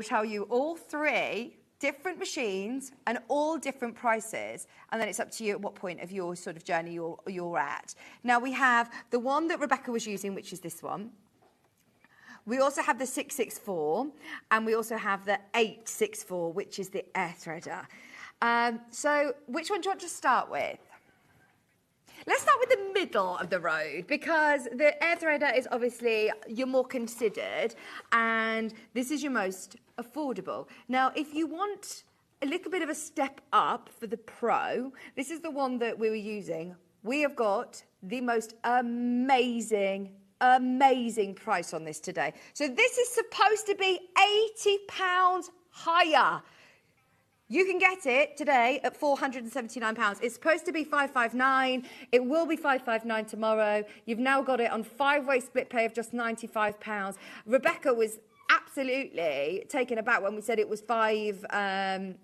will tell you all three different machines and all different prices, and then it's up to you at what point of your sort of journey you're at. Now we have the one that Rebecca was using, which is this one. We also have the 664, and we also have the 864, which is the air threader. So which one do you want to start with? Let's start with the middle of the road, because the air threader is obviously your more considered, and this is your most affordable. Now, if you want a little bit of a step up for the Pro, this is the one that we were using. We have got the most amazing price on this today. So this is supposed to be £80 higher. You can get it today at £479. It's supposed to be £559. It will be £559 tomorrow. You've now got it on 5-way split pay of just £95. Rebecca was absolutely taken aback when we said it was when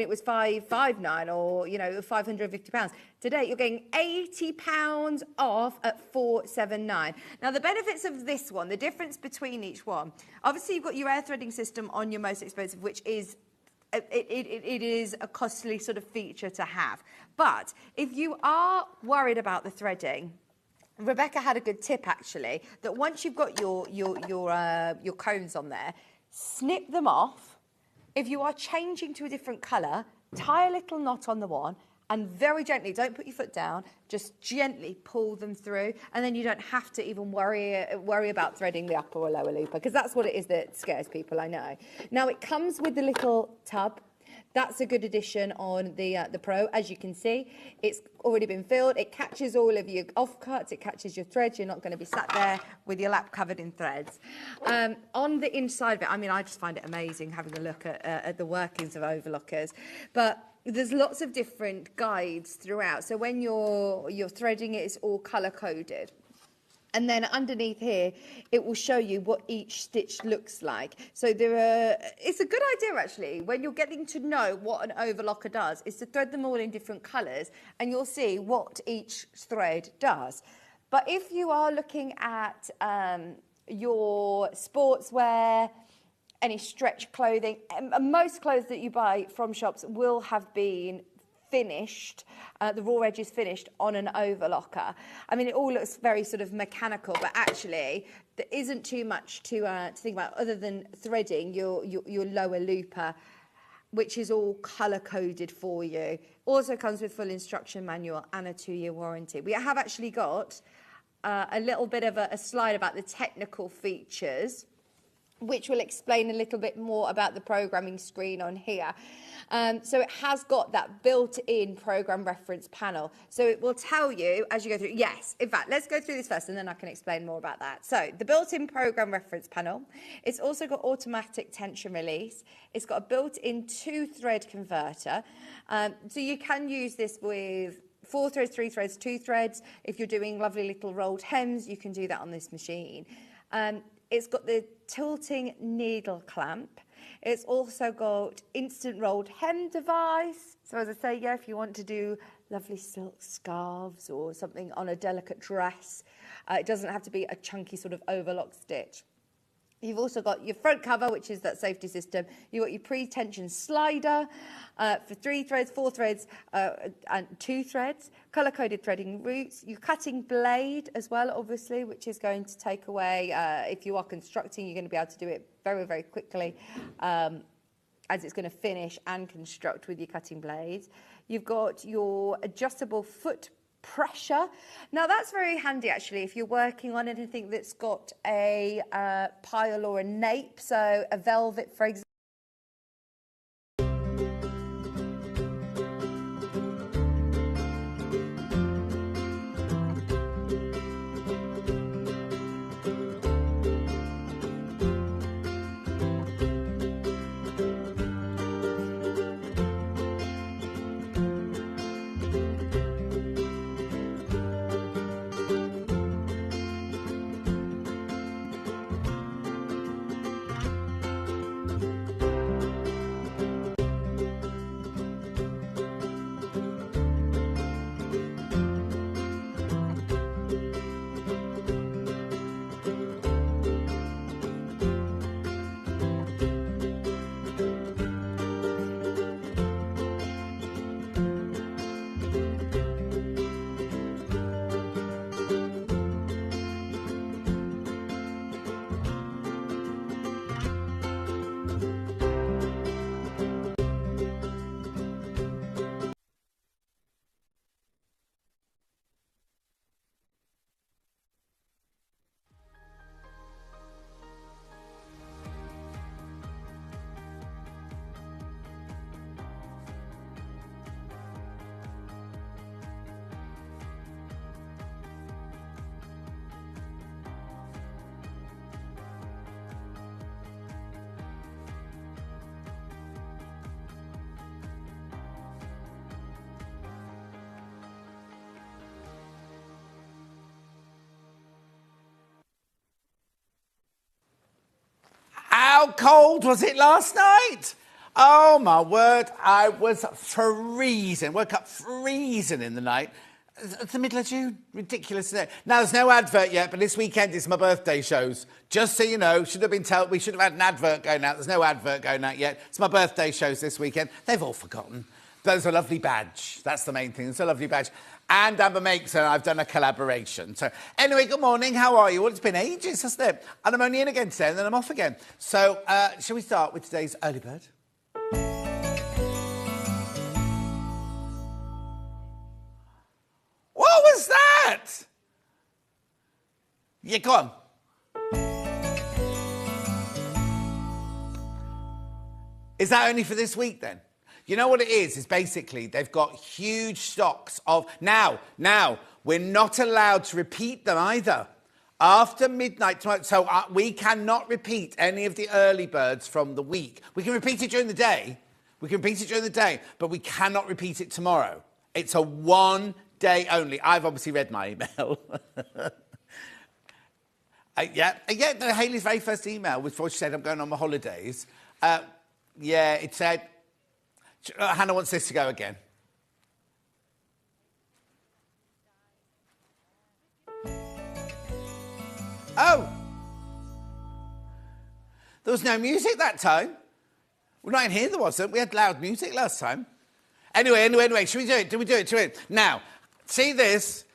it was £559 or, you know, £550. Today, you're getting £80 off at £479. Now, the benefits of this one, the difference between each one, obviously you've got your air threading system on your most expensive, which is, it is a costly sort of feature to have. But if you are worried about the threading, Rebecca had a good tip actually, that once you've got your cones on there, snip them off. If you are changing to a different colour, tie a little knot on the one and very gently, don't put your foot down, just gently pull them through, and then you don't have to even worry about threading the upper or lower looper, because that's what it is that scares people, I know. Now, it comes with the little tub. That's a good addition on the Pro. As you can see, it's already been filled. It catches all of your offcuts. It catches your threads. You're not going to be sat there with your lap covered in threads. On the inside of it, I mean, I just find it amazing having a look at the workings of overlockers. But there's lots of different guides throughout. So when you're threading it, it's all colour-coded. And then underneath here, it will show you what each stitch looks like. So it's a good idea, actually, when you're getting to know what an overlocker does, is to thread them all in different colours, and you'll see what each thread does. But if you are looking at your sportswear, any stretch clothing, most clothes that you buy from shops will have been finished, the raw edges finished on an overlocker. I mean, it all looks very sort of mechanical, but actually there isn't too much to think about other than threading your lower looper, which is all colour-coded for you. Also comes with full instruction manual and a 2-year warranty. We have actually got a little bit of a slide about the technical features, which will explain a little bit more about the programming screen on here. So it has got that built-in program reference panel. So it will tell you as you go through. Yes, in fact, let's go through this first and then I can explain more about that. So the built-in program reference panel. It's also got automatic tension release. It's got a built-in 2-thread converter. So you can use this with 4 threads, 3 threads, 2 threads. If you're doing lovely little rolled hems, you can do that on this machine. It's got the tilting needle clamp. It's also got instant rolled hem device. So as I say, yeah, if you want to do lovely silk scarves or something on a delicate dress, it doesn't have to be a chunky sort of overlock stitch. You've also got your front cover, which is that safety system. You've got your pre-tension slider for 3 threads, 4 threads, and 2 threads. Colour-coded threading routes. Your cutting blade as well, obviously, which is going to take away, if you are constructing, you're going to be able to do it very, very quickly, as it's going to finish and construct with your cutting blades. You've got your adjustable foot pressure. Now that's very handy actually if you're working on anything that's got a pile or a nape, so a velvet for example. How cold was it last night? Oh, my word, I was freezing. Woke up freezing in the night. It's the middle of June. Ridiculous, isn't it? Now, there's no advert yet, but this weekend is my birthday shows. Just so you know, should have been told, we should have had an advert going out. There's no advert going out yet. It's my birthday shows this weekend. They've all forgotten. There's a lovely badge. That's the main thing. It's a lovely badge. And Amber Makes and I've done a collaboration. So anyway, good morning. How are you? Well, it's been ages, hasn't it? And I'm only in again today and then I'm off again. So shall we start with today's early bird? What was that? Yeah, go on. Is that only for this week then? You know what it is basically they've got huge stocks of... Now, we're not allowed to repeat them either. After midnight tomorrow, so we cannot repeat any of the early birds from the week. We can repeat it during the day. But we cannot repeat it tomorrow. It's a one-day only. I've obviously read my email. Hayley's very first email was before she said, I'm going on my holidays. It said... Hannah wants this to go again. Oh. There was no music that time. Well, not in here there wasn't. We had loud music last time. Anyway, should we do it? Do we do it? Now, see this,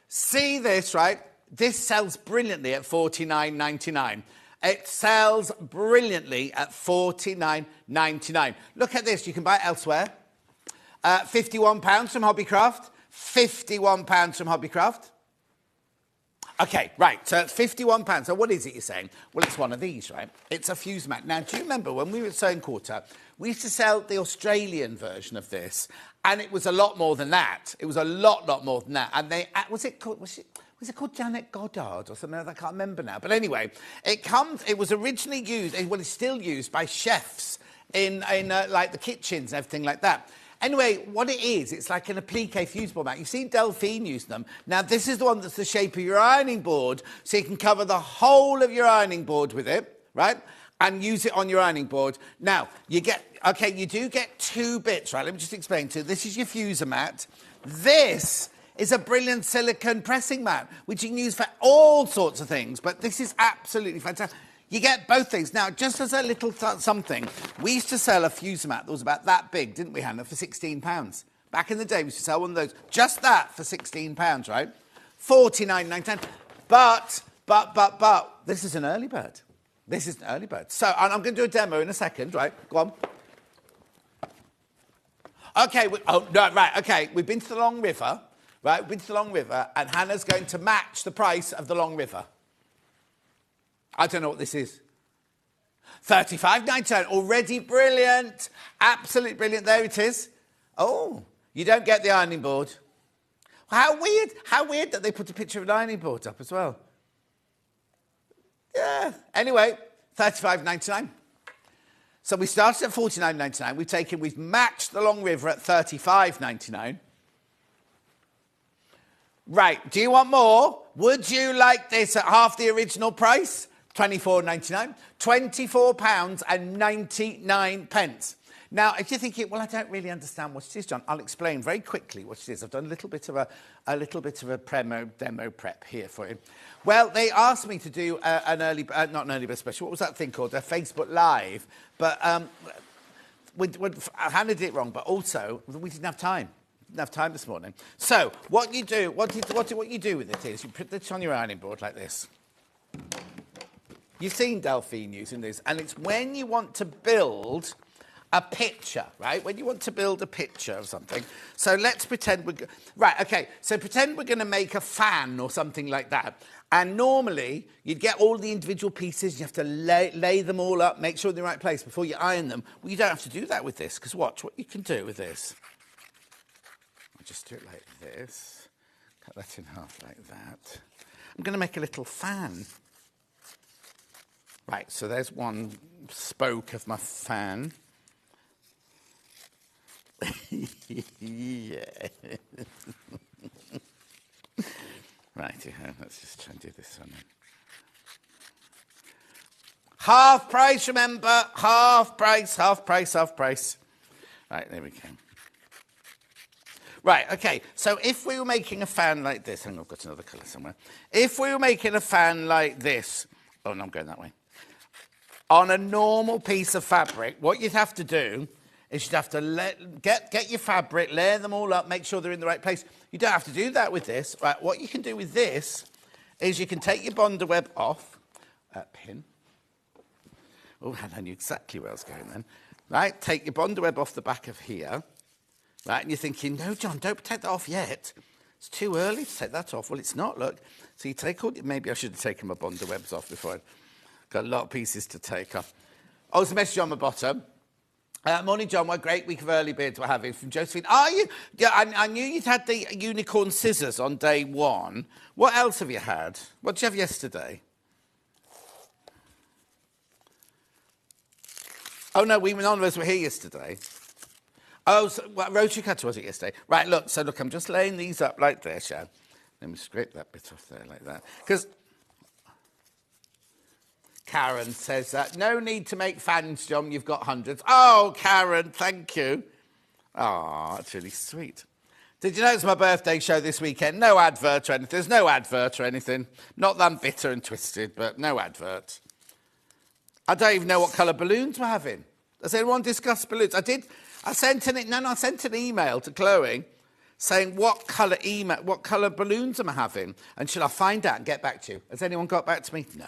right? This sells brilliantly at $49.99. It sells brilliantly at $49.99. Look at this. You can buy it elsewhere. £51 from Hobbycraft. £51 from Hobbycraft. OK, right. So it's £51. So what is it you're saying? Well, it's one of these, right? It's a fuse mat. Now, do you remember when we were at Sewing Quarter, we used to sell the Australian version of this, and it was a lot more than that. It was a lot more than that. And they... Was it called Janet Goddard or something? I can't remember now. But anyway, it was originally used, well, it's still used by chefs in like the kitchens and everything like that. Anyway, what it is, it's like an applique fusible mat. You've seen Delphine use them. Now, this is the one that's the shape of your ironing board, so you can cover the whole of your ironing board with it, right? And use it on your ironing board. Now, you do get two bits, right? Let me just explain to you. This is your fuser mat. This is a brilliant silicone pressing mat, which you can use for all sorts of things, but this is absolutely fantastic. You get both things. Now, just as a little something, we used to sell a fuser mat that was about that big, didn't we, Hannah, for £16. Back in the day, we used to sell one of those, just that, for £16, right? $49.99. But, this is an early bird. So, and I'm going to do a demo in a second, right? Go on. OK, we've been to the Long River. Right, we've been to the Long River, and Hannah's going to match the price of the Long River. I don't know what this is. $35.99, already brilliant. Absolutely brilliant. There it is. Oh, you don't get the ironing board. How weird that they put a picture of an ironing board up as well. Yeah. Anyway, $35.99. So we started at $49.99. We've matched the Long River at $35.99. Right, do you want more? Would you like this at half the original price? £24.99. £24.99. Now, if you're thinking, well, I don't really understand what it is, John, I'll explain very quickly what it is. I've done a little bit of a demo prep here for you. Well, they asked me to do not an early bird special. What was that thing called? A Facebook Live. But Hannah did it wrong, but also we didn't have time. Didn't have time this morning. So what you do with it is you put this on your ironing board like this. You've seen Delphine using this, and it's when you want to build a picture, right? When you want to build a picture of something. So let's pretend so pretend we're going to make a fan or something like that. And normally you'd get all the individual pieces. You have to lay them all up, make sure they're in the right place before you iron them. Well, you don't have to do that with this, because watch what you can do with this. Just do it like this. Cut that in half like that. I'm going to make a little fan. Right, so there's one spoke of my fan. Yeah. Right, let's just try and do this one. Half price, remember. Half price, half price, half price. Right, there we go. Right, okay, so if we were making a fan like this, hang on, I've got another colour somewhere. If we were making a fan like this, oh no, I'm going that way. On a normal piece of fabric, what you'd have to do is you'd have to get your fabric, layer them all up, make sure they're in the right place. You don't have to do that with this. Right, what you can do with this is you can take your bonder web off, pin. Oh, I knew exactly where I was going then. Right, take your bonder web off the back of here. Right, and you're thinking, no, John, don't take that off yet. It's too early to take that off. Well, it's not, look. So you take all, maybe I should have taken my bonder webs off before I got a lot of pieces to take off. Oh, there's a message on the bottom. Morning, John. What a great week of early birds we're having from Josephine. Are you? Yeah, I knew you'd had the unicorn scissors on day one. What else have you had? What did you have yesterday? Oh, no, we none of us were here yesterday. Oh, so, what rotary cutter was it yesterday? Right, look, I'm just laying these up like this, yeah. Let me scrape that bit off there like that. Because Karen says that, no need to make fans, John, you've got hundreds. Oh, Karen, thank you. Oh, that's really sweet. Did you know it's my birthday show this weekend? No advert or anything. There's no advert or anything. Not that I'm bitter and twisted, but no advert. I don't even know what colour balloons we're having. Has anyone discussed balloons? I sent an email to Chloe saying what colour balloons am I having? And shall I find out and get back to you? Has anyone got back to me? No.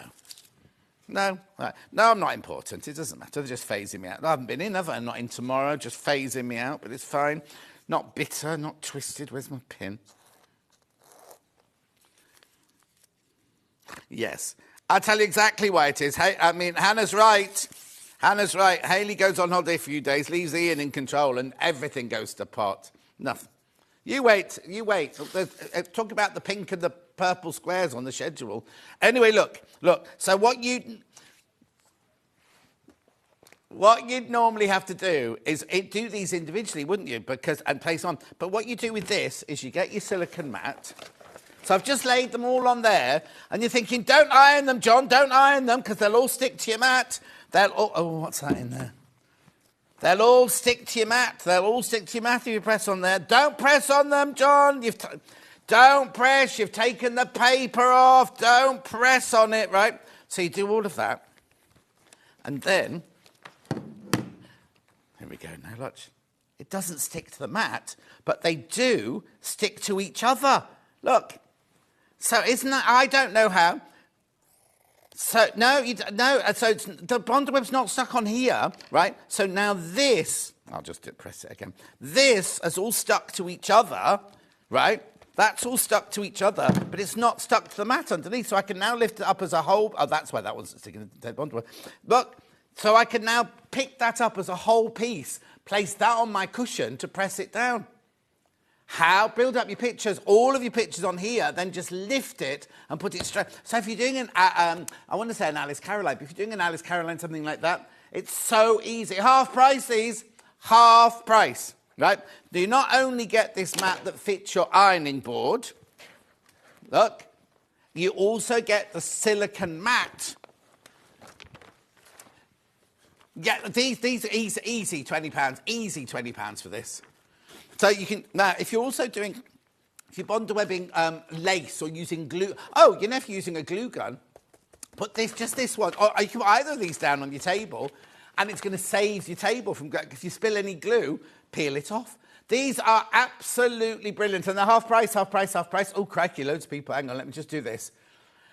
No? Right. No, I'm not important. It doesn't matter. They're just phasing me out. I haven't been in, have I? I'm not in tomorrow. Just phasing me out, but it's fine. Not bitter, not twisted. Where's my pin? Yes. I'll tell you exactly why it is. Hey, I mean, Hannah's right. Hannah's right. Hayley goes on holiday for a few days, leaves Ian in control, and everything goes to pot. Nothing. You wait. Talk about the pink and the purple squares on the schedule. Anyway, look. So what you'd normally have to do is do these individually, wouldn't you? And place on. But what you do with this is you get your silicone mat. So I've just laid them all on there, and you're thinking, don't iron them, John, don't iron them, because they'll all stick to your mat. What's that in there? They'll all stick to your mat. They'll all stick to your mat if you press on there. Don't press on them, John. Don't press. You've taken the paper off. Don't press on it, right? So you do all of that. And then, here we go. Now, watch. It doesn't stick to the mat, but they do stick to each other. Look. So isn't that, I don't know how. So, no, so the bonder web's not stuck on here, right? So now this, I'll just press it again. This is all stuck to each other, right? That's all stuck to each other, but it's not stuck to the mat underneath. So I can now lift it up as a whole. Oh, that's why that wasn't sticking to the bonder web. Look, so I can now pick that up as a whole piece, place that on my cushion to press it down. How? Build up your pictures, all of your pictures on here, then just lift it and put it straight. So if you're doing I want to say an Alice Caroline, but if you're doing an Alice Caroline, something like that, it's so easy. Half price these, half price, right? You not only get this mat that fits your ironing board, look, you also get the silicone mat. Yeah, these are easy £20, easy £20 for this. So you can, now, if you're bonder webbing lace or using glue, if you're using a glue gun, put just this one, or you can put either of these down on your table, and it's going to save your table from, if you spill any glue, peel it off. These are absolutely brilliant, and they're half price, half price, half price. Oh, crikey, loads of people. Hang on, let me just do this.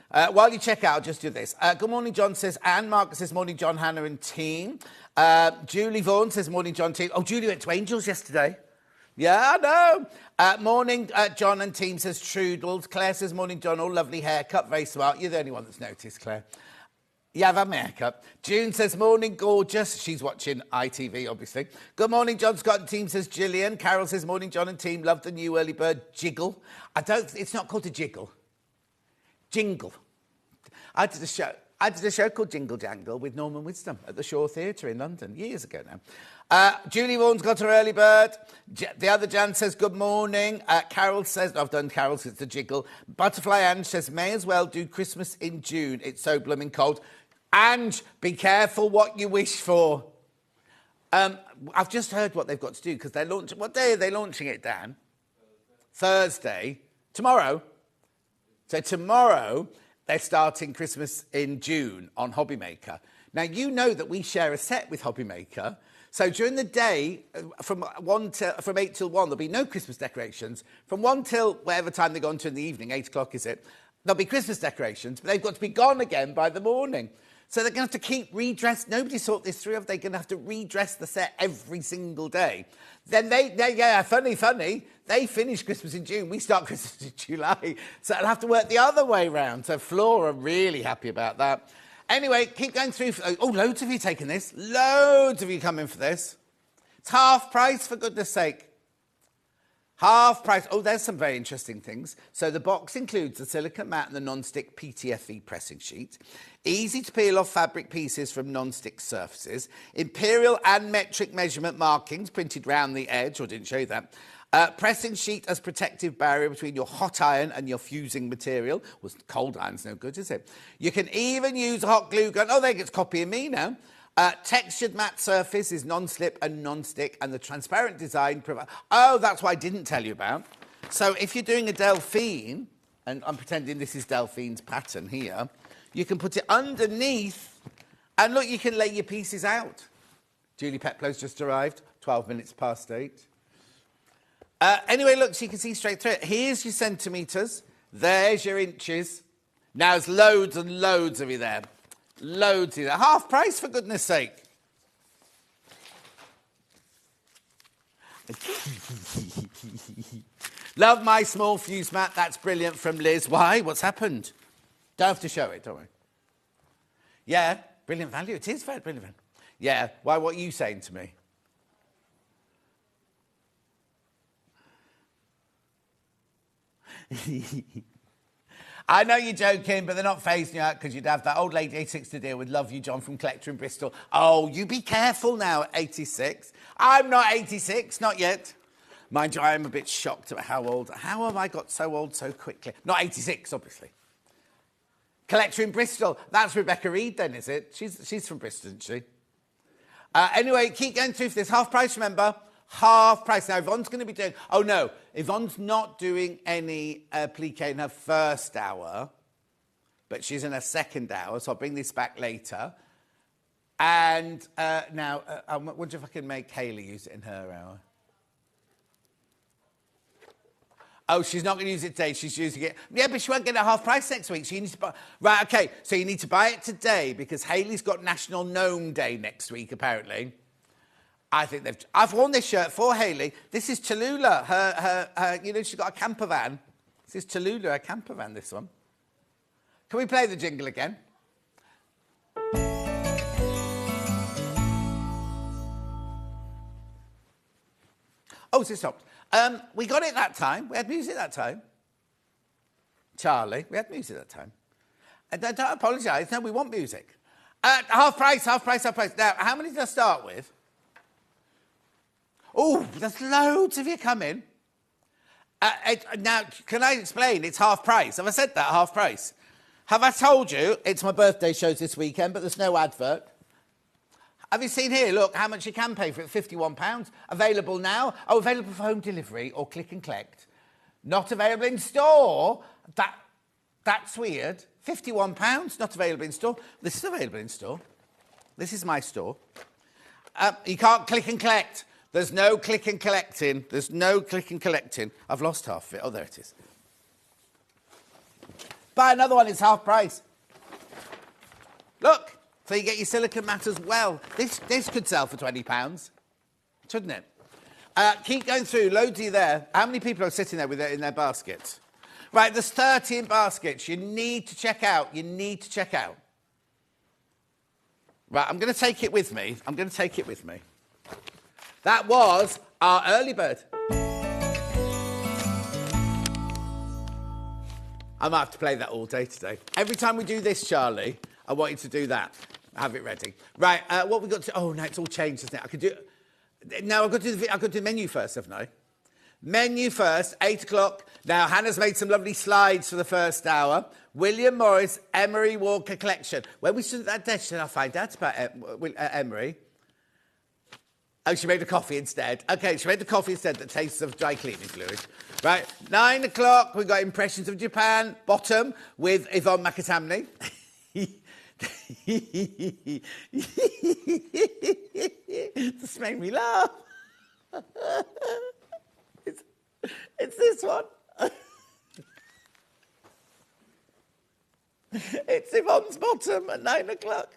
While you check out, I'll just do this. Good morning, John, says Anne. Mark says, morning, John, Hannah and team. Julie Vaughan says, morning, John, team. Oh, Julie went to Angels yesterday. Yeah, I know. Morning, John and team, says Trudels. Claire says, morning, John, all lovely haircut, very smart. You're the only one that's noticed, Claire. Yeah, I've had my haircut. June says, morning, gorgeous. She's watching ITV, obviously. Good morning, John, Scott and team, says Gillian. Carol says, morning, John and team, love the new early bird jiggle. It's not called a jiggle. Jingle. I did a show called Jingle Jangle with Norman Wisdom at the Shaw Theatre in London years ago now. Julie Vaughan's got her early bird. The other Jan says, good morning. Carol says, I've done Carol's, it's the jiggle. Butterfly Anne says, may as well do Christmas in June. It's so blooming cold. And be careful what you wish for. I've just heard what they've got to do because they're launching. What day are they launching it, Dan? Thursday. Tomorrow. So tomorrow they're starting Christmas in June on Hobbymaker. Now you know that we share a set with Hobbymaker. So during the day, from 8 till 1, there'll be no Christmas decorations. From 1 till whatever time they go on to in the evening, 8 o'clock is it, there'll be Christmas decorations, but they've got to be gone again by the morning. So they're going to have to keep redress. Nobody thought this through. They're going to have to redress the set every single day. Then funny. They finish Christmas in June. We start Christmas in July. So it'll have to work the other way round. So Flora are really happy about that. Anyway, keep going through. Oh, loads of you taking this. Loads of you coming for this. It's half price, for goodness sake. Half price. Oh, there's some very interesting things. So the box includes the silicone mat and the non-stick PTFE pressing sheet. Easy to peel off fabric pieces from non-stick surfaces. Imperial and metric measurement markings printed round the edge, or didn't show you that. Pressing sheet as protective barrier between your hot iron and your fusing material. Well, cold iron's no good, is it? You can even use a hot glue gun. Oh, there it's copying me now. Textured matte surface is non-slip and non-stick, and the transparent design provides... Oh, that's what I didn't tell you about. So if you're doing a Delphine, and I'm pretending this is Delphine's pattern here, you can put it underneath, and look, you can lay your pieces out. Julie Peplow's just arrived, 12 minutes past 8. Anyway, look, so you can see straight through it. Here's your centimetres. There's your inches. Now, there's loads and loads of you there. Loads of you there. Half price, for goodness sake. Love my small fuse mat. That's brilliant from Liz. Why? What's happened? Don't have to show it, don't worry. Yeah, brilliant value. It is very brilliant. Yeah, why? What are you saying to me? I know you're joking, but they're not phasing you out because you'd have that old lady 86 to deal with. Love you, John from Collector in Bristol. Oh, you be careful now at 86. I'm not 86, not yet. Mind you, I am a bit shocked at how old. How have I got so old so quickly? Not 86, obviously. Collector in Bristol. That's Rebecca Reed then, is it? She's from Bristol, isn't she? Anyway, keep going through for this. Half price, remember? Half price. Now, Yvonne's going to be doing... Oh, no. Yvonne's not doing any plique in her first hour, but she's in her second hour, so I'll bring this back later. And now, I wonder if I can make Hayley use it in her hour. Oh, she's not going to use it today. She's using it... Yeah, but she won't get it at half price next week, so you need to buy... Right, OK, so you need to buy it today because Hayley's got National Gnome Day next week, apparently. I think they've... I've worn this shirt for Hayley. This is Tallulah. Her you know, she's got a camper van. This is Tallulah, her camper van, this one. Can we play the jingle again? Oh, it's stopped. We got it that time. We had music that time. Charlie, we had music that time. And don't apologise. No, we want music. Half price, half price, half price. Now, how many did I start with? Oh, there's loads of you coming. Now, can I explain? It's half price. Have I said that, half price? Have I told you it's my birthday shows this weekend, but there's no advert? Have you seen here? Look, how much you can pay for it, £51. Available now. Oh, available for home delivery or click and collect. Not available in store. That's weird. £51, not available in store. This is available in store. This is my store. You can't click and collect. There's no click and collecting. There's no click and collecting. I've lost half of it. Oh, there it is. Buy another one. It's half price. Look. So you get your silicone mat as well. This could sell for £20, shouldn't it? Keep going through. Loads of you there. How many people are sitting there with it in their baskets? Right, there's 13 baskets. You need to check out. You need to check out. Right, I'm going to take it with me. I'm going to take it with me. That was our early bird. I might have to play that all day today. Every time we do this, Charlie, I want you to do that. Have it ready. Right, what we got to... Oh, no, it's all changed, isn't it? I could do... No, I've got to do the menu first, haven't I? Menu first, 8 o'clock. Now, Hannah's made some lovely slides for the first hour. William Morris Emery Walker collection. When we stood at that desk, I'll find out about Emery. Oh, she made a coffee instead. Okay, she made the coffee instead that tastes of dry cleaning fluid. Right, 9 o'clock, we've got Impressions of Japan, bottom, with Yvonne McAtamney. This made me laugh. It's this one. It's Yvonne's bottom at 9 o'clock.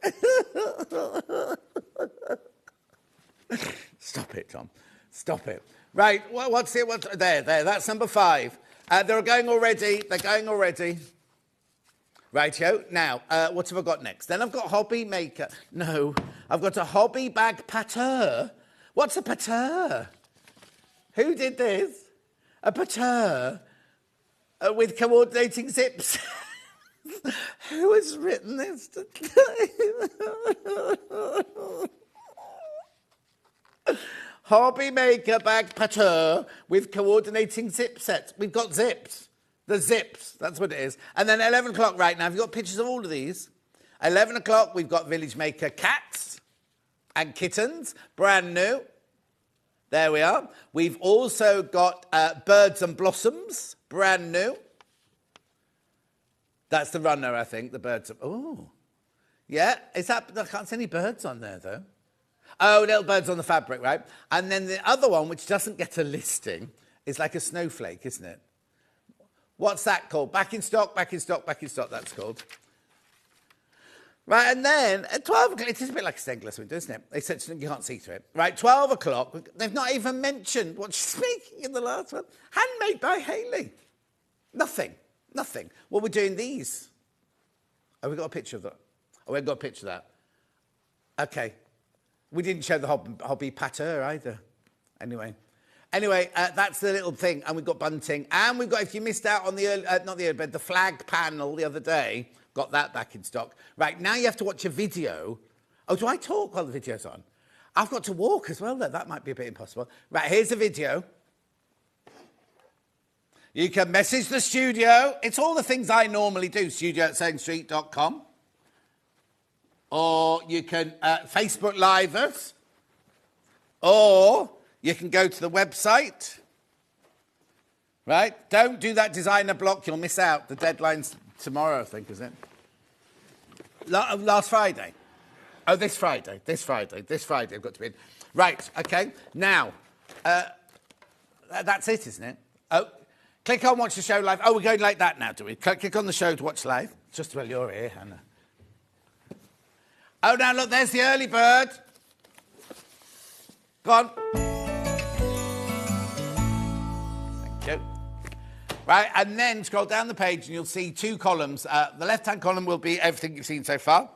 Stop it, Tom. Stop it. Right, what's it? There, that's number 5. They're going already. They're going already. Rightio. Now, what have I got next? Then I've got hobby maker. No, I've got a hobby bag pateur. What's a pateur? Who did this? A pateur with coordinating zips. Who has written this? Hobby maker bag pateur with coordinating zip sets. We've got zips. The zips, that's what it is. And then 11 o'clock right now, have you got pictures of all of these? 11 o'clock, we've got Village Maker cats and kittens, brand new. There we are. We've also got Birds and Blossoms, brand new. That's the runner, I think, the birds. Oh, yeah. Is that? I can't see any birds on there, though. Oh, little birds on the fabric, right? And then the other one, which doesn't get a listing, is like a snowflake, isn't it? What's that called? Back in stock, back in stock, back in stock, that's called. Right, and then at 12 o'clock, it is a bit like a stained glass window, isn't it? They said you can't see through it. Right, 12 o'clock, they've not even mentioned what she's making in the last one. Handmade by Hayley. Nothing. Well, we're doing these. Oh, we got a picture of that. Oh, we haven't got a picture of that. Okay. We didn't show the hobby pateur either. Anyway, that's the little thing. And we've got bunting. And we've got, if you missed out on the early, not the early, but the flag panel the other day, got that back in stock. Right, now you have to watch a video. Oh, do I talk while the video's on? I've got to walk as well, though. That might be a bit impossible. Right, here's a video. You can message the studio. It's all the things I normally do, studio@sewingstreet.com. Or you can Facebook Live us. Or you can go to the website. Right? Don't do that designer block. You'll miss out. The deadline's tomorrow, I think, is it? Last Friday. Oh, this Friday. This Friday. I've got to be in. Right, OK. Now, that's it, isn't it? Oh, click on Watch the Show Live. Oh, we're going like that now, do we? Click on the show to watch live. Just while you're here, Hannah. Oh, now, look, there's the early bird. Go on. Thank you. Right, and then scroll down the page and you'll see 2 columns. The left-hand column will be everything you've seen so far.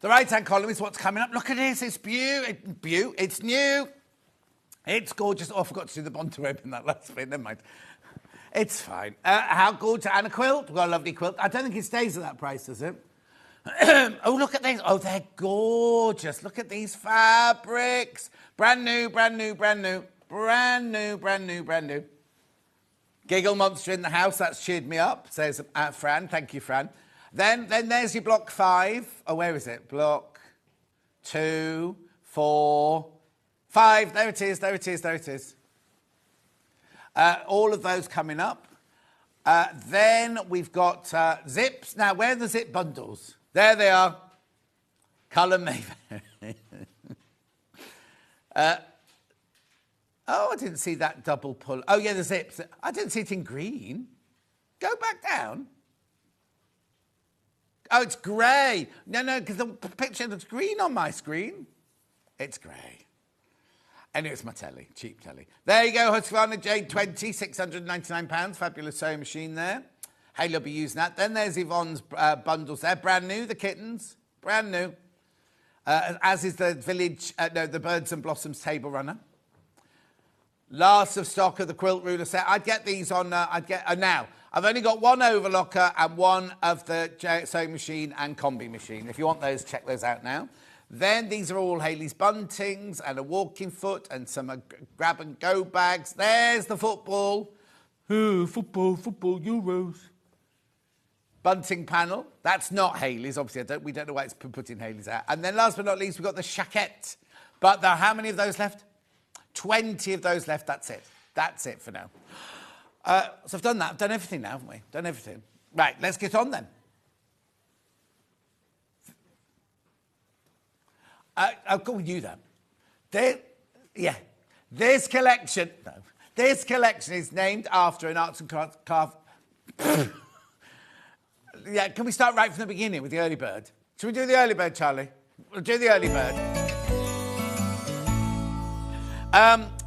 The right-hand column is what's coming up. Look at this, it's it's new. It's gorgeous. Oh, I forgot to do the Bunting robe in that last bit, never mind. It's fine. How gorgeous, and a quilt. We've got a lovely quilt. I don't think it stays at that price, does it? Oh, look at these. Oh, they're gorgeous. Look at these fabrics. Brand new. Giggle monster in the house. That's cheered me up, says Fran. Thank you, Fran. Then there's your block 5. Oh, where is it? Block 2, 4, 5. There it is. All of those coming up. Then we've got zips. Now, where are the zip bundles? There they are. Colour Mayfair. Oh, I didn't see that double pull. Oh, yeah, the zips. I didn't see it in green. Go back down. Oh, it's grey. No, because the picture looks green on my screen. It's grey. Anyway, it's my telly, cheap telly. There you go, Husqvarna J20, £699. Fabulous sewing machine there. Hayley will be using that. Then there's Yvonne's bundles there. Brand new, the kittens. Brand new. As is the the Birds and Blossoms table runner. Last of stock of the quilt ruler set. I'd get these on, now. I've only got 1 overlocker and 1 of the sewing machine and combi machine. If you want those, check those out now. Then these are all Hayley's buntings and a walking foot and some grab and go bags. There's the football. Football, Euros. Bunting panel. That's not Hayley's, obviously. We don't know why it's put in Hayley's out. And then last but not least, we've got the Shaquette. But there are how many of those left? 20 of those left. That's it. That's it for now. So I've done that. I've done everything now, haven't we? Done everything. Right, let's get on then. I'll go with you then. This collection is named after an arts and craft. Yeah, can we start right from the beginning with the early bird? Should we do the early bird, Charlie? We'll do the early bird.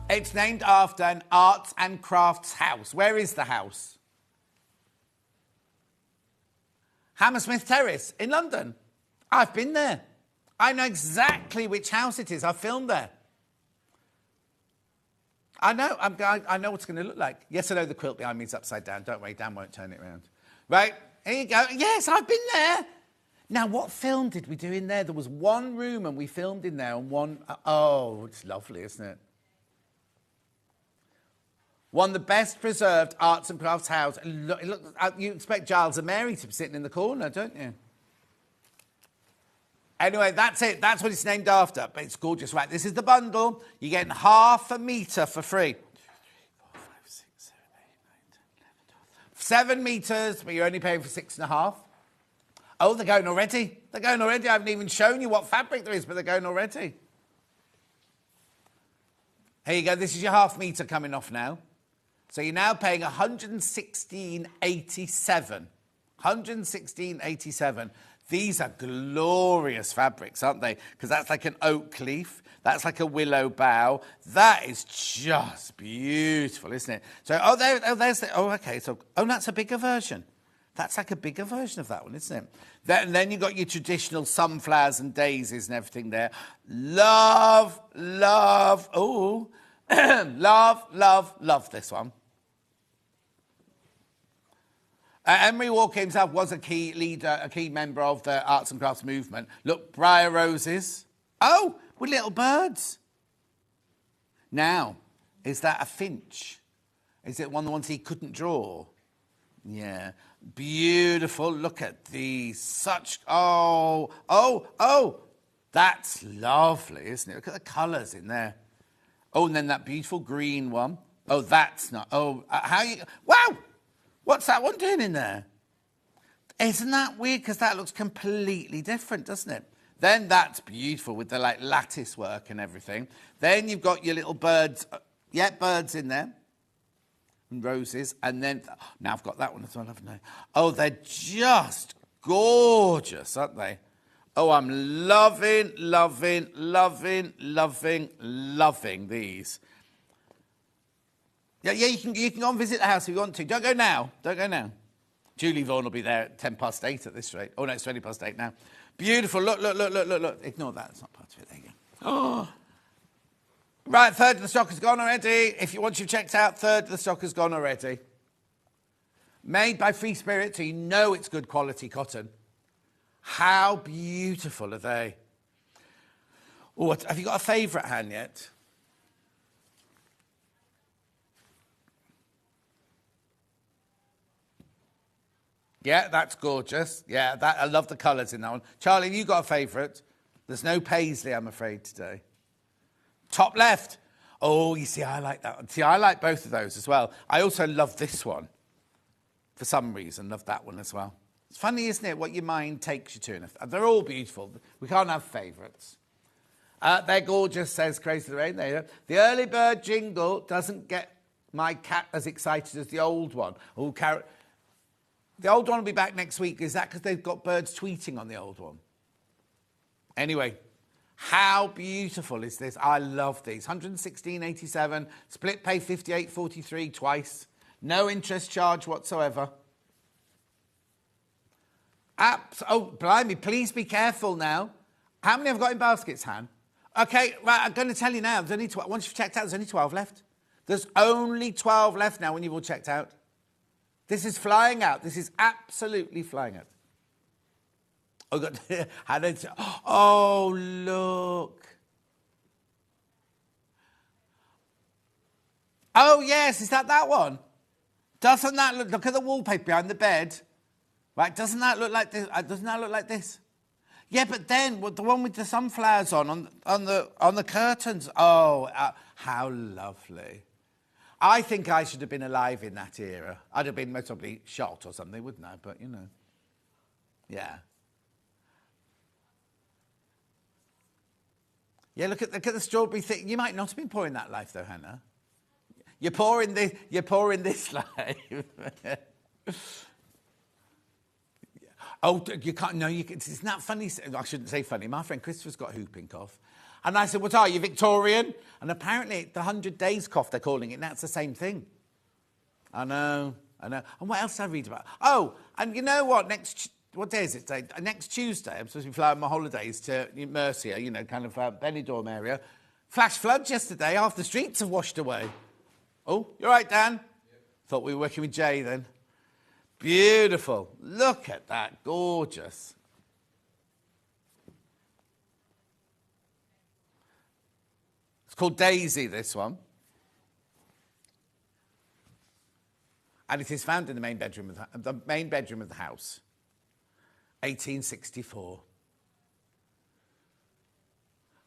It's named after an arts and crafts house. Where is the house? Hammersmith Terrace in London. I've been there. I know exactly which house it is. I filmed there. I know. I know what it's going to look like. Yes, I know the quilt behind me is upside down. Don't worry, Dan won't turn it around. Right, here you go. Yes, I've been there. Now, what film did we do in there? There was one room and we filmed in there and one... Oh, it's lovely, isn't it? One of the best preserved arts and crafts house. Look, you expect Giles and Mary to be sitting in the corner, don't you? Anyway, that's it. That's what it's named after. But it's gorgeous. Right, this is the bundle. You're getting half a metre for free. 7 metres, but you're only paying for 6.5. Oh, they're going already. They're going already. I haven't even shown you what fabric there is, but they're going already. Here you go. This is your half metre coming off now. So you're now paying 116.87. 116.87. These are glorious fabrics, aren't they? Because that's like an oak leaf. That's like a willow bough. That is just beautiful, isn't it? So, okay. So, that's a bigger version. That's like a bigger version of that one, isn't it? Then you've got your traditional sunflowers and daisies and everything there. Love this one. Emery Walker himself was a key leader, a key member of the arts and crafts movement. Look, briar roses. Oh, with little birds. Now, is that a finch? Is it one of the ones he couldn't draw? Yeah. Beautiful. Look at these. Oh. That's lovely, isn't it? Look at the colours in there. Oh, and then that beautiful green one. Oh, that's not... Oh, Wow! What's that one doing in there? Isn't that weird? Because that looks completely different, doesn't it? Then that's beautiful with the lattice work and everything. Then you've got your little birds. Birds in there. And roses. And then, now I've got that one as well, haven't I? Oh, they're just gorgeous, aren't they? Oh, I'm loving these. Yeah, you can go and visit the house if you want to. Don't go now. Julie Vaughan will be there at 8:10 at this rate. Oh, no, it's 8:20 now. Beautiful. Look. Ignore that. It's not part of it. There you go. Oh. Right, third of the stock has gone already. Once you've checked out, third of the stock has gone already. Made by Free Spirit, so you know it's good quality cotton. How beautiful are they? Oh, have you got a favourite, Han, yet? Yeah, that's gorgeous. Yeah, I love the colours in that one. Charlie, have you got a favourite? There's no paisley, I'm afraid, today. Top left. Oh, you see, I like that one. See, I like both of those as well. I also love this one. For some reason, love that one as well. It's funny, isn't it, what your mind takes you to. They're all beautiful. We can't have favourites. They're gorgeous, says Crazy the Rain. There you go. The early bird jingle doesn't get my cat as excited as the old one. Oh, the old one will be back next week. Is that because they've got birds tweeting on the old one? Anyway, how beautiful is this? I love these. 116.87, split pay 58.43 twice. No interest charge whatsoever. Oh, blimey, please be careful now. How many have got in baskets, Han? Okay, right, I'm going to tell you now. There's only once you've checked out, there's only 12 left. There's only 12 left now when you've all checked out. This is flying out. This is absolutely flying out. Oh, look. Oh, yes, is that one? Doesn't that look at the wallpaper behind the bed? Right, doesn't that look like this? Doesn't that look like this? Yeah, but then the one with the sunflowers on the curtains. Oh, how lovely! I think I should have been alive in that era. I'd have been most probably shot or something, wouldn't I? But yeah. Yeah, look at the strawberry thing. You might not have been pouring that life though, Hannah. You're pouring this life. Oh, you can't. No, you can. It's not funny. I shouldn't say funny. My friend Christopher's got whooping cough, and I said, "What are you, Victorian?" And apparently, the 100 days cough they're calling it. And that's the same thing. I know. And what else did I read about? Oh, and you know what? What day is it today? Next Tuesday, I'm supposed to be flying my holidays to Mercia. Kind of Benidorm area. Flash floods yesterday. Half the streets have washed away. Oh, you're right, Dan. Yep. Thought we were working with Jay then. Beautiful. Look at that. Gorgeous. It's called Daisy, this one. And it is found in the main bedroom of the house. 1864.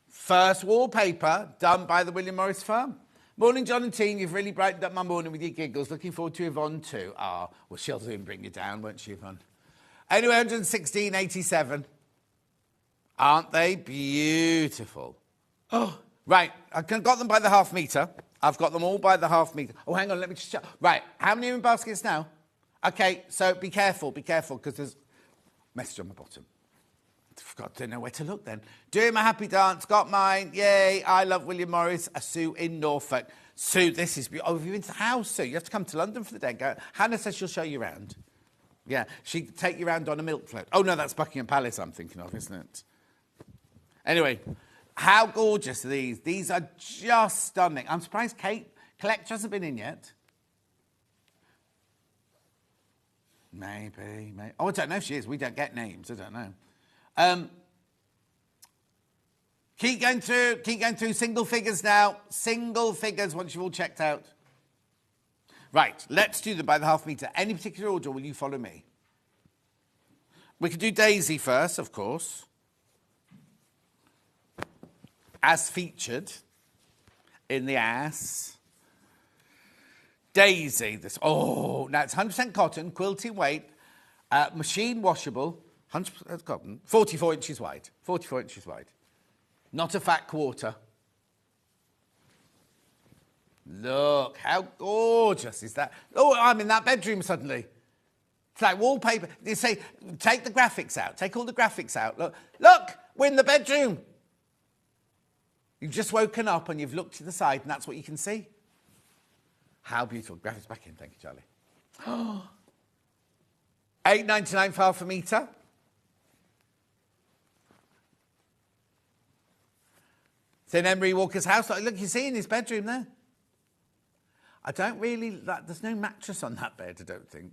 First wallpaper done by the William Morris firm. Morning, John and Teen. You've really brightened up my morning with your giggles. Looking forward to Yvonne too. Well, she'll soon bring you down, won't she, Yvonne? Anyway, 116.87. Aren't they beautiful? Oh, right. I've got them by the half metre. I've got them all by the half metre. Oh, hang on. Let me just check. Right. How many are in baskets now? Okay, so be careful, because there's message on the bottom. Forgot to know where to look then. Doing my happy dance, got mine. Yay, I love William Morris. A Sue in Norfolk. Sue, this is beautiful. Oh, have you been to the house, Sue? You have to come to London for the day. Go. Hannah says she'll show you around. Yeah, she'd take you around on a milk float. Oh, no, that's Buckingham Palace I'm thinking of, isn't it? Anyway, how gorgeous are these? These are just stunning. I'm surprised Kate Collector hasn't been in yet. Maybe. Oh, I don't know if she is. We don't get names. I don't know. Keep going through single figures now. Single figures once you've all checked out. Right, let's do them by the half metre. Any particular order, will you follow me? We could do Daisy first, of course. As featured in the ass. Daisy, now it's 100% cotton, quilting weight, machine washable, 100% cotton, 44 inches wide. 44 inches wide. Not a fat quarter. Look, how gorgeous is that? Oh, I'm in that bedroom suddenly. It's like wallpaper. They say, take the graphics out. Take all the graphics out. Look, we're in the bedroom. You've just woken up and you've looked to the side and that's what you can see. How beautiful. Graphics back in. Thank you, Charlie. $8.99 for half a metre. It's in Emery Walker's house. Look, you see in his bedroom there. I don't really... there's no mattress on that bed, I don't think.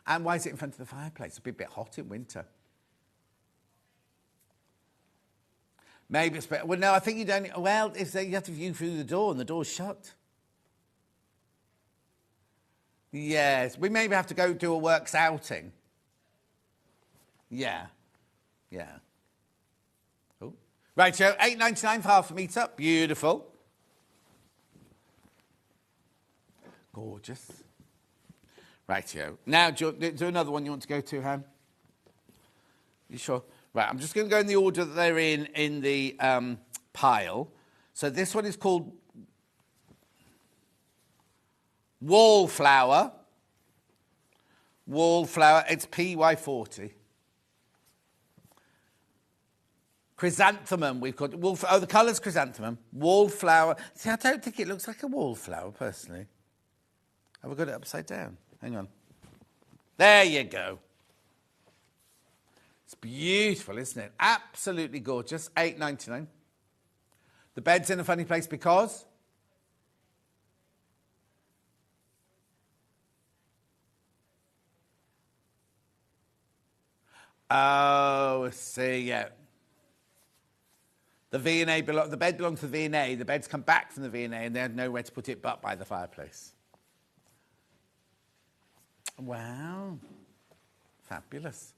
And why is it in front of the fireplace? It'll be a bit hot in winter. Maybe it's better. Well, no, I think you don't... Well, you have to view through the door and the door's shut. Yes, we maybe have to go do a works outing. Yeah. Oh. Right, so $8.99 for half a metre. Beautiful. Gorgeous. Rightio. Now, do another one you want to go to, Han? You sure? Right, I'm just going to go in the order that they're in the pile. So this one is called Wallflower. Wallflower, it's PY40. Chrysanthemum, we've got... the colour's chrysanthemum. Wallflower. See, I don't think it looks like a wallflower, personally. Have I got it upside down? Hang on. There you go. It's beautiful, isn't it? Absolutely gorgeous. $8.99. The bed's in a funny place because... Oh, I see, yeah. The V&A the bed belongs to the V&A. The bed's come back from the V&A and they had nowhere to put it but by the fireplace. Wow. Fabulous.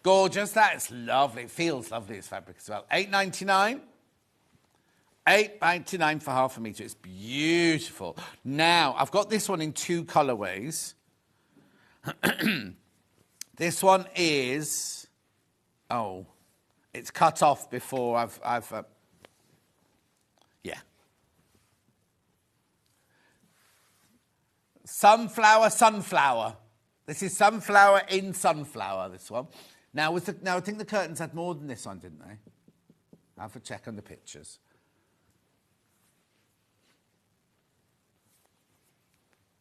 Gorgeous. That's lovely. It feels lovely as fabric as well. £8.99. £8.99 for half a metre. It's beautiful. Now, I've got this one in two colourways. This one is... Oh, it's cut off before I've yeah. Sunflower. This is sunflower in sunflower, this one. Now, I think the curtains had more than this one, didn't they? I'll have a check on the pictures.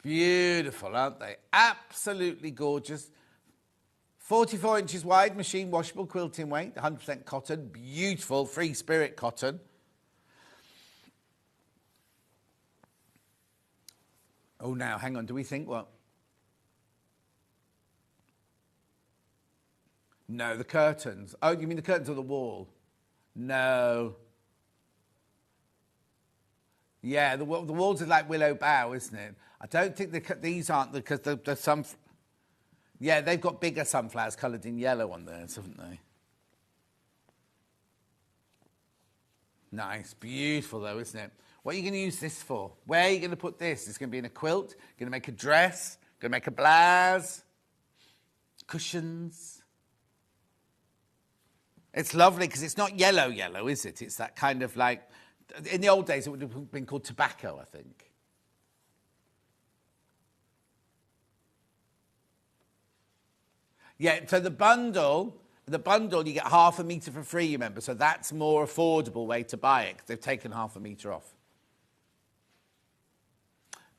Beautiful, aren't they? Absolutely gorgeous. 44 inches wide, machine washable, quilting weight, 100% cotton. Beautiful, free spirit cotton. Oh, now, hang on. Do we think what? No, the curtains. Oh, you mean the curtains on the wall? No. Yeah, the walls are like willow bough, isn't it? I don't think these aren't, because there's some... Yeah, they've got bigger sunflowers coloured in yellow on theirs, haven't they? Nice, beautiful though, isn't it? What are you going to use this for? Where are you going to put this? It's going to be in a quilt, going to make a dress, going to make a blouse, cushions. It's lovely because it's not yellow, is it? It's that kind of like, in the old days it would have been called tobacco, I think. Yeah, so the bundle, you get half a metre for free, you remember? So that's a more affordable way to buy it, because they've taken half a metre off.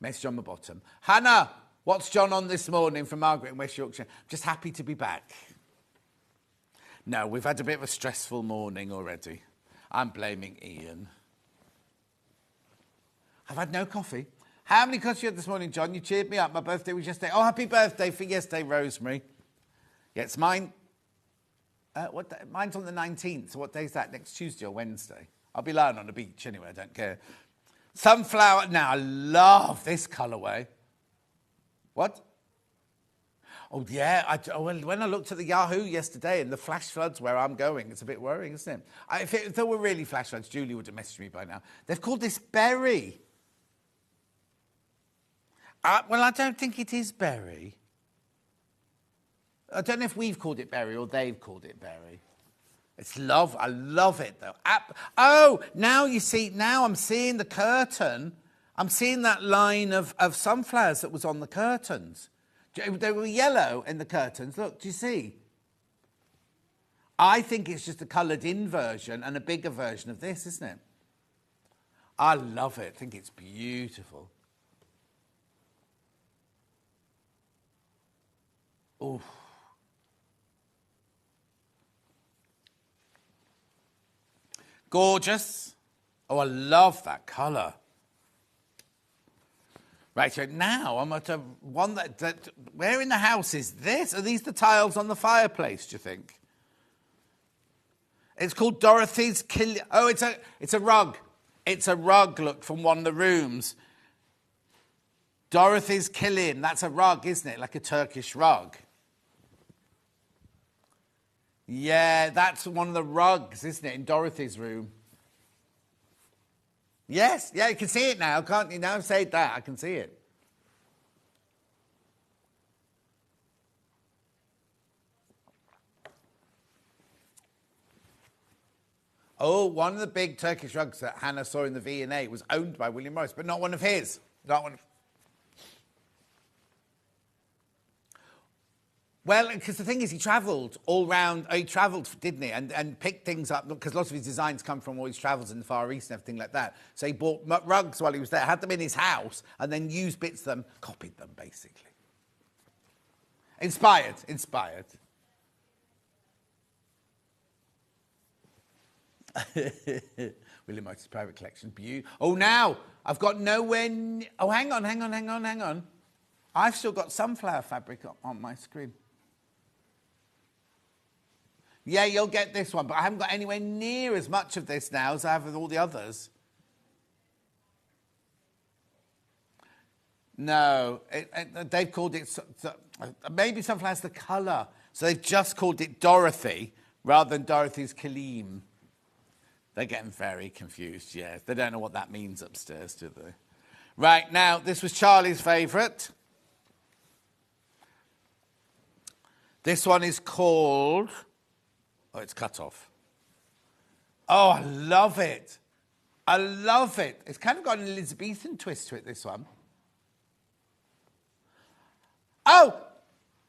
Message on the bottom. Hannah, what's John on this morning from Margaret in West Yorkshire? Just happy to be back. No, we've had a bit of a stressful morning already. I'm blaming Ian. I've had no coffee. How many coffees you had this morning, John? You cheered me up. My birthday was yesterday. Oh, happy birthday for yesterday, Rosemary. Yeah, it's mine. Mine's on the 19th. So what day is that? Next Tuesday or Wednesday? I'll be lying on the beach anyway. I don't care. Sunflower. Now, I love this colourway. What? Oh, yeah. When I looked at the Yahoo yesterday and the flash floods where I'm going, it's a bit worrying, isn't it? If there were really flash floods, Julie would have messaged me by now. They've called this berry. Well, I don't think it is berry. I don't know if we've called it berry or they've called it berry. I love it, though. Oh, now you see, now I'm seeing the curtain. I'm seeing that line of sunflowers that was on the curtains. They were yellow in the curtains. Look, do you see? I think it's just a coloured-in version and a bigger version of this, isn't it? I love it. I think it's beautiful. Oof. Gorgeous. Oh, I love that colour. Right, so now I'm at one that... Where in the house is this? Are these the tiles on the fireplace, do you think? It's called Dorothy's Killian. Oh, it's a rug. It's a rug, look, from one of the rooms. Dorothy's Killian. That's a rug, isn't it? Like a Turkish rug. Yeah, that's one of the rugs, isn't it, in Dorothy's room? Yes, yeah, you can see it now, can't you? Now I've said that, I can see it. Oh, one of the big Turkish rugs that Hannah saw in the V&A was owned by William Morris, but not one of his. Not one of... Well, because the thing is, he travelled all round. He travelled, didn't he? And picked things up, because lots of his designs come from all his travels in the Far East and everything like that. So he bought rugs while he was there, had them in his house, and then used bits of them, copied them, basically. Inspired. William Morris's private collection. Oh, now, I've got nowhere... Oh, hang on. I've still got sunflower fabric on my screen. Yeah, you'll get this one, but I haven't got anywhere near as much of this now as I have with all the others. No, they've called it, maybe Sunflower's the colour. So they've just called it Dorothy rather than Dorothy's Kaleem. They're getting very confused, yeah. They don't know what that means upstairs, do they? Right, now, this was Charlie's favourite. This one is called... Oh, it's cut off. Oh, I love it. I love it. It's kind of got an Elizabethan twist to it, this one. Oh,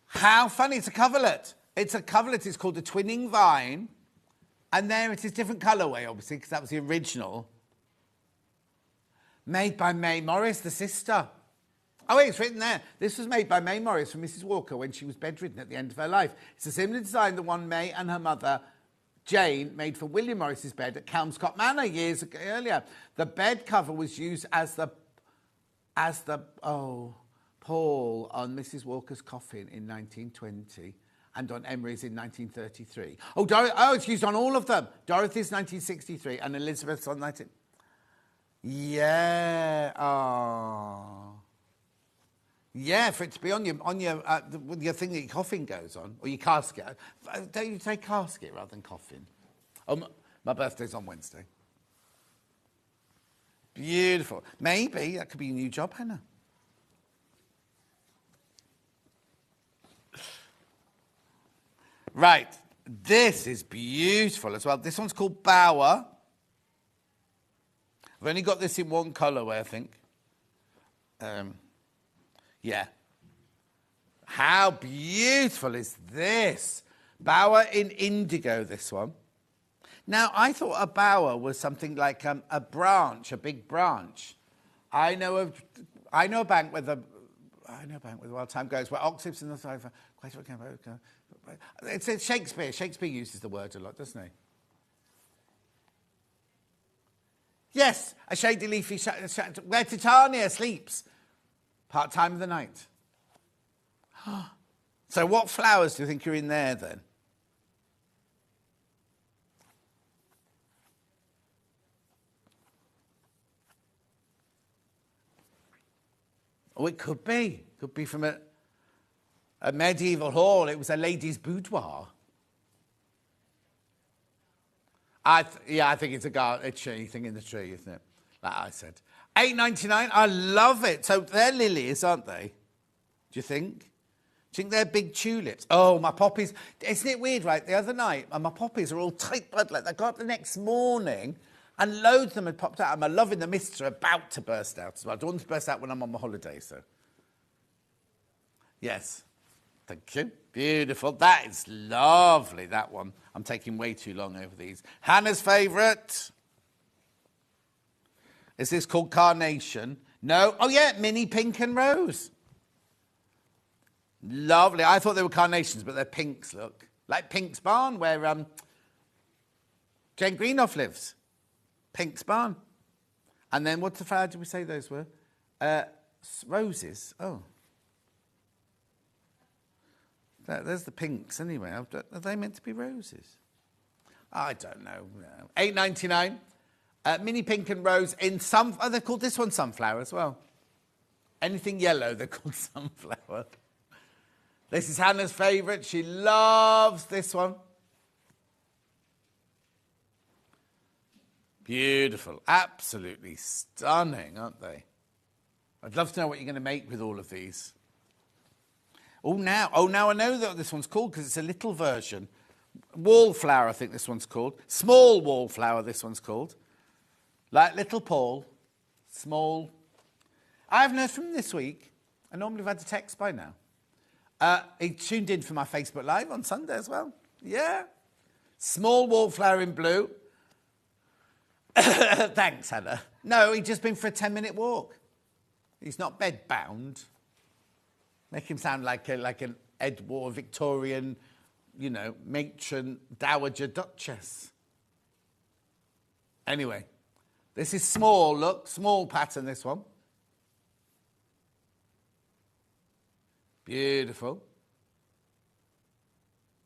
how funny. It's a coverlet. It's a coverlet. It's called the Twinning Vine. And there it is, different colourway, obviously, because that was the original. Made by May Morris, the sister. Oh, wait, it's written there. This was made by May Morris for Mrs. Walker when she was bedridden at the end of her life. It's a similar design to the one May and her mother, Jane, made for William Morris's bed at Kelmscott Manor years earlier. The bed cover was used as the pall on Mrs. Walker's coffin in 1920. And on Emery's in 1933. Oh, it's used on all of them. Dorothy's 1963 and Elizabeth's on 19... Yeah. Oh. Yeah, for it to be on your thing that your coffin goes on, or your casket. Don't you say casket rather than coffin? Oh, my birthday's on Wednesday. Beautiful. Maybe that could be a new job, Hannah. Right, this is beautiful as well. This one's called Bower. I've only got this in one colourway, I think. Yeah. How beautiful is this? Bower in indigo, this one. Now, I thought a bower was something like a branch, a big branch. I know a bank where the wild time goes, where oxlips in the sofa. It's Shakespeare. Shakespeare uses the word a lot, doesn't he? Yes, a shady leafy where Titania sleeps, part-time of the night. So what flowers do you think are in there, then? Oh, it could be. Could be from a medieval hall. It was a lady's boudoir. I think it's a tree thing in the tree, isn't it? Like I said. $8.99. I love it. So they're lilies, aren't they? Do you think? Do you think they're big tulips? Oh, my poppies. Isn't it weird, right? The other night, my poppies are all tight bud. Like, I got up the next morning and loads of them had popped out. And my love in the mists are about to burst out as well. I don't want them to burst out when I'm on my holiday, so. Yes. Thank you. Beautiful. That is lovely, that one. I'm taking way too long over these. Hannah's favourite. Is this called Carnation? No. Oh, yeah, Mini Pink and Rose. Lovely. I thought they were carnations, but they're pinks, look. Like Pink's Barn, where Jane Greenough lives. Pink's Barn. And then what flower did we say those were? Roses. Oh. There's the pinks anyway. Are they meant to be roses? I don't know. No. $8.99. Mini Pink and Rose in some... Oh, they're called this one Sunflower as well. Anything yellow, they're called Sunflower. This is Hannah's favourite. She loves this one. Beautiful. Absolutely stunning, aren't they? I'd love to know what you're going to make with all of these. Oh, now I know that this one's called because it's a little version. Wallflower, I think this one's called. Small wallflower, this one's called. Like Little Paul. Small. I haven't heard from him this week. I normally have had a text by now. He tuned in for my Facebook Live on Sunday as well. Yeah. Small wallflower in blue. Thanks, Hannah. No, he'd just been for a 10-minute walk. He's not bed-bound. Make him sound like an Edward Victorian, matron, dowager duchess. Anyway, this is small, look. Small pattern, this one. Beautiful.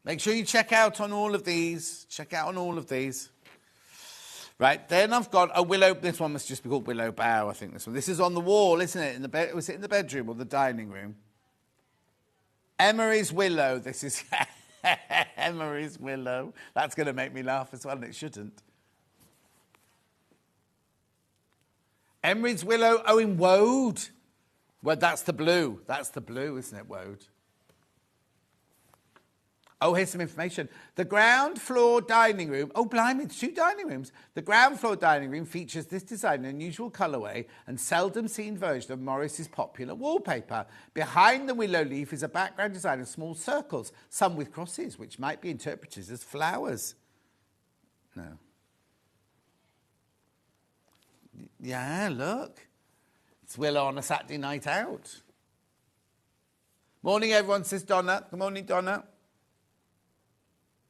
Make sure you check out on all of these. Check out on all of these. Right, then I've got a willow. This one must just be called Willow Bough, I think this one. This is on the wall, isn't it? In the bed. Was it in the bedroom or the dining room? Emery's Willow. This is Emery's Willow. That's going to make me laugh as well, and it shouldn't. Emery's Willow. Oh, in woad. Well, that's the blue. That's the blue, isn't it, woad? Oh, here's some information. The ground floor dining room. Oh, blimey, it's 2 dining rooms. The ground floor dining room features this design, an unusual colourway and seldom seen version of Morris's popular wallpaper. Behind the willow leaf is a background design of small circles, some with crosses, which might be interpreted as flowers. No. Yeah, look. It's Willow on a Saturday night out. Morning, everyone, says Donna. Good morning, Donna.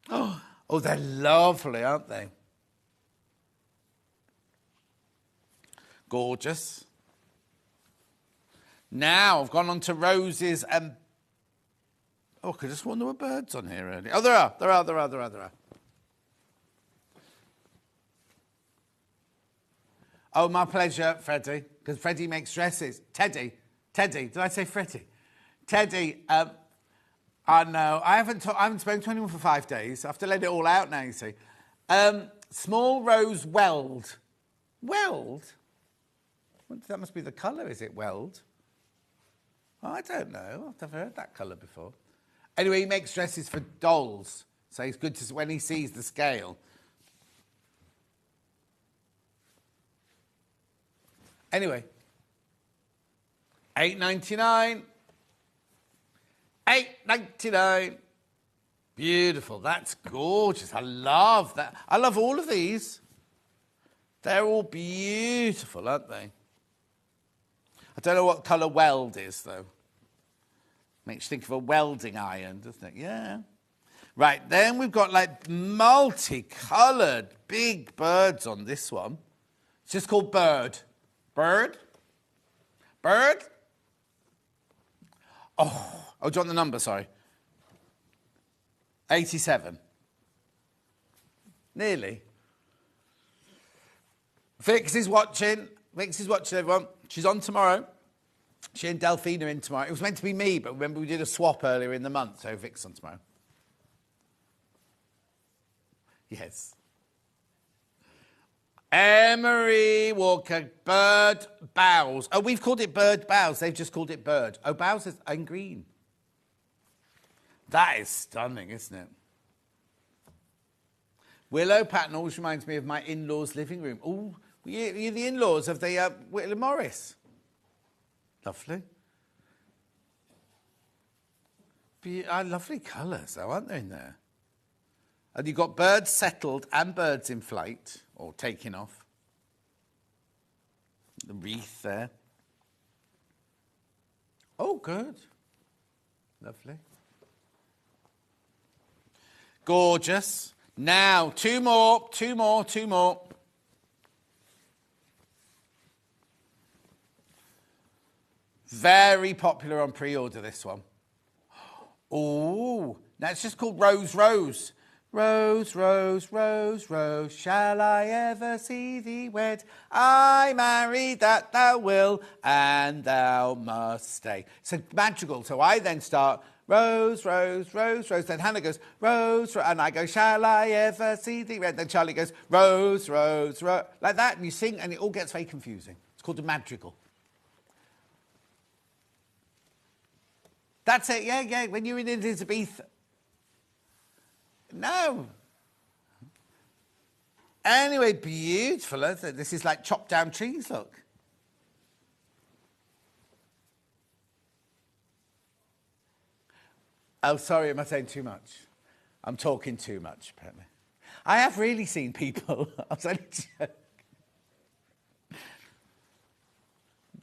Oh, they're lovely, aren't they? Gorgeous. Now, I've gone on to roses and... Oh, I could have sworn there were birds on here earlier. Oh, there are. Oh, my pleasure, Freddie, because Freddie makes dresses. Teddy, did I say Freddie? Teddy, I know. I haven't spoken to anyone for 5 days. I have to let it all out now, you see. Small rose weld. Weld? That must be the colour, is it, weld? Oh, I don't know. I've never heard that colour before. Anyway, he makes dresses for dolls. So it's good to when he sees the scale. Anyway, $8.99. $8.99. Beautiful. That's gorgeous. I love that. I love all of these. They're all beautiful, aren't they? I don't know what colour weld is, though. Makes you think of a welding iron, doesn't it? Yeah. Right, then we've got, like, multicoloured big birds on this one. It's just called Bird. Bird? Bird? Oh, do you want the number? Sorry. 87. Nearly. Vix is watching. Everyone. She's on tomorrow. She and Delphine are in tomorrow. It was meant to be me, but remember we did a swap earlier in the month, so Vix on tomorrow. Yes. Emery Walker, Bird Boughs. Oh, we've called it Bird Boughs. They've just called it Bird. Oh, Boughs is in green. That is stunning, isn't it? Willow pattern always reminds me of my in-laws' living room. Oh, you're the in-laws of the Whitlam Morris. Lovely. Lovely colours, though, aren't they, in there? And you've got birds settled and birds in flight, or taking off. The wreath there. Oh, good. Lovely. Gorgeous. Now, two more. Very popular on pre-order, this one. Oh, now it's just called Rose Rose. Rose, rose, rose, rose, shall I ever see thee wed? I marry that thou will, and thou must stay. So magical. So I then start, rose, rose, rose, rose. Then Hannah goes, rose, and I go, shall I ever see thee wed? Then Charlie goes, rose, rose, rose. Like that, and you sing, and it all gets very confusing. It's called a madrigal. That's it, yeah. When you're in Elizabeth. No. Anyway, beautiful, isn't it? This is like chopped down trees, look. Oh, sorry, am I saying too much? I'm talking too much, apparently. I have really seen people. I was only joking.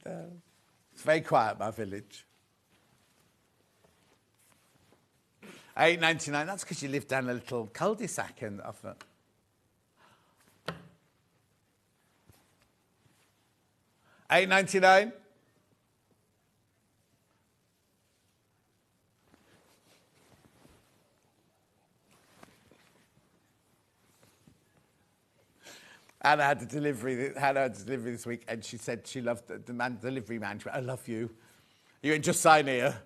No. It's very quiet, my village. $8.99. That's because you live down a little cul-de-sac and off it. $8.99. Hannah had a delivery this week, and she said she loved the delivery man. She went, I love you. You went, just sign here.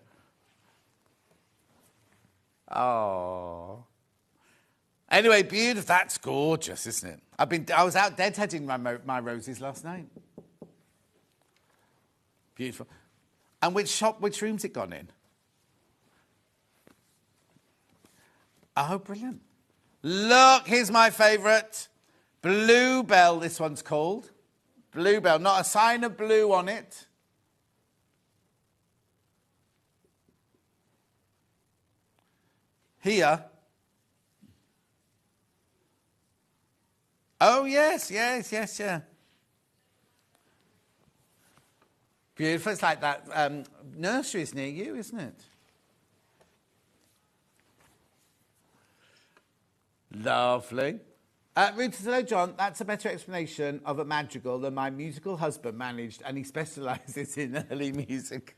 Oh. Anyway, beautiful. That's gorgeous, isn't it? I was out deadheading my roses last night. Beautiful. And which room's it gone in? Oh, brilliant. Look, here's my favourite. Bluebell, this one's called. Bluebell, not a sign of blue on it. Here. Oh, yes, yeah. Beautiful. It's like that nursery's near you, isn't it? Lovely. Ruth says, hello, John. That's a better explanation of a madrigal than my musical husband managed, and he specialises in early music.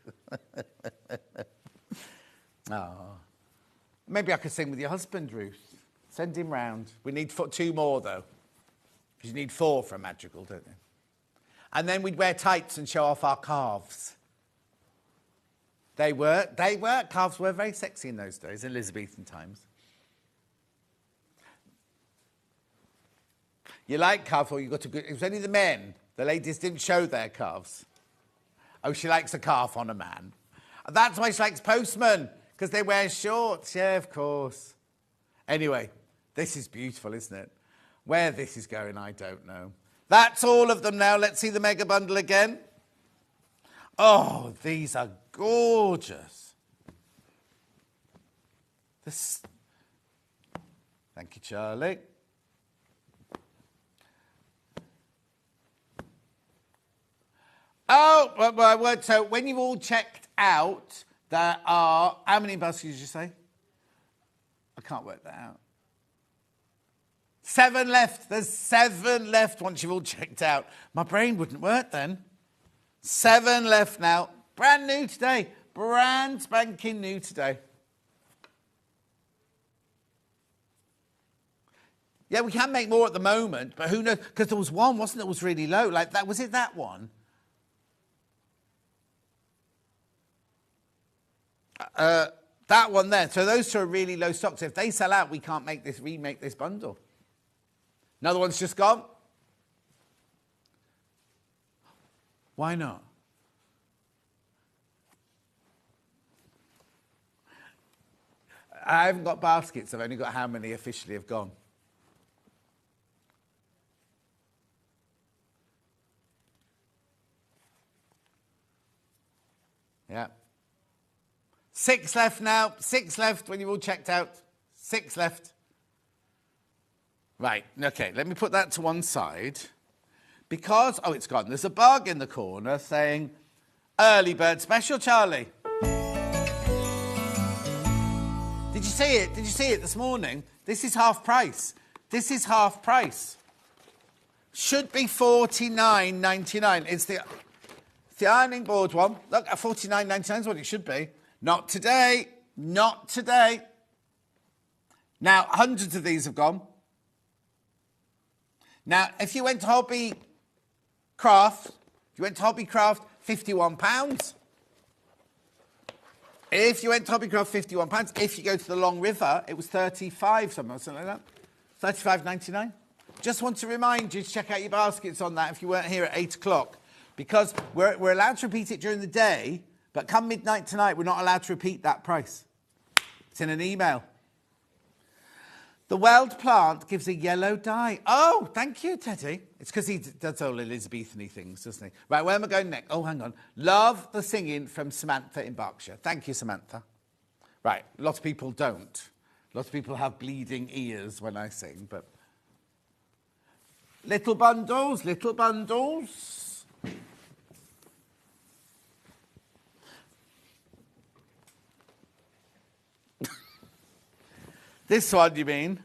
Oh. Maybe I could sing with your husband, Ruth. Send him round. We need 2 more, though. Because you need 4 for a madrigal, don't you? And then we'd wear tights and show off our calves. Calves were very sexy in those days, in Elizabethan times. You like calves, or you got to go. It was only the men. The ladies didn't show their calves. Oh, she likes a calf on a man. And that's why she likes postmen, because they wear shorts. Yeah, of course. Anyway, this is beautiful, isn't it? Where this is going, I don't know. That's all of them now. Let's see the mega bundle again. Oh, these are gorgeous. Thank you, Charlie. Oh, well, my word. So when you've all checked out, there are... How many baskets did you say? I can't work that out. 7 left. There's 7 left once you've all checked out. My brain wouldn't work then. 7 left now. Brand new today. Brand spanking new today. Yeah, we can make more at the moment, but who knows? Because there was one, wasn't there, was really low. Like that. Was it that one? That one there. So those 2 are really low stocks. If they sell out, we can't remake this bundle. Another one's just gone. Why not? I haven't got baskets. I've only got how many officially have gone. Yeah. 6 left now. 6 left when you've all checked out. 6 left. Right, okay, let me put that to one side. Because, it's gone. There's a bug in the corner saying, early bird special, Charlie. Did you see it? Did you see it this morning? This is half price. This is half price. Should be $49.99. It's the ironing board one. Look, at $49.99 is what it should be. Not today. Not today. Now, hundreds of these have gone. Now, if you went to Hobby Craft, £51. If you went to Hobby Craft, £51. If you go to the Long River, it was 35, something like that. 35.99. Just want to remind you to check out your baskets on that if you weren't here at 8 o'clock. Because we're allowed to repeat it during the day, but come midnight tonight, we're not allowed to repeat that price. It's in an email. The wild plant gives a yellow dye. Oh, thank you, Teddy. It's because he does all Elizabethan-y things, doesn't he? Right, where am I going next? Oh, hang on. Love the singing from Samantha in Berkshire. Thank you, Samantha. Right, a lot of people don't. A lot of people have bleeding ears when I sing, but... Little bundles, little bundles. This one, you mean?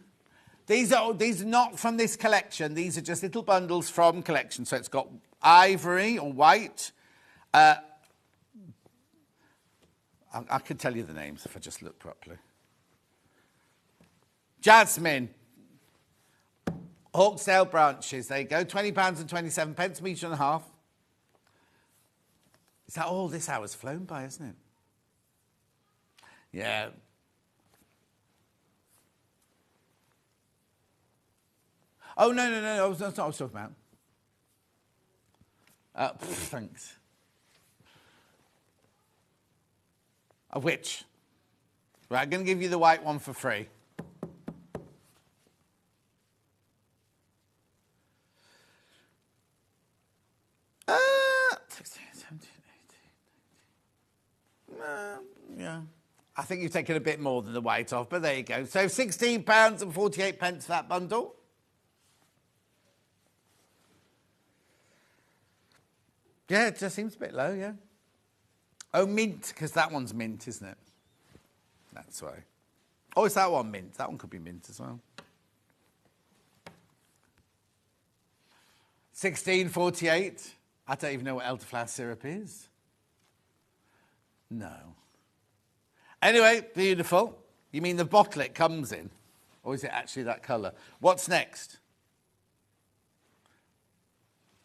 These are not from this collection. These are just little bundles from collection. So it's got ivory or white. I can tell you the names if I just look properly. Jasmine. Hawksdale branches, there you go, £20 and 27 pence, metre and a half. Is that all? This hour's flown by, isn't it? Yeah. Oh, no, that's not what I was talking about. Thanks. A which? Right, I'm going to give you the white one for free. Yeah. I think you've taken a bit more than the white off, but there you go. So £16 and 48 pence for that bundle. Yeah, it just seems a bit low, yeah. Oh, mint, because that one's mint, isn't it? That's why. Oh, is that one mint? That one could be mint as well. 16.48. I don't even know what elderflower syrup is. No. Anyway, beautiful. You mean the bottle it comes in? Or is it actually that colour? What's next?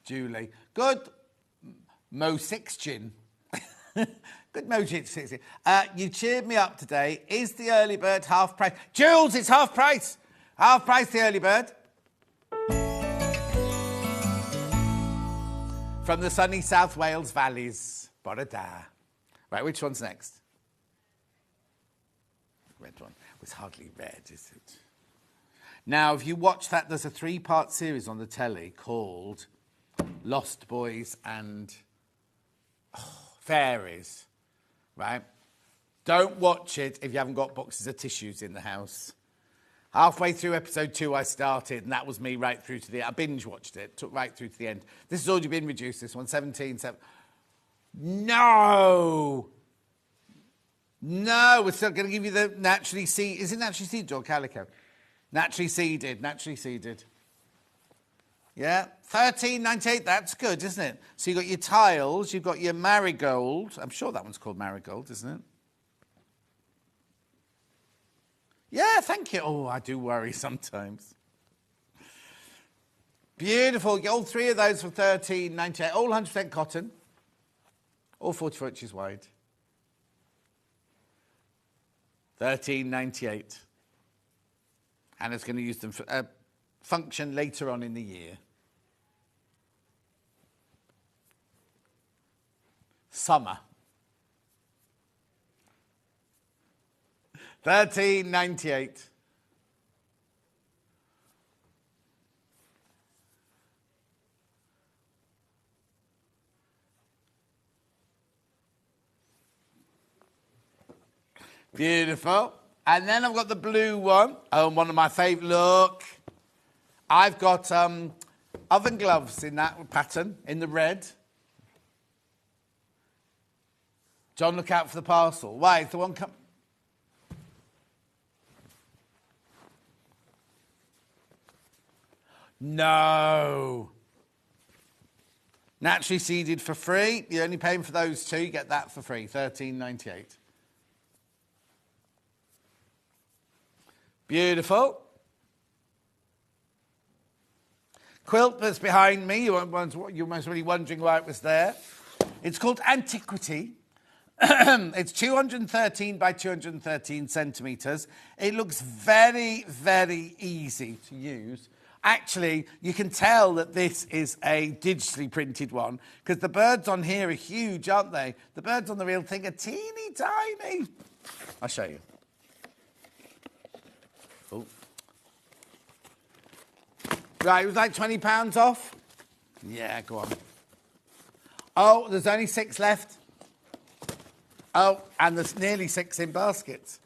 Julie. Good. Mo 6 gin. Good Mo 6 gin. You cheered me up today. Is the early bird half price? Jules, it's half price. Half price the early bird. From the sunny South Wales valleys. Bore-da. Right, which one's next? Red one. It was hardly red, is it? Now, if you watch that, there's a 3-part series on the telly called Lost Boys and Fairies, right? Don't watch it if you haven't got boxes of tissues in the house. Halfway through episode 2, I started, and that was me right through to the end. I binge-watched it, took right through to the end. This has already been reduced, this one, 17. No! No, we're still going to give you the naturally seeded. Is it naturally seeded or calico? Naturally seeded. Yeah, 13.98. That's good, isn't it? So you've got your tiles, you've got your marigold. I'm sure that one's called marigold, isn't it? Yeah, thank you. Oh, I do worry sometimes. Beautiful. Get all 3 of those for 13.98. All 100% cotton. All 44 inches wide. 13.98. Hannah's going to use them for a function later on in the year. Summer. 13.98. Beautiful. And then I've got the blue one. Oh, one of my favourite. Look. I've got oven gloves in that pattern, in the red. John, look out for the parcel. Why? Is the one come? No. Naturally seeded for free. You're only paying for those 2. You get that for free. 13.98. Beautiful. Quilt that's behind me. You're most really wondering why it was there. It's called Antiquity. It's 213 by 213 centimetres. It looks very, very easy to use. Actually, you can tell that this is a digitally printed one because the birds on here are huge, aren't they? The birds on the real thing are teeny tiny. I'll show you. Oh. Right, it was like £20 off. Yeah, go on. Oh, there's only 6 left. Oh, and there's nearly 6 in baskets.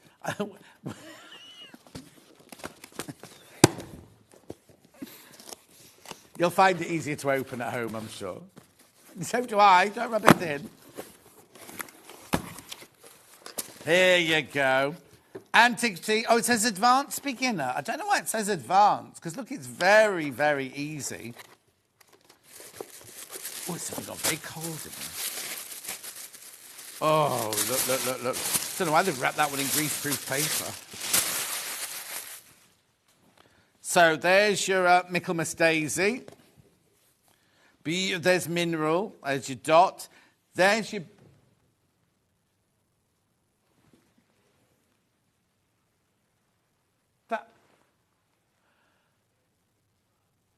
You'll find it easier to open at home, I'm sure. So do I. Don't rub it in. Here you go. Antiquity. Oh, it says advanced beginner. I don't know why it says advanced, because look, it's very, very easy. Oh, it's only got big holes in there. Oh, look. Don't know why they've wrapped that one in greaseproof paper. So there's your Michaelmas Daisy. There's Mineral. There's your dot. There's your...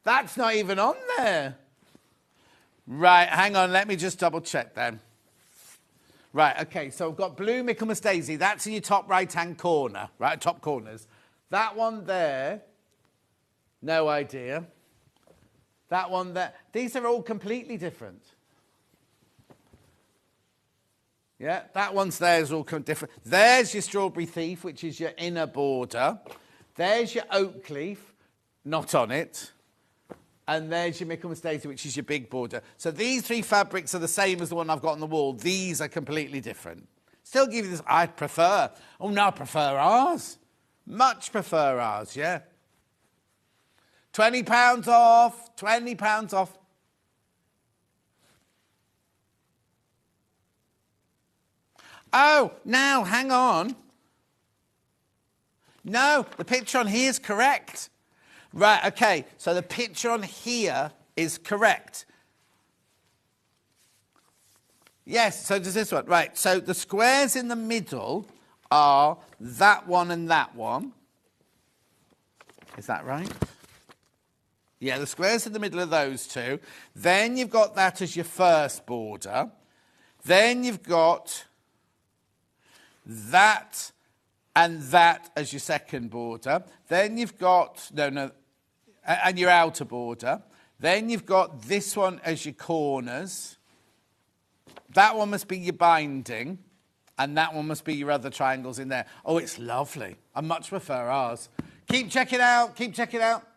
That's not even on there. Right, hang on. Let me just double check then. Right, okay, so I've got blue Michaelmas Daisy. That's in your top right-hand corner, right, top corners. That one there, no idea. That one there. These are all completely different. Yeah, that one's there is all different. There's your Strawberry Thief, which is your inner border. There's your Oak Leaf, not on it. And there's your Michaelmas Daisy, which is your big border. So these three fabrics are the same as the one I've got on the wall. These are completely different. Still give you this. I prefer. Oh, no, I prefer ours. Much prefer ours, yeah. £20 off. £20 off. Oh, now, hang on. No, the picture on here is correct. Right, okay, so the picture on here is correct. Yes, so does this one. Right, so the squares in the middle are that one and that one. Is that right? Yeah, the squares in the middle are those two. Then you've got that as your first border. Then you've got that and that as your second border. Then you've got, and your outer border. Then you've got this one as your corners. That one must be your binding. And that one must be your other triangles in there. Oh, it's lovely. I much prefer ours. Keep checking out. Keep checking out.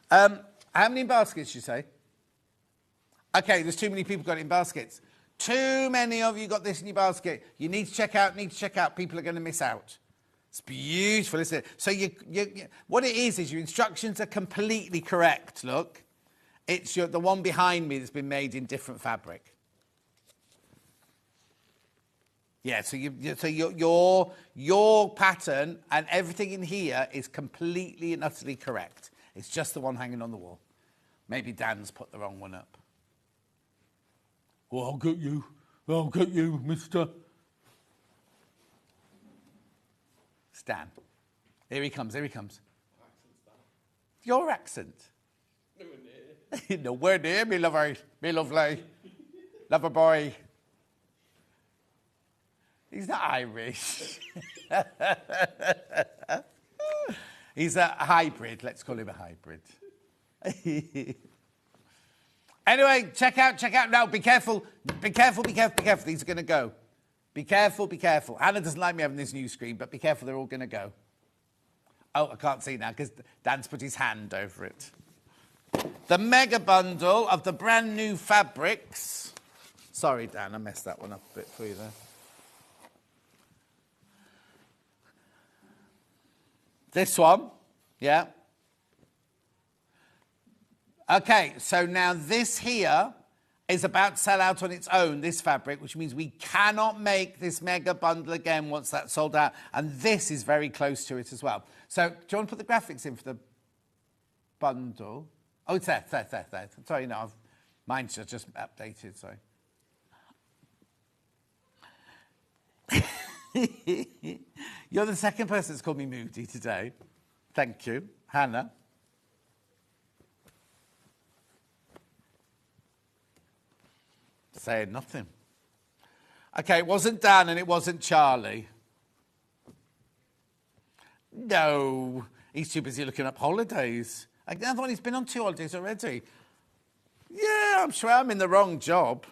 How many in baskets, you say? Okay, there's too many people got it in baskets. Too many of you got this in your basket. You need to check out, People are going to miss out. It's beautiful, isn't it? So what it is your instructions are completely correct, look. It's the one behind me that's been made in different fabric. Yeah, so your pattern and everything in here is completely and utterly correct. It's just the one hanging on the wall. Maybe Dan's put the wrong one up. Oh, I'll get you, mister. Stan. Here he comes. Your accent? Nowhere near. Nowhere near, me lovely. Lover boy. He's not Irish. He's a hybrid. Let's call him a hybrid. Anyway, check out. Now, be careful. These are going to go. Be careful. Hannah doesn't like me having this new screen, but be careful, they're all going to go. Oh, I can't see now because Dan's put his hand over it. The mega bundle of the brand new fabrics. Sorry, Dan, I messed that one up a bit for you there. This one, yeah. Okay, so now this here is about to sell out on its own, this fabric, which means we cannot make this mega bundle again once that's sold out. And this is very close to it as well. So do you want to put the graphics in for the bundle? Oh, it's there. Sorry, no, mine's just updated, sorry. You're the second person that's called me moody today. Thank you. Hannah. Saying nothing. Okay, it wasn't Dan and it wasn't Charlie. No, he's too busy looking up holidays. I thought he's been on 2 holidays already. Yeah, I'm sure I'm in the wrong job.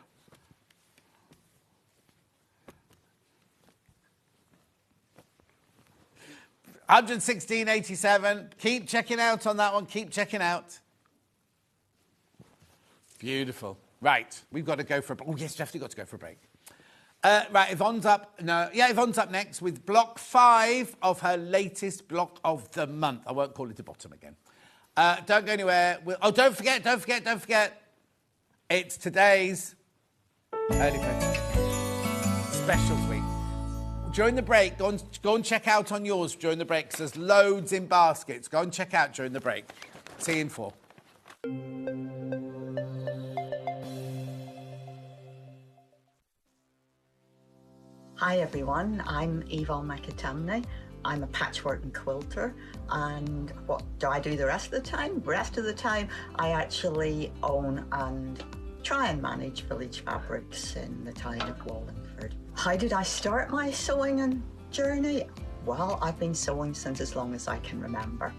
£116.87. Keep checking out on that one. Keep checking out. Beautiful. Right, we've got to go for a break. Oh, yes, definitely got to go for a break. Right, Yvonne's up. Yvonne's up next with block 5 of her latest block of the month. I won't call it the bottom again. Don't go anywhere. Don't forget. It's today's early break. Specials week. during the break, go and check out on yours during the break, because there's loads in baskets. Go and check out during the break. See you in 4. Hi everyone, I'm Yvonne McAtamney. I'm a patchwork and quilter, and what do I do the rest of the time? The rest of the time I actually own and try and manage Village Fabrics in the town of Wallingford. How did I start my sewing and journey? Well, I've been sewing since as long as I can remember.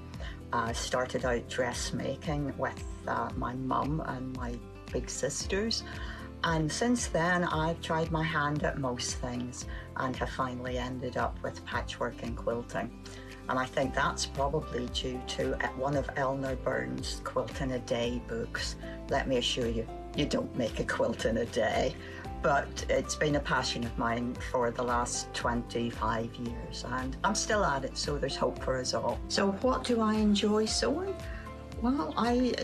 I started out dressmaking with my mum and my big sisters. And since then, I've tried my hand at most things and have finally ended up with patchwork and quilting. And I think that's probably due to one of Eleanor Burns' Quilt in a Day books. Let me assure you, you don't make a quilt in a day. But it's been a passion of mine for the last 25 years, and I'm still at it, so there's hope for us all. So what do I enjoy sewing? Well, I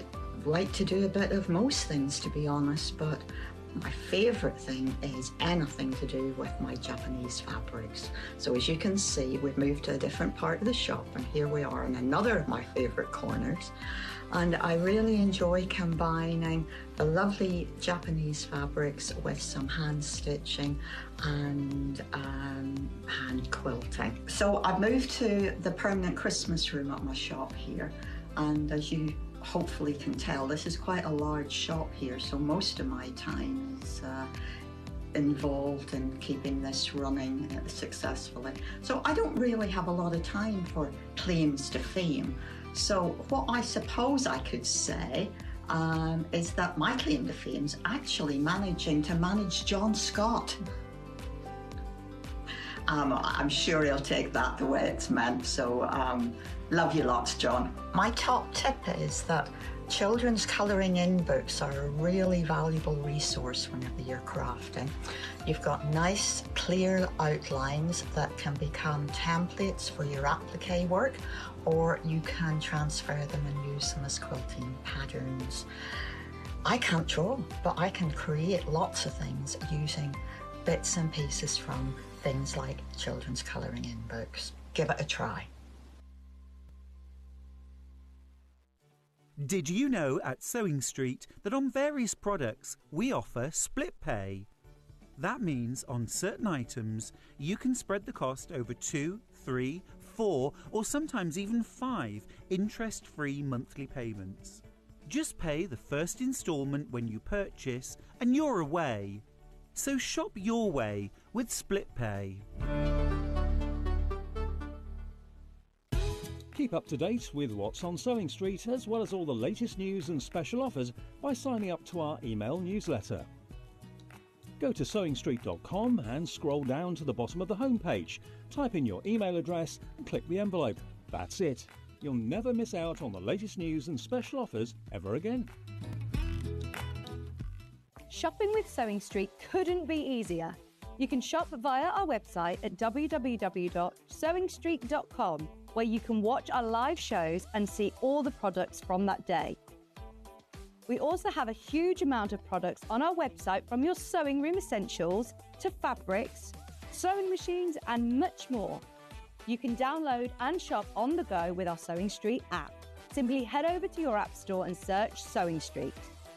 like to do a bit of most things, to be honest, but my favourite thing is anything to do with my Japanese fabrics. So as you can see, we've moved to a different part of the shop, and here we are in another of my favourite corners. And I really enjoy combining the lovely Japanese fabrics with some hand stitching and hand quilting. So I've moved to the permanent Christmas room at my shop here, and as you hopefully can tell, this is quite a large shop here, so most of my time is involved in keeping this running successfully. So I don't really have a lot of time for claims to fame. So what I suppose I could say is that my claim to fame is actually managing to manage John Scott. I'm sure he'll take that the way it's meant, so love you lots, John. My top tip is that children's colouring in books are a really valuable resource whenever you're crafting. You've got nice, clear outlines that can become templates for your applique work, or you can transfer them and use them as quilting patterns. I can't draw, but I can create lots of things using bits and pieces from things like children's colouring in books. Give it a try. Did you know at Sewing Street that on various products we offer split pay? That means on certain items you can spread the cost over 2, 3, 4 or sometimes even 5 interest-free monthly payments. Just pay the first instalment when you purchase and you're away. So shop your way with split pay. Keep up to date with what's on Sewing Street, as well as all the latest news and special offers by signing up to our email newsletter. Go to sewingstreet.com and scroll down to the bottom of the homepage. Type in your email address and click the envelope. That's it. You'll never miss out on the latest news and special offers ever again. Shopping with Sewing Street couldn't be easier. You can shop via our website at www.sewingstreet.com, where you can watch our live shows and see all the products from that day. We also have a huge amount of products on our website, from your sewing room essentials to fabrics, sewing machines and much more. You can download and shop on the go with our Sewing Street app. Simply head over to your app store and search Sewing Street.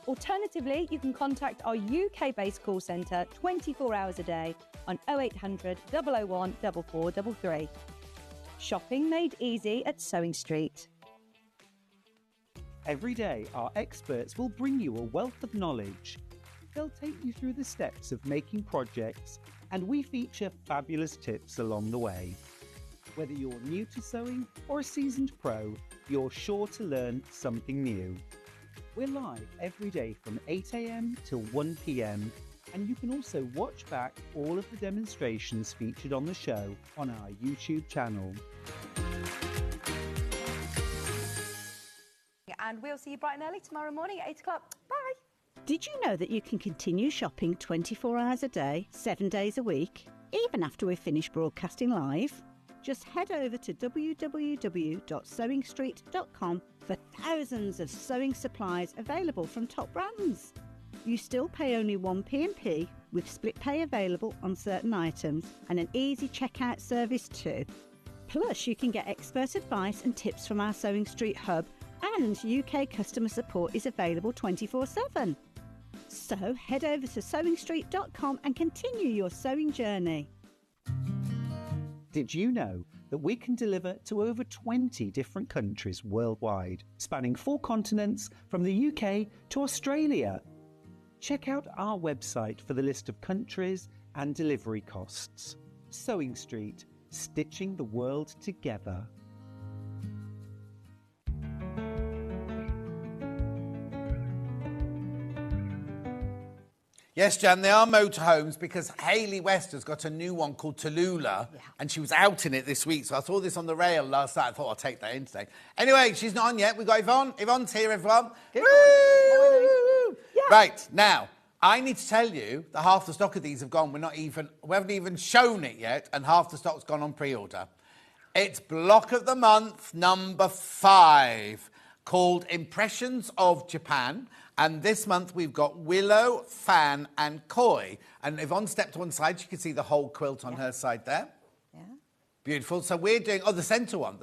Alternatively, you can contact our UK-based call centre 24 hours a day on 0800 001 4433. Shopping made easy at Sewing Street. Every day, our experts will bring you a wealth of knowledge. They'll take you through the steps of making projects, and we feature fabulous tips along the way. Whether you're new to sewing or a seasoned pro, you're sure to learn something new. We're live every day from 8 AM till 1 PM, and you can also watch back all of the demonstrations featured on the show on our YouTube channel. And we'll see you bright and early tomorrow morning at 8 o'clock. Bye. Did you know that you can continue shopping 24 hours a day, 7 days a week, even after we've finished broadcasting live? Just head over to www.sewingstreet.com for thousands of sewing supplies available from top brands. You still pay only 1 P&P with split pay available on certain items and an easy checkout service too. Plus, you can get expert advice and tips from our Sewing Street hub, and UK customer support is available 24/7. So head over to sewingstreet.com and continue your sewing journey. Did you know that we can deliver to over 20 different countries worldwide, spanning 4 continents from the UK to Australia? Check out our website for the list of countries and delivery costs. Sewing Street, stitching the world together. Yes, Jan, they are motorhomes because Hayley West has got a new one called Tallulah, and she was out in it this week. So I saw this on the rail last night. I thought I'll take that in today. Anyway, she's not on yet. We've got Yvonne. Yvonne's here, everyone. Woo! Yeah. Right, now, I need to tell you that half the stock of these have gone. We haven't even shown it yet, and half the stock's gone on pre-order. It's Block of the Month number 5, called Impressions of Japan. And this month we've got Willow, Fan and Koi. And Yvonne stepped to one side. You can see the whole quilt on her side there. Yeah. Beautiful. So we're doing, the centre one,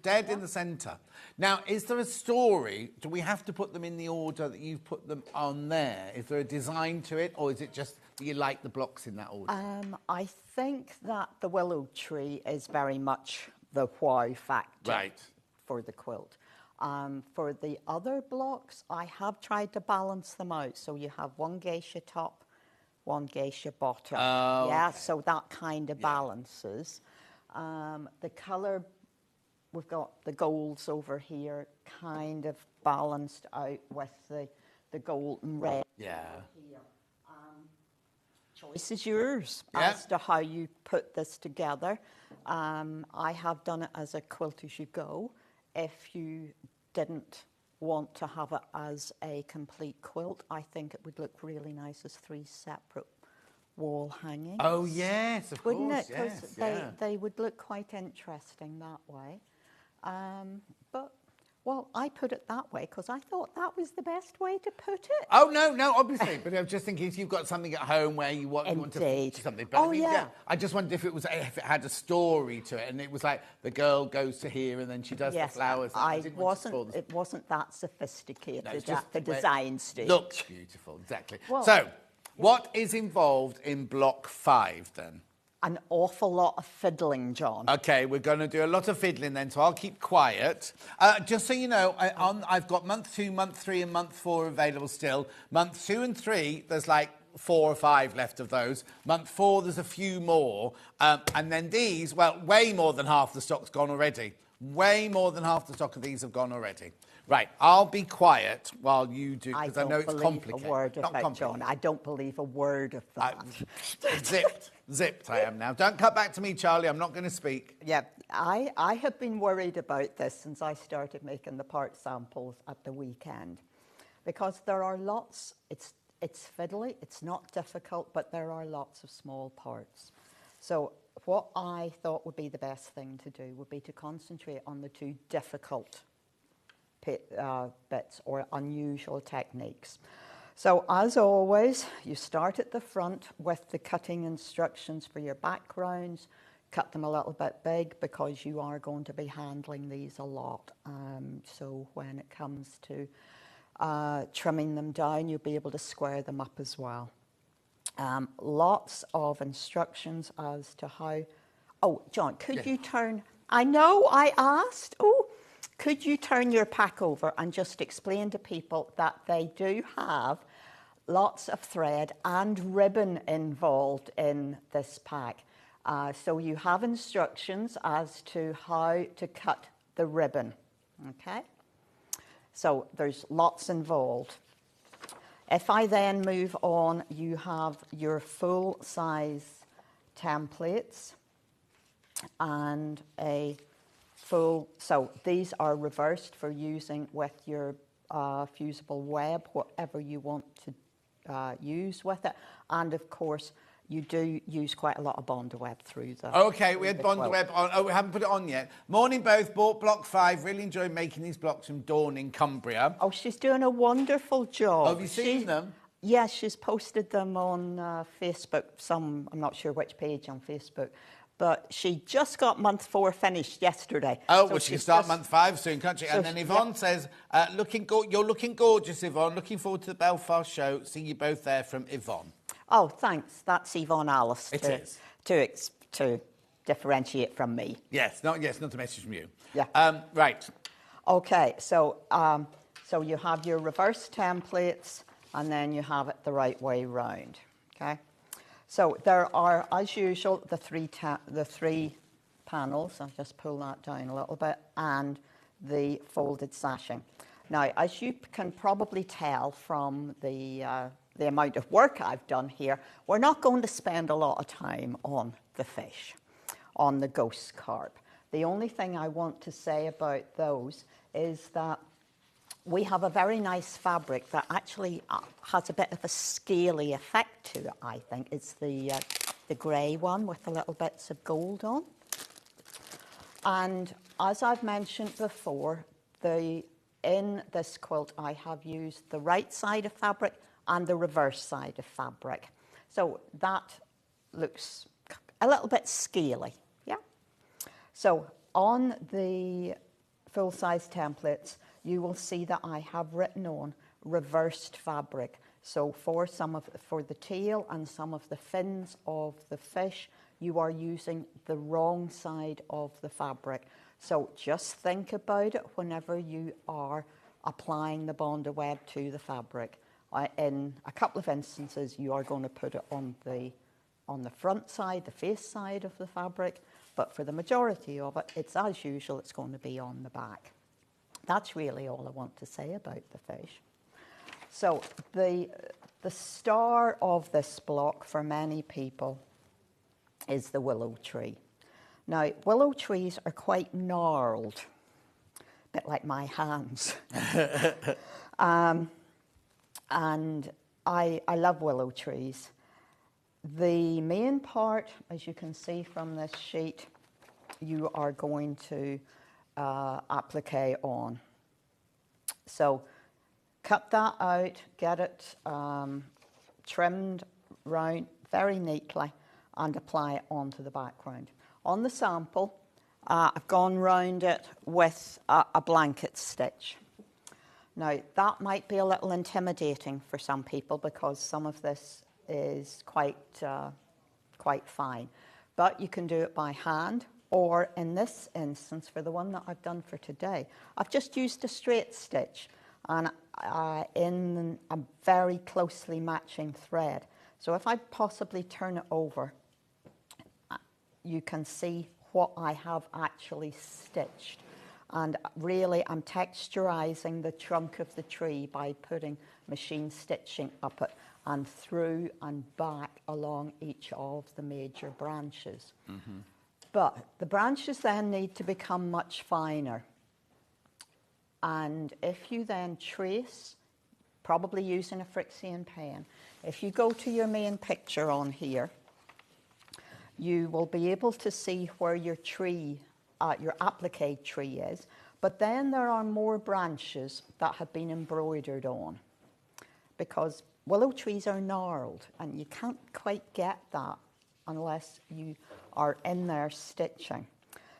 dead in the centre. Now, is there a story? Do we have to put them in the order that you've put them on there? Is there a design to it, or is it just that you like the blocks in that order? I think that the willow tree is very much the wow factor for the quilt. For the other blocks, I have tried to balance them out. So you have one geisha top, one geisha bottom. Okay. So that kind of balances. The colour, we've got the golds over here kind of balanced out with the gold and red. Yeah. Here. Choice is yours as to how you put this together. I have done it as a quilt as you go. If you didn't want to have it as a complete quilt, I think it would look really nice as 3 separate wall hangings. Oh, yes, of Wouldn't course. it? Because they would look quite interesting that way. But, well, I put it that way because I thought that was the best way to put it. Oh, no, obviously. But I was just thinking if you've got something at home where you want to feature something. But Oh, yeah. I just wondered if it had a story to it, and it was like the girl goes to here and then she does the flowers. It wasn't that sophisticated at the design stage. Looks beautiful, exactly. Well, so, what is involved in Block 5 then? An awful lot of fiddling, John. Okay, we're going to do a lot of fiddling then, so I'll keep quiet. Just so you know, I've got month 2, month 3 and month 4 available still. Month 2 and 3, there's like 4 or 5 left of those. Month 4, there's a few more. And then these, well, way more than half the stock's gone already. Way more than half the stock of these have gone already. Right, I'll be quiet while you do, because I know it's complicated. I don't believe a word of that, John. I don't believe a word of that. Zipped I am now. Don't cut back to me, Charlie. I'm not going to speak. Yeah, I have been worried about this since I started making the part samples at the weekend, because there are lots. It's fiddly. It's not difficult, but there are lots of small parts. So what I thought would be the best thing to do would be to concentrate on the 2 difficult bits or unusual techniques. So as always, you start at the front with the cutting instructions for your backgrounds. Cut them a little bit big because you are going to be handling these a lot. So when it comes to trimming them down, you'll be able to square them up as well. Lots of instructions as to how... Oh, John, could you turn... I know I asked. Oh, could you turn your pack over and just explain to people that they do have lots of thread and ribbon involved in this pack. So you have instructions as to how to cut the ribbon, okay? So there's lots involved. If I then move on, you have your full-size templates and a full, so these are reversed for using with your fusible web, whatever you want to use with it. And of course, you do use quite a lot of Bond web through the... Okay, we had Bond web on. Oh, we haven't put it on yet. Morning both, bought block 5. Really enjoyed making these blocks from Dawn in Cumbria. Oh, she's doing a wonderful job. Oh, have you seen them? Yes, she's posted them on Facebook, I'm not sure which page on Facebook, but she just got month 4 finished yesterday. Oh, so well, she can start month 5 soon, can't she? So And then she- Yvonne says, you're looking gorgeous, Yvonne. Looking forward to the Belfast show. See you both there from Yvonne. Oh, thanks. That's Yvonne Alice. It is. To differentiate from me. Yes, not a message from you. Yeah. Right. Okay, so you have your reverse templates, and then you have it the right way round. Okay. So there are, as usual, the three panels. I'll just pull that down a little bit, and the folded sashing. Now, as you can probably tell from the amount of work I've done here, we're not going to spend a lot of time on the fish, on the ghost carp. The only thing I want to say about those is that we have a very nice fabric that actually has a bit of a scaly effect to it, I think. It's the grey one with the little bits of gold on. And as I've mentioned before, in this quilt I have used the right side of fabric and the reverse side of fabric. So that looks a little bit scaly, yeah? So on the full-size templates, you will see that I have written on reversed fabric. So for the tail and some of the fins of the fish, you are using the wrong side of the fabric. So just think about it whenever you are applying the Bonder web to the fabric. In a couple of instances, you are going to put it on the front side, the face side of the fabric, but for the majority of it, it's as usual, it's going to be on the back. That's really all I want to say about the fish. So the star of this block for many people is the willow tree. Now, willow trees are quite gnarled, a bit like my hands. And I love willow trees. The main part, as you can see from this sheet, you are going to applique on. So cut that out, get it trimmed round very neatly, and apply it onto the background. On the sample, I've gone round it with a blanket stitch. Now, that might be a little intimidating for some people because some of this is quite fine. But you can do it by hand, or in this instance, for the one that I've done for today, I've just used a straight stitch and in a very closely matching thread. So if I possibly turn it over, you can see what I have actually stitched. And really, I'm texturizing the trunk of the tree by putting machine stitching up it and through and back along each of the major branches. Mm-hmm. But the branches then need to become much finer. And if you then trace, probably using a Frixian pen, if you go to your main picture on here, you will be able to see where your tree, your applique tree is, but then there are more branches that have been embroidered on because willow trees are gnarled and you can't quite get that unless you are in there stitching.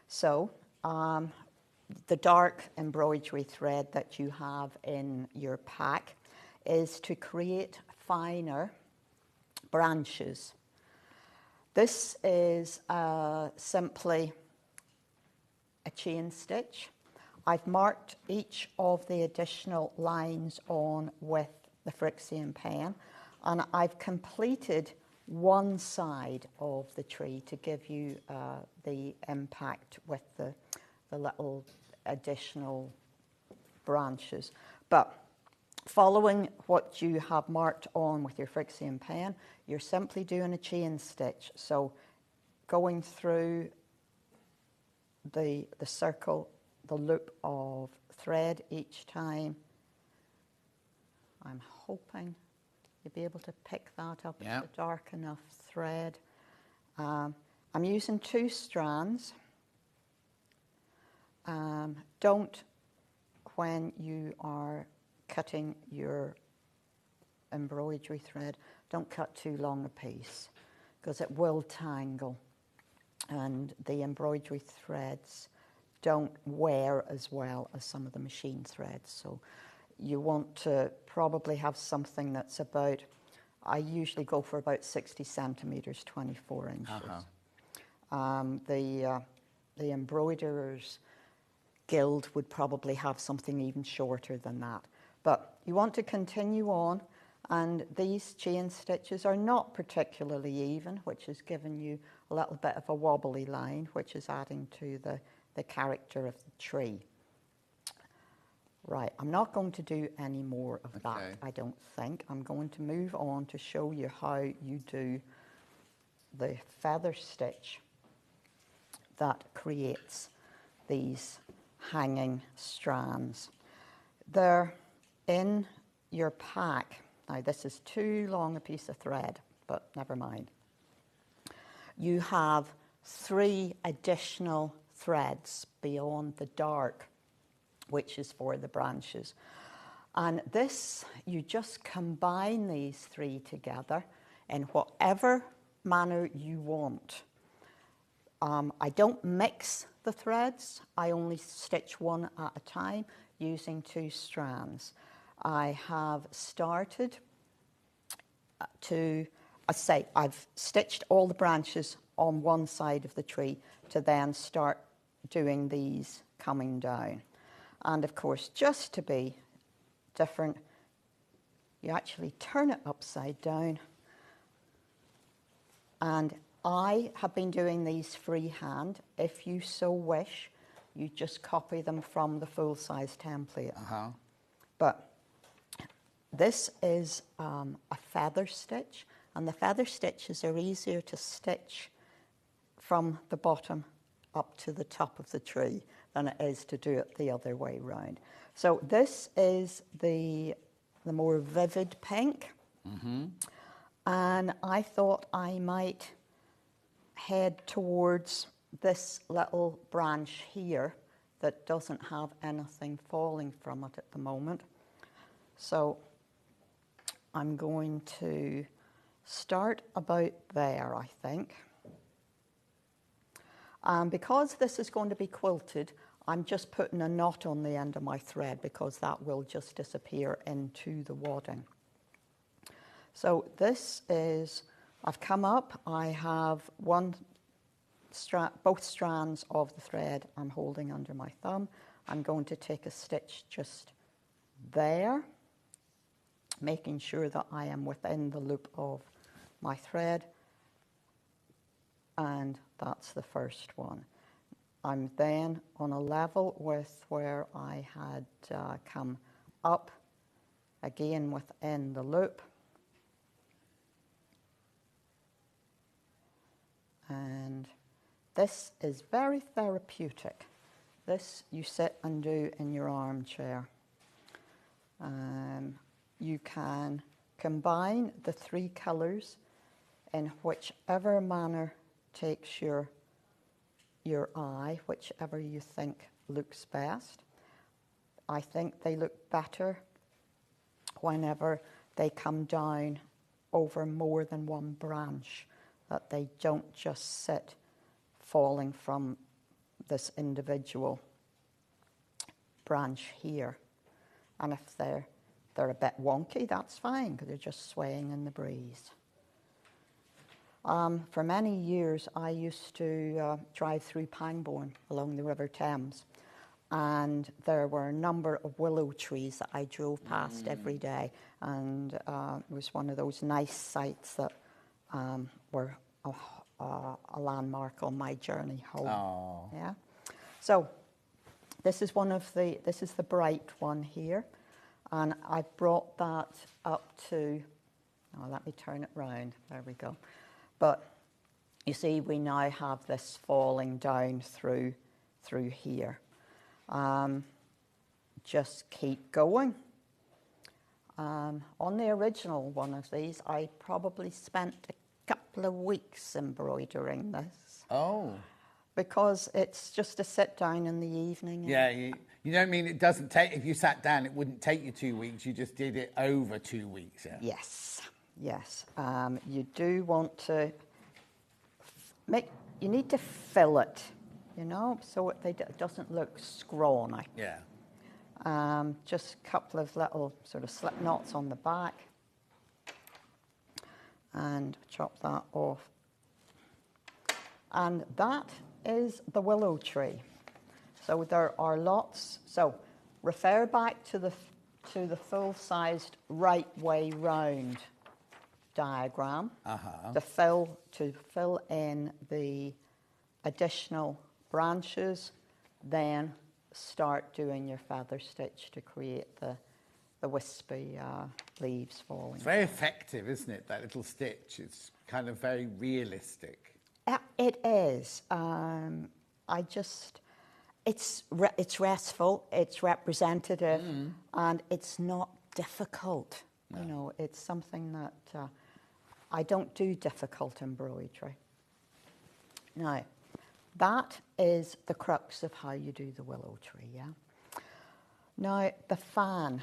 So the dark embroidery thread that you have in your pack is to create finer branches. This is simply a chain stitch. I've marked each of the additional lines on with the Frixian pen, and I've completed one side of the tree to give you the impact with the little additional branches. But following what you have marked on with your Frixian pen, you're simply doing a chain stitch. So going through the circle, the loop of thread each time. I'm hoping you'll be able to pick that up. Yep. It's a dark enough thread. I'm using 2 strands. Don't, when you are cutting your embroidery thread, don't cut too long a piece because it will tangle, and the embroidery threads don't wear as well as some of the machine threads. So you want to probably have something that's about, I usually go for about 60 centimetres, 24 inches. The Embroiderers Guild would probably have something even shorter than that. But you want to continue on, and these chain stitches are not particularly even, which is giving you a little bit of a wobbly line, which is adding to the character of the tree. Right, I'm not going to do any more of that, I don't think. I'm going to move on to show you how you do the feather stitch that creates these hanging strands. They're in your pack. Now, this is too long a piece of thread, but never mind. You have 3 additional threads beyond the dark, which is for the branches. And this, you just combine these 3 together in whatever manner you want. I don't mix the threads. I only stitch one at a time using 2 strands. I have started to, I've stitched all the branches on one side of the tree to then start doing these coming down. And of course, just to be different, you actually turn it upside down. And I have been doing these freehand. If you so wish, you just copy them from the full-size template. But this is a feather stitch, and the feather stitches are easier to stitch from the bottom up to the top of the tree than it is to do it the other way round. So this is the more vivid pink. And I thought I might head towards this little branch here that doesn't have anything falling from it at the moment. So I'm going to start about there, I think. Because this is going to be quilted, I'm just putting a knot on the end of my thread because that will just disappear into the wadding. So this is, I've come up, I have both strands of the thread I'm holding under my thumb. I'm going to take a stitch just there, making sure that I am within the loop of my thread. And that's the first one. I'm then on a level with where I had come up, again within the loop. And this is very therapeutic. This you sit and do in your armchair. You can combine the 3 colours in whichever manner takes your eye, whichever you think looks best. I think they look better whenever they come down over more than one branch, that they don't just sit falling from this individual branch here. And if they're a bit wonky, that's fine, because they're just swaying in the breeze. For many years, I used to drive through Pangbourne along the River Thames, and there were a number of willow trees that I drove past every day, and it was one of those nice sights that were a landmark on my journey home. Oh. Yeah. So this is this is the bright one here, and I brought that up to. Oh, let me turn it round. There we go. But you see, we now have this falling down through here. Just keep going. On the original one of these, I probably spent a couple of weeks embroidering this. Oh. Because it's just a sit down in the evening. Yeah, you You know what I mean? It doesn't take, if you sat down, it wouldn't take you 2 weeks. You just did it over 2 weeks, yeah? Yes, yes. You do want to you need to fill it, you know, so it doesn't look scrawny. Yeah. Just a couple of little sort of slip knots on the back. And chop that off. And that is the willow tree. So there are lots. So refer back to the full-sized right way round diagram to fill in the additional branches, then start doing your feather stitch to create the wispy leaves falling. It's very effective, isn't it, that little stitch? It's kind of very realistic. It is. It's restful, it's representative, and it's not difficult. No. You know, it's something that I don't do difficult embroidery. Now, that is the crux of how you do the willow tree, yeah? Now, the fan.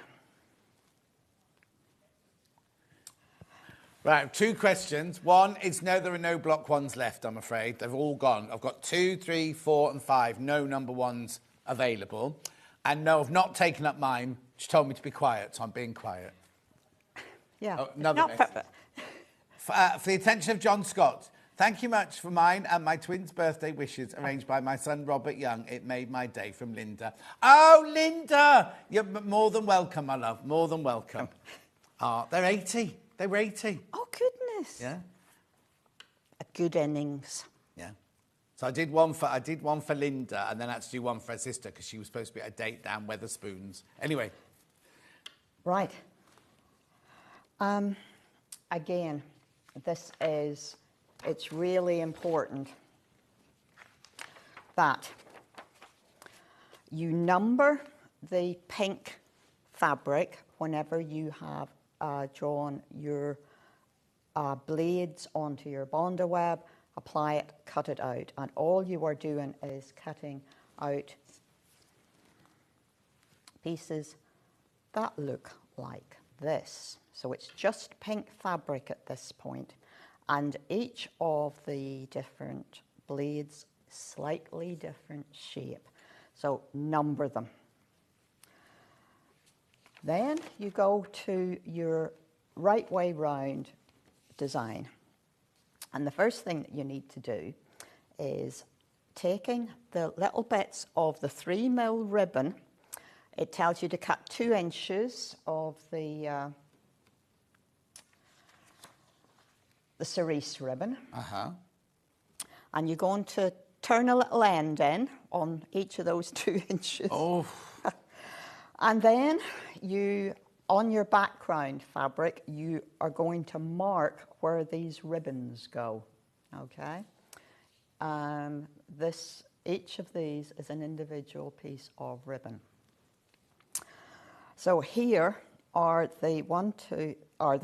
Right, 2 questions. One is no, there are no block ones left, I'm afraid. They've all gone. I've got 2, 3, 4 and 5, no number ones available. And no, I've not taken up mine. She told me to be quiet, so I'm being quiet. Yeah. Oh, another for the attention of John Scott, thank you much for mine and my twins' birthday wishes arranged by my son Robert Young. It made my day, from Linda. Oh, Linda! You're more than welcome, my love. More than welcome. They're 80. They were 80. Oh, goodness. Yeah. A good innings. Yeah. So I did one for Linda, and then I had to do one for her sister because she was supposed to be at a date down Wetherspoons. Anyway. Right. Again, it's really important that you number the pink fabric whenever you have drawn your blades onto your Bondo web, apply it, cut it out. And all you are doing is cutting out pieces that look like this. So it's just pink fabric at this point, and each of the different blades slightly different shape. So number them. Then you go to your right way round design. And the first thing that you need to do is taking the little bits of the 3mm ribbon. It tells you to cut 2 inches of the cerise ribbon. And you're going to turn a little end in on each of those 2 inches. Oh. And then on your background fabric, you are going to mark where these ribbons go, okay? Each of these is an individual piece of ribbon. So here are the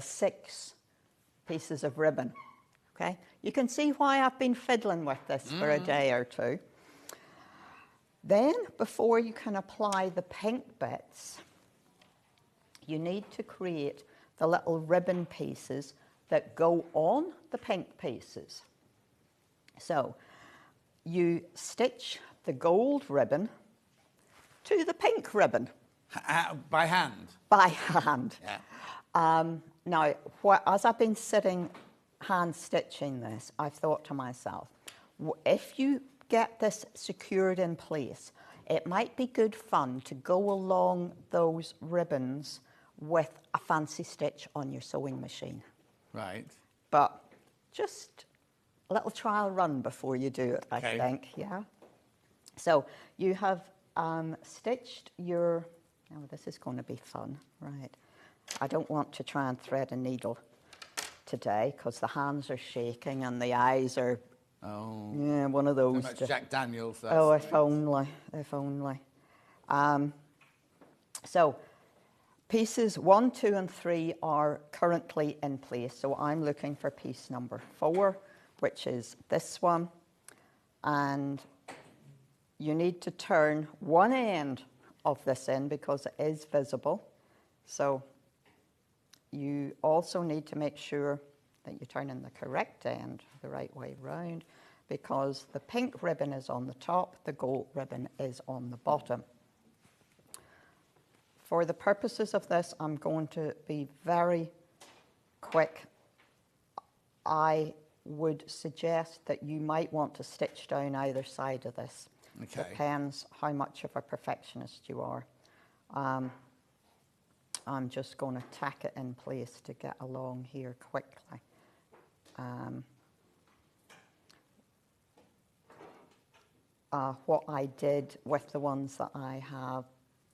6 pieces of ribbon, okay? You can see why I've been fiddling with this for a day or two. Then, before you can apply the pink bits, you need to create the little ribbon pieces that go on the pink pieces. So, you stitch the gold ribbon to the pink ribbon. By hand? By hand. Yeah. Now, as I've been sitting hand stitching this, I've thought to myself, if you get this secured in place, it might be good fun to go along those ribbons with a fancy stitch on your sewing machine. Right. But just a little trial run before you do it, Okay. I think, yeah? So you have stitched your... Oh, this is going to be fun, right. I don't want to try and thread a needle today because the hands are shaking and the eyes are... Oh. Yeah, one of those. So much Jack Daniels. Oh, if only, if only. So pieces 1, 2 and 3 are currently in place. So I'm looking for piece number 4, which is this one. And you need to turn one end of this in because it is visible. So you also need to make sure that you turn in the correct end the right way round, because the pink ribbon is on the top, the gold ribbon is on the bottom. For the purposes of this, I'm going to be very quick. I would suggest that you might want to stitch down either side of this. Okay. Depends how much of a perfectionist you are. I'm just going to tack it in place to get along here quickly. What I did with the ones that I have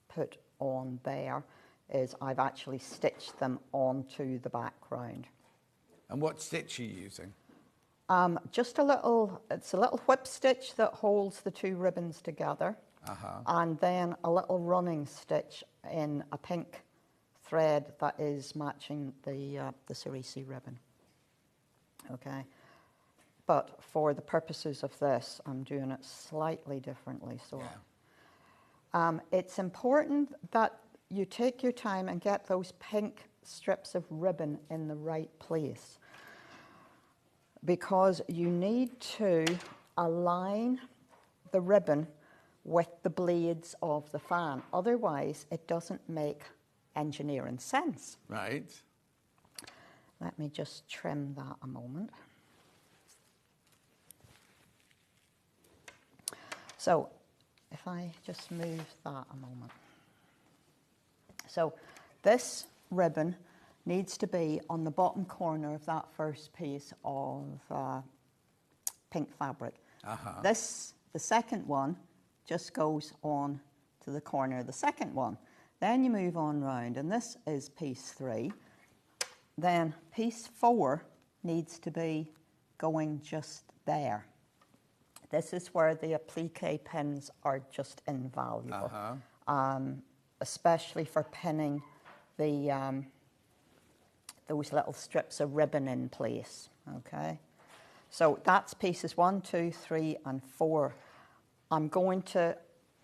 put on there is I've actually stitched them onto the background. And what stitch are you using? Just a little, it's a little whip stitch that holds the two ribbons together. And then a little running stitch in a pink thread that is matching the Cerisi ribbon. Okay. But for the purposes of this, I'm doing it slightly differently. So it's important that you take your time and get those pink strips of ribbon in the right place, because you need to align the ribbon with the blades of the fan. Otherwise, it doesn't make engineering sense. Right. Let me just trim that a moment. So if I just move that a moment. So this ribbon needs to be on the bottom corner of that first piece of pink fabric. This, the second one, just goes on to the corner of the second one. Then you move on round, and this is piece 3. Then piece 4 needs to be going just there. This is where the applique pins are just invaluable, especially for pinning the those little strips of ribbon in place. Okay, so that's pieces 1, 2, 3, and 4. I'm going to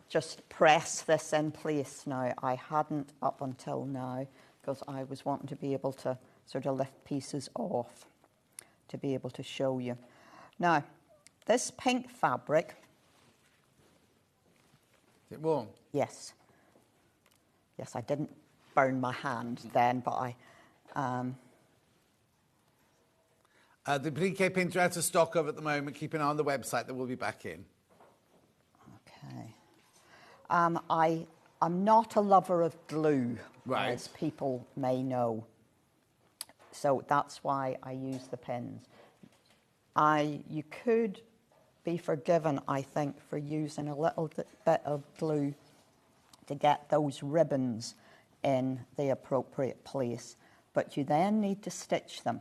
just press this in place now. I hadn't up until now because I was wanting to be able to sort of lift pieces off to be able to show you. Now, this pink fabric. Is it warm? Yes. Yes, I didn't burn my hand then, but I... the applique pins are out of stock of at the moment. Keep an eye on the website, that will be back in. Okay. I'm not a lover of glue, right, as people may know. So that's why I use the pins. You could be forgiven, I think, for using a little bit of glue to get those ribbons in the appropriate place, but you then need to stitch them.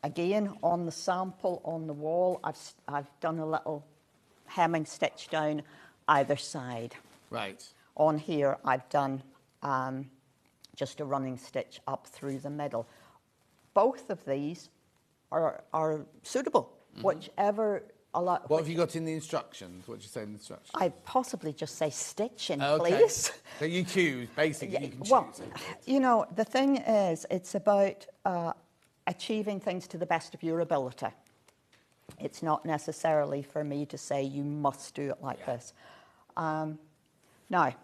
Again, on the sample on the wall, I've done a little hemming stitch down either side. Right. On here, I've done just a running stitch up through the middle. Both of these are suitable, whichever. What have you got in the instructions? What do you say in the instructions? I possibly just say stitch in place. So you choose, basically, you can choose. Well, you know, the thing is, it's about achieving things to the best of your ability. It's not necessarily for me to say you must do it like this. Now,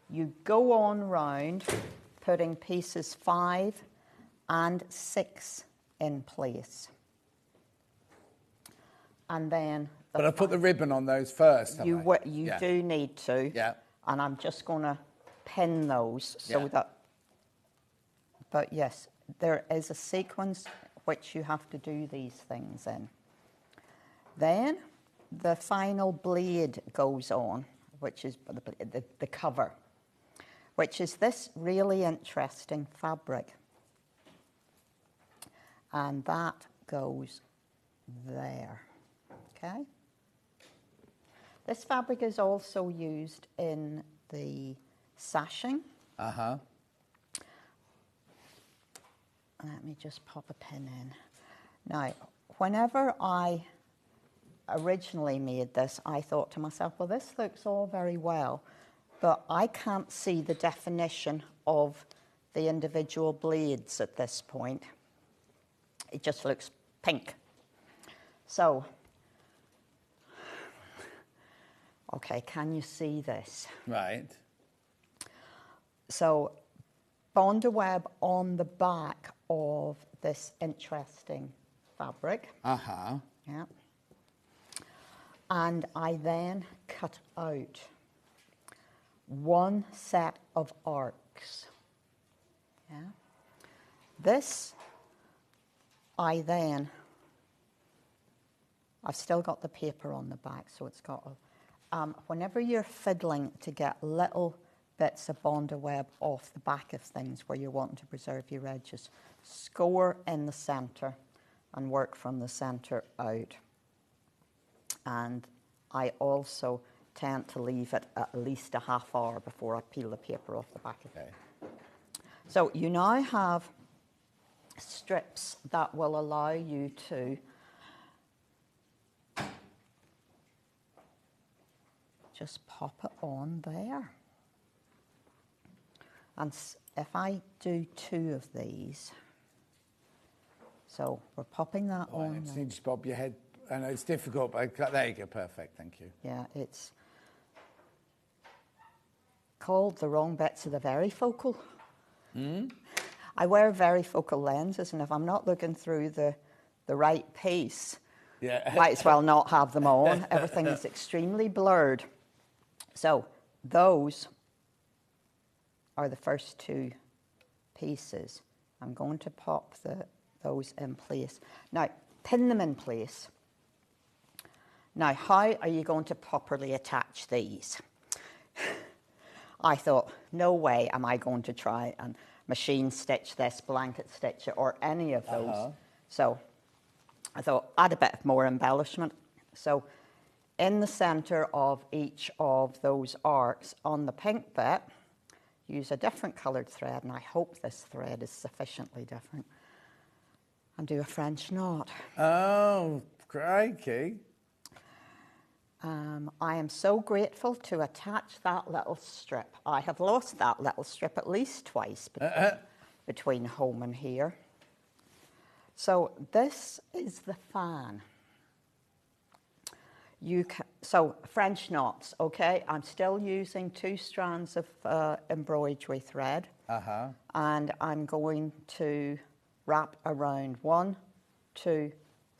you go on round putting pieces 5 and 6 in place. And then... But I put the ribbon on those first, You do need to. Yeah. And I'm just going to pin those so that... But yes, there is a sequence which you have to do these things in. Then the final blade goes on, which is the cover, which is this really interesting fabric. And that goes there. Okay. This fabric is also used in the sashing. Let me just pop a pin in. Now, whenever I originally made this, I thought to myself, well, this looks all very well, but I can't see the definition of the individual blades at this point. It just looks pink. So, okay, can you see this? Right. So, Bondaweb on the back of this interesting fabric. Uh-huh. Yeah. And I then cut out one set of arcs. Yeah. This, I've still got the paper on the back, so it's got a, whenever you're fiddling to get little bits of Bondaweb off the back of things where you're wanting to preserve your edges, score in the centre and work from the centre out. And I also tend to leave it at least a half hour before I peel the paper off the back of it. So you now have strips that will allow you to just pop it on there. And if I do 2 of these, so we're popping that on. You just bob your head. I know it's difficult, but there you go, perfect, thank you. Yeah, it's called the wrong bits of the varifocal. I wear varifocal lenses, and if I'm not looking through the right piece, might as well not have them on. Everything is extremely blurred. So those are the first 2 pieces. I'm going to pop those in place. Now, pin them in place. Now, how are you going to properly attach these? I thought, no way am I going to try and machine stitch this, blanket stitch it, or any of those. So I thought, add a bit more embellishment. So in the centre of each of those arcs on the pink bit, use a different coloured thread, and I hope this thread is sufficiently different, and do a French knot. Oh, crikey. I am so grateful to attach that little strip. I have lost that little strip at least twice between home and here. So this is the fan. So French knots, okay? I'm still using 2 strands of embroidery thread. And I'm going to wrap around 1, 2,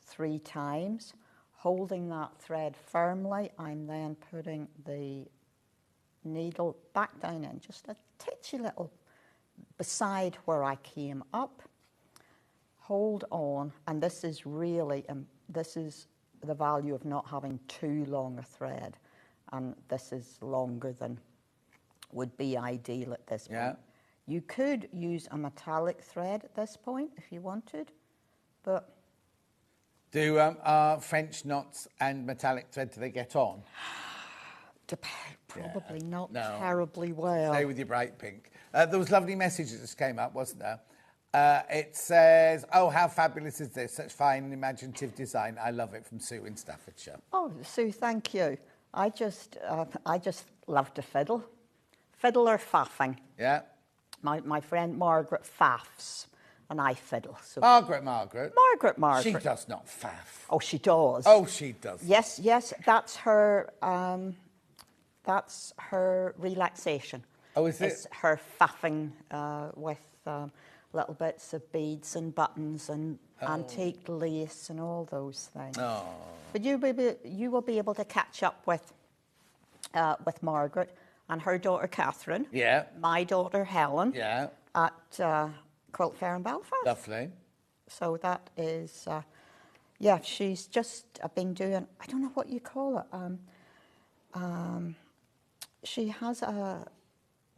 3 times. Holding that thread firmly, I'm then putting the needle back down in just a titchy little beside where I came up. Hold on, and this is really, this is the value of not having too long a thread, and this is longer than would be ideal at this point. You could use a metallic thread at this point if you wanted, but... Do French knots and metallic thread, do they get on? Probably not terribly well. Stay with your bright pink. There was lovely message that just came up, wasn't there? It says, oh, how fabulous is this? Such fine and imaginative design. I love it, from Sue in Staffordshire. Oh, Sue, thank you. I just love to fiddle. Fiddle or faffing. Yeah. My friend Margaret faffs, and I fiddle. So Margaret. Margaret. She does not faff. Oh, she does. Oh, she does. Yes, that's her relaxation. Oh, is it? It's her faffing with little bits of beads and buttons and antique lace and all those things. Oh. But you will be able to catch up with Margaret and her daughter Catherine. Yeah. My daughter Helen. Yeah. At Quilt Fair in Belfast. Lovely. So that is, she's just been doing, I don't know what you call it. She has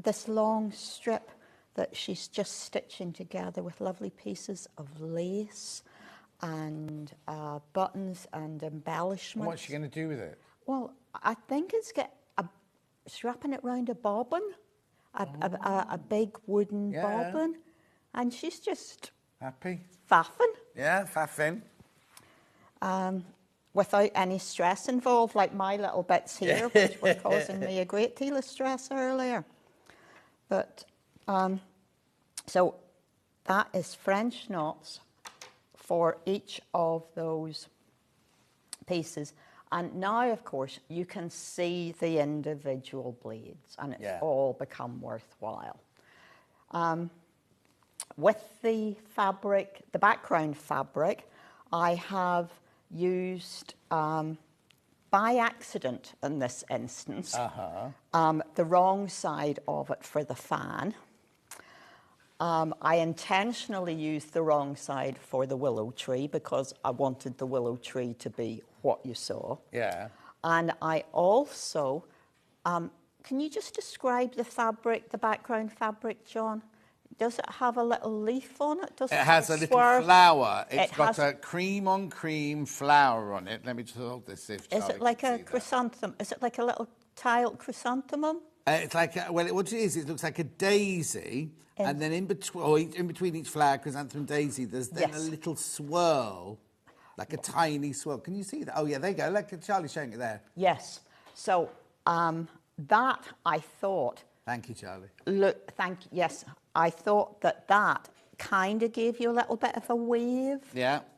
this long strip that she's just stitching together with lovely pieces of lace and buttons and embellishments. And what's she going to do with it? Well, I think she's wrapping it round a bobbin, a big wooden bobbin, and she's just happy, faffing. Yeah, faffing. without any stress involved, like my little bits here, which were causing me a great deal of stress earlier. But, so that is French knots for each of those pieces. And now, of course, you can see the individual blades, and it's all become worthwhile. With the fabric, the background fabric, I have used, by accident in this instance, the wrong side of it for the fan. I intentionally used the wrong side for the willow tree because I wanted the willow tree to be what you saw. Yeah. And I also, can you just describe the fabric, the background fabric, John? Does it have a little leaf on it? Does it has a little swerve? flower. It's got a cream on cream flower on it. Let me just hold this. If Is it like a chrysanthemum? Is it like a little tiled chrysanthemum? It's like, what it is, it looks like a daisy, and then in between each flower, chrysanthemum and daisy, there's then a little swirl, like a tiny swirl. Can you see that? Oh, yeah, there you go. Like Charlie's showing it there. Yes. So that, I thought... Thank you, Charlie. Look, thank you. Yes, I thought that kind of gave you a little bit of a wave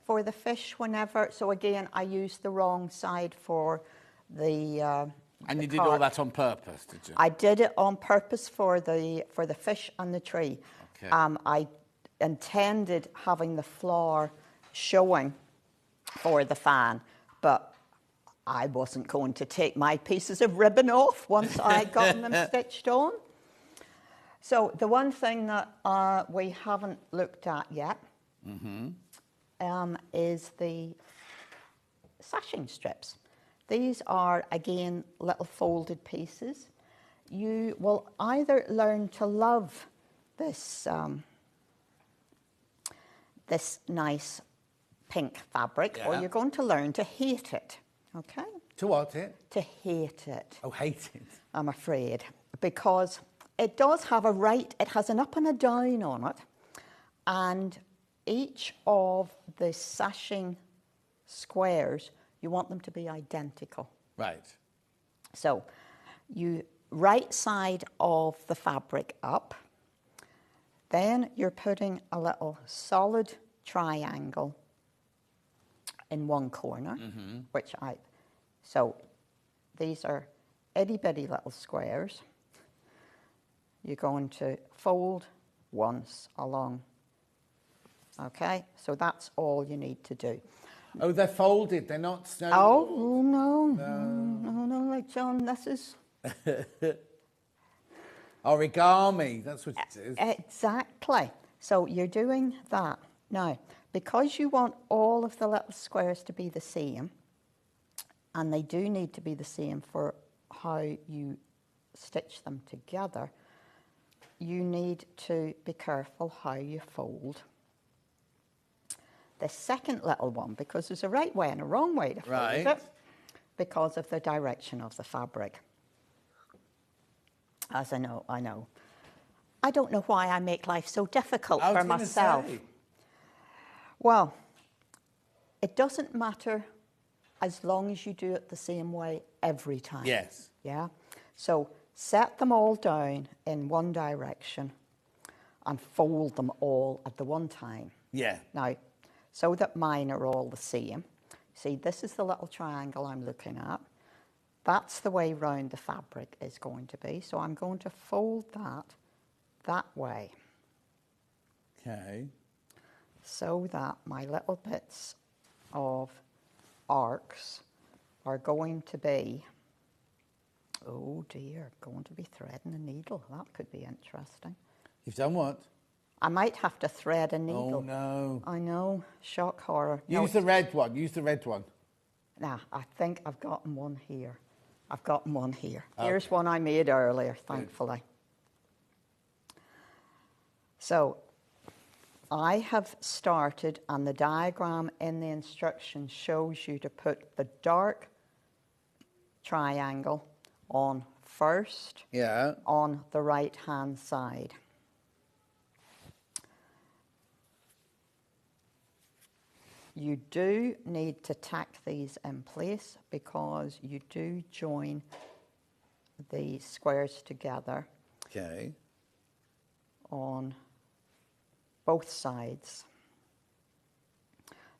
for the fish whenever. So again, I used the wrong side for the and you did all that on purpose, did you? I did it on purpose for the fish and the tree. Okay. I intended having the flower showing for the fan, but I wasn't going to take my pieces of ribbon off once I had gotten them stitched on. So the one thing that we haven't looked at yet is the sashing strips. These are, again, little folded pieces. You will either learn to love this, this nice pink fabric, or you're going to learn to hate it. Okay. To what it? To hate it. Oh, hate it. I'm afraid. Because it does have it has an up and a down on it. And each of the sashing squares, you want them to be identical. Right. So you right side of the fabric up. Then you're putting a little solid triangle in one corner, so these are itty-bitty little squares. You're going to fold once along, okay? So that's all you need to do. Oh, they're folded, they're not snow. Oh, no, like John, this is... Origami, that's what it is. Exactly. So you're doing that. Now, because you want all of the little squares to be the same, and they do need to be the same for how you stitch them together, you need to be careful how you fold the second little one, because there's a right way and a wrong way to fold it, because of the direction of the fabric. As I know. I don't know why I make life so difficult for myself. Well, it doesn't matter as long as you do it the same way every time. Yes. Yeah? So set them all down in one direction and fold them all at the one time. Yeah. Now, so that mine are all the same. See, this is the little triangle I'm looking at. That's the way round the fabric is going to be. So I'm going to fold that way. Okay. So that my little bits of arcs are going to be, oh dear, going to be threading a needle. That could be interesting. You've done what? I might have to thread a needle. Oh no. I know, shock horror. Use the red one, use the red one. Nah, I think I've gotten one here. I've gotten one here. Okay. Here's one I made earlier, thankfully. So I have started, and the diagram in the instructions shows you to put the dark triangle on first on the right hand side. you do need to tack these in place because you do join the squares together Okay. on both sides.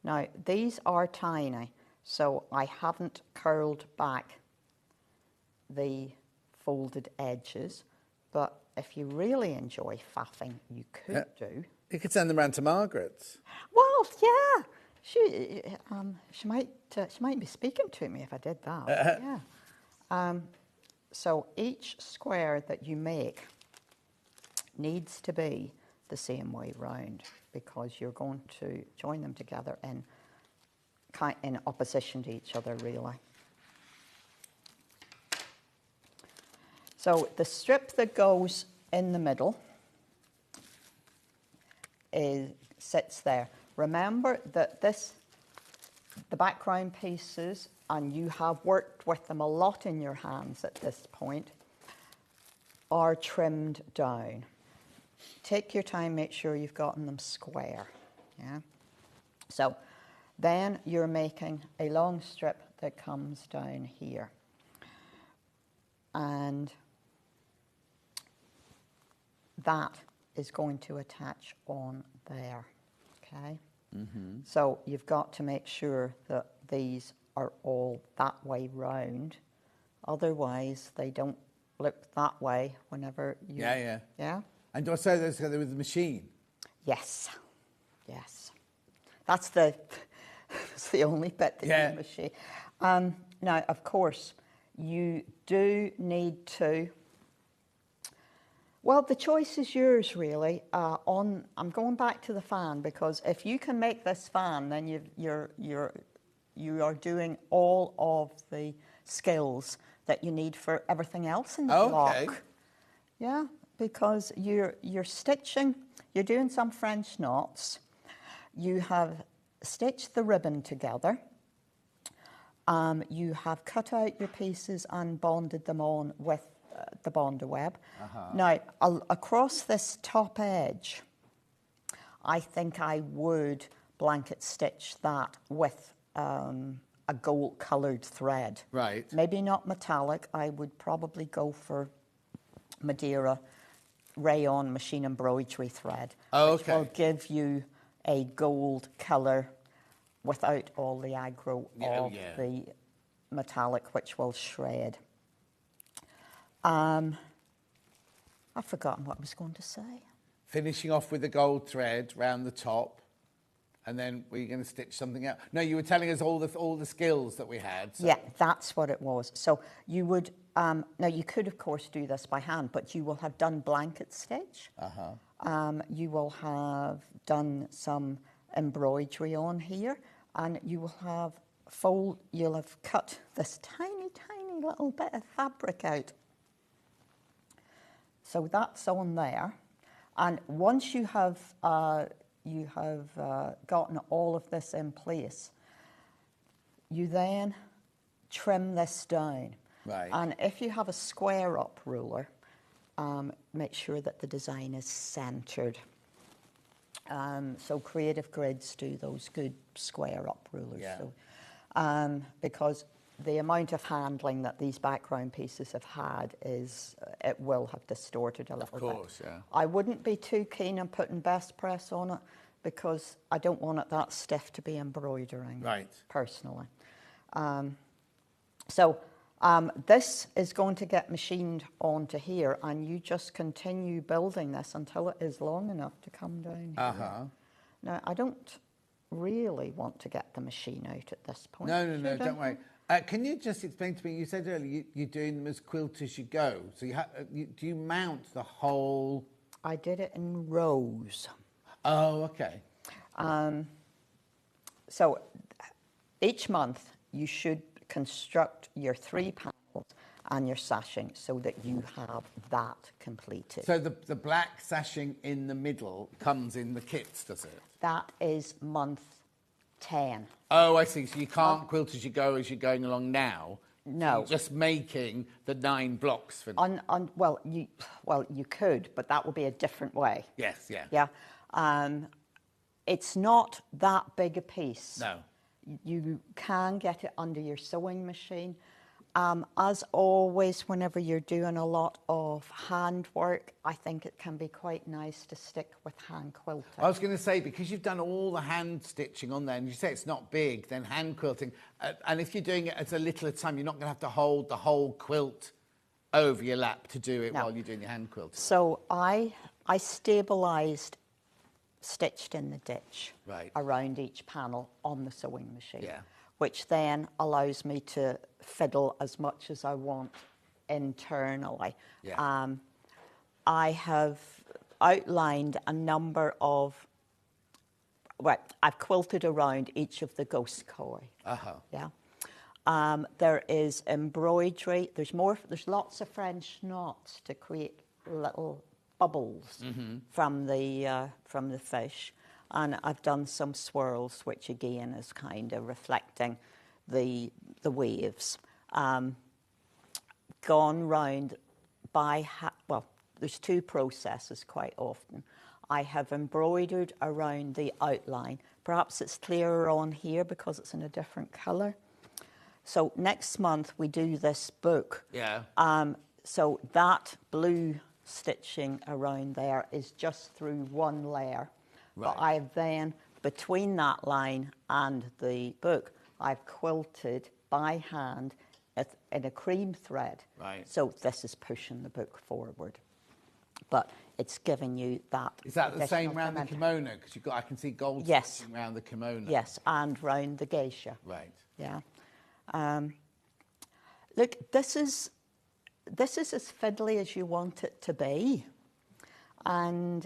Now, these are tiny, so I haven't curled back the folded edges, but if you really enjoy faffing, you could do. You could send them round to Margaret's. Well, yeah, she might be speaking to me if I did that. Yeah. So each square that you make needs to be the same way round because you're going to join them together in opposition to each other, really. So the strip that goes in the middle sits there. Remember that the background pieces, and you have worked with them a lot in your hands at this point, are trimmed down. Take your time, make sure you've gotten them square. Yeah. So then you're making a long strip that comes down here. And that is going to attach on there, okay? Mm-hmm. So you've got to make sure that these are all that way round. Otherwise, they don't look that way whenever you... Yeah. Yeah? And do I say those together with the machine? Yes. That's the only bit that you machine. Now, of course, you do need to... Well, the choice is yours, really. I'm going back to the fan because if you can make this fan, then you are doing all of the skills that you need for everything else in the block. Yeah, because you're stitching, you're doing some French knots. You have stitched the ribbon together. You have cut out your pieces and bonded them on with the Bonder web. Now, across this top edge, I think I would blanket stitch that with a gold coloured thread. Right. Maybe not metallic. I would probably go for Madeira rayon machine embroidery thread. Which will give you a gold colour without all the aggro of the metallic, which will shred. I've forgotten what I was going to say. Finishing off with the gold thread round the top, and then were you going to stitch something out? No, you were telling us all the skills that we had. So. Yeah, that's what it was. So you would now you could of course do this by hand, but you will have done blanket stitch. You will have done some embroidery on here, and you will have you'll have cut this tiny little bit of fabric out. So that's on there, and once you have gotten all of this in place, you then trim this down. Right. And if you have a square up ruler, make sure that the design is centered. So Creative Grids do those good square up rulers. Yeah. So, because the amount of handling that these background pieces have had it will have distorted a little bit. Of course, yeah. I I wouldn't be too keen on putting best press on it because I don't want it that stiff to be embroidering. Right. Personally. This is going to get machined onto here, and you just continue building this until it is long enough to come down here. Now, I don't really want to get the machine out at this point. No, don't worry. Can you just explain to me, you said earlier you're doing them as quilt as you go. So do you mount the whole... I did it in rows. Oh, okay. So each month you should construct your 3 panels and your sashing so that you have that completed. So the black sashing in the middle comes in the kits, does it? That is month 10. Oh, I see. So you can't quilt as you go as you're going along now? No. You're just making the 9 blocks for... Well, you could, but that would be a different way. Yes, yeah. Yeah. it's not that big a piece. No. You can get it under your sewing machine. As always, whenever you're doing a lot of handwork, I think it can be quite nice to stick with hand quilting. I was going to say, because you've done all the hand stitching on there, and you say it's not big, then hand quilting, and if you're doing it as a little at a time, you're not going to have to hold the whole quilt over your lap to do it while you're doing your hand quilting. So I stabilised, stitched in the ditch around each panel on the sewing machine, which then allows me to fiddle as much as I want internally. I have outlined a number of, well, I've quilted around each of the ghost koi. There is embroidery. There's lots of French knots to create little bubbles from the fish, and I've done some swirls, which again is kind of reflecting the waves. Gone round by well, there's two processes quite often. I have embroidered around the outline. Perhaps it's clearer on here because it's in a different colour. So next month we do this book. So that blue stitching around there is just through one layer. But I've then, between that line and the book, I've quilted by hand in a cream thread. So this is pushing the book forward. But it's giving you that. Is that the same round the kimono? Because I can see gold stitching round the kimono. Yes, and round the geisha. Look, this is as fiddly as you want it to be, and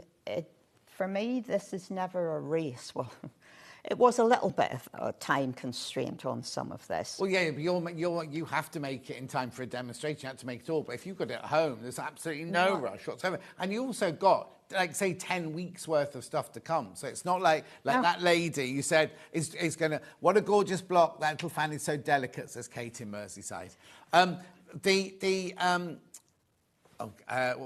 for me, this is never a race. Well, it was a little bit of a time constraint on some of this. Well, yeah, but you have to make it in time for a demonstration. You have to make it all. But if you've got it at home, there's absolutely no rush whatsoever. And you also got, like, say, 10 weeks worth of stuff to come. So it's not like that lady you said is going to, what a gorgeous block. That little fan is so delicate, says Kate in Merseyside. What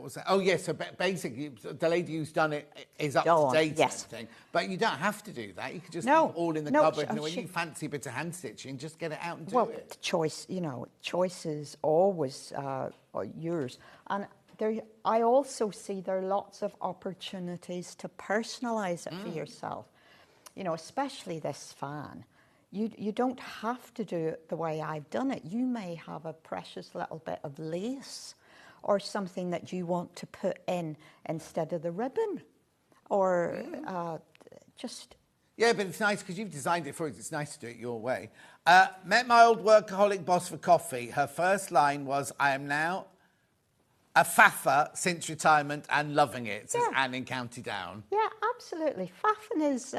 was that? Oh, yes, so basically, the lady who's done it is up to date and everything. But you don't have to do that. You could just put it all in the cupboard. And when you fancy a bit of hand stitching, just get it out and do it. Well, choice is always yours. And I also see there are lots of opportunities to personalise it for yourself. You know, especially this fan. You don't have to do it the way I've done it. You may have a precious little bit of lace or something that you want to put in instead of the ribbon, or just... Yeah, but it's nice because you've designed it for us. It's nice to do it your way. Met my old workaholic boss for coffee. Her first line was, "I am now a faffer since retirement and loving it," says Anne in County Down. Yeah, absolutely. Faffing is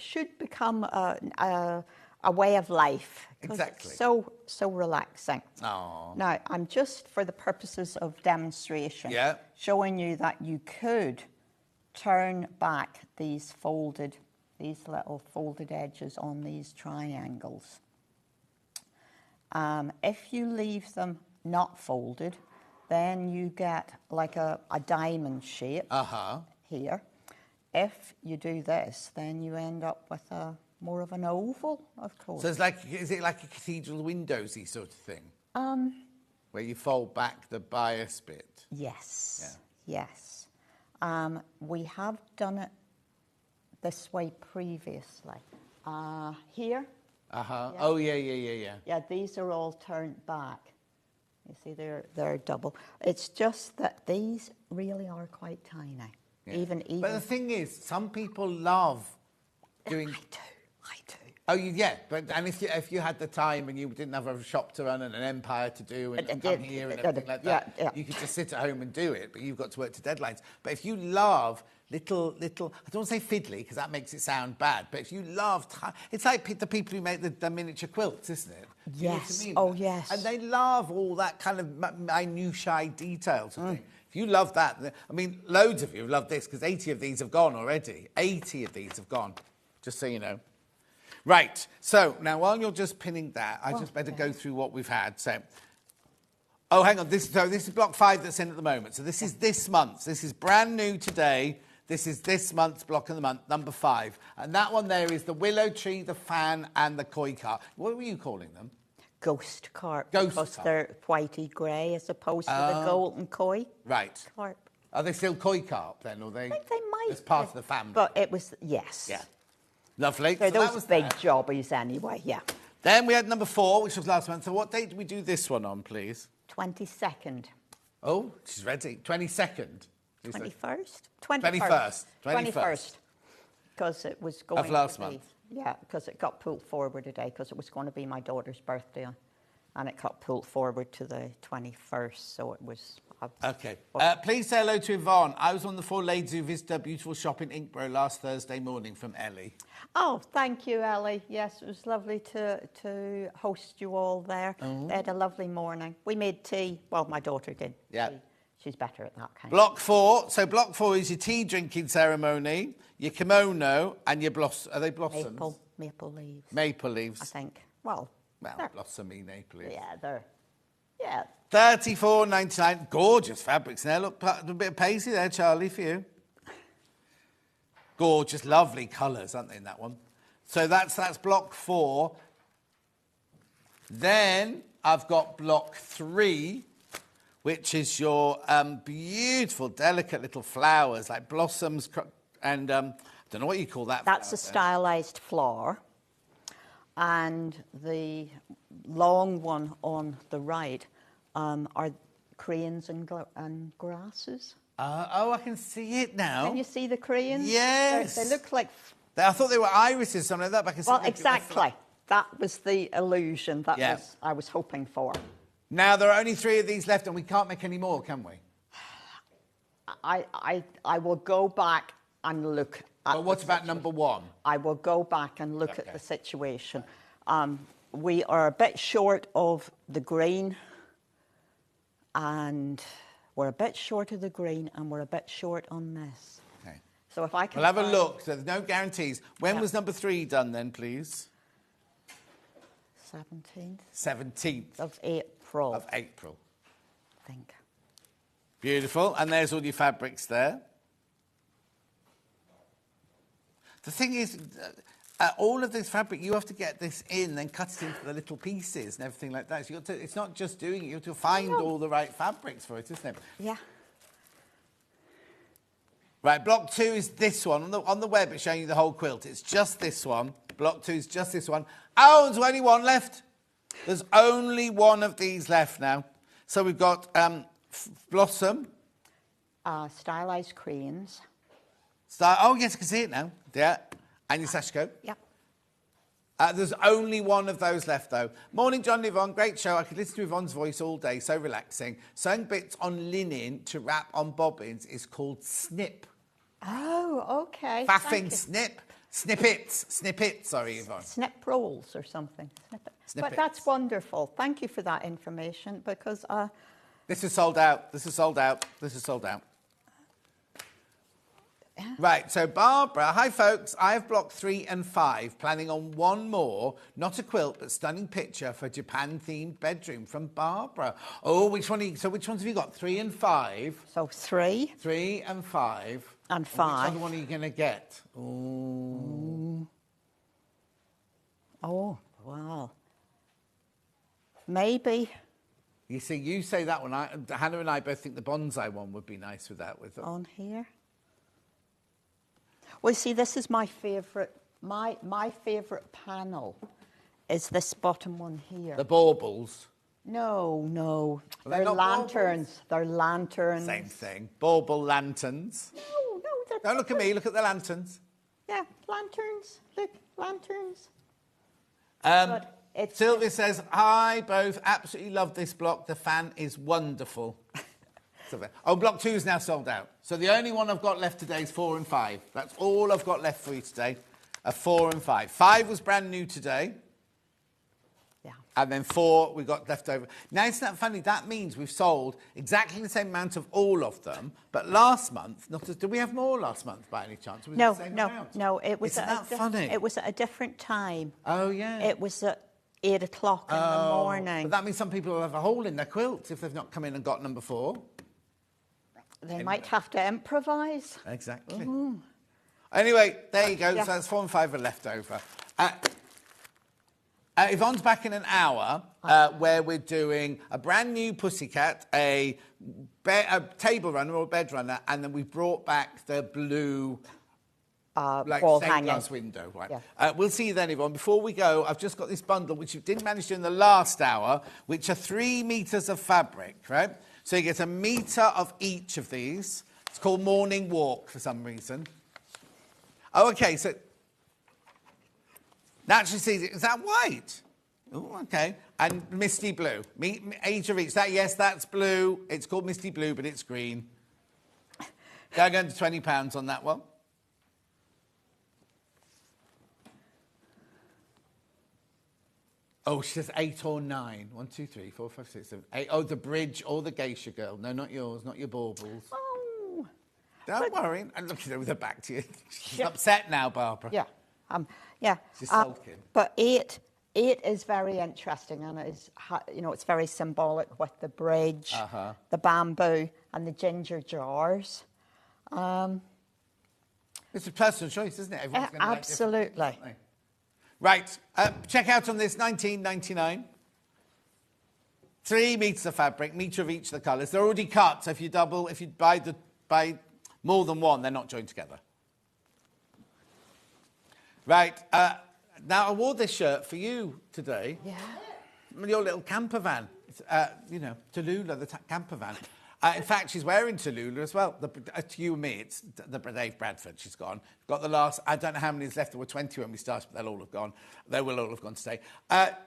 should become a way of life. Exactly. It's so relaxing. Oh. Now, I'm just, for the purposes of demonstration, showing you that you could turn back these little folded edges on these triangles. If you leave them not folded, then you get like a diamond shape here. If you do this, then you end up with more of an oval, of course. So is it like a cathedral windowsy sort of thing? Where you fold back the bias bit? Yes, yes. We have done it this way previously. Here. Yeah. Oh, yeah. Yeah, these are all turned back. You see, they're double. It's just that these really are quite tiny. Yeah. Even. But the thing is, some people love doing... I do. Oh, and if you had the time and you didn't have a shop to run and an empire to do and come here and everything like that, you could just sit at home and do it, but you've got to work to deadlines. But if you love little, I don't want to say fiddly because that makes it sound bad, but if you love, it's like the people who make the miniature quilts, isn't it? Yes. You know what I mean? Oh, yes. And they love all that kind of minutiae details and thing. If you love that, I mean, loads of you have loved this because 80 of these have gone already. 80 of these have gone, just so you know. Right, so now while you're just pinning that, I just better go through what we've had. So, hang on, this is block 5 that's in at the moment. So this is this month. This is brand new today. This is this month's block of the month, number 5. And that one there is the willow tree, the fan, and the koi carp. What were you calling them? Ghost carp. Ghost because carp. they're whitey grey as opposed to the golden koi Right. carp. Are they still koi carp then, or they? I think they might. It's part of the family. But it was, yes. Yeah. Lovely. They're So that those was big that. jobbies anyway, yeah. Then we had number 4, which was last month. So what date did we do this one on, please? 22nd. Oh, she's ready. 22nd. 21st? 21st. 21st. Because it was going last to be, month. Yeah, because it got pulled forward a day because it was going to be my daughter's birthday. And it got pulled forward to the 21st, so it was... Okay. Please say hello to Yvonne. I was on the 4 ladies who visited a beautiful shop in Inkborough last Thursday morning from Ellie. Oh, thank you, Ellie. Yes, it was lovely to host you all there. Oh. They had a lovely morning. We made tea. Well, my daughter did. Yeah. She's better at that kind Block 4. So block 4 is your tea drinking ceremony, your kimono, and your Are they blossoms? Maple leaves. Maple leaves. I think. Well, they're- blossomy maple leaves. yeah, they're... Yeah. $34.99. Gorgeous fabrics there. Look, a bit of paisley there, Charlie, for you. Gorgeous, lovely colours, aren't they, in that one? So that's block 4. Then I've got block 3, which is your beautiful, delicate little flowers, like blossoms, and I don't know what you call that. That's a stylised flower. And the long one on the right are cranes and grasses. Oh, I can see it now. Can you see the cranes? Yes. They look like... I thought they were irises, something like that. But I can see Well, they- exactly. That was the illusion that Yeah. I was hoping for. Now, there are only 3 of these left, and we can't make any more, can we? I will go back and look at... But what about number 1? I will go back and look Okay. at the situation. We are a bit short of the green, and we're a bit short of the green, and we're a bit short on this. Okay. So if I can... We'll have a find- look. So there's no guarantees. When Yeah. was number 3 done then, please? 17th 17th of April, of April. I think. Beautiful. And there's all your fabrics there. The thing is, all of this fabric, you have to get this in, then cut it into the little pieces and everything like that. So it's not just doing it, you have to find all the right fabrics for it, isn't it? Yeah. Right, block 2 is this one. On the web, it's showing you the whole quilt. It's just this one. Block 2 is just this one. Oh, there's only one left. There's only one of these left now. So we've got Blossom. Stylised cranes. Oh, yes, I can see it now. Yeah. And your Sashiko. Yep. There's only one of those left, though. Morning, John and Yvonne. Great show. I could listen to Yvonne's voice all day. So relaxing. Sewing bits on linen to wrap on bobbins is called snip. Oh, okay. Faffing Thank you. snip. Snippets, sorry, Yvonne. Snip rolls or something. But Snippets. that's wonderful. Thank you for that information because... This is sold out. This is sold out. This is sold out. Right, so Barbara, hi folks, I have block 3 and 5, planning on one more, not a quilt, but stunning picture for Japan-themed bedroom from Barbara. Oh, which ones have you got, 3 and 5? So 3. 3 and 5. And Which 5. other one are you going to get? Ooh. Oh, wow. Maybe You see, you say that one. Hannah and I both think the bonsai one would be nice with that. on here. Well, see, this is my favourite. My favourite panel is this bottom one here. The baubles. No. Well, they're They're not lanterns. They're lanterns. Same thing. Bauble lanterns. No, they're... Don't look at me, look at the lanterns. Yeah, lanterns. Look, lanterns. Sylvia says, hi both, absolutely love this block. The fan is wonderful. Oh, block 2 is now sold out. So the only one I've got left today is 4 and 5. That's all I've got left for you today, 4 and 5. 5 was brand new today. Yeah. And then 4 we got left over. Now, isn't that funny? That means we've sold exactly the same amount of all of them. But last month, did we have more last month by any chance? Was it the same amount? No. It was Isn't that funny? It was at a different time. Oh, yeah. It was at 8 o'clock in the morning. But that means some people will have a hole in their quilt if they've not come in and got number 4. They might have to improvise. Exactly. Anyway, there you go. Yeah. So that's 4 and 5 are left over. Yvonne's back in an hour where we're doing a brand new Pussycat, a table runner or a bed runner, and then we've brought back the blue wall stained hanging. glass window. Right. Yeah. We'll see you then, Yvonne. Before we go, I've just got this bundle, which you didn't manage to in the last hour, which are 3 metres of fabric, right? So you get a metre of each of these. It's called Morning Walk for some reason. Oh, okay, so... Naturally sees it. Is that white? Oh, okay. And misty blue. Each of each. Yes, that's blue. It's called misty blue, but it's green. Going to £20 on that one. Oh, she says 8 or 9. 1, 2, 3, 4, 5, 6, 7, 8. Oh, the bridge or the geisha girl. No, not yours, not your baubles. Oh. Don't worry. I'm looking at her with her back to you. She's upset now, Barbara. Yeah. Yeah. She's sulking. But 8 is very interesting, and it is, it's very symbolic with the bridge, the bamboo, and the ginger jars. It's a personal choice, isn't it? Everyone's gonna like Absolutely. different things, aren't they? Right. Check out on this, £19.99. 3 metres of fabric, metre of each of the colours. They're already cut, so if you buy more than one, they're not joined together. Right. Now, I wore this shirt for you today. Yeah. Your little camper van. Tallulah, the camper van. In fact, she's wearing Tallulah as well. To you and me, it's the Dave Bradford. She's gone. Got the last, I don't know how many is left. There were 20 when we started, but they'll all have gone. They will all have gone today.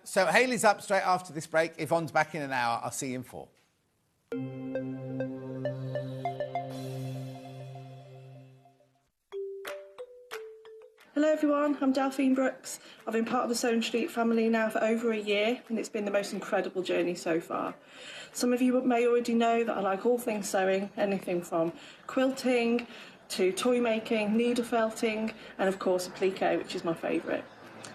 So Hayley's up straight after this break. Yvonne's back in an hour. I'll see you in 4. Hello everyone, I'm Delphine Brooks. I've been part of the Sewing Street family now for over a year, and it's been the most incredible journey so far. Some of you may already know that I like all things sewing, anything from quilting to toy making, needle felting, and of course applique, which is my favourite.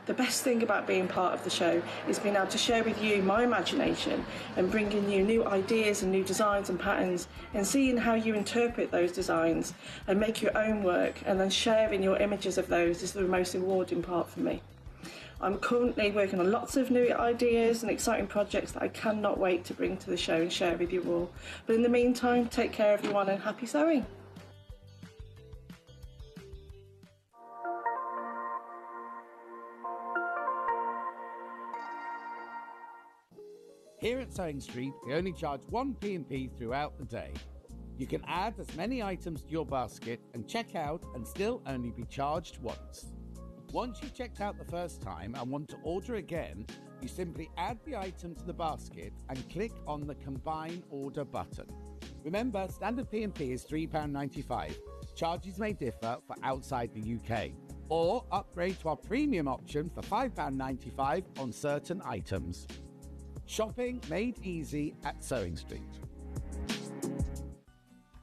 The best thing about being part of the show is being able to share with you my imagination and bringing you new ideas and new designs and patterns, and seeing how you interpret those designs and make your own work, and then sharing your images of those is the most rewarding part for me. I'm currently working on lots of new ideas and exciting projects that I cannot wait to bring to the show and share with you all. But in the meantime, take care everyone and happy sewing. Here at Sewing Street, we only charge 1 P&P throughout the day. You can add as many items to your basket and check out and still only be charged once. Once you've checked out the first time and want to order again, you simply add the item to the basket and click on the Combine Order button. Remember, standard P&P is £3.95. Charges may differ for outside the UK. Or upgrade to our premium option for £5.95 on certain items. Shopping made easy at Sewing Street.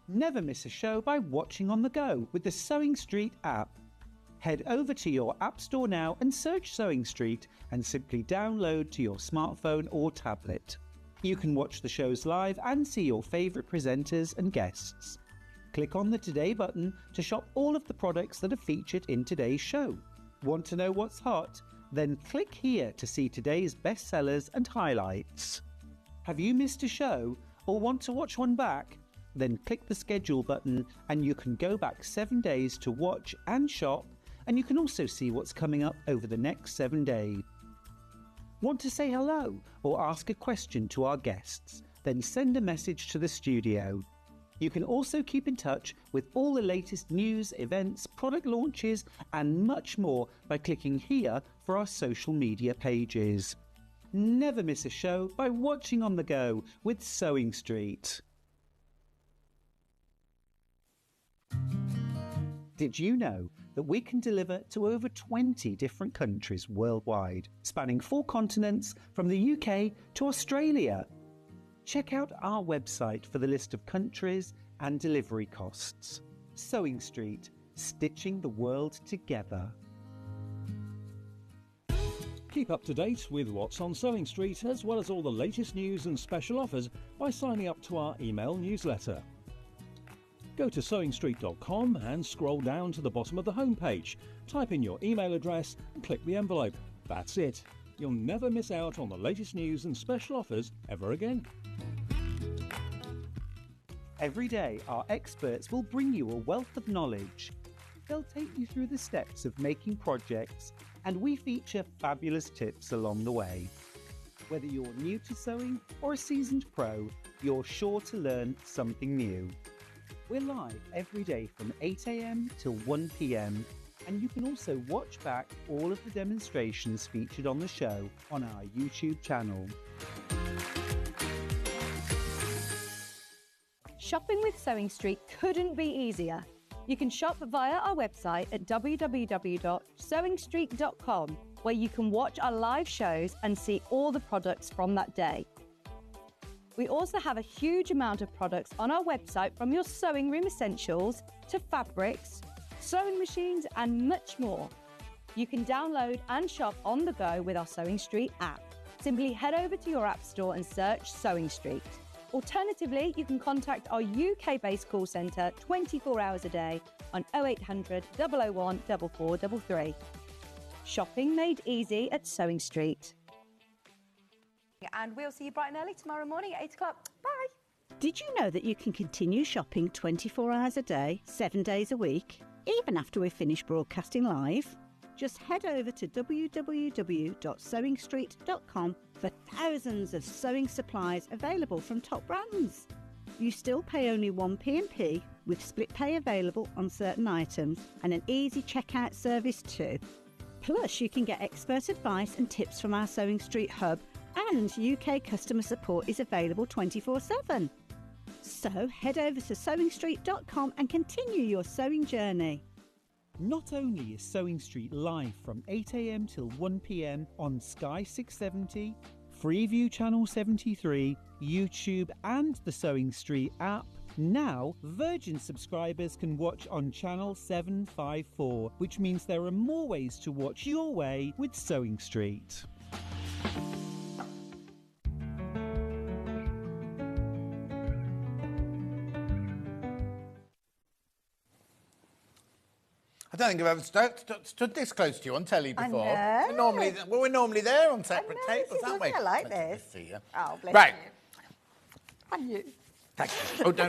Never miss a show by watching on the go with the Sewing Street app. Head over to your app store now and search Sewing Street and simply download to your smartphone or tablet. You can watch the shows live and see your favourite presenters and guests. Click on the Today button to shop all of the products that are featured in today's show. Want to know what's hot? Then click here to see today's bestsellers and highlights. Have you missed a show or want to watch one back? Then click the schedule button and you can go back 7 days to watch and shop, and you can also see what's coming up over the next 7 days. Want to say hello or ask a question to our guests? Then send a message to the studio. You can also keep in touch with all the latest news, events, product launches, and much more by clicking here for our social media pages. Never miss a show by watching on the go with Sewing Street. Did you know that we can deliver to over 20 different countries worldwide, spanning 4 continents from the UK to Australia? Check out our website for the list of countries and delivery costs. Sewing Street, stitching the world together. Keep up to date with what's on Sewing Street, as well as all the latest news and special offers by signing up to our email newsletter. Go to sewingstreet.com and scroll down to the bottom of the homepage. Type in your email address and click the envelope. That's it. You'll never miss out on the latest news and special offers ever again. Every day, our experts will bring you a wealth of knowledge. They'll take you through the steps of making projects, and we feature fabulous tips along the way. Whether you're new to sewing or a seasoned pro, you're sure to learn something new. We're live every day from 8 a.m. till 1 p.m, and you can also watch back all of the demonstrations featured on the show on our YouTube channel. Shopping with Sewing Street couldn't be easier. You can shop via our website at www.sewingstreet.com, where you can watch our live shows and see all the products from that day. We also have a huge amount of products on our website, from your sewing room essentials to fabrics, sewing machines and much more. You can download and shop on the go with our Sewing Street app. Simply head over to your app store and search Sewing Street. Alternatively, you can contact our UK-based call centre 24 hours a day on 0800 001 4433. Shopping made easy at Sewing Street. And we'll see you bright and early tomorrow morning at 8 o'clock. Bye. Did you know that you can continue shopping 24 hours a day, 7 days a week, even after we've finished broadcasting live? Just head over to www.sewingstreet.com for thousands of sewing supplies available from top brands. You still pay only 1p&p, with split pay available on certain items and an easy checkout service too. Plus, you can get expert advice and tips from our Sewing Street hub, and UK customer support is available 24/7. So head over to sewingstreet.com and continue your sewing journey. Not only is Sewing Street live from 8 a.m. till 1 p.m. on Sky 670, Freeview Channel 73, YouTube and the Sewing Street app, now Virgin subscribers can watch on Channel 754, which means there are more ways to watch your way with Sewing Street. I don't think I've ever stood this close to you on telly before. I know. We're normally there on separate I know, tables, this is aren't we? lovely, I like That's this. good to see you. Oh, bless Right. you. And you. Thank you. Oh, no,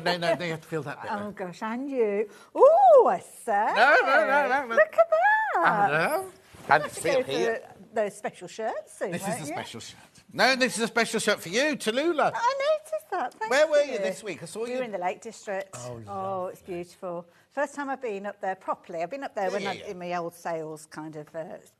you have to feel that bit. Oh, gosh, and you. Ooh, a set. No. Look at that. Hello. And feel here. Those special shirts soon, This won't is a you? special shirt. No, this is a special shirt for you, Tallulah. I noticed that. Thank Where were you you this week? I saw We you. were in the Lake District. Oh, it's beautiful. First time I've been up there properly. I've been up there in my old sales kind of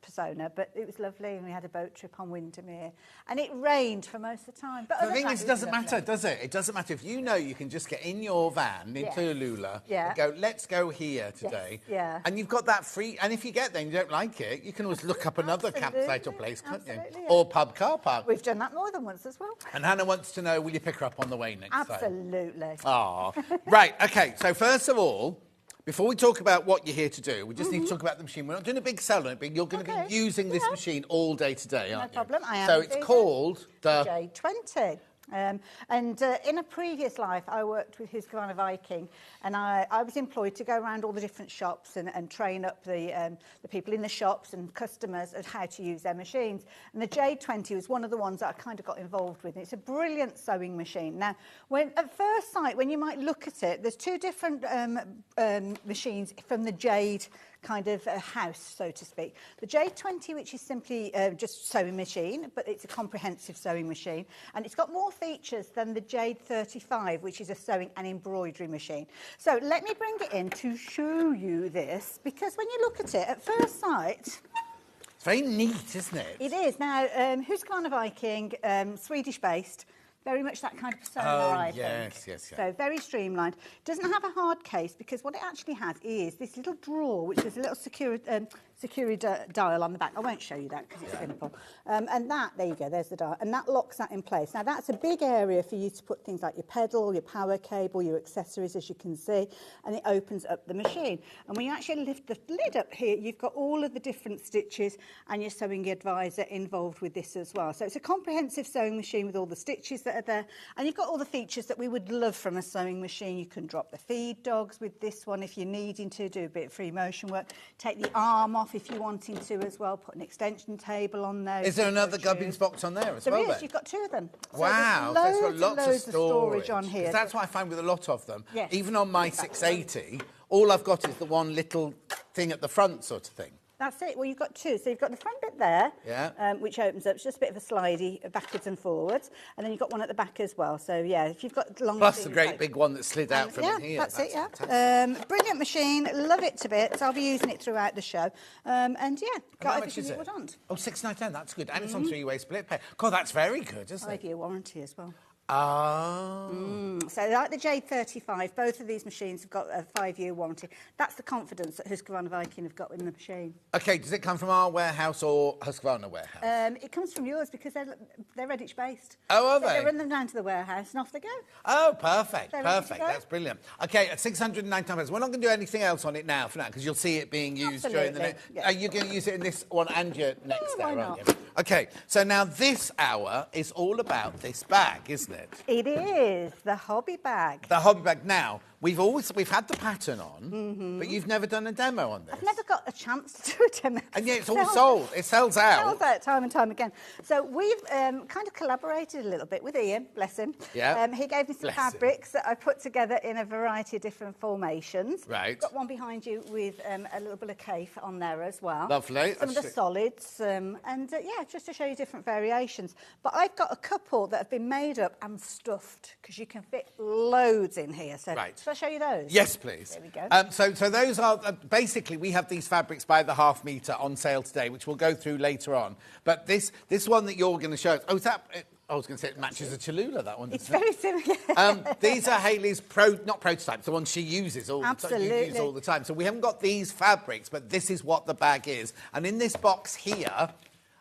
persona, but it was lovely, and we had a boat trip on Windermere, and it rained for most of the time. But The other thing than is, that, it was doesn't lovely. matter, does it? It doesn't matter if you know you can just get in your van in Yes. Tallulah Yeah. and go, let's go here today. yeah. And you've got that free, and if you get there and you don't like it, you can always look up another campsite or Absolutely, place, can't you? absolutely, yeah. Or pub car park. We've done that more than once as well. And Hannah wants to know, will you pick her up on the way next time? Absolutely. Ah, right, okay. So first of all, before we talk about what you're here to do, we just need to talk about the machine. We're not doing a big sell on it, but you're going to be using this machine all day today, aren't you? No problem, I am So it's indeed. called the... J20. In a previous life, I worked with Husqvarna Viking, and I was employed to go around all the different shops and train up the people in the shops and customers at how to use their machines. And the J20 was one of the ones that I kind of got involved with. It's a brilliant sewing machine. Now, at first sight, when you might look at it, there's two different machines from the Jade kind of house, so to speak. The J20, which is simply just sewing machine, but it's a comprehensive sewing machine, and it's got more features than the Jade 35, which is a sewing and embroidery machine. So let me bring it in to show you this, because when you look at it, at first sight, It's very neat, isn't it? it is. Now, Husqvarna Viking, Swedish-based, very much that kind of persona, I think. yes. So very streamlined. Doesn't have a hard case, because what it actually has is this little drawer, which is a little security dial on the back. I won't show you that because it's simple. And that, there you go, there's the dial. And that locks that in place. Now, that's a big area for you to put things like your pedal, your power cable, your accessories, as you can see, and it opens up the machine. And when you actually lift the lid up here, you've got all of the different stitches and your sewing advisor involved with this as well. So it's a comprehensive sewing machine with all the stitches that are there, and you've got all the features that we would love from a sewing machine. You can drop the feed dogs with this one if you're needing to, do a bit of free motion work, take the arm off if you're wanting to as well, put an extension table on there. Is there another gubbins box on there as well? There is, you've got 2 of them. Wow, so there's there's got lots of of storage on here. 'Cause that's what I find with a lot of them. Yes. Even on my 680, all I've got is the one little thing at the front sort of thing. That's it. Well, you've got 2. So you've got the front bit there, Yeah. which opens up. It's just a bit of a slidey backwards and forwards. And then you've got one at the back as well. So, yeah, if you've got long... Plus the great big one that slid out from yeah, in here. That's it, yeah. Fantastic. Brilliant machine. Love it to bits. I'll be using it throughout the show. And, yeah, And got how much everything is you it? would want. Oh, $6.99, that's good. And it's on 3-way split pay. God, that's very good, isn't it? 5-year warranty as well. Oh. So like the J35, both of these machines have got a 5-year warranty. That's the confidence that Husqvarna Viking have got in the machine. OK, does it come from our warehouse or Husqvarna warehouse? It comes from yours because they're Redditch based. Oh, are So they? they run them down to the warehouse and off they go. Oh, perfect, They're ready to perfect. go. That's brilliant. OK, at £699, we're not going to do anything else on it now for now, because you'll see it being used during the Absolutely, next... yeah. Are you going to use it in this one and your next why hour, not? aren't you? OK, so now this hour is all about this bag, isn't it? It is the hobby bag. The hobby bag. Now, we've had the pattern on, but you've never done a demo on this. I've never got a chance to do a demo. And yet it's all sold. It sells out. Sells out time and time again. So we've kind of collaborated a little bit with Ian, bless him. Yeah. He gave me some Bless him. fabrics that I put together in a variety of different formations. Right. Got one behind you with a little bit of cafe on there as well. Lovely. Some of the solids, yeah, just to show you different variations. But I've got a couple that have been made up and stuffed because you can fit loads in here. So Right. shall I show you those? Yes, please. There we go. So those are basically, we have these fabrics by the half metre on sale today, which we'll go through later on. But this one that you're going to show us, oh, is that? I was going to say it matches a Cholula, that one. It's doesn't it? very similar. These are Hayley's not protypes, the ones she uses all Absolutely. use all the time. So we haven't got these fabrics, but this is what the bag is. And in this box here.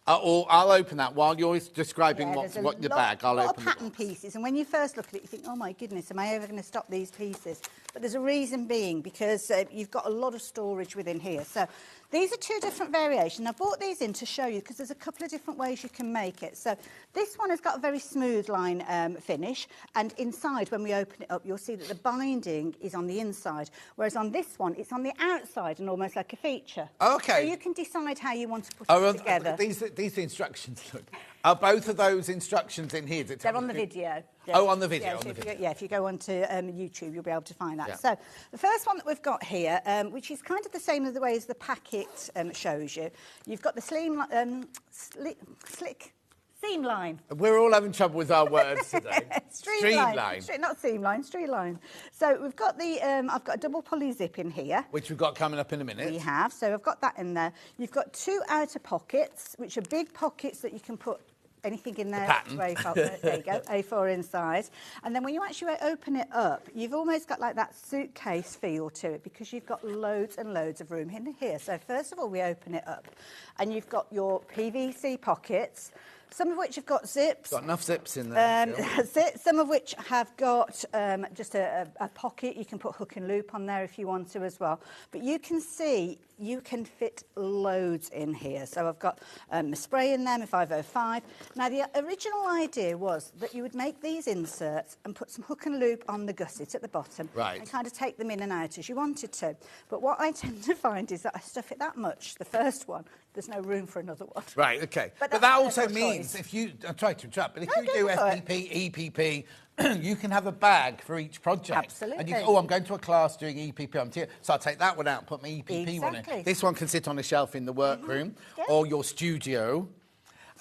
Or I'll open that while you're describing there's a what the lot- bag. I'll lot open of the pattern box. pieces, and when you first look at it, you think, "Oh my goodness, am I ever going to stop these pieces?" But there's a reason being because you've got a lot of storage within here. So these are 2 different variations. I brought these in to show you because there's a couple of different ways you can make it. So this one has got a very smooth line finish, and inside, when we open it up, you'll see that the binding is on the inside, whereas on this one, it's on the outside and almost like a feature. Okay. So you can decide how you want to put Oh, it together. these instructions, look. Are both of those instructions in here? They're on the video. Oh, on the video, Yeah, on so the if you video. go, if you go onto YouTube, you'll be able to find that. Yeah. So the first one that we've got here, which is kind of the same as the way as the packet shows you, you've got the slick seam line. We're all having trouble with our words today. Streamline. Not seam line, streamline. So we've got the, I've got a double pulley zip in here. Which we've got coming up in a minute. We have, so I've got that in there. You've got 2 outer pockets, which are big pockets that you can put anything in there. pattern. There you go, A4 inside. And then when you actually open it up, you've almost got like that suitcase feel to it because you've got loads and loads of room in here. So first of all, we open it up and you've got your PVC pockets, some of which have got zips. Got enough zips in there. That's it. Some of which have got just a pocket. You can put hook and loop on there if you want to as well. But you can see you can fit loads in here. So I've got my spray in there, my 505. Now, the original idea was that you would make these inserts and put some hook and loop on the gusset at the bottom. Right. And kind of take them in and out as you wanted to. But what I tend to find is that I stuff it that much, the first one, there's no room for another one. Right, OK. But But that's that also your means choice. if you... I'm trying to interrupt, but if No, you go do for it. FPP, EPP, you can have a bag for each project. Absolutely. And you go, oh, I'm going to a class doing EPP. So I'll take that one out and put my EPP one in. Exactly. This one can sit on a shelf in the workroom Yeah. or your studio.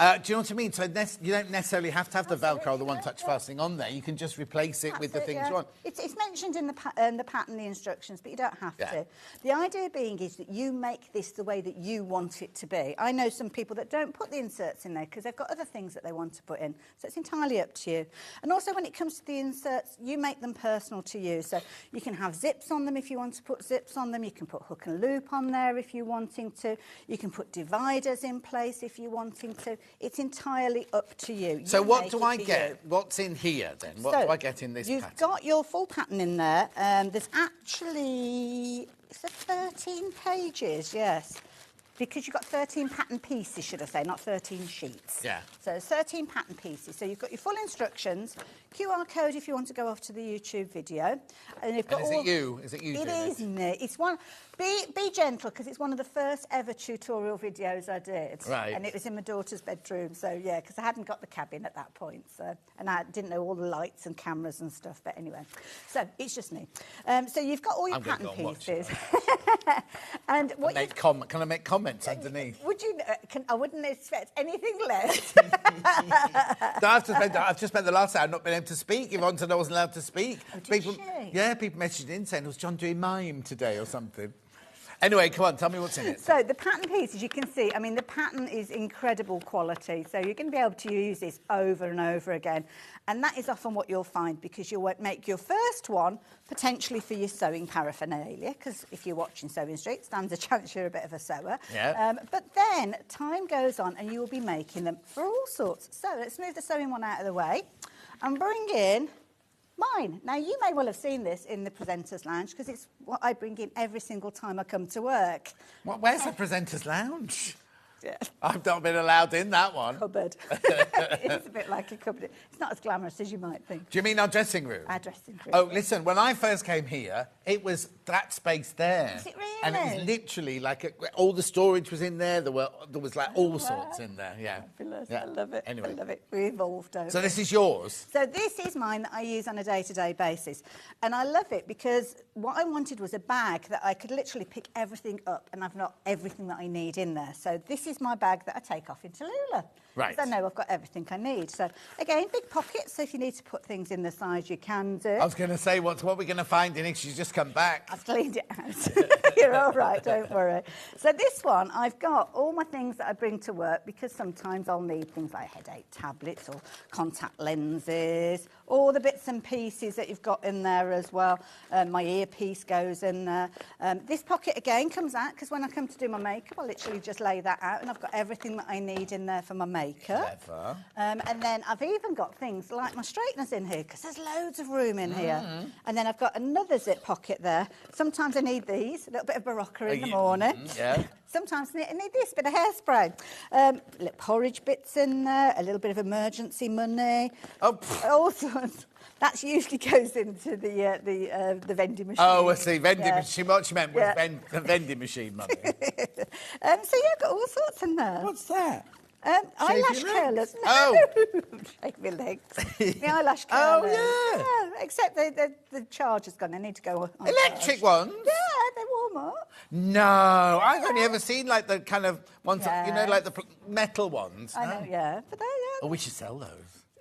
Do you know what I mean? So you don't necessarily have to have the Velcro or the one-touch fastening on there. You can just replace it with the things you want. It's mentioned in the pattern, the instructions, but you don't have Yeah. to. The idea being is that you make this the way that you want it to be. I know some people that don't put the inserts in there because they've got other things that they want to put in. So it's entirely up to you. And also when it comes to the inserts, you make them personal to you. So you can have zips on them if you want to put zips on them. You can put hook and loop on there if you're wanting to. You can put dividers in place if you're wanting to. It's entirely up to you. So You what make do it I for get? you. What's in here then? What do I get in this You've pattern? got your full pattern in there. There's actually, is there 13 pages? Yes. Because you've got 13 pattern pieces, should I say, not 13 sheets. Yeah. So it's 13 pattern pieces. So you've got your full instructions, QR code if you want to go off to the YouTube video. And you've got And is it you? Is it you It doing is me. It's one. Be gentle, because it's one of the first ever tutorial videos I did. Right. And it was in my daughter's bedroom. So yeah, because I hadn't got the cabin at that point. So, and I didn't know all the lights and cameras and stuff. But anyway, so it's just me. So you've got all your I'm gonna pattern go and watch pieces. And what you Can I make comments underneath? would you? I wouldn't expect anything less. No, I've just spent the last hour not being able to speak. Yvonne said I wasn't allowed to speak. did People, she? yeah, people messaged in saying, was John doing mime today or something? Anyway, come on, tell me what's in it. So the pattern pieces, you can see, I mean, the pattern is incredible quality. So you're going to be able to use this over and over again. And that is often what you'll find, because you'll make your first one potentially for your sewing paraphernalia, because if you're watching Sewing Street, stands a chance you're a bit of a sewer. Yeah. But then time goes on and you will be making them for all sorts. So let's move the sewing one out of the way and bring in mine. Now, you may well have seen this in the Presenter's Lounge, because it's what I bring in every single time I come to work. Where's the presenter's lounge? Yeah. I've not been allowed in that one. Cupboard. It's a bit like a cupboard. It's not as glamorous as you might think. Do you mean our dressing room? Our dressing room. Oh, listen, when I first came here, it was that space there. Is it And it really? was literally like all the storage was in there. There was like all sorts in there. Yeah. Fabulous. Yeah. I love it. Anyway. I love it. We evolved over. So this is yours. So this is mine that I use on a day-to-day basis. And I love it because what I wanted was a bag that I could literally pick everything up, and I've got everything that I need in there. So this is my bag that I take off into Lula. Right. Because I know I've got everything I need. So again, big pockets, so if you need to put things in the size, you can do. I was going to say, what we're going to find in it? She's just come back. I've cleaned it out. You're all right, don't worry. So this one, I've got all my things that I bring to work, because sometimes I'll need things like headache tablets or contact lenses, all the bits and pieces that you've got in there as well. My earpiece goes in there. This pocket again comes out, because when I come to do my makeup, I literally just lay that out, and I've got everything that I need in there for my makeup. Clever. And then I've even got things like my straighteners in here, because there's loads of room in here. And then I've got another zip pocket there. Sometimes I need these, a little bit of Barocca in the morning. Yeah. Sometimes I need this bit of hairspray. Little porridge bits in there, a little bit of emergency money. Oh, All sorts. That usually goes into the vending machine. Oh, I see. Vending Yeah. machine. What she meant was Yeah. the vending machine money. So yeah, I've got all sorts in there. What's that? Eyelash your curlers. legs? Oh. Shake my legs. The eyelash Oh, curlers. yeah. Yeah, except the charger's gone. I need to go on Electric charge. ones? Yeah, they warm up. No, I've only ever seen like the kind of ones, that, you know, Yeah. like the metal ones. I know, yeah. But they, Oh, we should sell those.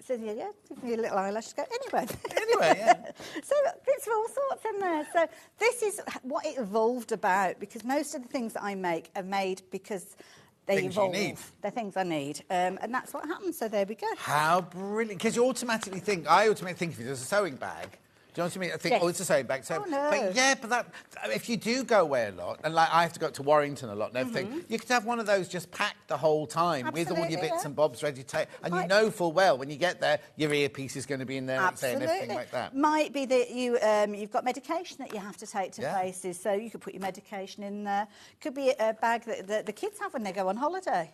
So yeah, give me a little eyelash go. Anyway. Anyway, yeah. So bits of all sorts in there. So this is what it evolved about, because most of the things that I make are made because they Things you evolve. need. They're things I need. And that's what happens. So there we go. How brilliant. Because you automatically think, I automatically think of it as a sewing bag. Do you know what I mean? I think, Yes. oh, it's a sewing bag. So, Oh, no. But yeah, but that, if you do go away a lot, and like I have to go up to Warrington a lot and everything, you could have one of those just packed the whole time with all your Absolutely, bits yeah. and bobs ready to take. And you Right. know full well when you get there, your earpiece is going to be in there, like I say, and Absolutely. everything like that. Might be that you've got medication that you have to take to Yeah. places, so you could put your medication in there. Could be a bag that the kids have when they go on holiday.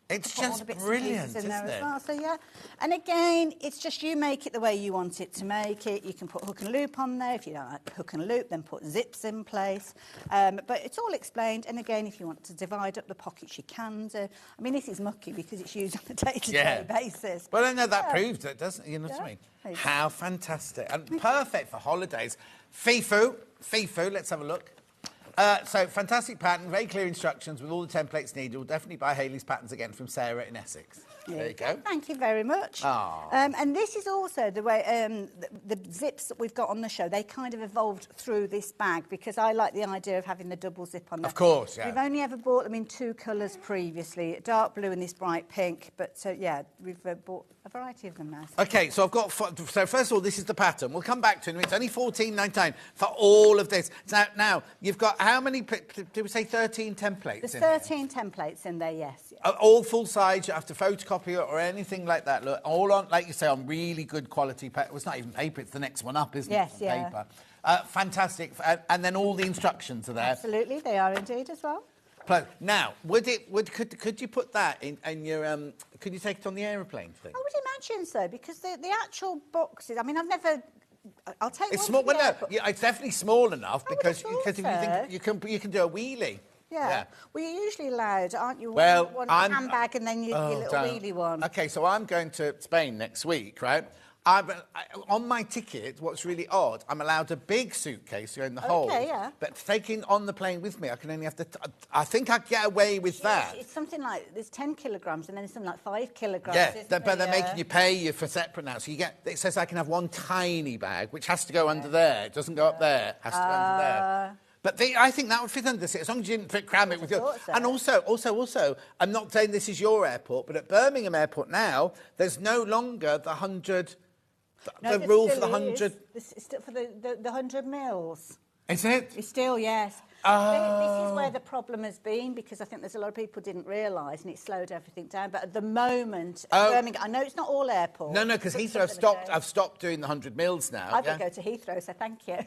It's Put all just the bits and brilliant, pieces isn't in there it? as well. So yeah, and again, it's just you make it the way you want it to make it. You can put hook and loop on there. If you don't like hook and loop, then put zips in place. But it's all explained. And again, if you want to divide up the pockets, you can do. I mean, this is mucky because it's used on a day-to-day basis. Well, I know that Yeah. proves it, doesn't it? You know what I Yeah. mean? There you go. How fantastic. And perfect for holidays. Fifu, let's have a look. So fantastic pattern, very clear instructions with all the templates needed. We'll definitely buy Hayley's patterns again from Sarah in Essex. There you go. Thank you very much. And this is also the way the zips that we've got on the show, they kind of evolved through this bag because I like the idea of having the double zip on there. Of course, yeah. We've only ever bought them in 2 colours previously, dark blue and this bright pink, but yeah, we've bought a variety of them now. Okay, so I've got... So first of all, this is the pattern. We'll come back to it in a minute. It's only $14.99 for all of this. Now, you've got how many... Did we say 13 templates? There's 13 templates in there, yes. All full size. You have to photocopy it or anything like that. Look, all on, like you say, on really good quality paper. Well, it's not even paper, it's the next one up, isn't it? Yes, yeah. Paper. Fantastic. And then all the instructions are there. Absolutely, they are indeed as well. Now, could you put that in your... could you take it on the aeroplane thing? I would imagine so, because the actual boxes, I mean, I've never... I'll take it's one small. for the Well, no, airport. yeah, it's definitely small enough because if you so. think you can do a wheelie. Yeah. Well, you're usually allowed, aren't you? Well, one handbag and then your little don't. wheelie one. Okay, so I'm going to Spain next week, right? On my ticket, what's really odd, I'm allowed a big suitcase in the hold. Okay, yeah. But taking on the plane with me, I can only have I think I get away with that. It's something like, there's 10 kilograms and then there's something like 5 kilograms. Yeah, isn't but they're there? making you pay you for separate now. So you get, it says I can have one tiny bag, which has to go under there. It doesn't go up there, it has to go under there. But I think that would fit under this, as long as you didn't cram it with your... So. And also, I'm not saying this is your airport, but at Birmingham Airport now, there's no longer the 100... No, the rule for still the 100... It's still for the 100 mils. Is it? It's still, yes. This is where the problem has been, because I think there's a lot of people didn't realise, and it slowed everything down. But at the moment, Birmingham, I know it's not all airports. No, because Heathrow I've stopped doing the 100 mils now. I could go to Heathrow, so thank you.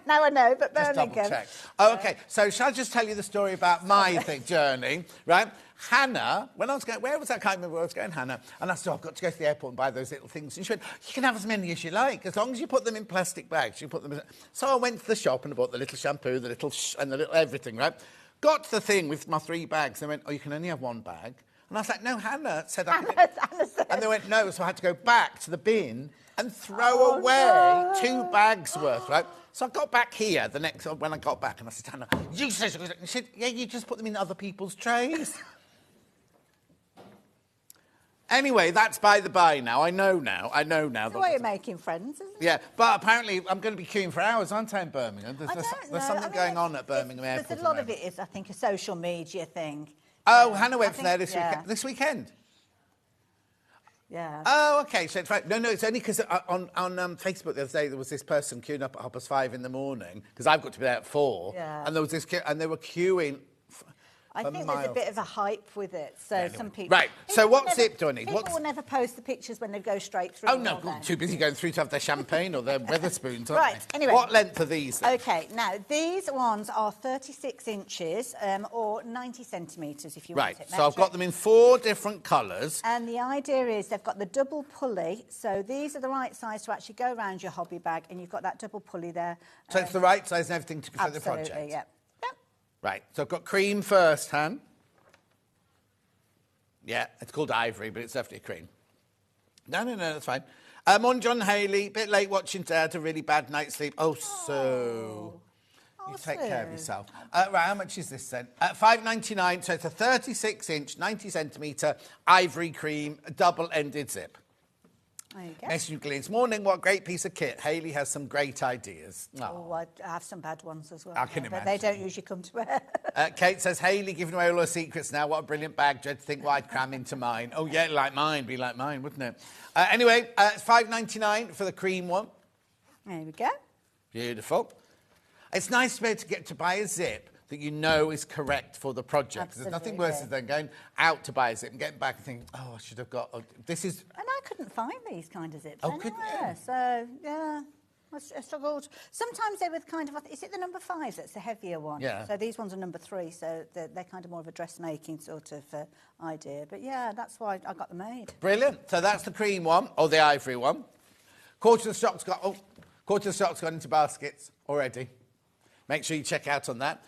Now I know, but Just Birmingham. double check. Oh, OK. So shall I just tell you the story about my journey, right? Hannah, when I was going... Where was that? I can't remember where I was going, Hannah. And I said, I've got to go to the airport and buy those little things. And she went, you can have as many as you like, as long as you put them in plastic bags. You put them in... So I went to the shop and I bought the little shampoo, the little and the little everything, right? Got to the thing with my 3 bags. They went, oh, you can only have 1 bag. And I was like, no, Hannah said I could... And they went, no. So I had to go back to the bin and throw away 2 bags worth, right? So I got back here when I got back, and I said, Hannah, you said... She said, yeah, you just put them in other people's trays. Anyway, that's by the by now. I know now. That's the way you're making friends, isn't it? Yeah, but apparently I'm going to be queuing for hours, aren't I, in Birmingham? There's something going on at Birmingham Airport. There's a lot of it is, I think, a social media thing. Oh, Hannah went from there this weekend. Yeah. Oh, OK. So no, it's only because on Facebook the other day there was this person queuing up at 5:30 in the morning because I've got to be there at 4. Yeah. And there was this and they were queuing. I think there's a bit of a hype with it, so anyway. some people... Right, so what zip do I need? People will never post the pictures when they go straight through. Oh, no, too busy going through to have their champagne or their Weatherspoons, aren't Right, they? anyway. What length are these, then? OK, now, these ones are 36 inches or 90 centimetres, if you want it. Right, so I've got them in 4 different colours. And the idea is they've got the double pulley, so these are the right size to actually go around your hobby bag, and you've got that double pulley there. So it's the right size and everything for the project? Absolutely, yeah. Right, so I've got cream first, Han. Yeah, it's called ivory, but it's definitely cream. No, that's fine. On John Haley, bit late watching Dad, a really bad night's sleep. You take care of yourself. Right, how much is this then? $5.99, so it's a 36-inch, 90-centimetre ivory cream, double-ended zip. There you go. Message from Glenn's morning, what a great piece of kit. Haley has some great ideas. Oh, I have some bad ones as well. I can But imagine. they don't usually come to wear. Kate says, Haley giving away all her secrets now. What a brilliant bag. Dread to think what I'd cram into mine. Oh, yeah, be like mine, wouldn't it? Anyway, it's $5.99 for the cream one. There we go. Beautiful. It's nice to be able to get to buy a zip that you know is correct for the project. There's nothing worse than going out to buy a zip and getting back and thinking, oh, I should have got... this is... And I couldn't find these kind of zips couldn't you? So, yeah, I struggled. Sometimes they were kind of... Is it the number 5 that's the heavier one? Yeah. So these ones are number 3, so they're kind of more of a dressmaking sort of idea. But, yeah, that's why I got them made. Brilliant. So that's the cream one, or the ivory one. Quarter of the stock's gone into baskets already. Make sure you check out on that.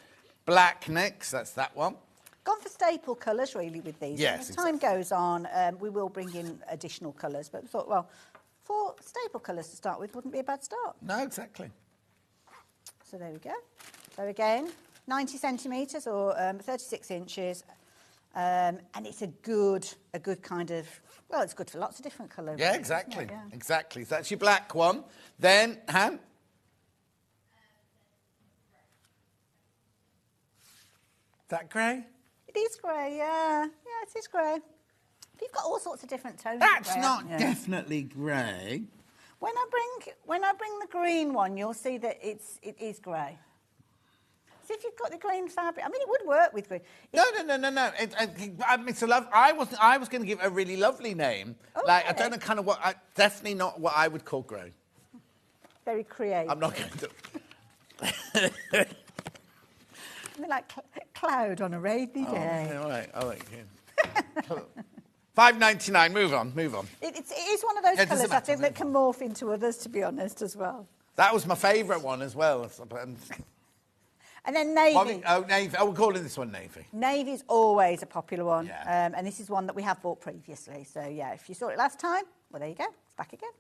Black next, that's that one. Gone for staple colours, really, with these. Yes, As time goes on, we will bring in additional colours. But we thought, well, 4 staple colours to start with wouldn't be a bad start. No, exactly. So there we go. So again, 90 centimetres or 36 inches. And it's a good kind of, well, it's good for lots of different colours. Yeah, exactly. Yeah. Exactly. So that's your black one. Then, Han? Is that grey? It is grey, yeah. Yeah, it is grey. You've got all sorts of different tones. of That's grey, not haven't you? definitely grey. When I bring the green one, you'll see that it is grey. See if you've got the green fabric. I mean, it would work with green. No. Mr. Love, I was going to give it a really lovely name. Like, I don't know kind of definitely not what I would call grey. Very creative. I'm not going to. I mean, like cloud on a rainy day. Yeah, all right. Yeah. $5.99. Move on. It is one of those Yeah, it doesn't colours, I matter, think, that can morph into others, to be honest, as well. That was my favourite one as well. And then navy. Navy. Oh, we're calling this one navy. Navy is always a popular one. Yeah. And this is one that we have bought previously. So, yeah, if you saw it last time, well, there you go. It's back again.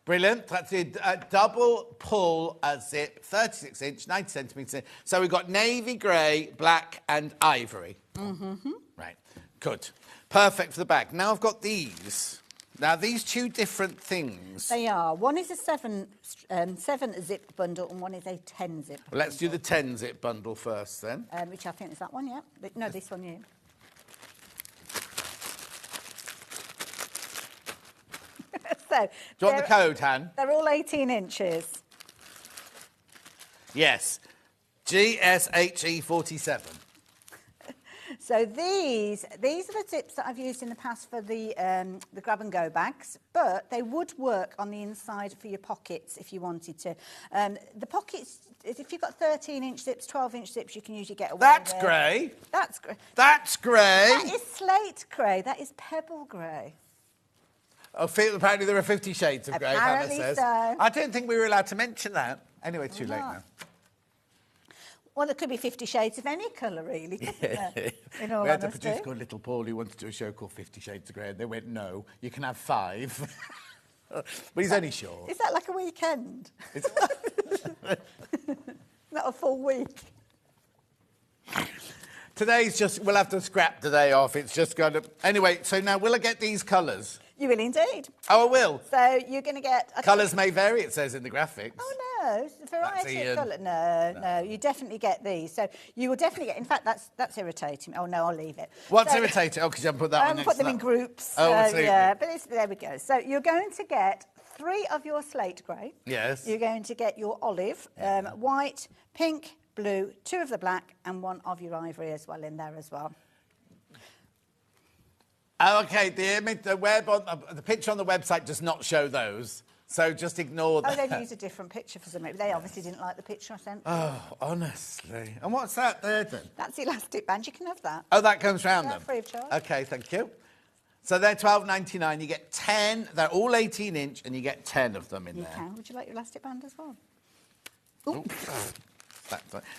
Brilliant. That's a double pull zip, 36 inch, 90 centimetres. So we've got navy, grey, black and ivory. Mm-hmm. Right. Good. Perfect for the back. Now I've got these. Now, these two different things. They are. One is a 7 zip bundle and one is a 10 zip Well, let's do the 10 zip bundle first then. which I think is that one, yeah. No, this one, yeah. So, Do you want the code, Han? They're all 18 inches. Yes. GSHE47. So these are the zips that I've used in the past for the grab and go bags, but they would work on the inside for your pockets if you wanted to. The pockets, if you've got 13-inch zips, 12-inch zips, you can usually get away That's with. grey. That's grey. That's grey. That is slate grey. That is pebble grey. Oh, apparently there are 50 shades of grey, Hannah Apparently says. so. I don't think we were allowed to mention that. Anyway, too late now. Well, there could be 50 shades of any colour, really, couldn't there? In all We had a honesty. producer called Little Paul who wanted to do a show called 50 Shades of Grey, and they went, no, you can have 5. But he's only short. Is that like a weekend? Not a full week. Today's just, we'll have to scrap today off. It's just going to... Anyway, so now will I get these colours? You will indeed. Oh, I will. So you're going to get... Colours may vary, it says in the graphics. Oh, no. It's a variety Ian. of colour. No, you definitely get these. So you will definitely get... In fact, that's irritating. Oh, no, I'll leave it. What's So- irritating? Oh, because you haven't put that I on haven't next put them to in that. groups. Oh, absolutely. Yeah, but there we go. So you're going to get 3 of your slate grey. Yes. You're going to get your olive, white, pink, blue, 2 of the black, and 1 of your ivory as well in there as well. Oh, OK, the picture on the website does not show those, so just ignore that. Oh, they've used a different picture for some reason. They obviously didn't like the picture I sent. Oh, honestly. And what's that there, then? That's the elastic band. You can have that. Oh, that comes round Yeah, them? free of charge. OK, thank you. So they're $12.99. You get 10. They're all 18-inch, and you get 10 of them in You there. can. Would you like your elastic band as well? Ooh.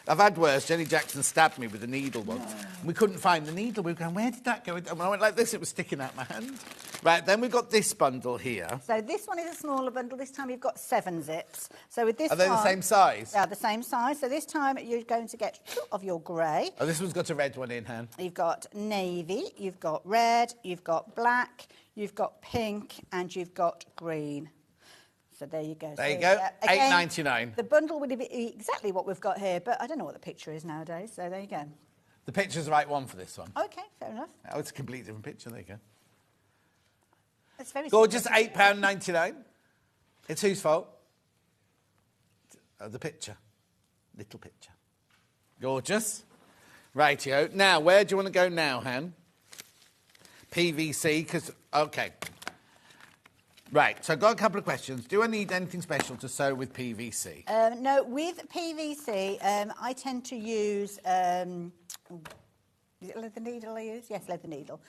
I've had worse. Jenny Jackson stabbed me with a needle once. We couldn't find the needle. We were going, where did that go? And when I went like this, it was sticking out my hand. Right, then we've got this bundle here. So this one is a smaller bundle. This time you've got 7 zips. So with this Are they the one- same size? They are the same size. So this time you're going to get 2 of your grey. Oh, this one's got a red one in, Han. You've got navy, you've got red, you've got black, you've got pink, and you've got green. So there you go. There you So, go, again, $8.99. The bundle would be exactly what we've got here, but I don't know what the picture is nowadays, so there you go. The picture's the right one for this one. Okay, fair enough. Oh, it's a completely different picture. There you go. It's very Gorgeous, similar. £8.99. It's whose fault? The picture. Little picture. Gorgeous. Rightio. Now, where do you want to go now, Han? PVC, because... OK. Right, so I've got a couple of questions. Do I need anything special to sew with PVC? No, with PVC, I tend to use... is it leather needle I use? Yes, leather needle.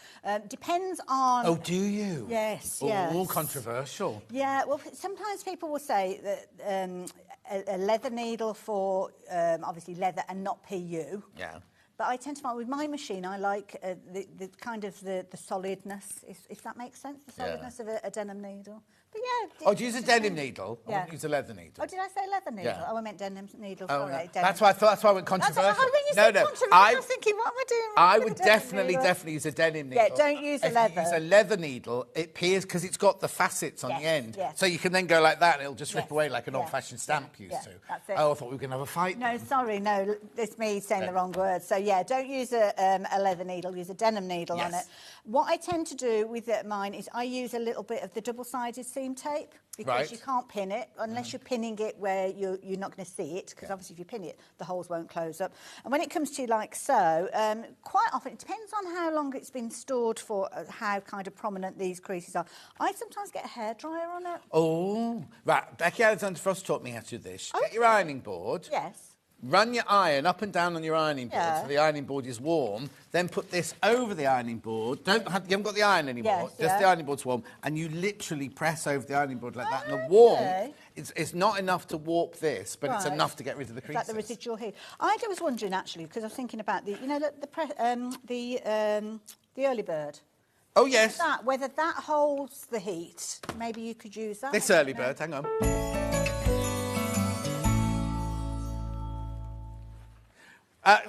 Depends on... Oh, do you? Yes, Oh, yes. controversial. Yeah, well, sometimes people will say that a leather needle for, obviously, leather and not PU. Yeah. But I tend to find with my machine, I like the kind of the solidness, if that makes sense, the solidness of a denim needle. But yeah. Oh, do you use a denim needle? I wouldn't use a leather needle. Oh, did I say leather needle? Yeah. Oh, I meant denim needle. Oh, Sorry. no. Denim. That's why I thought. That's why I went That's controversial. when you said controversial, I was thinking, what am I doing? I would definitely use a denim needle. Yeah, don't use a If leather. you use a leather needle, it peels because it's got the facets on the end. Yes. So you can then go like that and it'll just rip Yes. away like an Yeah. old-fashioned stamp used to. That's it. Oh, I thought we were going to have a fight. No, sorry, no, it's me saying the wrong word. So yeah, don't use a leather needle, use a denim needle on it. What I tend to do with mine is I use a little bit of the double-sided seam tape because you can't pin it unless you're pinning it where you're not going to see it, because obviously if you pin it, the holes won't close up. And when it comes to like so, quite often it depends on how long it's been stored for, how kind of prominent these creases are. I sometimes get a hairdryer on it. Oh, right. Becky Alexander Frost taught me how to do this. Get your ironing board. Yes. Run your iron up and down on your ironing board so the ironing board is warm. Then put this over the ironing board. You haven't got the iron anymore. Just the ironing board's warm. And you literally press over the ironing board like that. And the warmth, it's not enough to warp this, but it's enough to get rid of the creases. Like the residual heat. I was wondering actually, because I was thinking about the early bird. Oh, yes. Whether that holds the heat. Maybe you could use that. This early bird, hang on.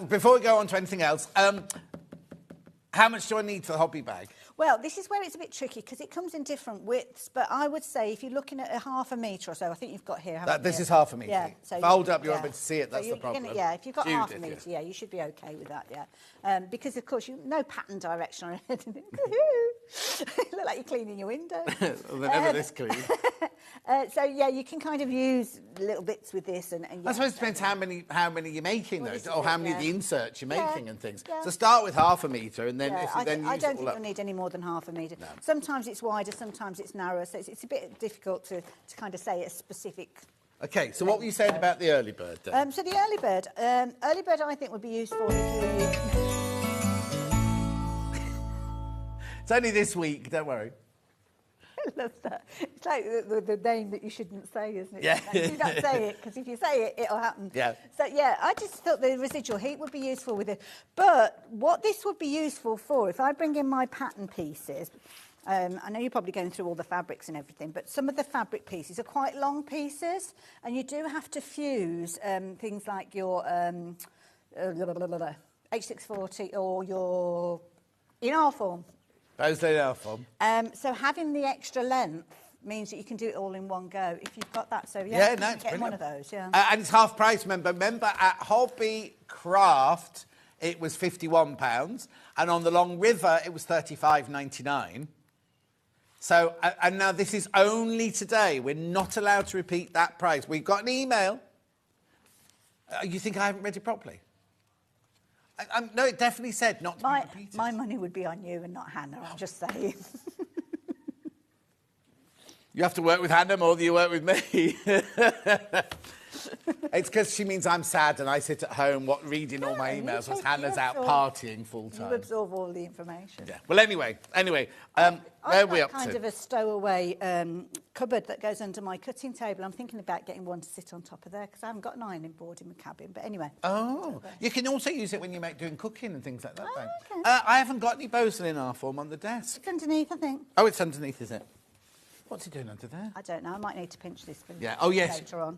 Before we go on to anything else, how much do I need for the hobby bag? Well, this is where it's a bit tricky because it comes in different widths, but I would say if you're looking at a half a metre or so, I think you've got here, haven't you? This is half a metre. Yeah. So if I hold up, you're able to see it, that's so the problem. If you've got half a Judith, metre, you should be OK with that, because, of course, no pattern direction or anything. You look like you're cleaning your window. Well, they're never this clean. So, yeah, you can kind of use little bits with this. I suppose it depends how many you're making, though, or how many of the inserts you're making and things. Yeah. So start with half a metre, and then if you then use I don't it all think up. you'll need any more than half a metre. No. Sometimes it's wider, sometimes it's narrower, so it's a bit difficult to kind of say a specific... OK, so what were you saying about the early bird, then? So the early bird I think would be useful if you were using... It's only this week, don't worry. I love that. It's like the name that you shouldn't say, isn't it? Yeah. Like, do not say it, because if you say it, it'll happen. Yeah. So, yeah, I just thought the residual heat would be useful with it. But what this would be useful for, if I bring in my pattern pieces, I know you're probably going through all the fabrics and everything, but some of the fabric pieces are quite long pieces, and you do have to fuse things like your H640 or your in R form. Those laid out from. So having the extra length means that you can do it all in one go if you've got that. So No, you it's can get brilliant. one of those. Yeah. And it's half price. Remember at Hobby Craft it was £51, and on the Long River it was $35.99. So and now this is only today. We're not allowed to repeat that price. We've got an email. You think I haven't read it properly? No, it definitely said not to be repeated. My money would be on you and not Hannah, I'm just saying. You have to work with Hannah more than you work with me. It's because she means I'm sad and I sit at home reading all my emails whilst Hannah's out partying full time. You absorb all the information. Yeah. Well, anyway, where are we up to? I've got kind of a stowaway cupboard that goes under my cutting table. I'm thinking about getting one to sit on top of there because I haven't got an ironing board in my cabin. But anyway. Oh, you can also use it when you're doing cooking and things like that. Oh, though. okay. I haven't got any Bosun in our form on the desk. It's underneath, I think. Oh, it's underneath, is it? What's he doing under there? I don't know. I might need to pinch this for yes. later on.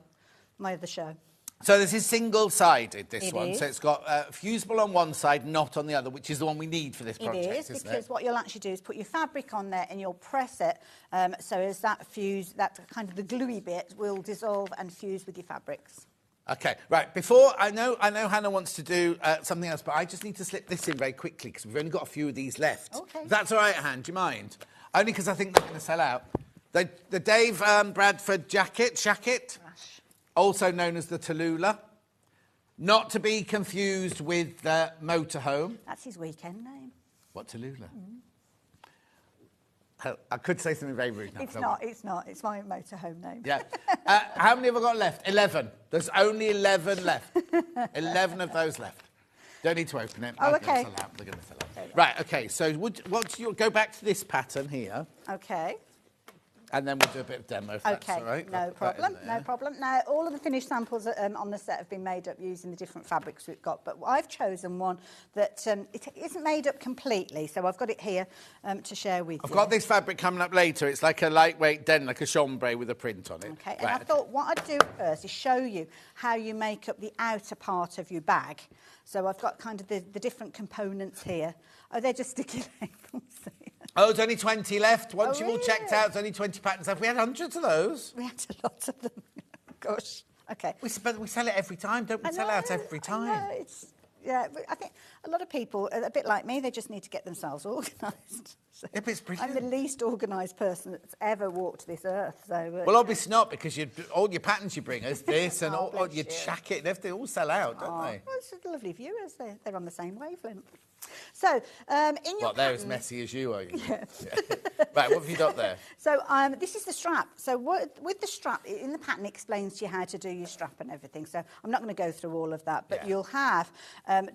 My other show. So this is single-sided, this It one. is. So it's got fusible on one side, not on the other, which is the one we need for this project, It is, isn't because it? what you'll actually do is put your fabric on there and you'll press it so as that kind of the gluey bit will dissolve and fuse with your fabrics. OK, right, before, I know Hannah wants to do something else, but I just need to slip this in very quickly because we've only got a few of these left. OK. If that's all right, Han, do you mind? Only because I think they're going to sell out. The Dave Bradford jacket, also known as the Tallulah. Not to be confused with the motorhome. That's his weekend name. What, Tallulah? I could say something very rude now. It's not. It's my motorhome name. Yeah. How many have I got left? 11. There's only 11 left. 11 of those left. Don't need to open it. Oh, They're gonna OK. sell out. They're going to sell out. Right, OK. So go back to this pattern here. OK. And then we'll do a bit of demo if that's all right. No problem, no problem. Now, all of the finished samples on the set have been made up using the different fabrics we've got, but I've chosen one that it isn't made up completely, so I've got it here to share with you. I've got this fabric coming up later. It's like a lightweight den, like a chambray with a print on it. Okay, and I thought what I'd do first is show you how you make up the outer part of your bag. So I've got kind of the different components here. Oh, they're just sticky labels. Oh, there's only 20 left. Once you've all checked out, there's only 20 patterns left. We had hundreds of those. We had a lot of them. Gosh. Okay. We sell it every time, don't we? Sell out every time. Yeah, I think a lot of people, a bit like me, they just need to get themselves organised. So yeah, but it's brilliant. I'm the least organised person that's ever walked this earth. So, well, obviously not, because all your patterns you bring us, this and all your jacket and everything, all sell out, don't they? Well, it's lovely viewers. They're on the same wavelength. So, in your they're as messy as you are. Yeah. Right, what have you got there? So, this is the strap. So, with the strap, in the pattern, it explains to you how to do your strap and everything. So, I'm not going to go through all of that, but you'll have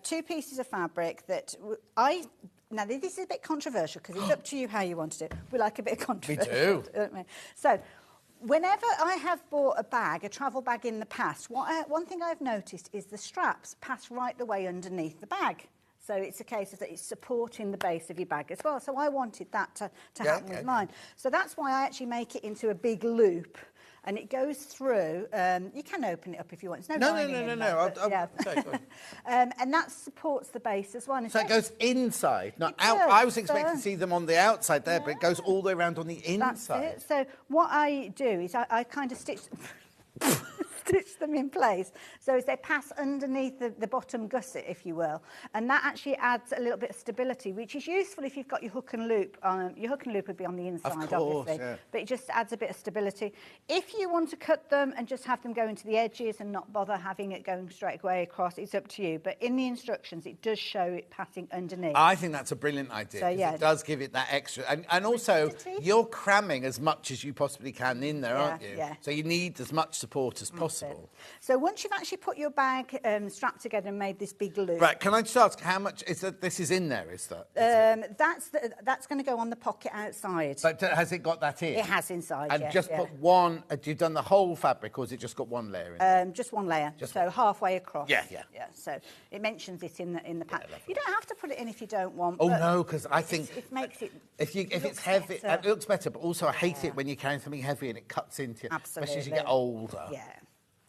2 pieces of fabric that Now, this is a bit controversial because it's up to you how you want to do it. We like a bit of controversy. We do. Don't we? So, whenever I have bought a travel bag in the past, one thing I've noticed is the straps pass right the way underneath the bag. So it's a case of that it's supporting the base of your bag as well. So I wanted that to happen with mine. So that's why I actually make it into a big loop. And it goes through. You can open it up if you want. It's no. And that supports the base as well. So it goes inside, not out. I was expecting to see them on the outside there, but it goes all the way around on the inside. That's it. So what I do is I kind of stitch them in place so as they pass underneath the bottom gusset, if you will, and that actually adds a little bit of stability, which is useful if you've got your hook and loop. Your hook and loop would be on the inside, of course, obviously, but it just adds a bit of stability. If you want to cut them and just have them go into the edges and not bother having it going straight away across, it's up to you. But in the instructions, it does show it passing underneath. I think that's a brilliant idea. So, it does give it that extra, and also you're cramming as much as you possibly can in there, aren't you? Yeah. So you need as much support as possible. So once you've actually put your bag strapped together and made this big loop. Right, can I just ask how much this is in there, is that? That's going to go on the pocket outside. But has it got that in? It has inside, and just put one, have you done the whole fabric or has it just got one layer in? Just one layer, so halfway across. Yeah. So it mentions it in the pattern. You don't have to put it in if you don't want. Oh, no, because I think it makes it. If it's heavy, it looks better, but also I hate it when you're carrying something heavy and it cuts into you, especially as you get older. Yeah.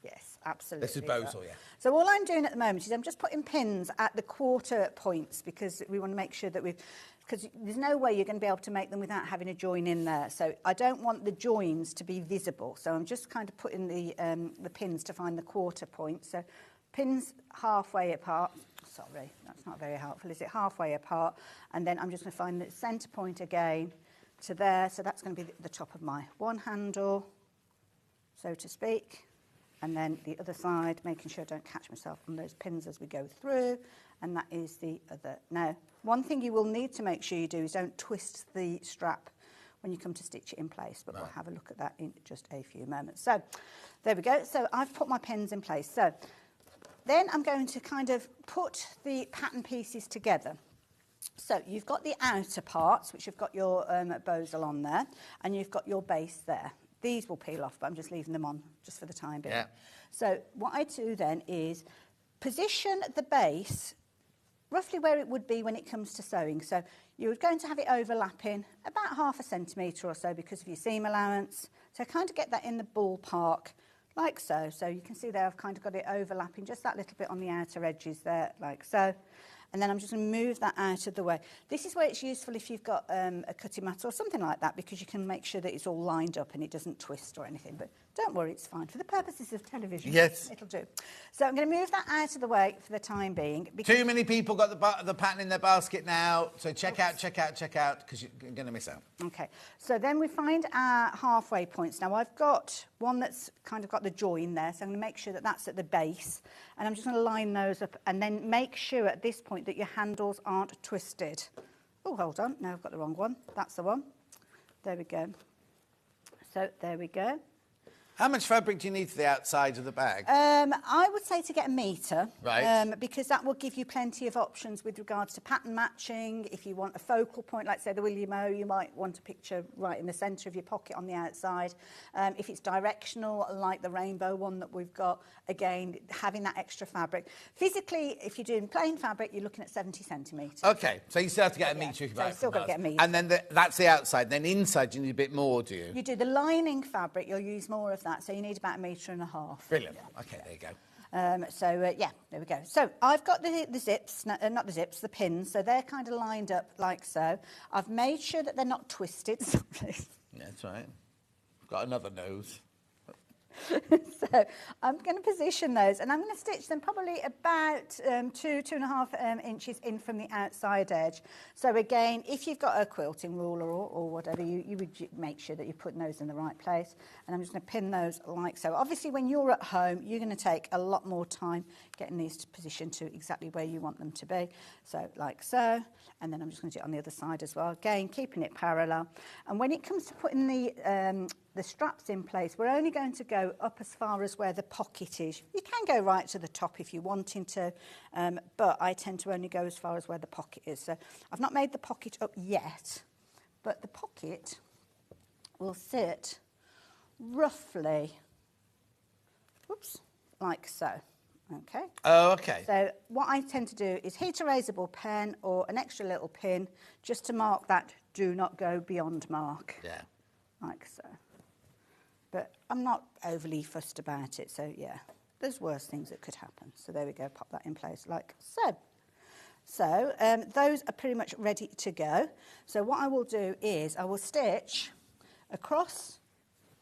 Yes, absolutely. This is Bozel, yeah. So all I'm doing at the moment is I'm just putting pins at the quarter points because we want to make sure that because there's no way you're going to be able to make them without having a join in there. So I don't want the joins to be visible. So I'm just kind of putting the pins to find the quarter point. So pins halfway apart. Sorry, that's not very helpful, is it? Halfway apart. And then I'm just going to find the centre point again to there. So that's going to be the top of my one handle, so to speak. And then the other side, making sure I don't catch myself on those pins as we go through. And that is the other. Now, one thing you will need to make sure you do is don't twist the strap when you come to stitch it in place. But we'll have a look at that in just a few moments. So, there we go. So, I've put my pins in place. So, then I'm going to kind of put the pattern pieces together. So, you've got the outer parts, which have got your Bozel on there. And you've got your base there. These will peel off, but I'm just leaving them on just for the time being. Yeah. So what I do then is position the base roughly where it would be when it comes to sewing. So you're going to have it overlapping about 0.5 centimetre or so because of your seam allowance. So kind of get that in the ballpark like so. So you can see there I've kind of got it overlapping just that little bit on the outer edges there like so. And then I'm just going to move that out of the way. This is where it's useful if you've got a cutting mat or something like that because you can make sure that it's all lined up and it doesn't twist or anything. But don't worry, it's fine. For the purposes of television, it'll do. So I'm going to move that out of the way for the time being. Too many people got the pattern in their basket now. So check out, because you're going to miss out. OK. So then we find our halfway points. Now, I've got one that's kind of got the join there. So I'm going to make sure that that's at the base. And I'm just going to line those up and then make sure at this point that your handles aren't twisted. Oh, hold on. No, I've got the wrong one. That's the one. There we go. So there we go. How much fabric do you need for the outside of the bag? I would say to get a metre. Right. Because that will give you plenty of options with regards to pattern matching. If you want a focal point, like say the William O, you might want a picture right in the centre of your pocket on the outside. If it's directional, like the rainbow one that we've got, again, having that extra fabric. Physically, if you're doing plain fabric, you're looking at 70 centimetres. Okay, so you still have to get a metre if you so buy you it still from got to us. get a metre. And then that's the outside. Then inside, you need a bit more, do you? You do the lining fabric, you'll use more of that, so you need about 1.5 metres. Brilliant. Okay, there you go. Yeah, there we go. So I've got the zips, not the zips, the pins. So they're kind of lined up like so. I've made sure that they're not twisted. Sorry. Yeah, that's right. Got another nose. So I'm going to position those, and I'm going to stitch them probably about 2.5 inches in from the outside edge. So again, if you've got a quilting ruler or whatever, you would make sure that you're putting those in the right place. And I'm just going to pin those like so. Obviously, when you're at home, you're going to take a lot more time getting these positioned to exactly where you want them to be. So like so, and then I'm just going to do it on the other side as well. Again, keeping it parallel. And when it comes to putting the straps in place, we're only going to go up as far as where the pocket is. You can go right to the top if you're wanting to, but I tend to only go as far as where the pocket is. So I've not made the pocket up yet, but the pocket will sit roughly, whoops, like so. Okay. Oh, okay. So what I tend to do is heat erasable pen or an extra little pin just to mark that do not go beyond mark. Yeah. Like so. But I'm not overly fussed about it, so yeah, there's worse things that could happen. So there we go, pop that in place like so. So those are pretty much ready to go. So what I will do is I will stitch across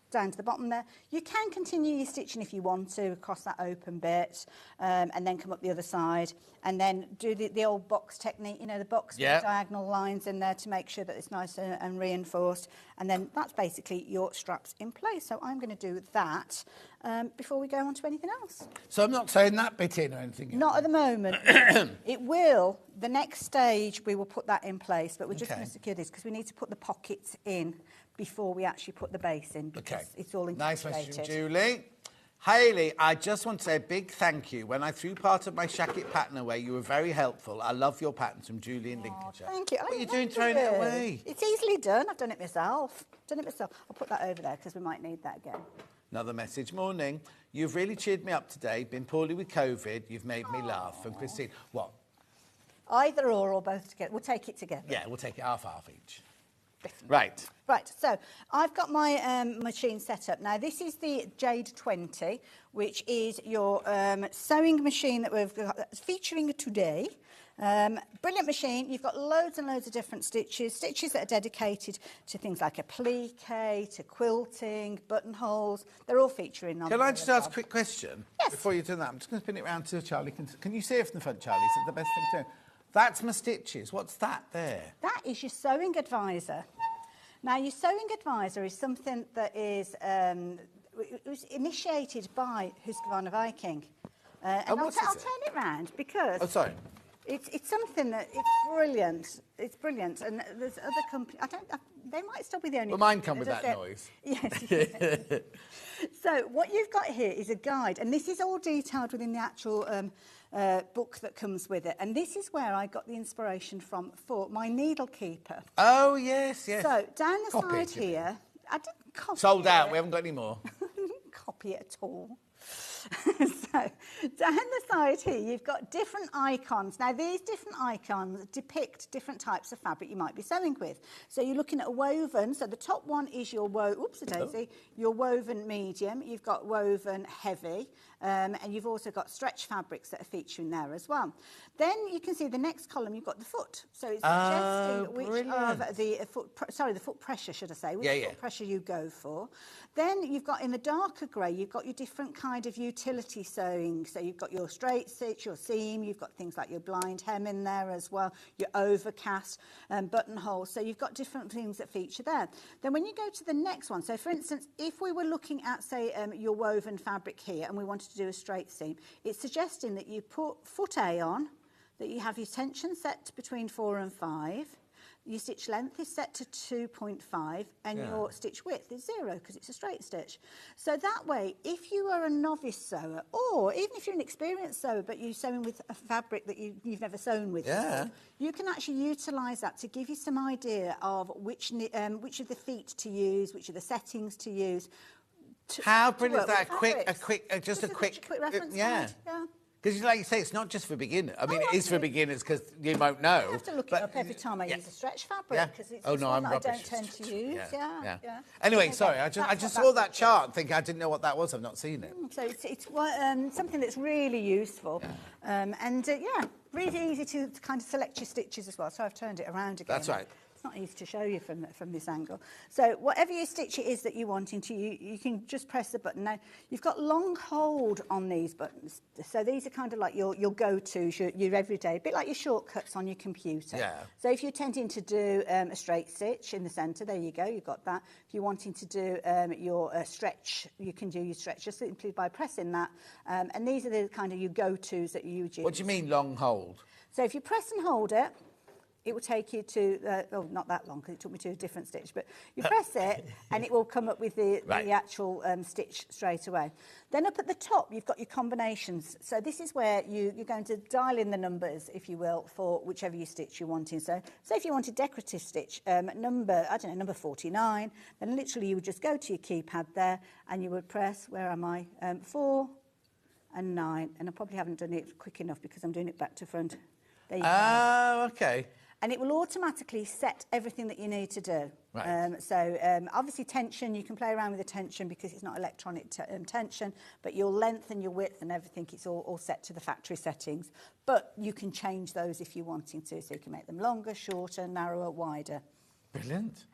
down to the bottom there. You can continue your stitching if you want to across that open bit, and then come up the other side and then do the old box technique, you know, the box with the diagonal lines in there to make sure that it's nice and reinforced, and then that's basically your straps in place. So I'm going to do that before we go on to anything else. So I'm not sewing that bit in or anything? Not at the moment. It will. The next stage we will put that in place, but we're just going to secure this because we need to put the pockets in before we actually put the base in, because it's all Nice incorporated. message, Julie. Hayley, I just want to say a big thank you. When I threw part of my shacket pattern away, you were very helpful. I love your patterns, from Julie in Lincolnshire. Thank you. What are you doing throwing it away? It's easily done. I've done it myself. I'll put that over there because we might need that again. Another message. Morning. You've really cheered me up today. Been poorly with COVID. You've made me laugh. From Christine. What? Either or both together. We'll take it together. Yeah, we'll take it half each. Definitely. Right, so I've got my machine set up. Now, this is the Jade 20, which is your sewing machine that we've got featuring today. Brilliant machine. You've got loads and loads of different stitches that are dedicated to things like applique, to quilting, buttonholes. They're all featuring on Can I just ask a quick question? Yes. Before you do that, I'm just going to spin it round to Charlie. Can you see it from the front, Charlie? Is it the best thing to do? That's my stitches. What's that there? That is your sewing advisor. Now, your sewing advisor is something that is it was initiated by Husqvarna Viking. And I'll turn it round because... Oh, sorry. It's something that it's brilliant. It's brilliant, and there's other companies. They might still be the only. Well, mine come with that noise. Yes. So what you've got here is a guide, and this is all detailed within the actual book that comes with it. And this is where I got the inspiration from for my needle keeper. Oh yes. So down the side here, I didn't copy. Sold out. We haven't got any more. I didn't copy it at all. So down the side here you've got different icons. Now these different icons depict different types of fabric you might be sewing with. So you're looking at a woven, so the top one is your your woven medium, you've got woven heavy, and you've also got stretch fabrics that are featuring there as well. Then you can see the next column, you've got the foot. So it's suggesting which of the foot pressure, should I say, which foot pressure you go for. Then you've got in the darker grey, you've got your different kind of utility sewing. So you've got your straight stitch, your seam, you've got things like your blind hem in there as well, your overcast, buttonhole. So you've got different things that feature there. Then when you go to the next one, so for instance, if we were looking at, say, your woven fabric here and we wanted to do a straight seam, it's suggesting that you put foot A on, that you have your tension set between 4 and 5, your stitch length is set to 2.5 and your stitch width is 0 because it's a straight stitch. So that way, if you are a novice sewer, or even if you're an experienced sewer but you're sewing with a fabric that you've never sewn with before, you can actually utilise that to give you some idea of which of the feet to use, which of the settings to use. How brilliant is that? Just a quick reference guide. Yeah. Because, like you say, it's not just for beginners. I mean, it is for beginners because you won't know. I have to look it up every time I use a stretch fabric because it's one that I don't tend to use. Yeah. Anyway, sorry, I just saw that chart and thinking I didn't know what that was. I've not seen it. So it's something that's really useful. Really easy to kind of select your stitches as well. So I've turned it around again. That's right. It's not easy to show you from this angle. So whatever your stitch it is that you're wanting to, you can just press the button. Now, you've got long hold on these buttons. So these are kind of like your go-tos, your everyday, a bit like your shortcuts on your computer. Yeah. So if you're tending to do a straight stitch in the centre, there you go, you've got that. If you're wanting to do your stretch, you can do your stretch just simply by pressing that. And these are the kind of your go-tos that you would use. What do you mean long hold? So if you press and hold it, it will take you to, not that long because it took me to a different stitch, but you press it and it will come up with the actual stitch straight away. Then up at the top, you've got your combinations. So this is where you're going to dial in the numbers, if you will, for whichever you stitch you're wanting. So say if you want a decorative stitch, number 49, then literally you would just go to your keypad there and you would press, 4 and 9. And I probably haven't done it quick enough because I'm doing it back to front. There you go. Oh, okay. And it will automatically set everything that you need to do. Right. Obviously tension, you can play around with the tension because it's not electronic tension, but your length and your width and everything, it's all set to the factory settings. But you can change those if you're wanting to, so you can make them longer, shorter, narrower, wider. Brilliant.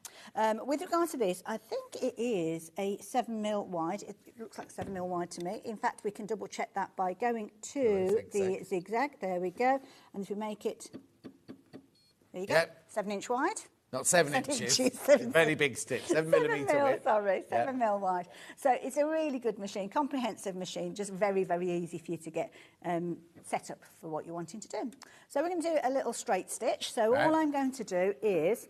With regard to this, I think it is a 7mm wide. It looks like 7mm wide to me. In fact, we can double check that by going to the zigzag. There we go. And if we make it, there you go, 7-inch wide. Not 7 inches. Very big stitch. 7mm width. Sorry, 7mm wide. So it's a really good machine, comprehensive machine, just very, very easy for you to get set up for what you're wanting to do. So we're going to do a little straight stitch. So all I'm going to do is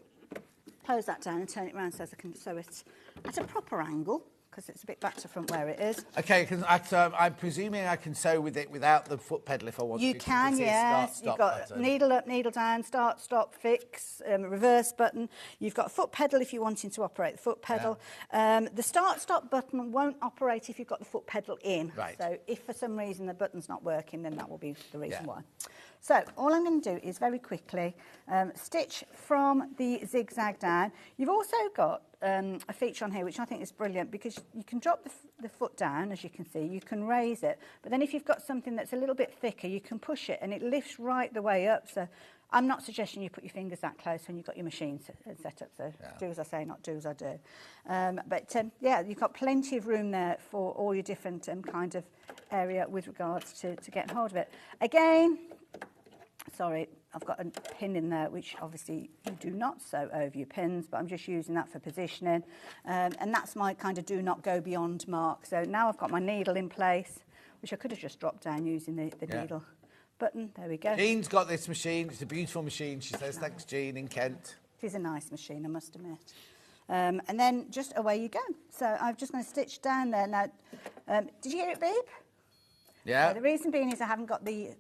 close that down and turn it around so I can sew it at a proper angle, because it's a bit back to front where it is. Okay, I'm presuming I can sew with it without the foot pedal if I want to. You can, yes. You've got button. Needle up, needle down, start, stop, fix, reverse button. You've got a foot pedal if you're wanting to operate the foot pedal. The start, stop button won't operate if you've got the foot pedal in. Right. So if for some reason the button's not working, then that will be the reason why. So all I'm going to do is very quickly stitch from the zigzag down. You've also got a feature on here which I think is brilliant because you can drop the foot down, as you can see, you can raise it, but then if you've got something that's a little bit thicker, you can push it and it lifts right the way up. So I'm not suggesting you put your fingers that close when you've got your machine set up, so do as I say, not do as I do. You've got plenty of room there for all your different kind of area with regards to getting hold of it. Again, sorry, I've got a pin in there, which obviously you do not sew over your pins, but I'm just using that for positioning. And that's my kind of do not go beyond mark. So now I've got my needle in place, which I could have just dropped down using the needle button. There we go. Jean's got this machine. It's a beautiful machine. She says, thanks, Jean, in Kent. It is a nice machine, I must admit. And then just away you go. So I'm just going to stitch down there. Now, did you hear it beep? Yeah. The reason being is I haven't got the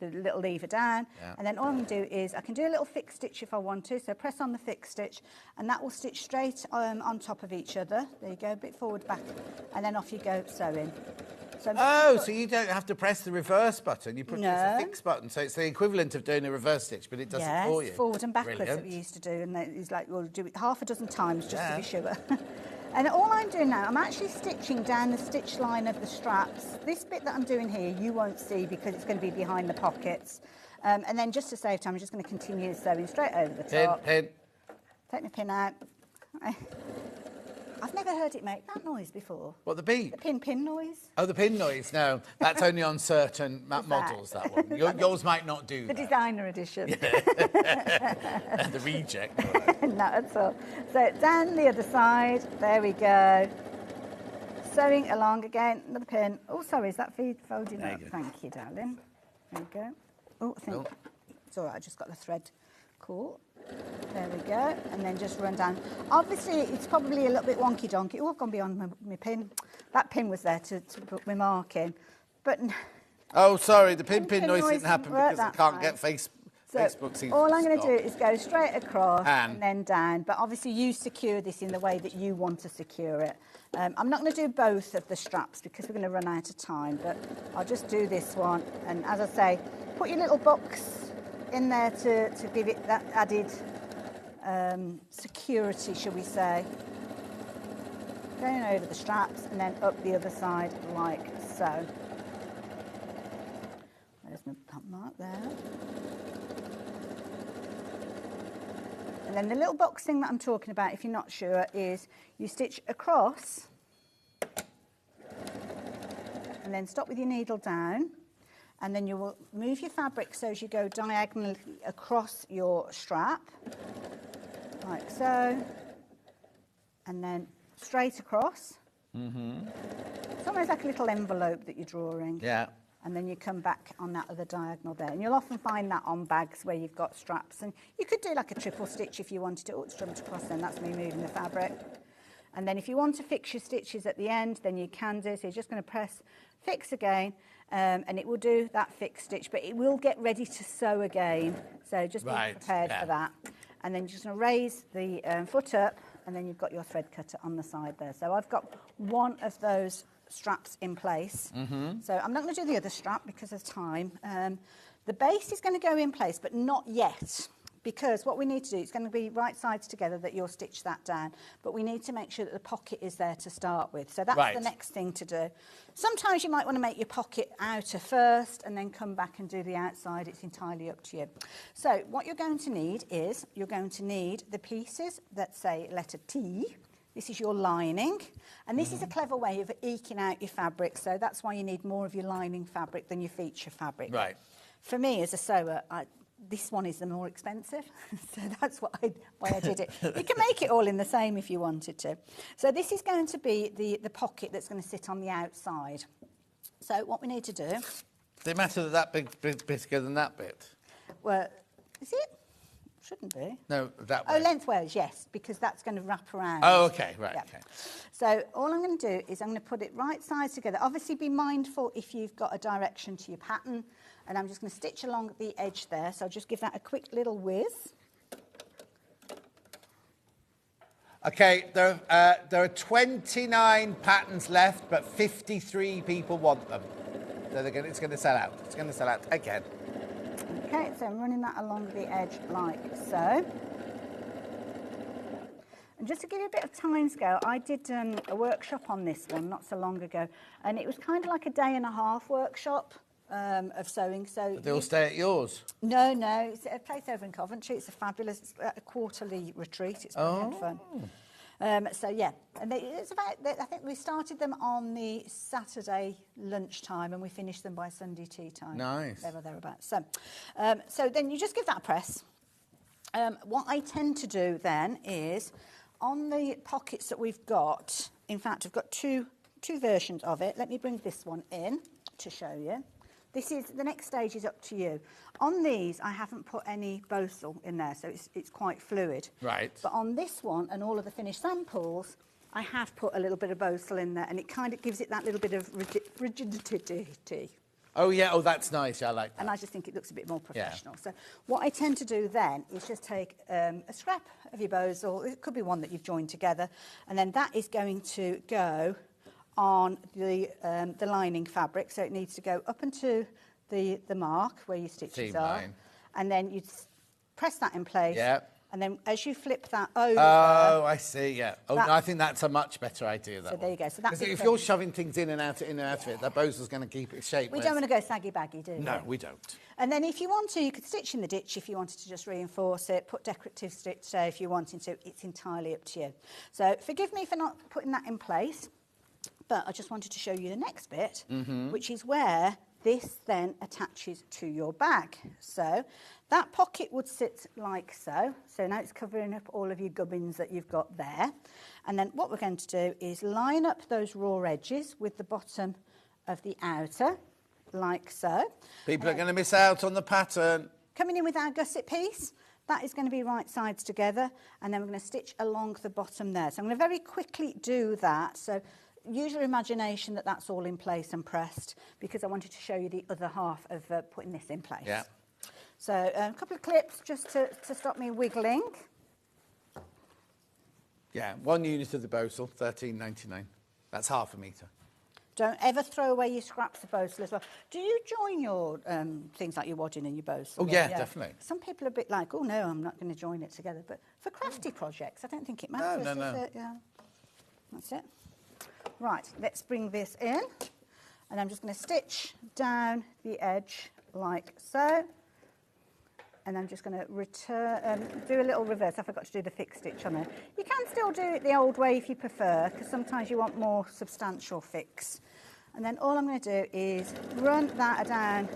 little lever down, and then all I'm going to do is I can do a little fixed stitch if I want to, so press on the fixed stitch and that will stitch straight on top of each other. There you go, a bit forward, back, and then off you go sewing. So you don't have to press the reverse button, you press the fixed button, so it's the equivalent of doing a reverse stitch, but it does it for you. Forward and backwards that we used to do, and it's like we'll do it half a dozen times just to be sure. And all I'm doing now, I'm actually stitching down the stitch line of the straps. This bit that I'm doing here, you won't see because it's going to be behind the pockets. And then just to save time, I'm just going to continue sewing straight over the top. Pin. Take my pin out. I've never heard it make that noise before. What, the beep? The pin noise. Oh, the pin noise. No, that's only on certain models, that one. Yours might not do the that. Designer edition. The reject. Not at all. So down the other side. There we go. Sewing along again. Another pin. Oh, sorry, is that folding up? Thank you, darling. There we go. Oh, I think it's all right. I just got the thread. Cool. There we go, and then just run down. Obviously, it's probably a little bit wonky-donky. Oh, I've gone beyond my pin. That pin was there to put my mark in. But Oh, sorry, the pin pin noise noise didn't happen didn't work because I that can't time. get Facebook seems all to I'm going to stop. do is go straight across And and then down. But obviously, you secure this in the way that you want to secure it. I'm not going to do both of the straps because we're going to run out of time. But I'll just do this one. And as I say, put your little box in there to give it that added security, shall we say. Going over the straps and then up the other side like so. There's my mark there. And then the little box thing that I'm talking about, if you're not sure, is you stitch across and then stop with your needle down, and then you will move your fabric so as you go diagonally across your strap, like so, and then straight across. It's almost like a little envelope that you're drawing. Yeah. And then you come back on that other diagonal there. And you'll often find that on bags where you've got straps. And you could do like a triple stitch if you wanted to. Oh, it's jumped across then, that's me moving the fabric. And then if you want to fix your stitches at the end, then you can do. So you're just going to press fix again, and it will do that fix stitch, but it will get ready to sew again. So just be prepared for that. And then you're just going to raise the foot up, and then you've got your thread cutter on the side there. So I've got one of those straps in place. So I'm not going to do the other strap because of time. The base is going to go in place, but not yet, because what we need to do, it's going to be right sides together that you'll stitch that down, but we need to make sure that the pocket is there to start with. So that's the next thing to do. Sometimes you might want to make your pocket outer first and then come back and do the outside. It's entirely up to you. So what you're going to need is, you're going to need the pieces that say letter T. This is your lining, and this is a clever way of eking out your fabric, so that's why you need more of your lining fabric than your feature fabric. Right. For me, as a sewer, this one is the more expensive, so that's why I did it. You can make it all in the same if you wanted to. So this is going to be the pocket that's going to sit on the outside. So what we need to do... Does it matter that bit bigger than that bit? Well, is it? Shouldn't be. No, that way. Oh, lengthways, yes, because that's going to wrap around. Oh, okay, right, okay. So all I'm going to do is I'm going to put it right sides together. Obviously, be mindful if you've got a direction to your pattern, and I'm just going to stitch along the edge there. So I'll just give that a quick little whiz. Okay, there are 29 patterns left, but 53 people want them. So it's going to sell out. It's going to sell out again. Okay, so I'm running that along the edge like so. And just to give you a bit of time scale, I did a workshop on this one not so long ago, and it was kind of like a day and a half workshop of sewing. So But they all stay at yours? No, it's a place over in Coventry. It's a fabulous quarterly retreat. It's brilliant fun. So yeah, and it's about, I think we started them on the Saturday lunchtime and we finished them by Sunday tea time. Nice. There or thereabouts. So then you just give that a press. What I tend to do then is, on the pockets that we've got, in fact, I've got two versions of it. Let me bring this one in to show you. The next stage is up to you. On these, I haven't put any bosal in there, so it's quite fluid. Right. But on this one and all of the finished samples, I have put a little bit of bosal in there, and it kind of gives it that little bit of rigidity. Oh, yeah. Oh, that's nice. I like that. And I just think it looks a bit more professional. Yeah. So what I tend to do then is just take a scrap of your bosal. It could be one that you've joined together, and then that is going to go on the lining fabric, so it needs to go up into the mark where your stitches are, and then you press that in place. Yeah. And then as you flip that over... Oh, I see, yeah. Oh, no, I think that's a much better idea, So there you go. So that's if you're shoving things in and out of it, that bosal's going to keep its shape. We don't want to go saggy-baggy, do we? No, we don't. And then if you want to, you could stitch in the ditch if you wanted to just reinforce it, put decorative stitch there if you wanted to. It's entirely up to you. So forgive me for not putting that in place, but I just wanted to show you the next bit, which is where this then attaches to your bag. So that pocket would sit like so. So now it's covering up all of your gubbins that you've got there. And then what we're going to do is line up those raw edges with the bottom of the outer, like so. People are going to miss out on the pattern. Coming in with our gusset piece. That is going to be right sides together, and then we're going to stitch along the bottom there. So I'm going to very quickly do that. So use your imagination that that's all in place and pressed, because I wanted to show you the other half of putting this in place. Yeah. So a couple of clips just to stop me wiggling. Yeah, 1 unit of the Bosal, $13.99. That's half a metre. Don't ever throw away your scraps of Bosal as well. Do you join your things like your wadding and your Bosal? Oh, yeah, definitely. Some people are a bit like, oh, no, I'm not going to join it together. But for crafty projects, I don't think it matters, No. does it? Yeah. That's it. Right, let's bring this in. And I'm just going to stitch down the edge like so. And I'm just going to do a little reverse. I forgot to do the fixed stitch on there. You can still do it the old way if you prefer, because sometimes you want more substantial fix. And then all I'm going to do is run that down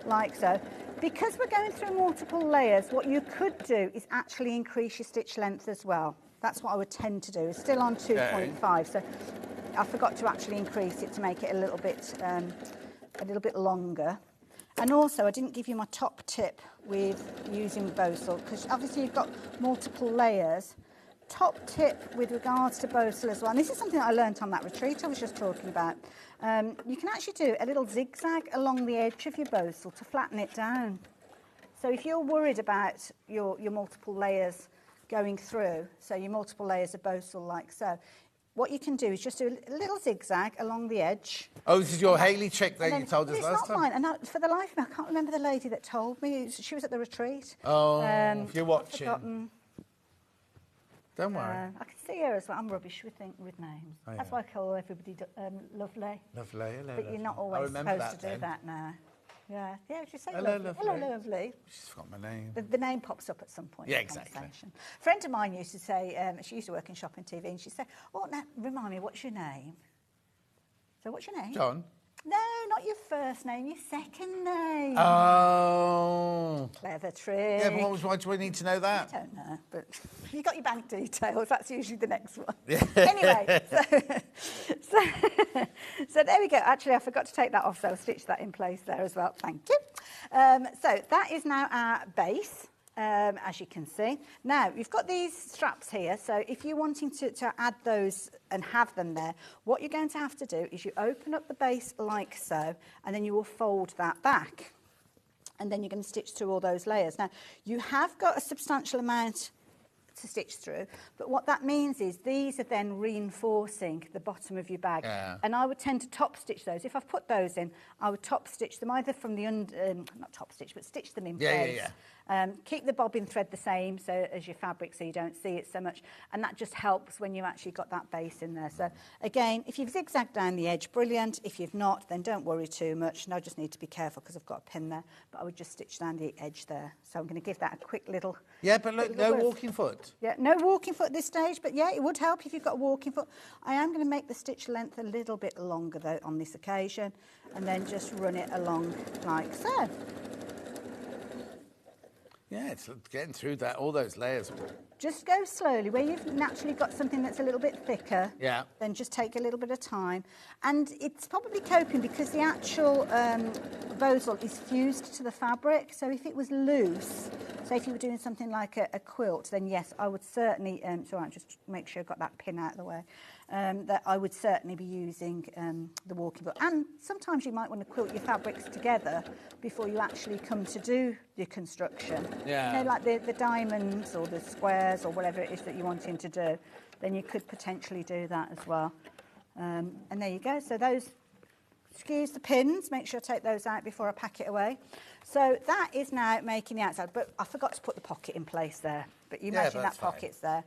like so. Because we're going through multiple layers, what you could do is actually increase your stitch length as well. That's what I would tend to do. It's still on 2.5, so I forgot to actually increase it to make it a little bit longer. And also, I didn't give you my top tip with using Bosal, because obviously you've got multiple layers. Top tip with regards to Bosal as well, and this is something that I learnt on that retreat I was just talking about. You can actually do a little zigzag along the edge of your Bosal to flatten it down. So if you're worried about your multiple layers going through, so your multiple layers of Bosal like so, what you can do is just do a little zigzag along the edge. Oh, this is your Hayley trick that you told us last time? It's not mine, and for the life of me, I can't remember the lady that told me. She was at the retreat. Oh, if you're watching. Don't worry. I can see her as well. I'm rubbish with names. Oh, That's yeah. why I call everybody lovely. Lovely, hello, But you're not lovely. always I remember supposed to do then. that now. Yeah, just say Hello, lovely. lovely. Hello, lovely. She's forgot my name. The name pops up at some point Yeah, in the exactly. conversation. A friend of mine used to say, she used to work in shopping TV, and she'd say, oh, now, remind me, what's your name? So what's your name? John? No, not your first name, your second name. Oh. Clever trick. Yeah, but why do we need to know that? I don't know, but you got your bank details. That's usually the next one. Anyway, so there we go. Actually, I forgot to take that off, so I'll stitch that in place there as well. Thank you. So that is now our base, as you can see. Now, you've got these straps here, so if you're wanting to add those and have them there, what you're going to have to do is you open up the base like so, and then you will fold that back. And then you're going to stitch through all those layers. Now, you have got a substantial amount to stitch through, but what that means is these are then reinforcing the bottom of your bag. Yeah. And I would tend to top stitch those. If I've put those in, I would top stitch them either from the not top stitch, but stitch them in place. Keep the bobbin thread the same so as your fabric, so you don't see it so much, and that just helps when you actually got that base in there. So again, if you've zigzagged down the edge, brilliant. If you've not, then don't worry too much. And I just need to be careful because I've got a pin there, but I would just stitch down the edge there. So I'm going to give that a quick little... Yeah, but look, no walking foot. Yeah, no walking foot at this stage, but yeah, it would help if you've got a walking foot. I am going to make the stitch length a little bit longer though on this occasion, and then just run it along like so. Yeah, it's getting through that, all those layers. Just go slowly. Where you've naturally got something that's a little bit thicker, then just take a little bit of time. And it's probably coping because the actual Bosal is fused to the fabric. So if it was loose, say if you were doing something like a quilt, then yes, I would certainly, so I'll just make sure I've got that pin out of the way, that I would certainly be using the walking foot. And sometimes you might want to quilt your fabrics together before you actually come to do your construction. Yeah. You know, like the diamonds or the squares or whatever it is that you're wanting to do, then you could potentially do that as well. And there you go. So those, excuse the pins, make sure I take those out before I pack it away. So that is now making the outside, but I forgot to put the pocket in place there. But you imagine that pocket's there.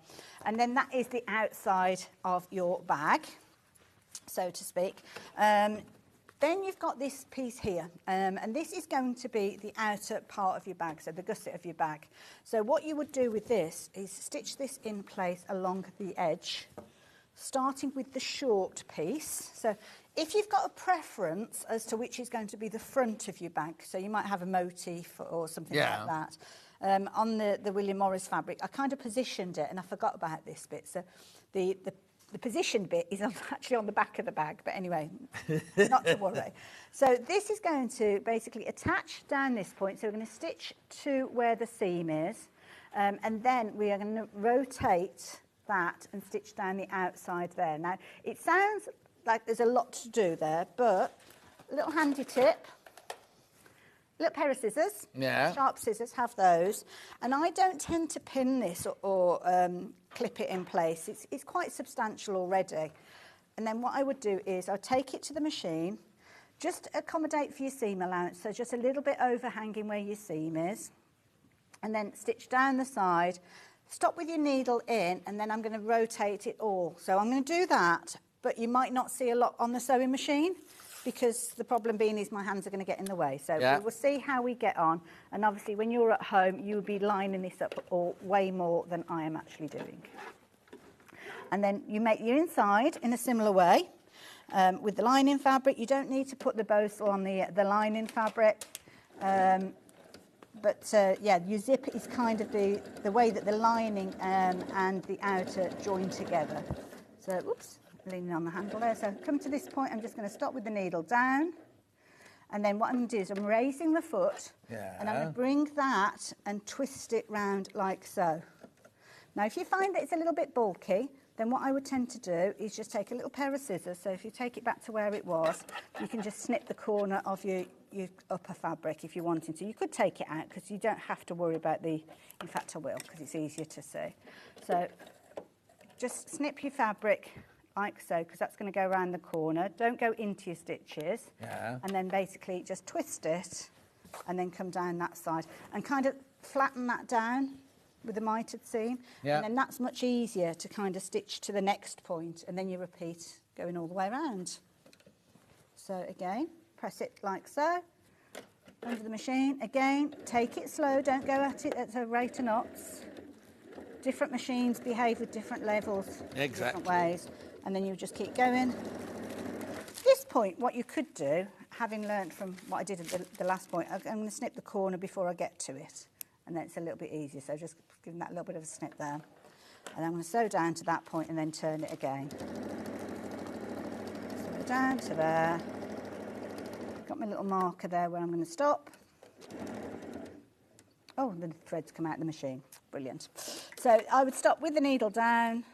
And then that is the outside of your bag, so to speak. Then you've got this piece here, and this is going to be the outer part of your bag, so the gusset of your bag. So what you would do with this is stitch this in place along the edge, starting with the short piece. So if you've got a preference as to which is going to be the front of your bag, so you might have a motif or something like that, on the William Morris fabric, I kind of positioned it, and I forgot about this bit. So the positioned bit is actually on the back of the bag, but anyway, not to worry. So this is going to basically attach down this point. So we're going to stitch to where the seam is, And then we are going to rotate that and stitch down the outside there. Now, it sounds like there's a lot to do there, but a little handy tip, a little pair of scissors, sharp scissors, have those. And I don't tend to pin this or clip it in place. It's quite substantial already. And then what I would do is I'll take it to the machine, just accommodate for your seam allowance, so just a little bit overhanging where your seam is, and then stitch down the side, stop with your needle in, and then I'm going to rotate it all. So I'm going to do that, but you might not see a lot on the sewing machine, because the problem being is my hands are going to get in the way. So we'll see how we get on. And obviously when you're at home, you'll be lining this up way more than I am actually doing. And then you make your inside in a similar way. With the lining fabric, you don't need to put the bows on the lining fabric. Yeah, your zip is kind of the way that the lining and the outer join together. So, whoops, leaning on the handle there. So come to this point, I'm just going to stop with the needle down. And then what I'm going to do is I'm raising the foot, and I'm going to bring that and twist it round like so. Now, if you find that it's a little bit bulky, then what I would tend to do is just take a little pair of scissors. So if you take it back to where it was, you can just snip the corner of your upper fabric if you're wanting to. You could take it out because you don't have to worry about in fact I will, because it's easier to see. So just snip your fabric like so, because that's going to go around the corner. Don't go into your stitches. And then basically just twist it and then come down that side and kind of flatten that down with the mitered seam, and then that's much easier to kind of stitch to the next point, and then you repeat going all the way around. So again, press it like so, under the machine. Again, take it slow, don't go at it at a rate of knots. Different machines behave with different levels, different ways, and then you just keep going. At this point, what you could do, having learned from what I did at the last point, I'm going to snip the corner before I get to it. And then it's a little bit easier, so just giving that a little bit of a snip there. And I'm going to sew down to that point and then turn it again. Sew down to there. Got my little marker there where I'm going to stop. Oh, the threads come out of the machine. Brilliant. So I would stop with the needle down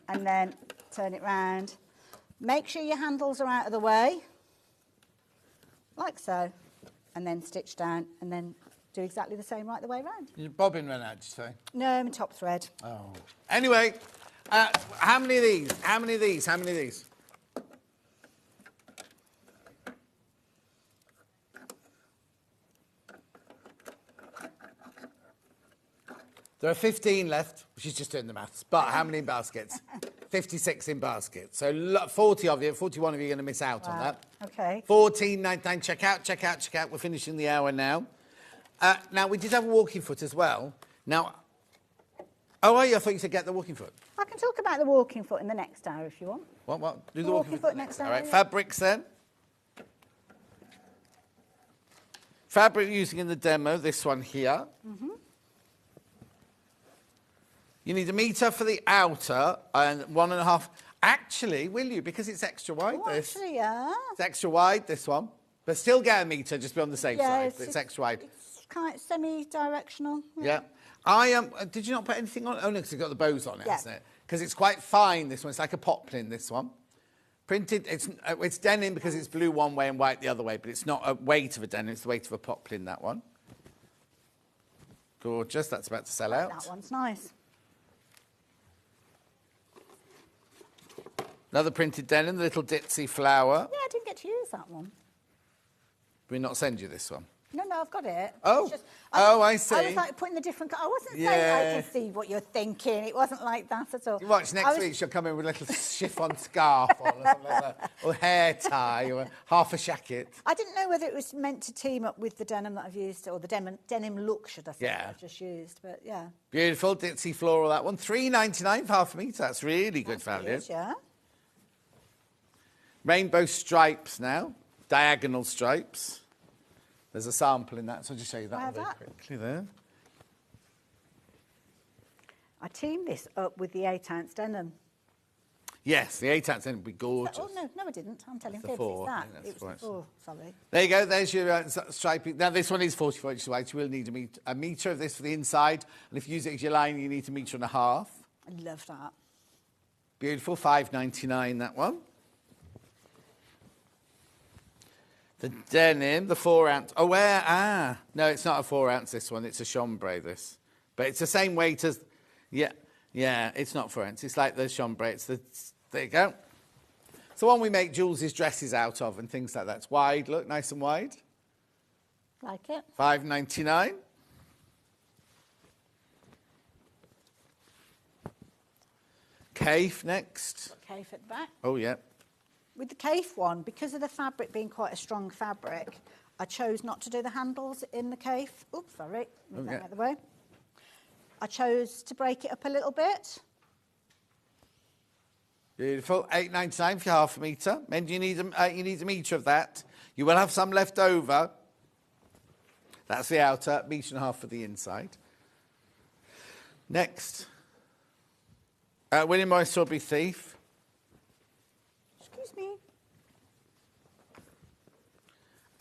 and then turn it round. Make sure your handles are out of the way, like so, and then stitch down and then do exactly the same right the way around. Your bobbin ran out, did you say? No, I'm top thread. Oh. Anyway, how many of these? How many of these? How many of these? There are 15 left. She's just doing the maths. But how many in baskets? 56 in baskets. So 40 of you, 41 of you are going to miss out on that. Okay. 14.99. Check out, check out, check out. We're finishing the hour now. Now, we did have a walking foot as well. Now, I thought you said get the walking foot. I can talk about the walking foot in the next hour if you want. What? Do the walking foot next hour. All right, yeah. fabrics then. Fabric using in the demo, this one here. Mm-hmm. You need 1 metre for the outer and 1.5. Actually, will you? Because it's extra wide, this. Actually, yeah. It's extra wide, this one. But still get 1 metre, just be on the safe side. It's extra wide. It's kind of semi-directional. Yeah. Did you not put anything on? Oh, no, because it's got the bows on it, hasn't it? Because it's quite fine, this one. It's like a poplin, this one. Printed, it's denim because it's blue one way and white the other way, but it's not a weight of a denim, it's the weight of a poplin, that one. Gorgeous, that's about to sell out. That one's nice. Another printed denim, the little ditzy flower. Yeah, I didn't get to use that one. Did we not send you this one? No, I've got it. Oh, I see. I was like putting the different... I wasn't saying I can see what you're thinking. It wasn't like that at all. You watch next week, she'll come in with a little chiffon scarf on or something like that, or hair tie, or half a jacket. I didn't know whether it was meant to team up with the denim that I've used, or the denim look, should I say, that I've just used, but yeah. Beautiful, ditzy floral, that one. $3.99 for half a metre. That's really good value. Good, yeah. Rainbow stripes now, diagonal stripes. There's a sample in that, so I'll just show you that one very quickly there. I teamed this up with the 8-ounce denim. Yes, the 8 ounce end would be gorgeous. Oh, no, I didn't. I'm telling That's the fibs. 4. It's I that. think that's It was right. the 4, sorry. There you go, there's your striping. Now, this one is 44 inches wide, so you will need a metre of this for the inside. And if you use it as your line, you need a metre and a half. I love that. Beautiful, $5.99 that one. The denim, the 4 ounce. Oh, where? Ah, no, it's not a 4 ounce, this one. It's a chambray, this. But it's the same weight as, yeah, it's not 4 ounce. It's like the chambray. There you go. It's the one we make Jules' dresses out of and things like that. It's wide, look, nice and wide. Like it. $5.99. Cafe next. Cafe at the back. Oh, yeah. With the Cafe one, because of the fabric being quite a strong fabric, I chose not to do the handles in the Cafe. Oops, sorry. Move that out of the way. I chose to break it up a little bit. Beautiful. $8.99 for half a metre. And you need a metre of that. You will have some left over. That's the outer, metre and a half for the inside. Next. William Morris Strawberry Thief. Excuse me.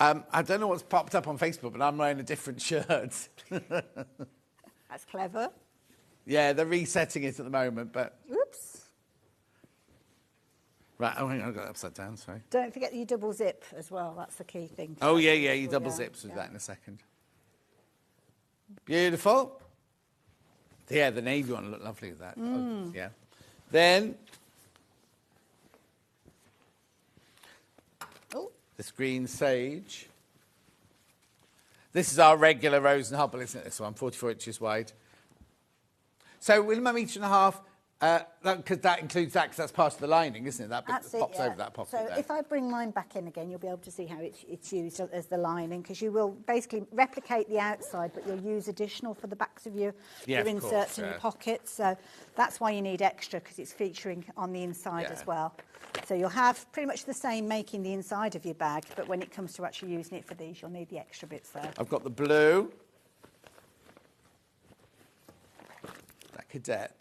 I don't know what's popped up on Facebook, but I'm wearing a different shirt. That's clever. Yeah, they're resetting it at the moment, but... Oops. Right, oh, hang on, I've got it upside down, sorry. Don't forget your double zip as well. That's the key thing. Oh, yeah, you double zips with that in a second. Beautiful. Yeah, the navy one looked lovely with that. Oh, yeah. Then... Oh. This green sage. This is our regular Rose and Hubble, isn't it, this one? 44 inches wide. So, William, a metre and a half... because that includes that, because that's part of the lining, isn't it? That bit that pops over that pocket So there. if I bring mine back in again, you'll be able to see how it's used as the lining, because you will basically replicate the outside, but you'll use additional for the backs of your inserts and your pockets. So that's why you need extra, because it's featuring on the inside as well. So you'll have pretty much the same making the inside of your bag, but when it comes to actually using it for these, you'll need the extra bits there. I've got the blue. That cadet.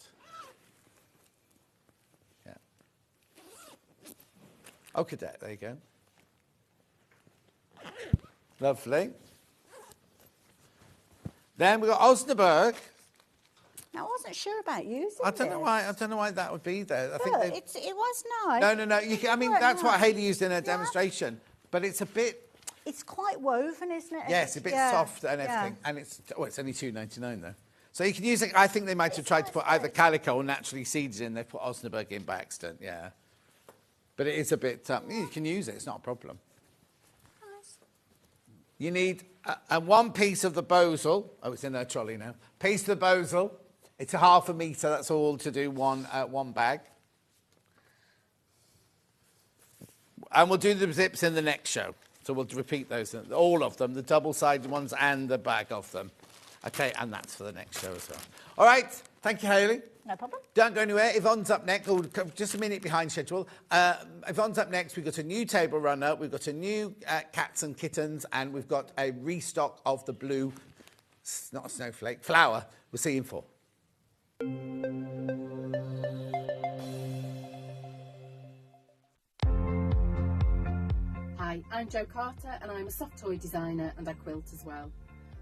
Oh, cadet, there you go. Lovely. Then we've got Osnaburg. Now, I wasn't sure about using I don't know why that would be there. I think it was nice. No. I mean, that's what Hayley used in her demonstration. But it's a bit... It's quite woven, isn't it? Yes, a bit soft and everything. And it's only $2.99 though. So you can use it. I think they might have tried to put either calico or naturally seeds in. They put Osnaburg in by accident, yeah. But it is a bit... you can use it. It's not a problem. Nice. You need one piece of the bosal. Oh, it's in her trolley now. Piece of the bosal. It's a half a metre. That's all to do one bag. And we'll do the zips in the next show. So we'll repeat those, all of them, the double-sided ones and the bag of them. OK, and that's for the next show as well. All right. Thank you, Hayley. No problem. Don't go anywhere. Yvonne's up next. Oh, just a minute behind schedule. Yvonne's up next. We've got a new table runner. We've got a new cats and kittens. And we've got a restock of the blue, not a snowflake, flower. We'll see you in 4. Hi, I'm Jo Carter and I'm a soft toy designer and I quilt as well.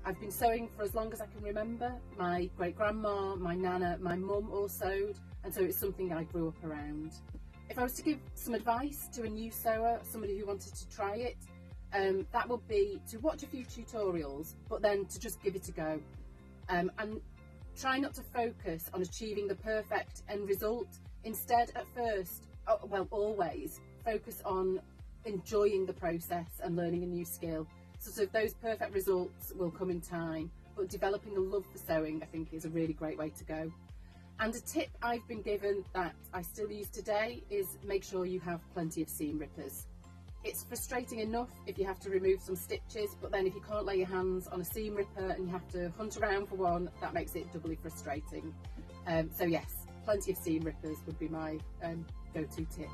I've been sewing for as long as I can remember. My great-grandma, my nana, my mum all sewed, and so it's something I grew up around. If I was to give some advice to a new sewer, somebody who wanted to try it, that would be to watch a few tutorials, but then to just give it a go. And try not to focus on achieving the perfect end result. Instead, at first, always, focus on enjoying the process and learning a new skill. So those perfect results will come in time, but developing a love for sewing, I think, is a really great way to go. And a tip I've been given that I still use today is make sure you have plenty of seam rippers. It's frustrating enough if you have to remove some stitches, but then if you can't lay your hands on a seam ripper and you have to hunt around for one, that makes it doubly frustrating. So yes, plenty of seam rippers would be my go-to tip.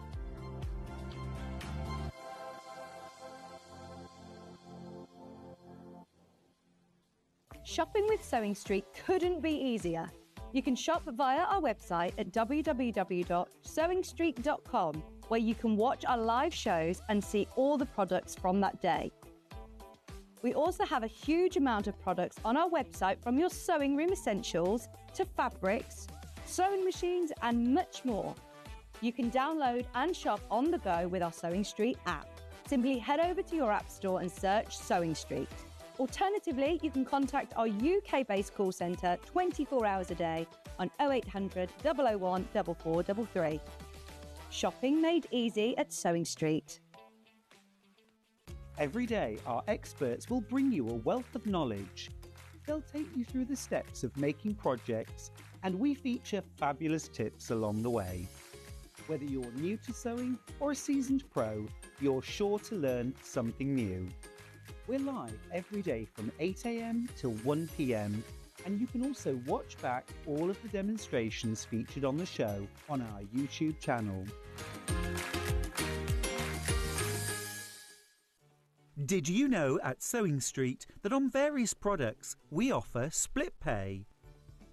Shopping with Sewing Street couldn't be easier. You can shop via our website at www.sewingstreet.com, where you can watch our live shows and see all the products from that day. We also have a huge amount of products on our website, from your sewing room essentials to fabrics, sewing machines and much more. You can download and shop on the go with our Sewing Street app. Simply head over to your app store and search Sewing Street. Alternatively, you can contact our UK-based call centre 24 hours a day on 0800 001 4433. Shopping made easy at Sewing Street. Every day, our experts will bring you a wealth of knowledge. They'll take you through the steps of making projects, and we feature fabulous tips along the way. Whether you're new to sewing or a seasoned pro, you're sure to learn something new. We're live every day from 8 a.m. till 1 p.m, and you can also watch back all of the demonstrations featured on the show on our YouTube channel. Did you know at Sewing Street that on various products we offer split pay?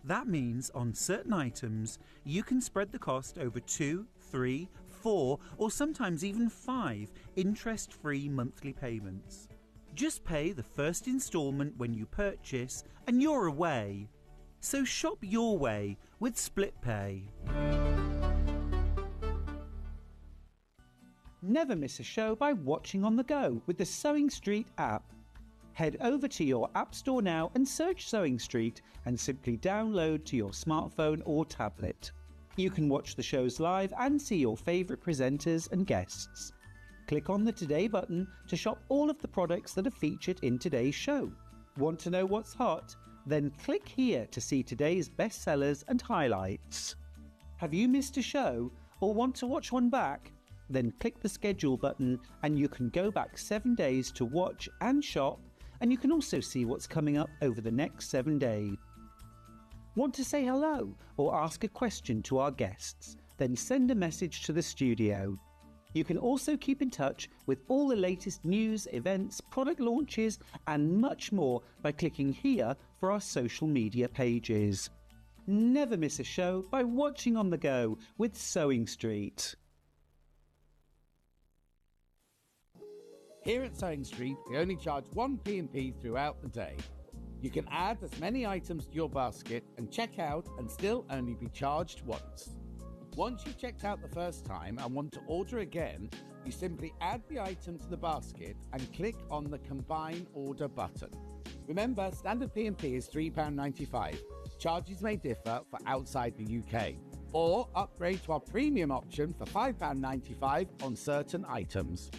That means on certain items you can spread the cost over 2, 3, 4 or sometimes even 5 interest-free monthly payments. Just pay the first instalment when you purchase and you're away. So shop your way with split pay. Never miss a show by watching on the go with the Sewing Street app. Head over to your app store now and search Sewing Street and simply download to your smartphone or tablet. You can watch the shows live and see your favourite presenters and guests. Click on the Today button to shop all of the products that are featured in today's show. Want to know what's hot? Then click here to see today's bestsellers and highlights. Have you missed a show or want to watch one back? Then click the schedule button and you can go back 7 days to watch and shop, and you can also see what's coming up over the next 7 days. Want to say hello or ask a question to our guests? Then send a message to the studio. You can also keep in touch with all the latest news, events, product launches and much more by clicking here for our social media pages. Never miss a show by watching on the go with Sewing Street. Here at Sewing Street, we only charge one P&P throughout the day. You can add as many items to your basket and check out and still only be charged once. Once you've checked out the first time and want to order again, you simply add the item to the basket and click on the Combine Order button. Remember, standard P&P is £3.95. Charges may differ for outside the UK. Or upgrade to our premium option for £5.95 on certain items.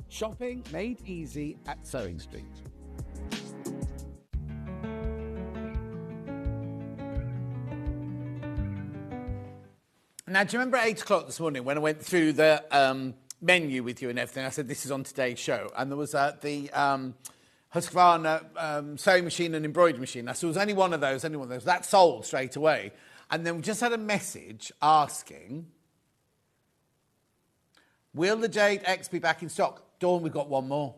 Shopping made easy at Sewing Street. Now, do you remember at 8 o'clock this morning when I went through the menu with you and everything? I said, this is on today's show. And there was the Husqvarna sewing machine and embroidery machine. So there was only one of those. That sold straight away. And then we just had a message asking, will the Jade X be back in stock? Dawn, we've got one more.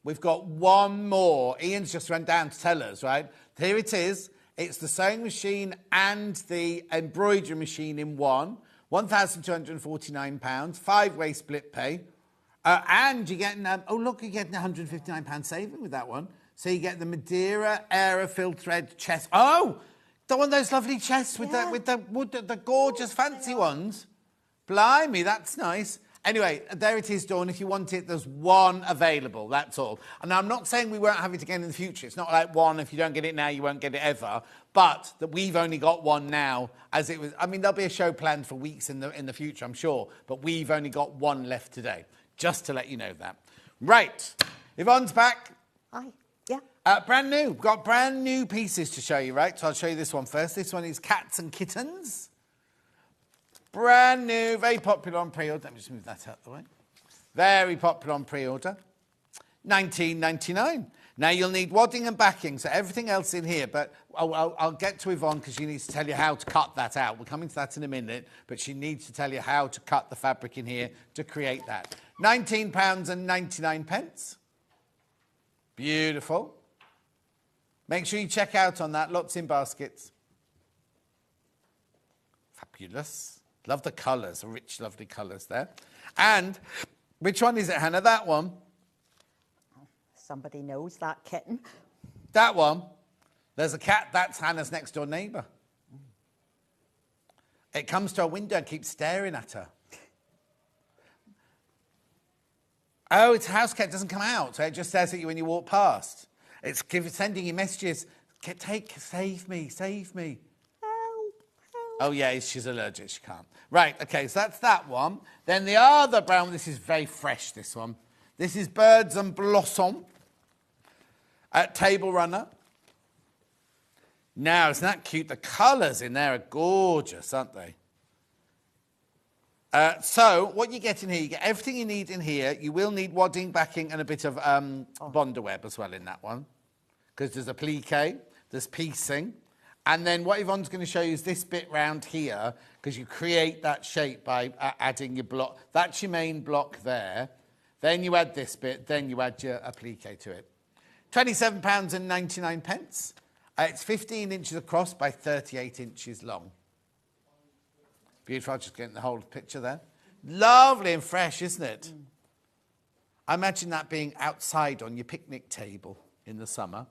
We've got one more. Ian's just run down to tell us, right? Here it is. It's the sewing machine and the embroidery machine in one. £1,249, 5-way split pay. And you're getting, you're getting £159 saving with that one. So you get the Madeira Era Fill Thread chest. Oh, the one of those lovely chests with the wood, the gorgeous fancy ones. Blimey, that's nice. Anyway, there it is, Dawn. If you want it, there's one available, that's all. And I'm not saying we won't have it again in the future. It's not like one, if you don't get it now, you won't get it ever. But that we've only got one now, as it was. I mean, there'll be a show planned for weeks in the future, I'm sure. But we've only got one left today, just to let you know that. Right, Yvonne's back. Hi, yeah. Brand new. We've got brand new pieces to show you, right? So I'll show you this one first. This one is Cats and Kittens. Brand new, very popular on pre-order. Let me just move that out of the way. Very popular on pre-order. £19.99. Now, you'll need wadding and backing, so everything else in here, but I'll get to Yvonne because she needs to tell you how to cut that out. We're coming to that in a minute, but she needs to tell you how to cut the fabric in here to create that. £19.99. Beautiful. Make sure you check out on that. Lots in baskets. Fabulous. Love the colours, rich, lovely colours there. And which one is it, Hannah? That one? Somebody knows that kitten. That one? There's a cat. That's Hannah's next door neighbour. It comes to her window and keeps staring at her. Oh, it's a house cat. It doesn't come out. So it just stares at you when you walk past. It's sending you messages. Save me, save me. Help. Oh, yeah, she's allergic. She can't. Right, OK, so that's that one. Then the other brown, this is very fresh, this one. This is Birds and Blossom at Table Runner. Now, isn't that cute? The colours in there are gorgeous, aren't they? So, what you get in here, you get everything you need in here. You will need wadding, backing, and a bit of Bonder web as well in that one. Because there's a plique, there's piecing. And then what Yvonne's going to show you is this bit round here, because you create that shape by adding your block. That's your main block there. Then you add this bit, then you add your applique to it. £27.99. It's 15 inches across by 38 inches long. Beautiful. I'll just get the whole picture there. Lovely and fresh, isn't it? I imagine that being outside on your picnic table in the summer.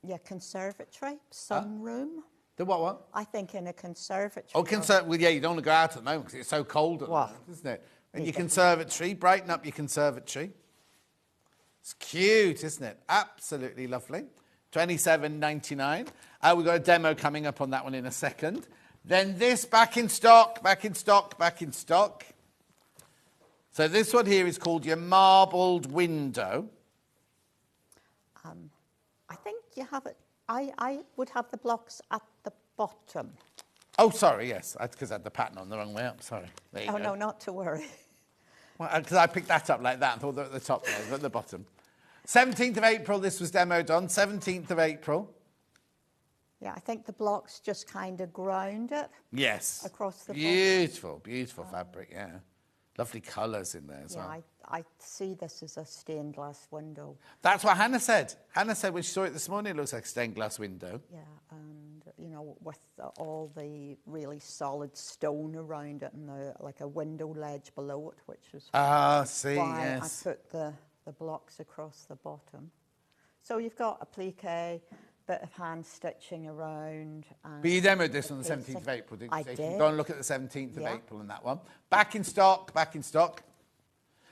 Yeah, conservatory, sunroom. The what? I think in a conservatory. Oh, well, yeah, you don't want to go out at the moment because it's so cold at the moment, isn't it? And your conservatory, brighten up your conservatory. It's cute, isn't it? Absolutely lovely. $27.99. We've got a demo coming up on that one in a second. Then this, back in stock, back in stock, back in stock. So this one here is called your marbled window. I think you have it. I would have the blocks at the bottom. Oh, sorry, yes, because I had the pattern on the wrong way up. Sorry. There you go. No, not to worry. Well, because I picked that up like that and thought they were at the top there, but at the bottom. 17th of April, this was demoed on. 17th of April. Yeah, I think the blocks just kind of ground it. Yes. Across the beautiful, beautiful fabric, yeah. Lovely colours in there as well. Yeah, I see this as a stained glass window. That's what Hannah said. Hannah said when she saw it this morning, it looks like a stained glass window. Yeah, and, you know, with all the really solid stone around it and like a window ledge below it, which is why I yes. put the blocks across the bottom. So you've got a plique, bit of hand stitching around. But you demoed this on the 17th of April, didn't you? I did. Go and look at the 17th of April on that one. Back in stock, back in stock.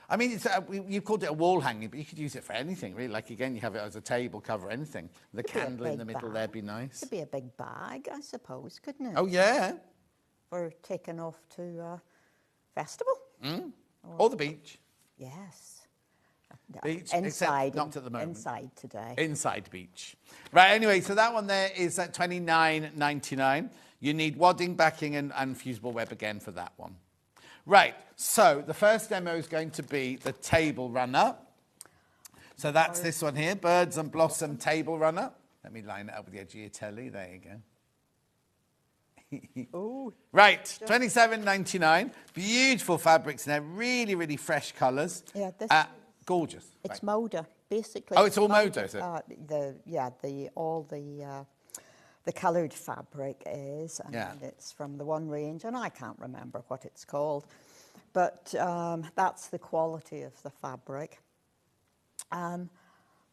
I mean, it's, you've called it a wall hanging, but you could use it for anything, really. Like, again, you have it as a table cover, anything. The candle in the middle there'd be nice. Could be a big bag, I suppose, couldn't it? Oh, yeah. For taking off to a festival. Or the beach. Yes. Beach, inside, not at the moment. Inside today. Inside beach. Right, anyway, so that one there is at $29.99. You need wadding, backing, and fusible web again for that one. Right, so the first demo is going to be the table runner. So that's this one here, Birds and Blossom Table Runner. Let me line it up with the edge of your telly. There you go. Ooh. Right, $27.99. Beautiful fabrics in there, really, really fresh colours. Yeah, this gorgeous. It's Moda, basically. Oh, it's all Moda, is it? The coloured fabric is, and yeah. it's from the one range, and I can't remember what it's called, but that's the quality of the fabric.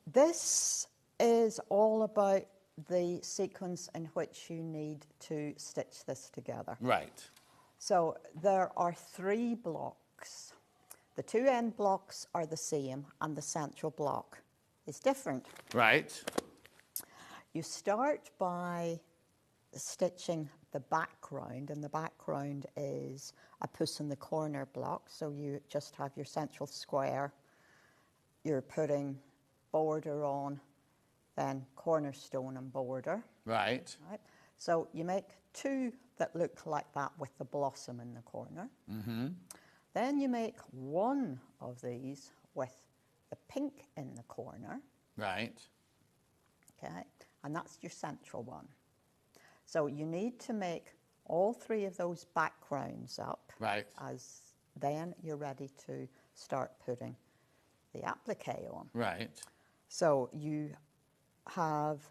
This is all about the sequence in which you need to stitch this together. Right. So there are 3 blocks. The 2 end blocks are the same, and the central block is different. Right. You start by stitching the background, and the background is a puss in the corner block. So you just have your central square. You're putting border on, then cornerstone and border. Right. Right. So you make 2 that look like that with the blossom in the corner. Mm-hmm. Then you make 1 of these with the pink in the corner. Right. Okay, and that's your central one. So you need to make all 3 of those backgrounds up. Right. As then you're ready to start putting the applique on. Right. So you have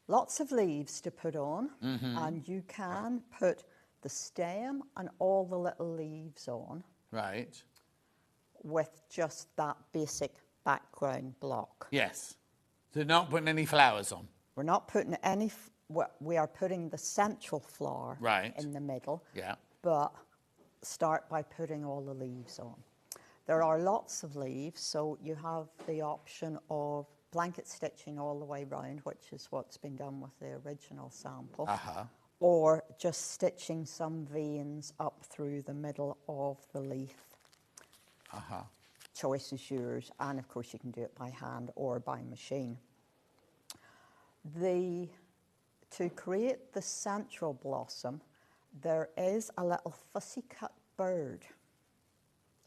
lots of leaves to put on, mm-hmm. and you can put the stem and all the little leaves on. Right. With just that basic background block. Yes. So not putting any flowers on. We're not putting any, we are putting the central flower in the middle. Yeah. But start by putting all the leaves on. There are lots of leaves, so you have the option of blanket stitching all the way round, which is what's been done with the original sample. Or just stitching some veins up through the middle of the leaf. Choice is yours, and of course you can do it by hand or by machine. To create the central blossom, there is a little fussy cut bird.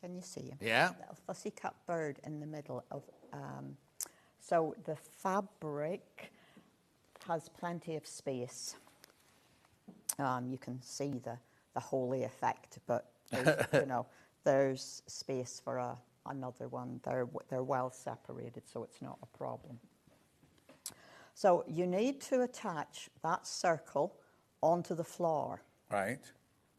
Can you see him? Yeah. A little fussy cut bird in the middle of. So the fabric has plenty of space. You can see the holy effect, but you know, there's space for another one. They're well separated, so it's not a problem. So you need to attach that circle onto the flower. Right.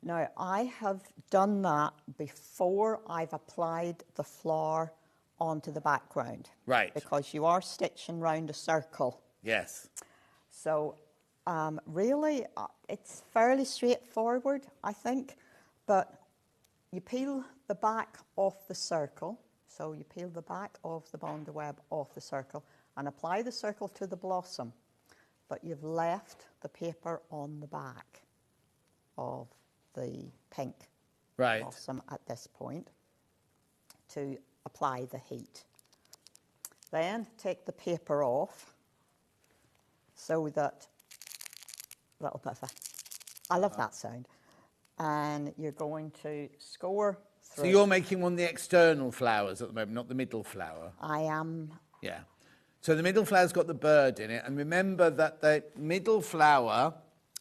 Now, I have done that before I've applied the flower onto the background. Right. Because you are stitching round a circle. Yes. So really, it's fairly straightforward, I think, but you peel the back off the circle. So you peel the back of the bonder web off the circle and apply the circle to the blossom, but you've left the paper on the back of the pink blossom at this point to apply the heat. Then take the paper off so that, little bit of I love that sound, and you're going to score through. So you're making one of the external flowers at the moment, not the middle flower? I am. Yeah. So the middle flower's got the bird in it, and remember that the middle flower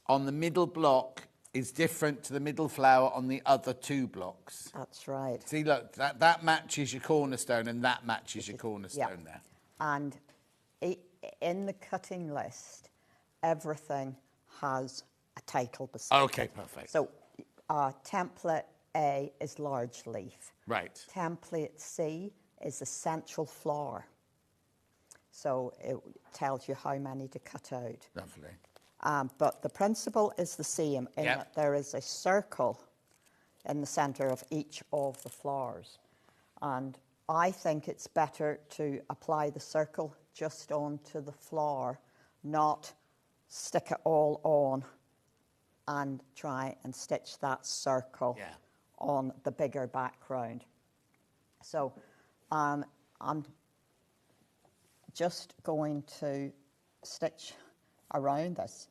on the middle block is different to the middle flower on the other two blocks. That's right. See, look, that matches your cornerstone, and that matches your cornerstone there. And in the cutting list, everything has a title beside it. Okay, perfect. So template A is large leaf. Right. Template C is the central flower. So it tells you how many to cut out. Lovely. But the principle is the same in that there is a circle in the centre of each of the flowers. And I think it's better to apply the circle just onto the flower, not stick it all on and try and stitch that circle on the bigger background. So I'm just going to stitch around this.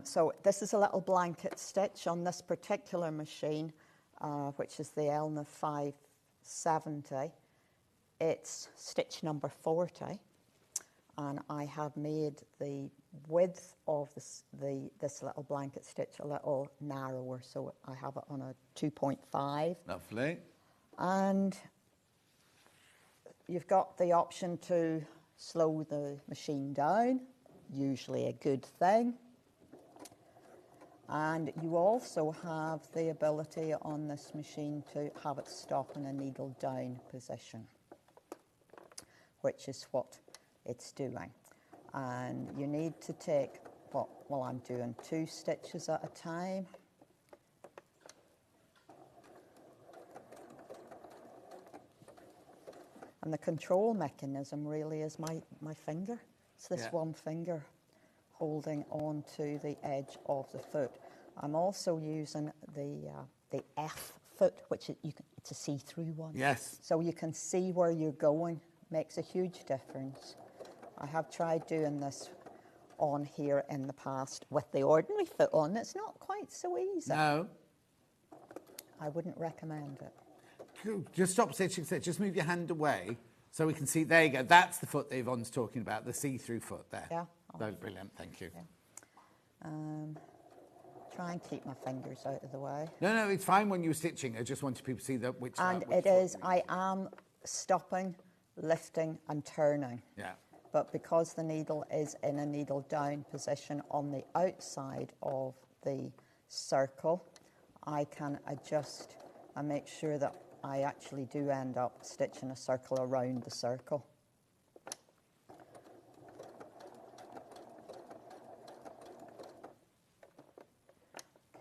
So this is a little blanket stitch on this particular machine, which is the Elna 570. It's stitch number 40, and I have made the width of this little blanket stitch a little narrower, so I have it on a 2.5. Lovely. And you've got the option to slow the machine down, usually a good thing. And you also have the ability on this machine to have it stop in a needle down position, which is what it's doing. And you need to take, well, I'm doing 2 stitches at a time. And the control mechanism really is my finger. It's this one finger holding on to the edge of the foot. I'm also using the F foot, which it's a see-through one. Yes. So you can see where you're going. Makes a huge difference. I have tried doing this on here in the past with the ordinary foot on. It's not quite so easy. No. I wouldn't recommend it. Just stop stitching, just move your hand away so we can see. There you go. That's the foot that Yvonne's talking about, the see-through foot there. Yeah. Oh, brilliant. Thank you. Yeah. Try and keep my fingers out of the way. No, it's fine when you were stitching. I just wanted people to see which. And it is. I am stopping, lifting, and turning. Yeah. But because the needle is in a needle down position on the outside of the circle, I can adjust and make sure that I actually do end up stitching a circle around the circle.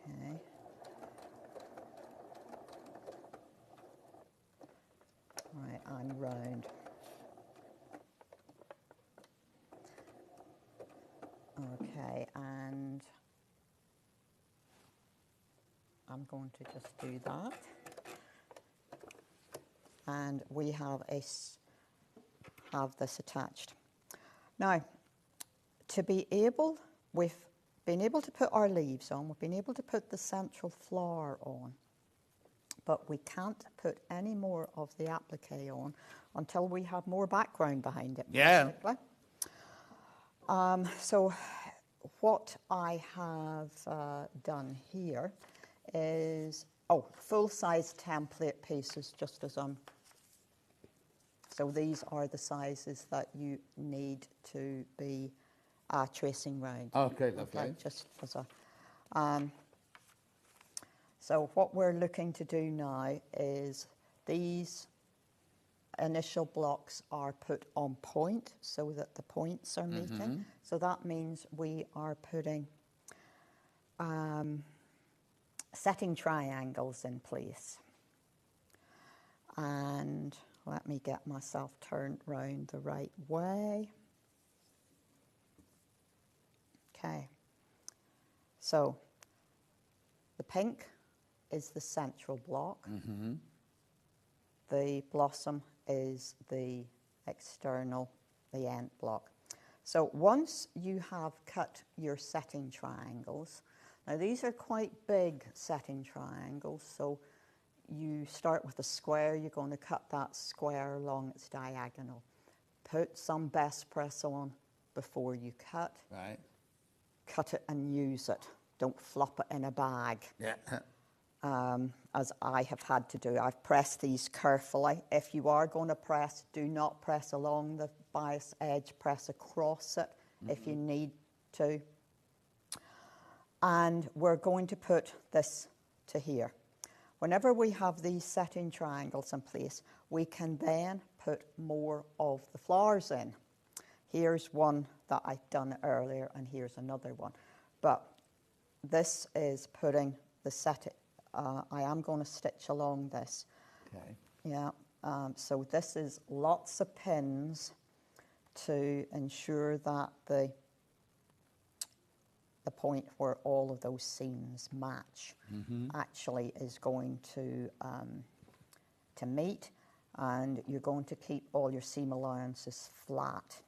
Okay. Right, I'm round. Okay, and I'm going to just do that. And we have this attached. Now, we've been able to put our leaves on, we've been able to put the central flower on, but we can't put any more of the applique on until we have more background behind it. Yeah. Basically. So what I have done here is, full-size template pieces, just as so these are the sizes that you need to be tracing round. Okay, lovely. Okay, just as so what we're looking to do now is these initial blocks are put on point so that the points are meeting. So that means we are putting setting triangles in place. And let me get myself turned round the right way. Okay. So the pink is the central block. The blossom is the external, the end block. So once you have cut your setting triangles, now these are quite big setting triangles, so you start with a square, you're going to cut that square along its diagonal. Put some best press on before you cut. Right. Cut it and use it. Don't flop it in a bag. Yeah. As I have had to do. I've pressed these carefully. If you are going to press, do not press along the bias edge, press across it if you need to. And we're going to put this to here. Whenever we have these setting triangles in place, we can then put more of the flowers in. Here's one that I've done earlier, and here's another one. But this is putting the setting. I am going to stitch along this. Okay. Yeah. So this is lots of pins to ensure that the point where all of those seams match actually is going to meet, and you're going to keep all your seam allowances flat.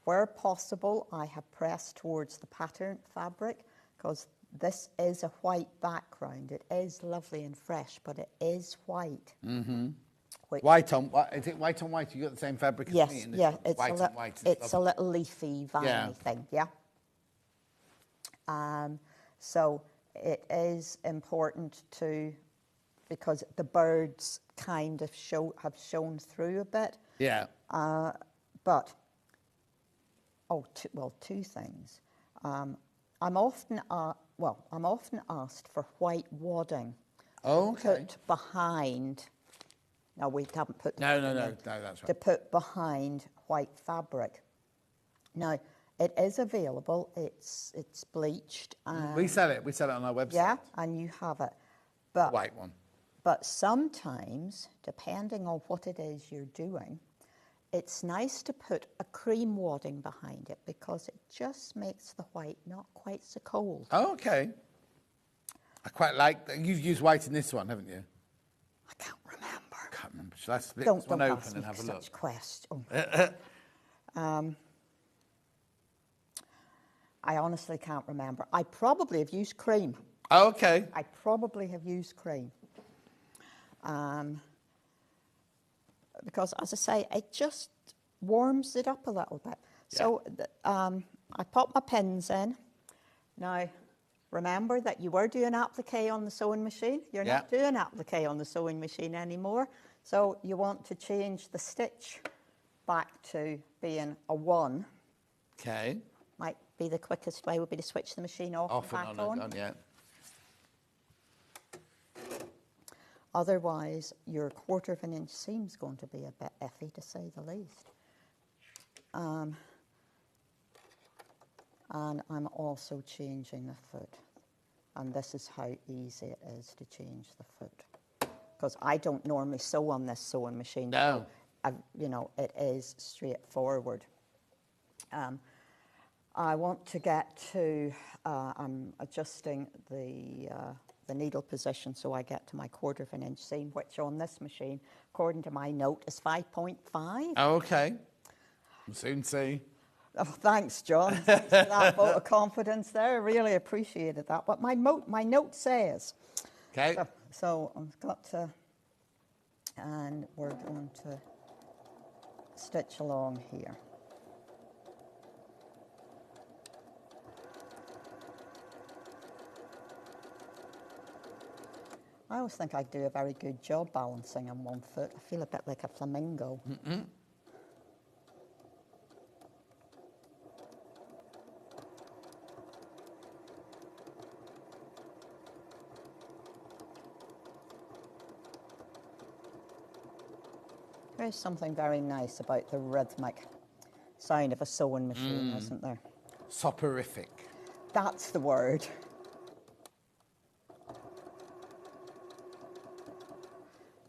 Where possible, I have pressed towards the pattern fabric because this is a white background. It is lovely and fresh, but it is white. White on white. Is it white on white? You got the same fabric as me? Yes, yeah. It's white on white. It's a little leafy, viney thing, yeah. So it is important to, because the birds kind of have shown through a bit. Yeah. But two things. I'm often asked for white wadding put behind. No, we haven't put. No, that's right. To put behind white fabric. Now, it is available. It's bleached. We sell it. We sell it on our website. Yeah, and you have it. But white one. But sometimes, depending on what it is you're doing, it's nice to put a cream wadding behind it because it just makes the white not quite so cold. Oh, okay. I quite like that. You've used white in this one, haven't you? I can't remember. Shall I split this one open and have a look? Such question. I honestly can't remember. I probably have used cream. Oh, okay. I probably have used cream. Because, as I say, it just warms it up a little bit. Yeah. So I pop my pins in. Now, remember that you were doing applique on the sewing machine. You're not doing applique on the sewing machine anymore. So you want to change the stitch back to being a 1. Okay. Might be the quickest way would be to switch the machine off and back on. Yeah. Otherwise, your 1/4 of an inch seam's going to be a bit iffy, to say the least. And I'm also changing the foot. And this is how easy it is to change the foot. Because I don't normally sew on this sewing machine. No. So you know, it is straightforward. I want to get to, I'm adjusting the needle position so I get to my 1/4 of an inch seam, which on this machine, according to my note, is 5.5. Oh, okay. We'll soon see. Oh, thanks, John. That vote of confidence there. I really appreciated that. But my note says. Okay. So I've got to, and we're going to stitch along here. I always think I do a very good job balancing on one foot. I feel a bit like a flamingo. Mm-mm. There's something very nice about the rhythmic sound of a sewing machine, isn't there? Soporific. That's the word.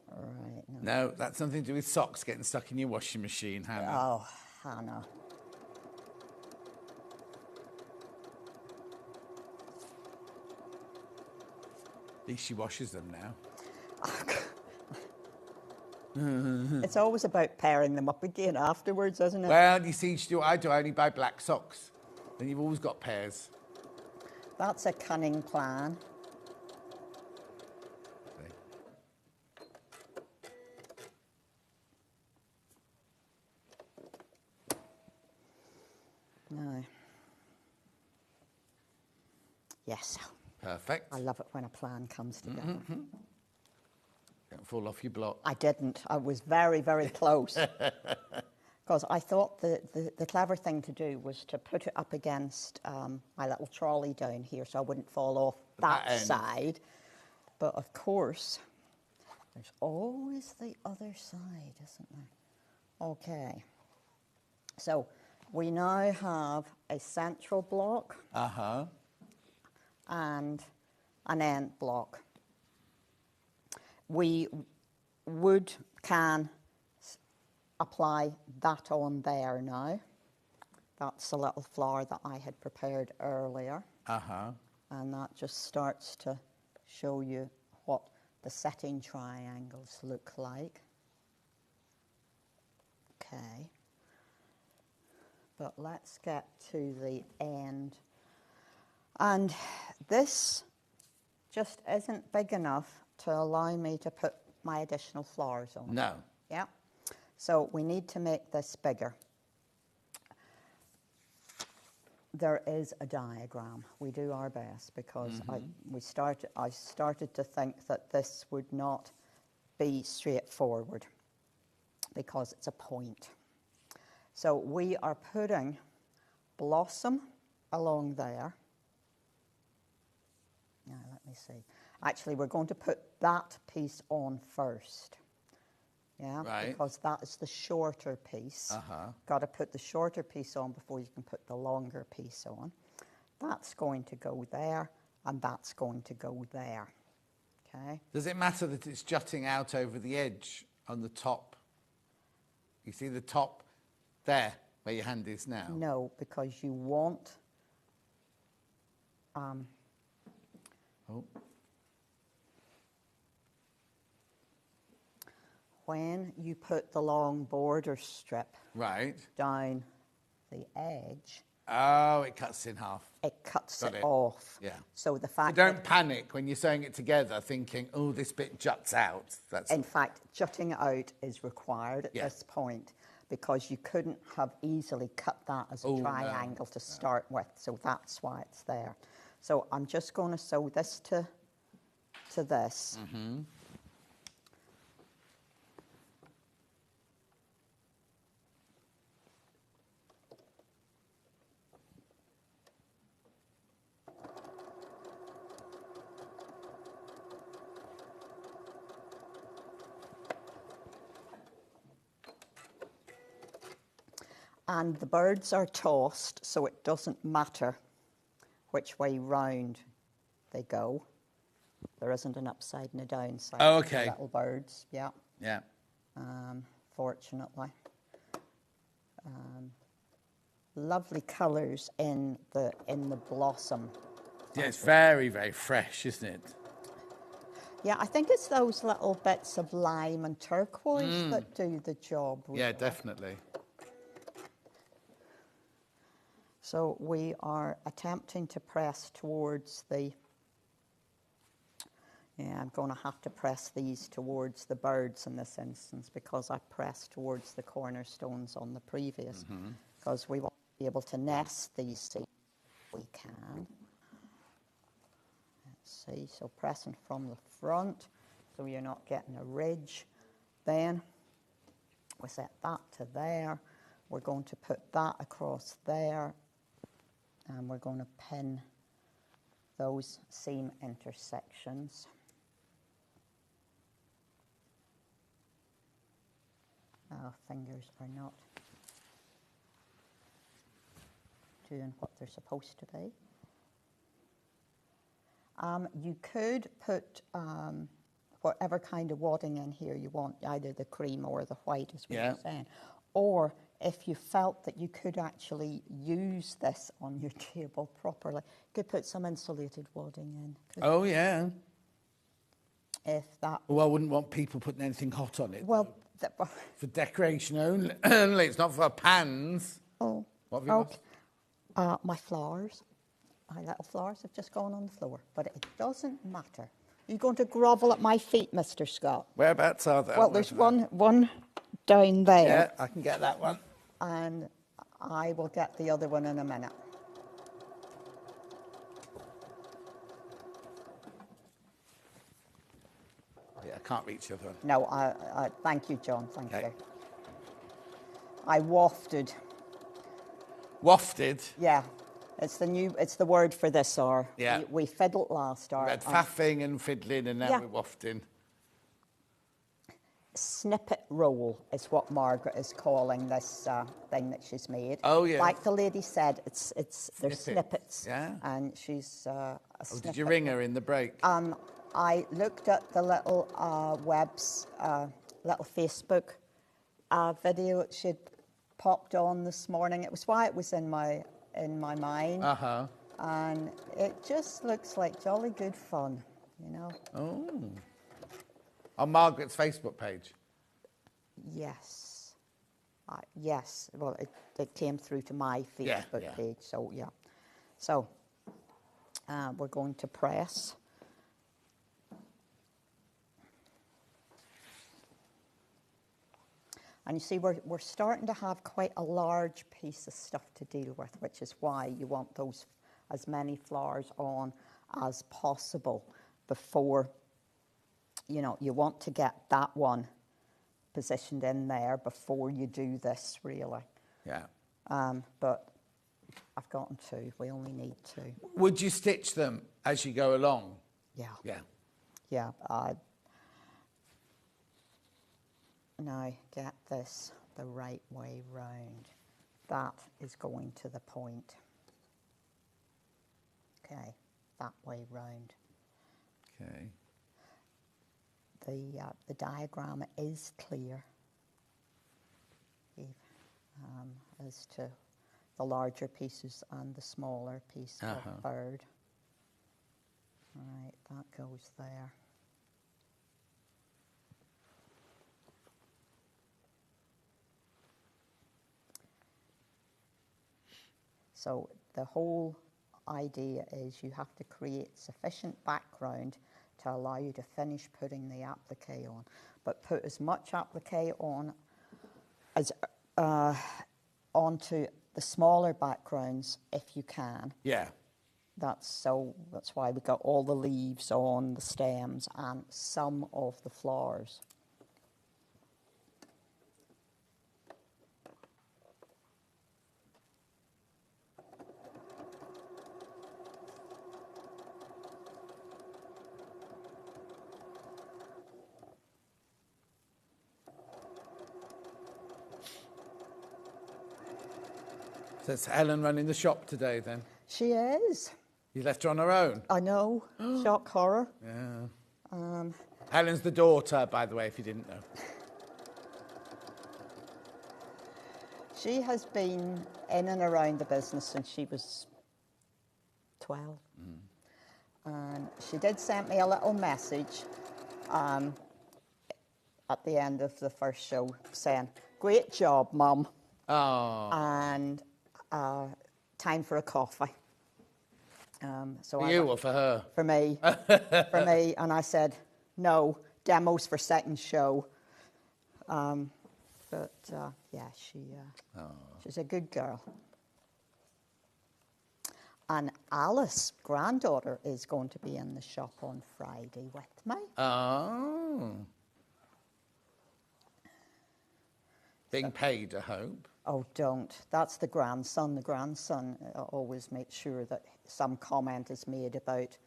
Right. No, that's something to do with socks getting stuck in your washing machine, Hannah. Oh, Hannah. At least she washes them now. It's always about pairing them up again afterwards, isn't it? Well, you see, you do what I do. I only buy black socks. Then you've always got pairs. That's a cunning plan. No. Yes. Perfect. I love it when a plan comes together. Mm-hmm. Don't fall off your block. I didn't. I was very, very close. Because I thought the clever thing to do was to put it up against my little trolley down here so I wouldn't fall off that side. But of course, there's always the other side, isn't there? Okay. So we now have a central block and an end block. We can apply that on there now. That's the little flower that I had prepared earlier. And that just starts to show you what the setting triangles look like. Okay. But let's get to the end. And this just isn't big enough to allow me to put my additional flowers on. No. Yeah. So we need to make this bigger. There is a diagram. We do our best because I started to think that this would not be straightforward because it's a point. So we are putting blossom along there. Now let me see. Actually, we're going to put that piece on first. Yeah, right. Because that is the shorter piece. Got to put the shorter piece on before you can put the longer piece on. That's going to go there, and that's going to go there. Okay. Does it matter that it's jutting out over the edge on the top? You see the top there, where your hand is now? No, because you want... When you put the long border strip down the edge... Oh, it cuts in half. It cuts it off. Yeah. So the fact So don't panic when you're sewing it together thinking, oh, this bit juts out. In fact, jutting it out is required at this point because you couldn't have easily cut that as a triangle to start with. So that's why it's there. So I'm just going to sew this to this. And the birds are tossed, so it doesn't matter which way round they go. There isn't an upside and a downside. Oh, okay. Little birds, yeah. Yeah. Fortunately. Lovely colours in the blossom. Yeah, it's very, very fresh, isn't it? Yeah, I think it's those little bits of lime and turquoise that do the job. Really. Yeah, definitely. So we are attempting to press towards the... Yeah, I'm going to have to press these towards the birds in this instance because I pressed towards the cornerstones on the previous. Because we want to be able to nest these seeds if we can. Let's see, so pressing from the front so you're not getting a ridge. Then we set that to there. We're going to put that across there. And we're going to pin those seam intersections. Fingers are not doing what they're supposed to be. You could put whatever kind of wadding in here you want, either the cream or the white, as we were saying. Or if you felt that you could actually use this on your table properly, you could put some insulated wadding in. Oh, yeah. If that... Well, I wouldn't want people putting anything hot on it. Well... For decoration only. It's not for pans. Oh, what have you got? My flowers. My little flowers have just gone on the floor, but it doesn't matter. You're going to grovel at my feet, Mr. Scott. Whereabouts are they? Well, there's one down there. Yeah, I can get that one. And I will get the other one in a minute. Yeah, I can't reach the other one. No, I thank you, John. Thank you. I wafted. Wafted? Yeah. It's the word for this hour. Yeah. We fiddled last hour. We had faffing and fiddling, and now we're wafting. Snippet roll is what Margaret is calling this thing that she's made. Oh, yeah. Like the lady said, they're snippets. Yeah. And she's a snippet. Did you ring her in the break? I looked at the little little Facebook video that she'd popped on this morning. It was why it was in my mind. Uh-huh. And it just looks like jolly good fun, you know. Oh. On Margaret's Facebook page? Yes. Yes. Well, it came through to my Facebook page, so yeah. So we're going to press. And you see, we're starting to have quite a large piece of stuff to deal with, which is why you want those as many flowers on as possible before, you know, you want to get that one positioned in there before you do this, really. Yeah. But I've gotten two. We only need two. Would you stitch them as you go along? Yeah. Yeah. Yeah. Now get this the right way round. That is going to the point. Okay, that way round. Okay. The diagram is clear as to the larger pieces and the smaller piece of bird. Right, that goes there. So the whole idea is you have to create sufficient background to allow you to finish putting the applique on. But put as much applique on as onto the smaller backgrounds if you can. Yeah. That's why we got all the leaves on the stems and some of the flowers. So it's Helen running the shop today, then? She is. You left her on her own? I know. Shock horror. Yeah. Helen's the daughter, by the way, if you didn't know. She has been in and around the business since she was 12. And she did send me a little message at the end of the first show saying, "Great job, Mum." Oh. And time for a coffee. So For you or for her? For me. For me. And I said, no, demos for second show. But yeah, she's a good girl. And Alice, granddaughter, is going to be in the shop on Friday with me. Oh. Being paid, I hope. Oh, don't. That's the grandson. The grandson always makes sure that some comment is made about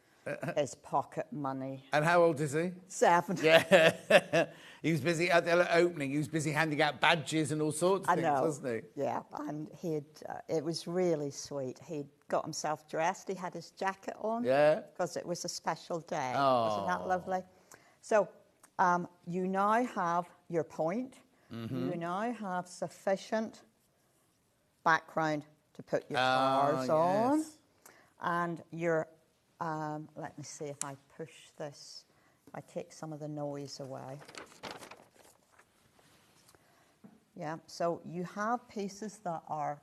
his pocket money. And how old is he? 7. Yeah. He was busy at the opening. He was busy handing out badges and all sorts of things, wasn't he? Yeah, and it was really sweet. He'd got himself dressed. He had his jacket on. Yeah. Because it was a special day. Oh. Wasn't that lovely? So you now have your point. You now have sufficient background to put your stars on. And your, let me see if I push this, if I take some of the noise away. Yeah, so you have pieces that are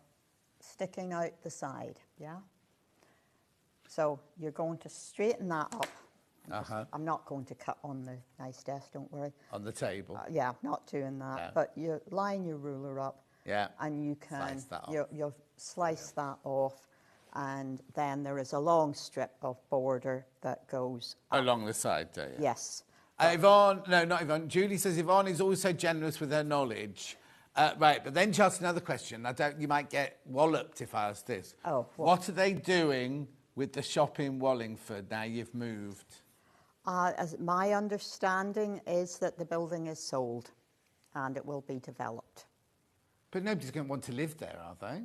sticking out the side, yeah? So you're going to straighten that up. I'm not going to cut on the nice desk, don't worry. On the table? Yeah, not doing that. No. But you line your ruler up. Yeah. And you can Slice that off. you'll slice that off, and then there is a long strip of border that goes up. Along the side, do you? Yes. Yvonne, no, not Yvonne. Julie says Yvonne is always so generous with her knowledge. Right, but then she asked another question. You might get walloped if I ask this. Oh, what are they doing with the shop in Wallingford now you've moved? As my understanding is that the building is sold, and it will be developed. But nobody's going to want to live there, are they?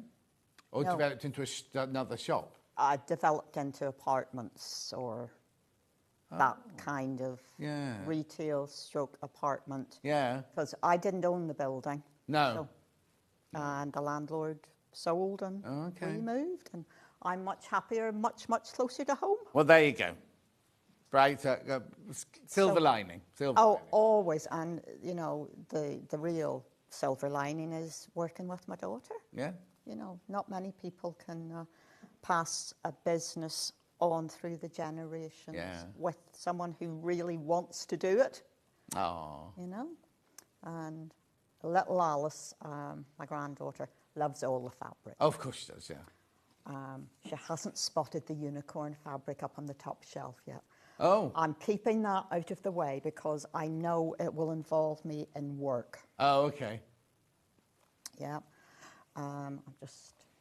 Or No. developed into another shop? Developed into apartments or that kind of retail stroke apartment. Yeah. Because I didn't own the building. No. And the landlord sold and Okay. we moved. And I'm much happier, much closer to home. Well, there you go. Right, silver lining. Always. And, you know, the real silver lining is working with my daughter. Yeah. You know, not many people can pass a business on through the generations with someone who really wants to do it. Oh. You know? And little Alice, my granddaughter, loves all the fabric. Oh, of course she does, yeah. She hasn't spotted the unicorn fabric up on the top shelf yet. Oh. I'm keeping that out of the way because I know it will involve me in work. Oh, okay. Yeah.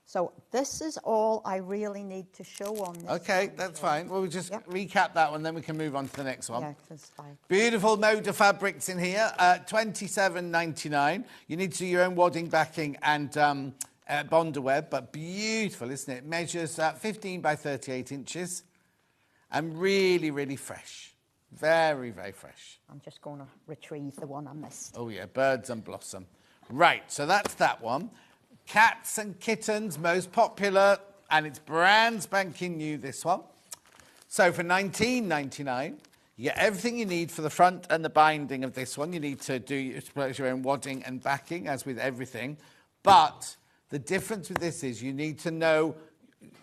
So this is all I really need to show on this. Okay, that's fine. Well, we'll just recap that one, then we can move on to the next one. Yeah, that's fine. Beautiful Moda fabrics in here, $27.99. You need to do your own wadding backing and Bonder web, but beautiful, isn't it? Measures 15 by 38 inches and really, really fresh. Very, very fresh. I'm just going to retrieve the one I missed. Oh, yeah, birds and blossom. Right, so that's that one. Cats and kittens, most popular, and it's brand spanking new, this one. So for $19.99, you get everything you need for the front and the binding of this one. You need to do your own wadding and backing, as with everything. But the difference with this is you need to know,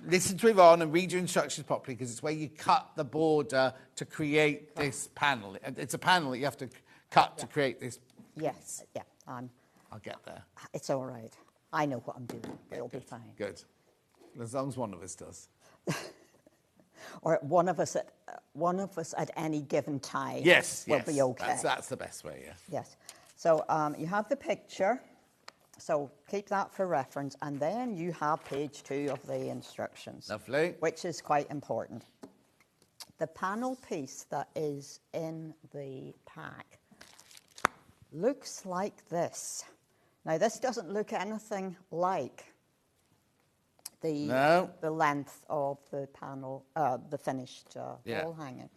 listen to Yvonne and read your instructions properly, because it's where you cut the border to create this panel. It's a panel that you have to cut to create this. Yes, yeah. I'll get there. It's all right. I know what I'm doing. It'll be fine. Good. As long as one of us does. Or one of us at any given time. Yes, will be okay. That's the best way. Yeah. Yes. So you have the picture. So keep that for reference, and then you have page 2 of the instructions. Lovely. Which is quite important. The panel piece that is in the pack looks like this. Now, this doesn't look anything like the length of the panel, the finished wall hanging.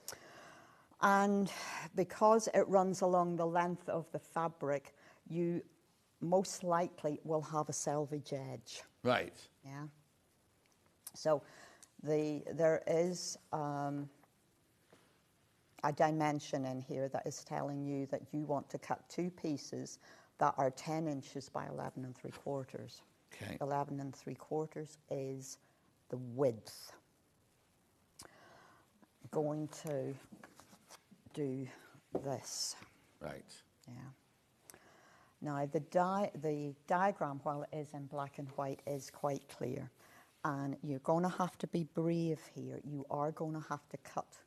And because it runs along the length of the fabric, you most likely will have a selvage edge. Right. Yeah. So there is a dimension in here that is telling you that you want to cut 2 pieces that are 10 inches by 11 3/4. Okay. 11 3/4 is the width. I'm going to do this. Right. Yeah. Now the diagram, while it is in black and white, is quite clear, and you're going to have to be brave here. You are going to have to cut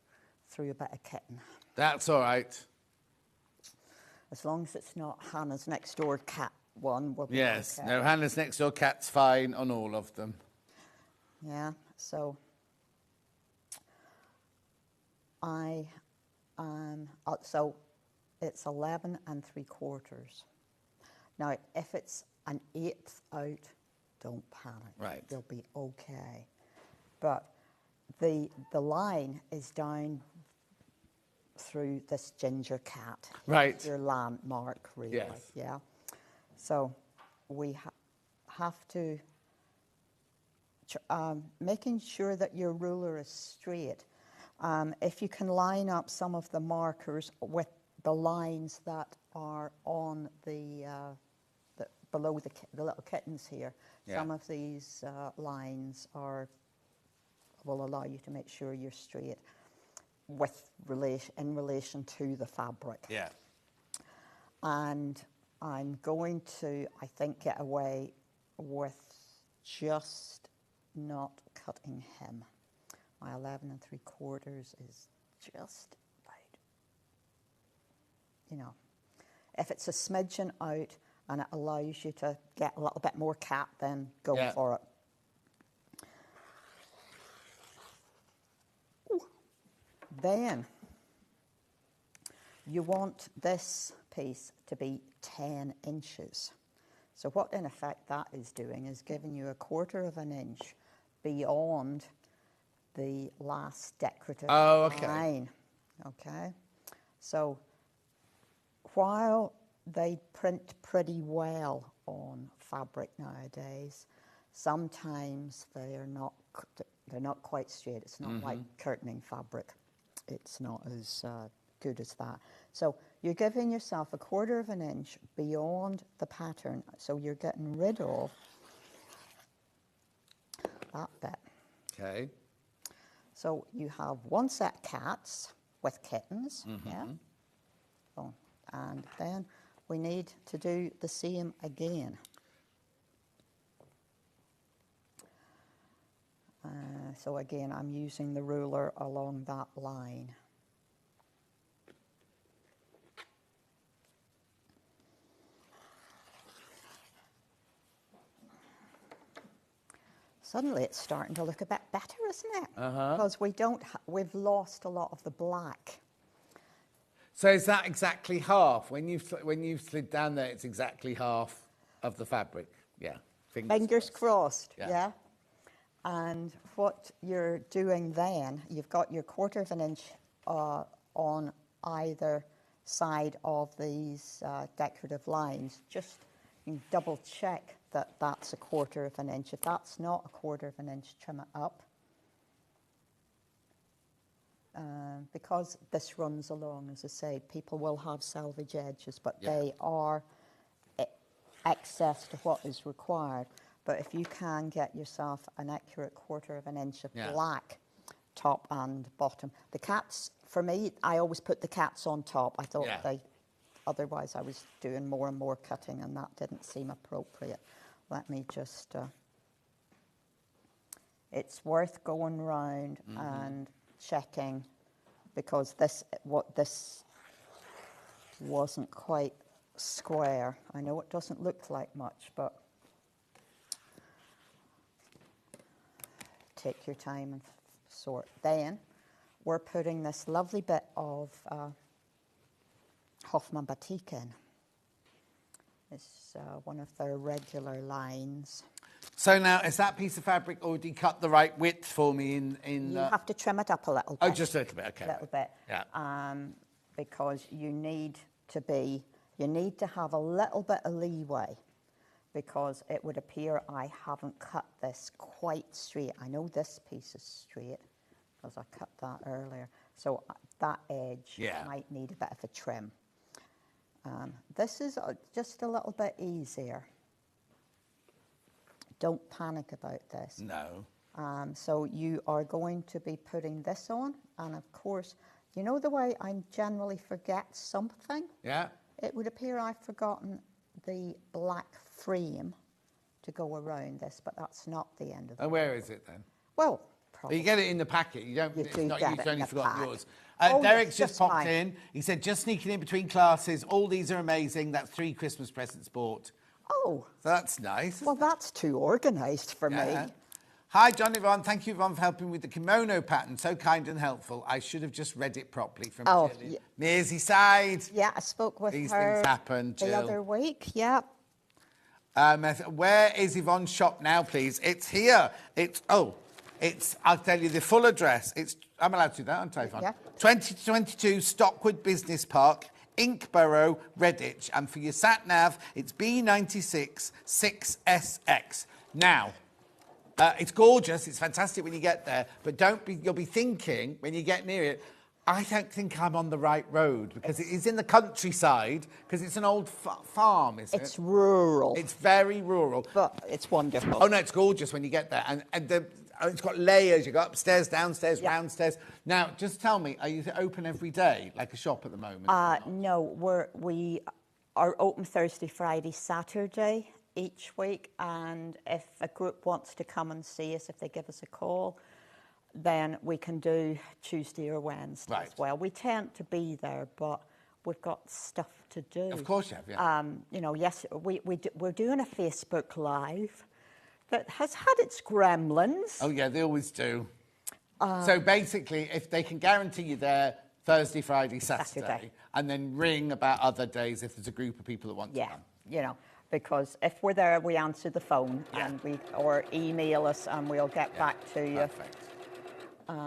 through a bit of kitten. That's all right. As long as it's not Hannah's next door cat one. Will be Yes. okay. No, Hannah's next door cat's fine on all of them. Yeah. So so it's 11 3/4. Now, if it's an 1/8 out, don't panic. Right. You'll be okay. But the line is down through this ginger cat. Right. It's your landmark, really. Yes. Yeah. So we have to making sure that your ruler is straight. If you can line up some of the markers with the lines that are on the below the little kittens here, some of these lines will allow you to make sure you're straight in relation to the fabric. Yeah. And I'm going to, I think, get away with just not cutting him. My 11 3/4 is just about, if it's a smidgen out and it allows you to get a little bit more cat, then go for it. Ooh. Then you want this piece to be 10 inches. So what in effect that is doing is giving you 1/4 of an inch beyond the last decorative line. Okay. So while they print pretty well on fabric nowadays, sometimes they're not quite straight. It's not like curtaining fabric. It's not as good as that. So you're giving yourself 1/4 of an inch beyond the pattern. So you're getting rid of that bit. Okay. So you have one set of cats with kittens, yeah? Oh, and then we need to do the same again. So again, I'm using the ruler along that line. Suddenly it's starting to look a bit better, isn't it? Because we've lost a lot of the black. So is that exactly half? When you've slid down there, it's exactly half of the fabric. Yeah. Fingers crossed. Yeah. And what you're doing then, you've got your 1/4 of an inch on either side of these decorative lines. Just you can double check that that's 1/4 of an inch. If that's not 1/4 of an inch, trim it up. Because this runs along, as I say, people will have selvage edges, but they are excess to what is required. But if you can get yourself an accurate 1/4 of an inch of black top and bottom. The cats, for me, I always put the cats on top. I thought otherwise I was doing more and more cutting and that didn't seem appropriate. Let me just, it's worth going round and checking because this wasn't quite square. I know it doesn't look like much, but take your time and sort. Then we're putting this lovely bit of Hoffman batik in. It's one of their regular lines. So now, is that piece of fabric already cut the right width for me in You have to trim it up a little bit. Oh, just a little bit, okay. A little bit. Yeah. Because you need to have a little bit of leeway, because it would appear I haven't cut this quite straight. I know this piece is straight because I cut that earlier. So that edge might need a bit of a trim. This is just a little bit easier. Don't panic about this. No. So you are going to be putting this on, and of course, you know the way I generally forget something? Yeah. It would appear I've forgotten the black frame to go around this, but that's not the end of it. And where is it then? Well, probably. You get it in the packet. You don't. It's not you've only forgotten yours. Oh, Derek's yes, just popped in. He said, just sneaking in between classes. All these are amazing. That's 3 Christmas presents bought. Oh. So that's nice. Well, that's too organised for me. Hi, John Yvonne. Thank you, Yvonne, for helping with the kimono pattern. So kind and helpful. I should have just read it properly from Merseyside. Yeah, I spoke with These her things happen, Jill. the other week. Yeah. Where is Yvonne's shop now, please? It's here. I'll tell you the full address. I'm allowed to do that, aren't I, Yvonne? Yeah. 2022 Stockwood Business Park, Inkborough, Redditch. And for your sat-nav, it's B96 6SX. Now, it's gorgeous. It's fantastic when you get there. But you'll be thinking, when you get near it, I don't think I'm on the right road, because it is in the countryside, because it's an old farm, isn't it? It's rural. It's very rural. But it's wonderful. Oh, no, it's gorgeous when you get there. And it's got layers. You go upstairs, downstairs, roundstairs. Now, just tell me, are you open every day, like a shop at the moment? No, we are open Thursday, Friday, Saturday each week. And if a group wants to come and see us, if they give us a call, then we can do Tuesday or Wednesday as well. We tend to be there, but we've got stuff to do. Of course you have, yeah. Yes, we're doing a Facebook Live that has had its gremlins. Oh, yeah, they always do. So basically, if they can guarantee you there Thursday, Friday, Saturday, and then ring about other days if there's a group of people that want to come. Yeah, because if we're there, we answer the phone or email us and we'll get back to you. Perfect.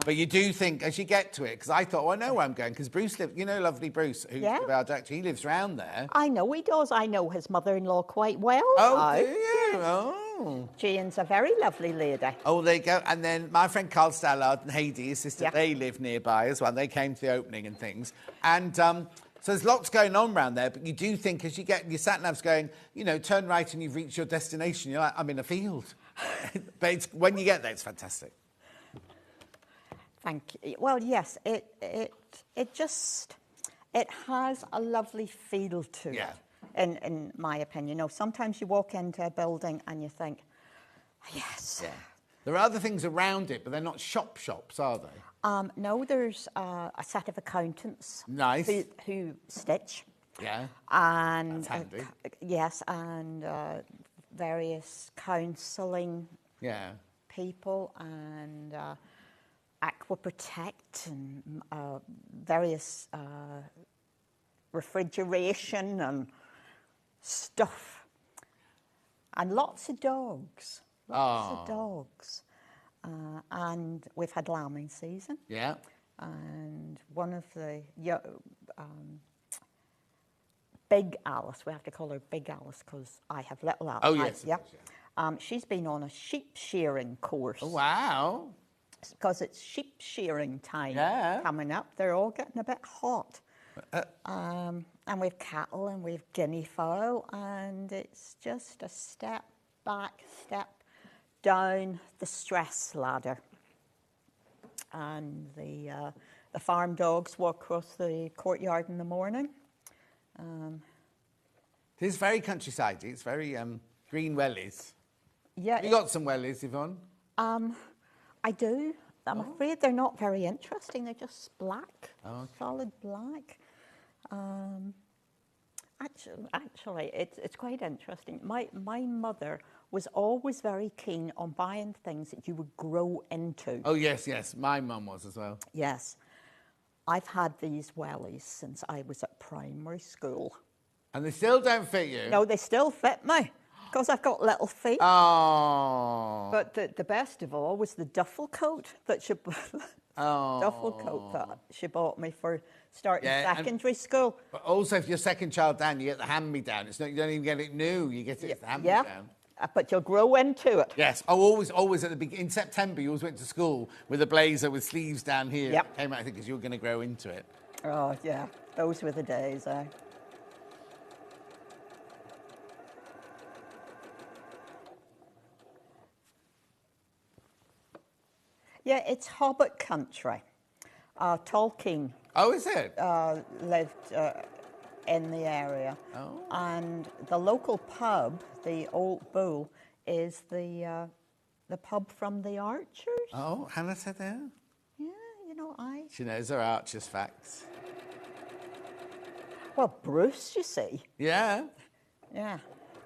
But you do think, as you get to it, because I thought, I know where I'm going, because Bruce lives, lovely Bruce, who's our director, he lives round there. I know he does. I know his mother-in-law quite well. Oh, do you? Oh. Jane's a very lovely lady. Oh, there you go. And then my friend Carl Stallard and Heidi, his sister, they live nearby as well. They came to the opening and things. And so there's lots going on around there, but you do think, as you get your sat-navs going, turn right and you've reached your destination, you're like, I'm in a field. But when you get there, it's fantastic. Thank you. Well, yes, it has a lovely feel to it, in my opinion. Sometimes you walk into a building and you think, yes. Yeah. There are other things around it, but they're not shops, are they? No, there's a set of accountants. Nice. Who stitch. Yeah. And that's handy. Yes, and various counselling people and Aqua Protect and various refrigeration and stuff. And lots of dogs. Lots of dogs. And we've had lambing season. Yeah. And one of the Big Alice, we have to call her Big Alice because I have little Alice. Oh, yes. She's been on a sheep shearing course. Oh, wow. Because it's sheep shearing time coming up. They're all getting a bit hot. And we've cattle and we've guinea fowl, and it's just a step back, step down the stress ladder. And the farm dogs walk across the courtyard in the morning. It is very countryside. It's very green wellies. Yeah. You got some wellies, Yvonne? I do. I'm afraid they're not very interesting. They're just black, solid black. Actually, it's quite interesting. My mother was always very keen on buying things that you would grow into. Oh, yes. My mum was as well. Yes. I've had these wellies since I was at primary school. And they still don't fit you? No, they still fit me. because I've got little feet. Oh. But the best of all was the duffel coat that she duffel coat that she bought me for starting secondary school. But also, if you're second child down, you get the hand-me-down. It's not, you don't even get it new. You get it as the hand-me-down. But you'll grow into it. Yes. Oh, always at the beginning. In September, you always went to school with a blazer with sleeves down here. Yep. Came out, I think, because you were going to grow into it. Oh, yeah. Those were the days, eh? Yeah, it's Hobbit country. Tolkien. Oh, is it? Lived in the area. Oh. And the local pub, the Old Bull, is the pub from the Archers. Oh, Hannah said that? Yeah, you know, She knows her Archers facts. Well, Bruce, you see. Yeah. Yeah.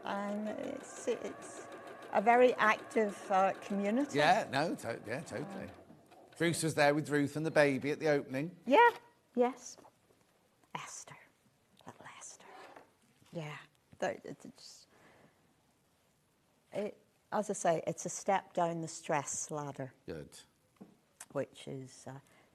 And it's a very active community. Yeah, no, totally. Bruce was there with Ruth and the baby at the opening. Yeah, yes. Esther, little Esther. Yeah. As I say, it's a step down the stress ladder. Good. Which is,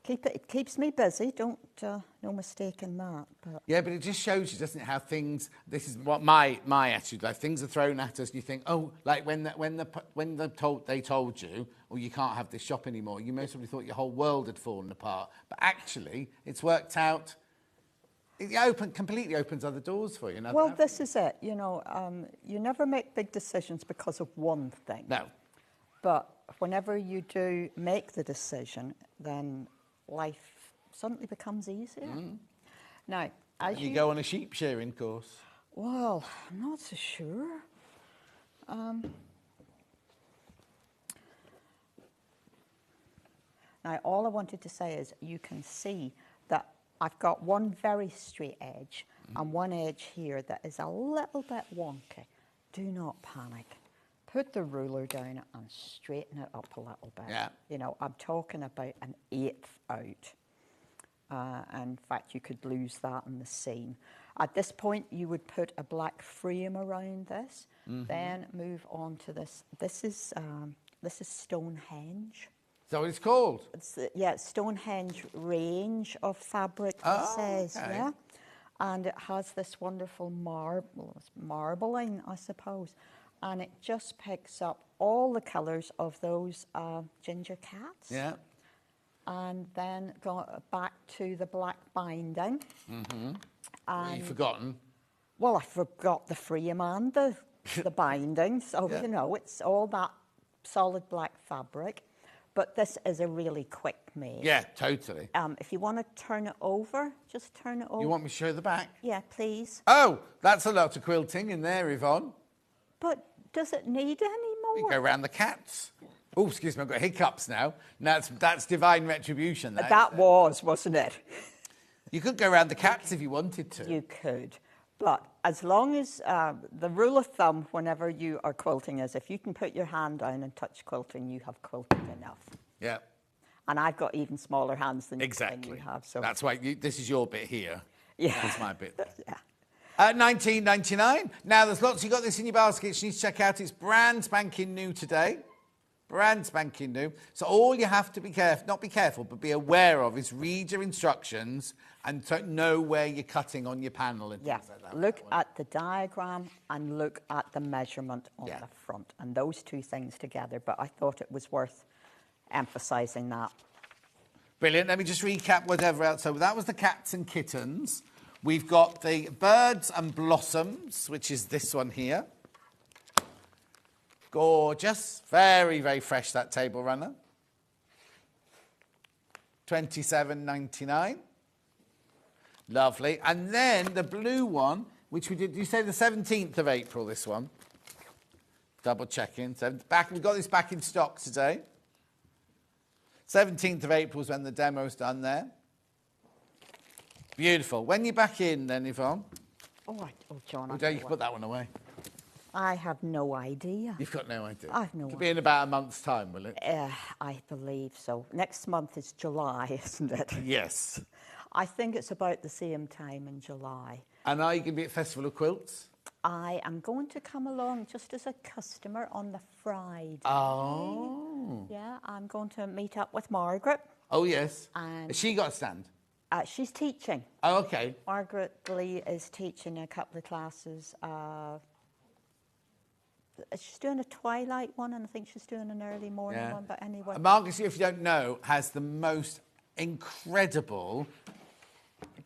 it keeps me busy, no mistake in that. But. Yeah, but it just shows you, doesn't it, how things, this is what my attitude, like things are thrown at us and you think, oh, like when they told you, oh, you can't have this shop anymore, you most probably thought your whole world had fallen apart. But actually, it's worked out, it completely opens other doors for you. Well, this is it, you know, you never make big decisions because of one thing. No. But whenever you do make the decision, then life suddenly becomes easier. Now, as you go on a sheep shearing course. Well, I'm not so sure. Now, all I wanted to say is you can see that I've got one very straight edge and one edge here that is a little bit wonky. Do not panic. Put the ruler down and straighten it up a little bit. Yeah. You know, I'm talking about an 1/8 out. In fact, you could lose that in the seam. At this point, you would put a black frame around this, then move on to this. This is Stonehenge. Is that what it's called? It's Stonehenge range of fabric, it says, okay. yeah. And it has this wonderful marbling, I suppose. And it just picks up all the colours of those ginger cats. Yeah. And then go back to the black binding. What have you forgotten? Well, I forgot the frame and the binding. So, you know, it's all that solid black fabric. But this is a really quick make. Yeah, totally. If you want to turn it over, just turn it over. You want me to show the back? Yeah, please. Oh, that's a lot of quilting in there, Yvonne. But does it need any more? You go around the cats. Oh, excuse me, I've got hiccups now. That's divine retribution. That wasn't it? You could go around the cats if you wanted to. You could. But as long as the rule of thumb whenever you are quilting is if you can put your hand down and touch quilting, you have quilted enough. Yeah. And I've got even smaller hands than you have. So that's why this is your bit here. Yeah. That's my bit there. Yeah. $19.99. Now, there's lots. You got this in your basket. You need to check out. It's brand spanking new today. Brand spanking new. So all you have to not be careful, but be aware of is read your instructions and know where you're cutting on your panel and things like that. Look at the diagram and look at the measurement on the front, and those two things together. But I thought it was worth emphasising that. Brilliant. Let me just recap whatever else. So that was the cats and kittens. We've got the birds and blossoms, which is this one here. Gorgeous. Very, very fresh, that table runner. $27.99. Lovely. And then the blue one, which we did, you say the 17th of April, this one. Double checking. So we got this back in stock today. 17th of April is when the demo's done there. Beautiful. When you're back in then, Yvonne? John. You can put that one away. I have no idea. You've got no idea? I have no idea. It'll be in about a month's time, will it? I believe so. Next month is July, isn't it? Yes. I think it's about the same time in July. And are you going to be at Festival of Quilts? I am going to come along just as a customer on the Friday. Oh. Yeah, I'm going to meet up with Margaret. Oh, yes. And Has she got a stand? She's teaching. Oh, okay. Margaret Lee is teaching a couple of classes. She's doing a twilight one, and I think she's doing an early morning one, but anyway. Margaret, if you don't know, has the most incredible...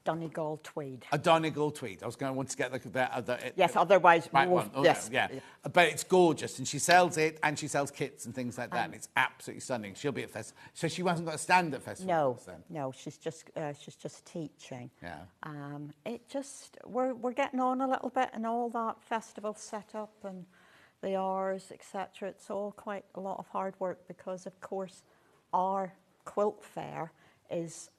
Donegal tweed. A Donegal tweed. I was going to want to get the yes, otherwise... Right one. Oh, yes. Yeah. But it's gorgeous, and she sells it, and she sells kits and things like that, and it's absolutely stunning. She'll be at festival. So she hasn't got a stand at festival? No, she's just teaching. Yeah. We're getting on a little bit, and all that festival set up and the hours, etc. It's all quite a lot of hard work because, of course, our quilt fair is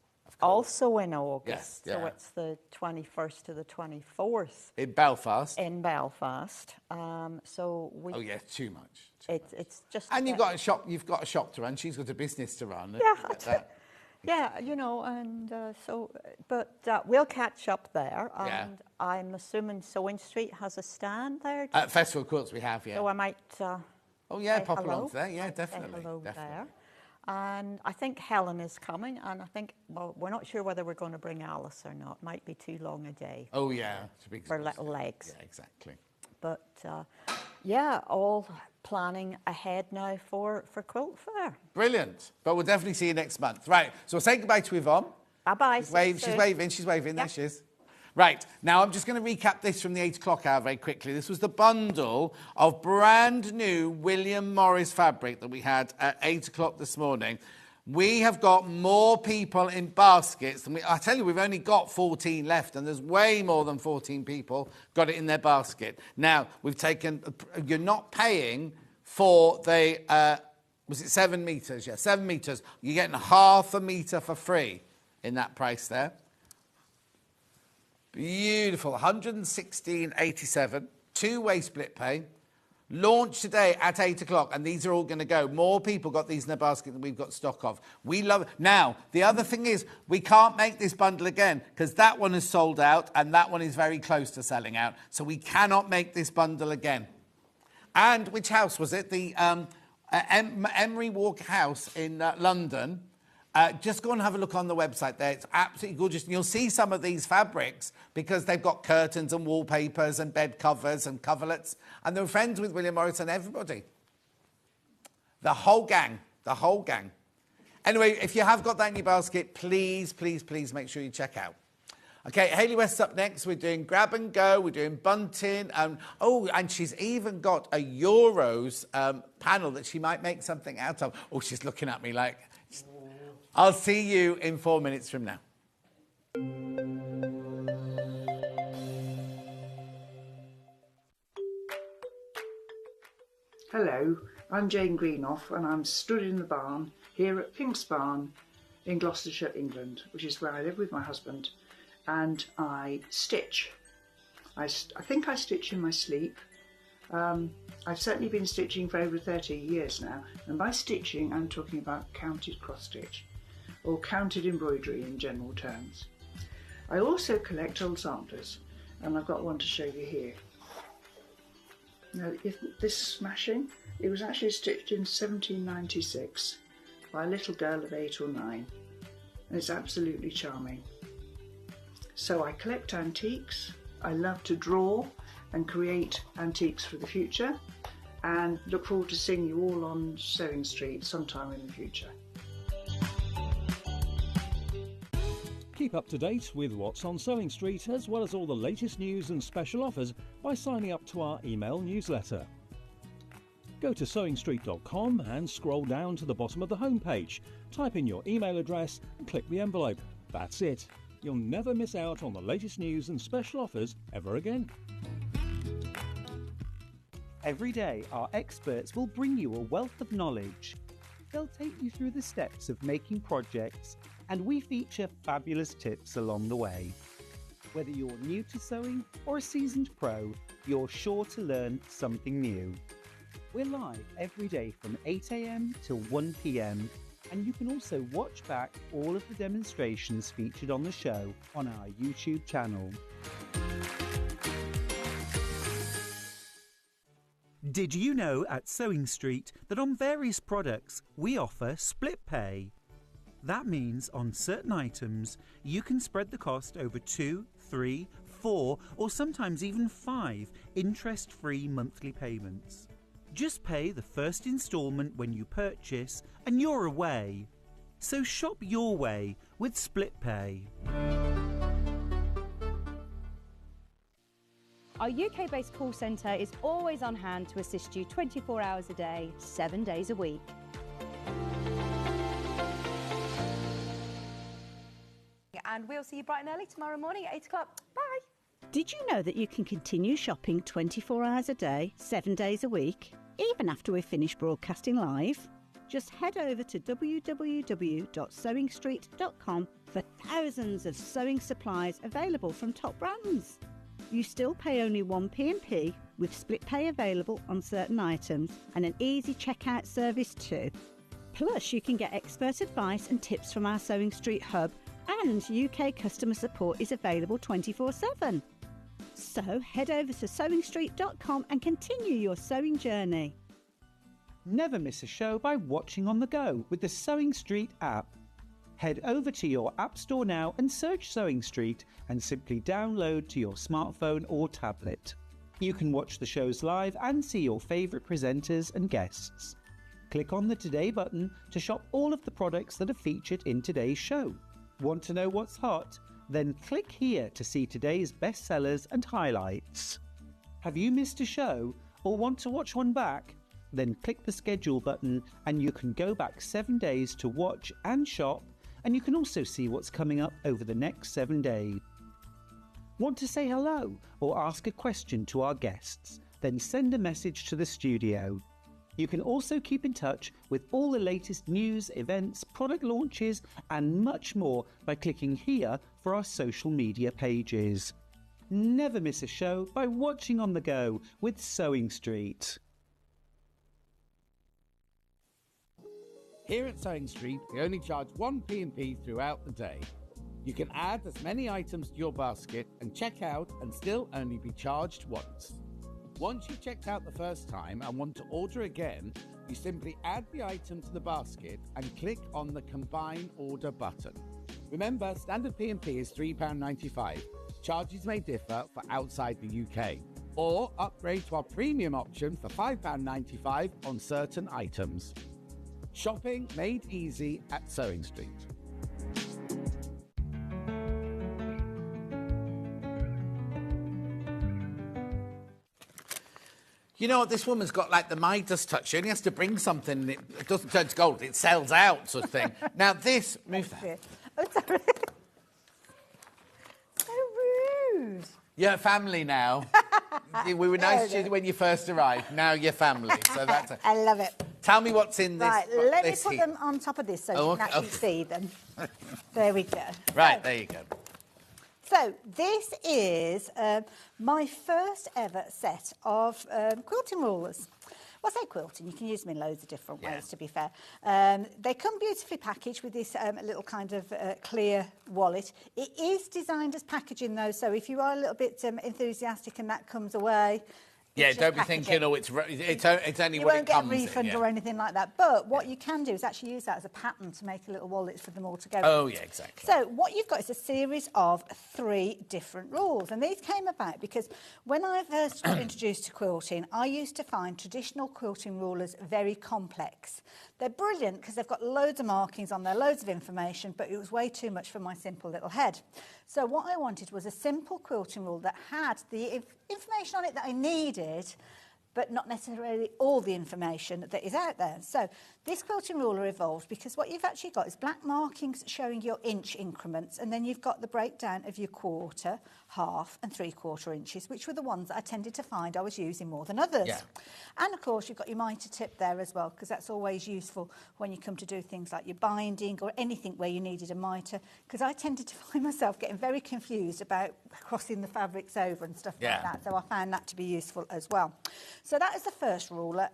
also in August. Yes, so it's the 21st to the 24th. In Belfast. In Belfast. So we. Oh yeah, too much. It's just. And you've got a shop. You've got a shop to run. She's got a business to run. Yeah. Yeah, you know, and but we'll catch up there. And I'm assuming Sewing Street has a stand there. At Festival Quilts we have, yeah. So I might. Pop along there. Yeah, definitely. Say hello there. And I think Helen is coming, and I think, well, we're not sure whether we're going to bring Alice or not. Might be too long a day. Oh, yeah. For little legs. Yeah, exactly. But, all planning ahead now for Quilt Fair. Brilliant. But we'll definitely see you next month. Right, so we'll say goodbye to Yvonne. Bye-bye. She's waving. There she is. Right, now I'm just going to recap this from the 8 o'clock hour very quickly. This was the bundle of brand new William Morris fabric that we had at 8 o'clock this morning. We have got more people in baskets than I tell you, we've only got 14 left, and there's way more than 14 people got it in their basket. Now, we've taken, you're not paying for the, was it 7 metres? Yeah, 7 metres. You're getting half a metre for free in that price there. Beautiful, 116.87, two-way split pay. Launched today at 8 o'clock, and these are all going to go. More people got these in their basket than we've got stock of. We love it. Now, the other thing is, we can't make this bundle again, because that one is sold out, and that one is very close to selling out. So we cannot make this bundle again. And which house was it? The Emery Walk House in London. Just go and have a look on the website there. It's absolutely gorgeous. And you'll see some of these fabrics because they've got curtains and wallpapers and bed covers and coverlets. And they're friends with William Morris and everybody. The whole gang. Anyway, if you have got that in your basket, please, please, please make sure you check out. Okay, Hayley West's up next. We're doing Grab and Go. We're doing Bunting. And she's even got a Euros panel that she might make something out of. Oh, she's looking at me like... I'll see you in 4 minutes from now. Hello, I'm Jane Greenoff, and I'm stood in the barn here at Pink's Barn in Gloucestershire, England, which is where I live with my husband, and I stitch. I think I stitch in my sleep. I've certainly been stitching for over 30 years now, and by stitching I'm talking about counted cross stitch, or counted embroidery in general terms. I also collect old samplers, and I've got one to show you here. Now, this smashing, it was actually stitched in 1796 by a little girl of 8 or 9, and it's absolutely charming. So I collect antiques, I love to draw and create antiques for the future, and look forward to seeing you all on Sewing Street sometime in the future. Keep up to date with what's on Sewing Street, as well as all the latest news and special offers by signing up to our email newsletter. Go to sewingstreet.com and scroll down to the bottom of the homepage. Type in your email address and click the envelope. That's it. You'll never miss out on the latest news and special offers ever again. Every day, our experts will bring you a wealth of knowledge. They'll take you through the steps of making projects, and we feature fabulous tips along the way. Whether you're new to sewing or a seasoned pro, you're sure to learn something new. We're live every day from 8 AM till 1 PM, and you can also watch back all of the demonstrations featured on the show on our YouTube channel. Did you know at Sewing Street that on various products we offer split pay? That means on certain items you can spread the cost over 2, 3, 4 or sometimes even 5 interest-free monthly payments. Just pay the first instalment when you purchase and you're away. So shop your way with split pay. Our UK-based call centre is always on hand to assist you 24 hours a day, 7 days a week. And we'll see you bright and early tomorrow morning at 8 o'clock. Bye. Did you know that you can continue shopping 24 hours a day, 7 days a week, even after we've finished broadcasting live? Just head over to www.sewingstreet.com for thousands of sewing supplies available from top brands. You still pay only 1 P&P with split pay available on certain items and an easy checkout service too. Plus, you can get expert advice and tips from our Sewing Street hub, and UK customer support is available 24/7. So head over to sewingstreet.com and continue your sewing journey. Never miss a show by watching on the go with the Sewing Street app. Head over to your app store now and search Sewing Street and simply download to your smartphone or tablet. You can watch the shows live and see your favourite presenters and guests. Click on the Today button to shop all of the products that are featured in today's show. Want to know what's hot? Then click here to see today's bestsellers and highlights. Have you missed a show or want to watch one back? Then click the schedule button and you can go back 7 days to watch and shop, and you can also see what's coming up over the next 7 days. Want to say hello or ask a question to our guests? Then send a message to the studio. You can also keep in touch with all the latest news, events, product launches and much more by clicking here for our social media pages. Never miss a show by watching on the go with Sewing Street. Here at Sewing Street, we only charge 1 P&P throughout the day. You can add as many items to your basket and check out and still only be charged once. Once you've checked out the first time and want to order again, you simply add the item to the basket and click on the Combine Order button. Remember, standard P&P is £3.95. Charges may differ for outside the UK. Or upgrade to our premium option for £5.95 on certain items. Shopping made easy at Sewing Street. You know what? This woman's got like the Midas touch. She only has to bring something and it doesn't turn to gold. It sells out, sort of thing. Now this... Move that. Oh, sorry. So rude. You're family now. We were nice to you when you first arrived. Now you're family. So that's I love it. Tell me what's in this. Right, let me put here. them on top of this so you can actually see them. There we go. Right, there you go. So this is my first ever set of quilting rulers. Well, I say quilting, you can use them in loads of different ways, to be fair. They come beautifully packaged with this little kind of clear wallet. It is designed as packaging, though, so if you are a little bit enthusiastic and that comes away... Yeah, don't be thinking, oh, it's only what it comes in. You won't get a refund or anything like that. But what you can do is actually use that as a pattern to make a little wallet for them all together. Oh, yeah, exactly. So what you've got is a series of 3 different rules. And these came about because when I first got introduced to quilting, I used to find traditional quilting rulers very complex. They're brilliant because they've got loads of markings on there, loads of information, but it was way too much for my simple little head. So what I wanted was a simple quilting rule that had the information on it that I needed, but not necessarily all the information that is out there. So this quilting ruler evolved because what you've actually got is black markings showing your inch increments, and then you've got the breakdown of your quarter, half and 3/4 inches, which were the ones that I tended to find I was using more than others. Yeah. And of course you've got your mitre tip there as well, because that's always useful when you come to do things like your binding or anything where you needed a mitre, because I tended to find myself getting very confused about crossing the fabrics over and stuff like that, so I found that to be useful as well. So that is the first ruler.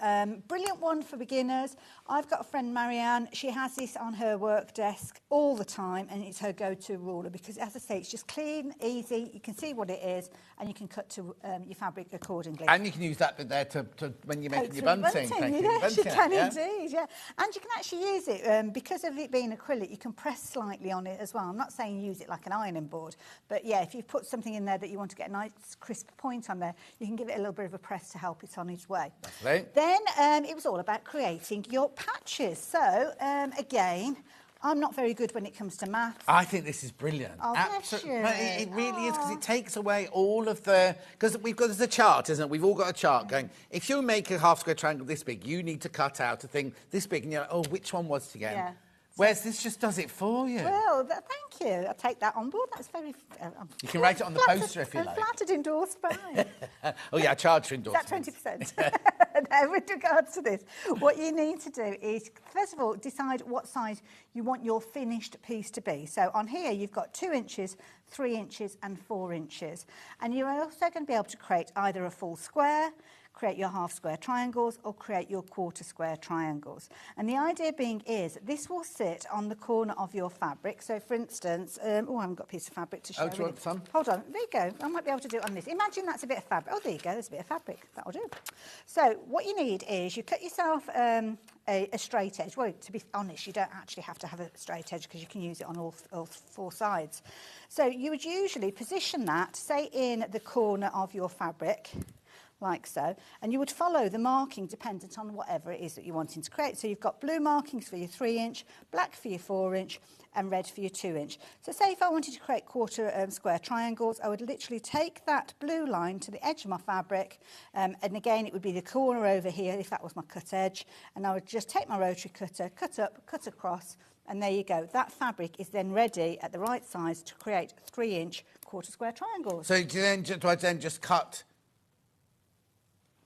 Brilliant one for beginners. I've got a friend, Marianne. She has this on her work desk all the time, and it's her go-to ruler because, as I say, it's just clean, easy. You can see what it is, and you can cut to your fabric accordingly. And you can use that bit there to when you're making your bunting. Yes, you can indeed, yeah. And you can actually use it, because of it being acrylic, you can press slightly on it as well. I'm not saying use it like an ironing board, but yeah, if you put something in there that you want to get a nice crisp point on there, you can give it a little bit of a press to help it on its way. Lovely. Then it was all about creating your patches. So again, I'm not very good when it comes to maths. I think this is brilliant. Oh, bless you. It really is, because it takes away all of the... Because there's a chart, isn't it? We've all got a chart going, if you make a half-square triangle this big, you need to cut out a thing this big, and you're like, oh, which one was it again? Yeah. Whereas this just does it for you. Well, thank you. I take that on board. That's very... you can write it on the poster if you like. Flattered, endorsed by. Oh, yeah, I charge for endorsement. Is that 20%? No, with regards to this, what you need to do is, first of all, decide what size you want your finished piece to be. So on here, you've got 2 inches, 3 inches and 4 inches. And you're also going to be able to create either a full square, create your half square triangles, or create your quarter square triangles. And the idea being is this will sit on the corner of your fabric. So for instance, oh, I haven't got a piece of fabric to show. Oh, do you want some? Hold on, there you go. I might be able to do it on this. Imagine that's a bit of fabric. Oh, there you go, there's a bit of fabric. That'll do. So what you need is you cut yourself a straight edge. Well, to be honest, you don't actually have to have a straight edge because you can use it on all 4 sides. So you would usually position that, say, in the corner of your fabric, like so, and you would follow the marking dependent on whatever it is that you're wanting to create. So you've got blue markings for your 3 inch, black for your 4 inch, and red for your 2 inch. So say if I wanted to create quarter square triangles, I would literally take that blue line to the edge of my fabric, and again it would be the corner over here if that was my cut edge, and I would just take my rotary cutter, cut up, cut across, and there you go. That fabric is then ready at the right size to create 3 inch quarter square triangles. So do I then just cut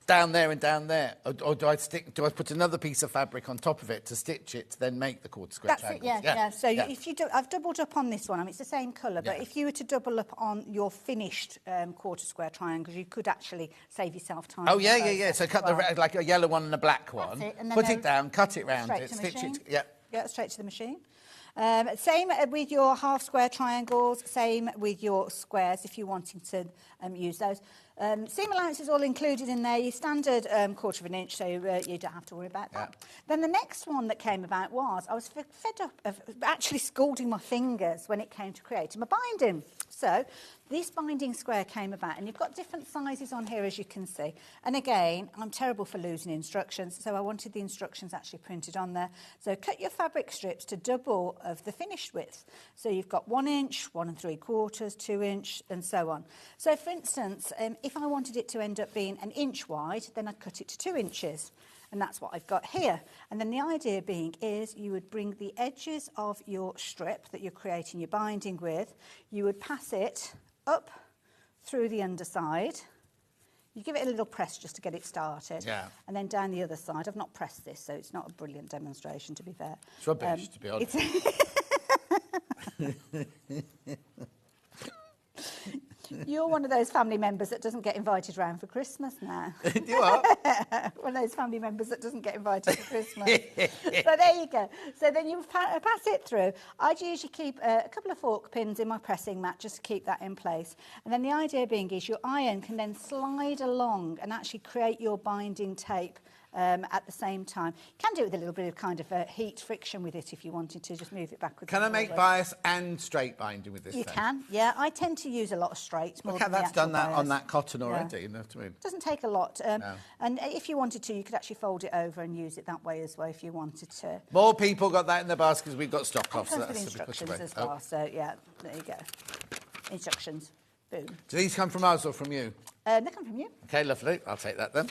down there and down there, or do I put another piece of fabric on top of it to stitch it to then make the quarter square triangles? That's it, yeah. So if you do, I've doubled up on this one. I mean, it's the same colour, but if you were to double up on your finished quarter square triangles, you could actually save yourself time. Oh yeah. So cut like a yellow one and a black one. That's it. And then put it down, cut it round it, stitch machine. it. Yeah. Yeah, straight to the machine. Same with your half square triangles, same with your squares if you're wanting to use those. Seam allowance is all included in there, your standard quarter of an inch, so you don't have to worry about that. Then the next one that came about was I was fed up of actually scalding my fingers when it came to creating my binding. So this binding square came about, and you've got different sizes on here, as you can see. And again, I'm terrible for losing instructions, so I wanted the instructions actually printed on there. So cut your fabric strips to double of the finished width. So you've got 1 inch, 1 3/4, 2 inch, and so on. So for instance, if I wanted it to end up being 1 inch wide, then I'd cut it to 2 inches. And that's what I've got here. And then the idea being is you would bring the edges of your strip that you're creating your binding with, you would pass it up through the underside. You give it a little press just to get it started. Yeah. And then down the other side. I've not pressed this, so it's not a brilliant demonstration, to be fair. It's rubbish, to be honest. You're one of those family members that doesn't get invited round for Christmas now. You are? One of those family members that doesn't get invited for Christmas. So there you go. So then you pass it through. I'd usually keep a couple of fork pins in my pressing mat just to keep that in place. And then the idea being is your iron can then slide along and actually create your binding tape at the same time. You can do it with a little bit of kind of heat friction with it if you wanted to, just move it backwards. Can I make bias and straight binding with this? You can, yeah. I tend to use a lot of straight. Look how that's done that on that cotton already. You know what I mean? It doesn't take a lot. And if you wanted to, you could actually fold it over and use it that way as well if you wanted to. More people got that in their baskets. We've got stock off. So that's instructions as well. So yeah, there you go. Instructions. Boom. Do these come from us or from you? They come from you. Okay, lovely. I'll take that then.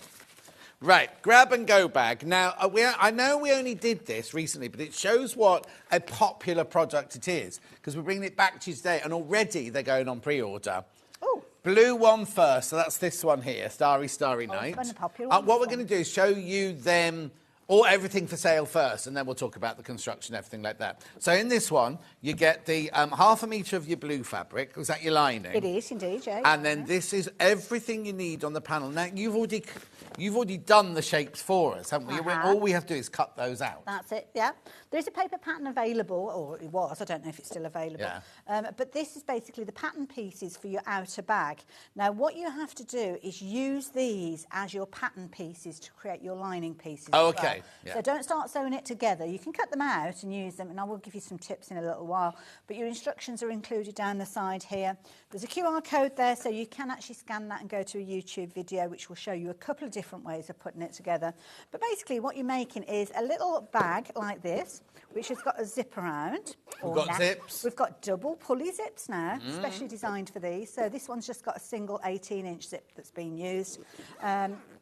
Right, grab and go bag. Now, I know we only did this recently, but it shows what a popular product it is, because we're bringing it back to you today, and already they're going on pre-order. Oh. Blue one first, so that's this one here, Starry Night. It's been a popular one, what we're going to do is show you them Or everything for sale first, and then we'll talk about the construction, everything like that. So in this one, you get the half a metre of your blue fabric. Was that your lining? It is indeed, yeah. And then this is everything you need on the panel. Now, you've already done the shapes for us, haven't we? All we have to do is cut those out. That's it, yeah. There's a paper pattern available, or it was, I don't know if it's still available. Yeah. But this is basically the pattern pieces for your outer bag. Now, what you have to do is use these as your pattern pieces to create your lining pieces. Oh, as well. okay. Yeah. So don't start sewing it together. You can cut them out and use them, and I will give you some tips in a little while. But your instructions are included down the side here. There's a QR code there, so you can actually scan that and go to a YouTube video, which will show you a couple of different ways of putting it together. But basically, what you're making is a little bag like this, which has got a zip around. We've got zips. We've got double pulley zips now, specially designed for these. So this one's just got a single 18-inch zip that's been used.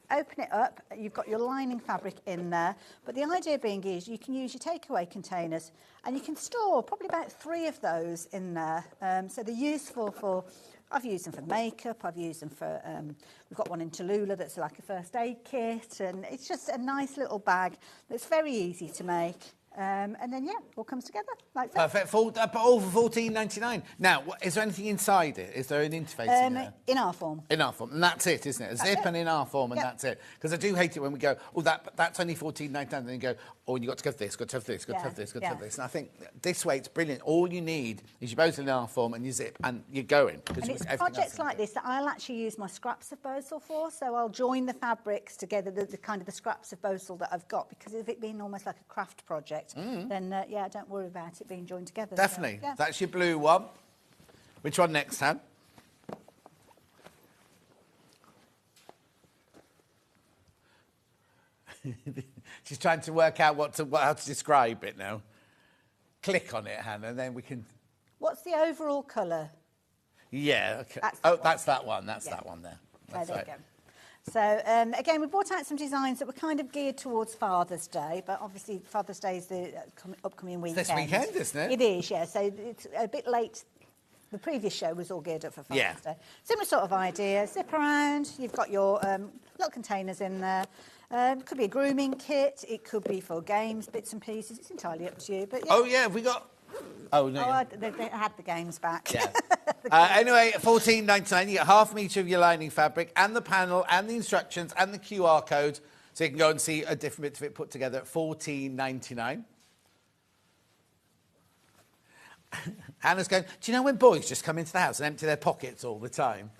Open it up, you've got your lining fabric in there, but the idea being is you can use your takeaway containers and you can store probably about 3 of those in there. So they're useful for, I've used them for makeup, I've used them for, we've got one in Tallulah that's like a first aid kit, and it's just a nice little bag that's very easy to make. And then, yeah, all comes together like that. Perfect. All for $14.99. Now, is there anything inside it? Is there an interface in there? In our form. In our form. And that's it, isn't it? A zip and in our form, and that's it. Because I do hate it when we go, oh, that's only $14.99. And then you go, oh, you got to have this, got to have this, got to have this, got to have this. And I think this way it's brilliant. All you need is your both in our form and your zip, and you're going. And it's projects like this that I'll actually use my scraps of Bosal for. So I'll join the fabrics together, the kind of the scraps of Bosal that I've got, because of it being almost like a craft project, then, yeah, don't worry about it being joined together. Definitely. So, yeah. That's your blue one. Which one next, Han? She's trying to work out how to describe it now. Click on it, Hannah, and then we can... What's the overall colour? Yeah, okay. That's that one. That's that one there. That's there you go. So, again, we brought out some designs that were kind of geared towards Father's Day, but obviously Father's Day is the upcoming weekend. It's this weekend, isn't it? It is, yeah. So it's a bit late. The previous show was all geared up for Father's Day. Similar sort of idea. Zip around. You've got your little containers in there. It could be a grooming kit. It could be for games, bits and pieces. It's entirely up to you. But yeah. Oh, yeah. Have we got... Oh, no. Oh, they had the games back. Yeah. Anyway, $14.99. You get half a metre of your lining fabric and the panel and the instructions and the QR code. So you can go and see a different bit of it put together at $14.99. Hannah's going, do you know when boys just come into the house and empty their pockets all the time?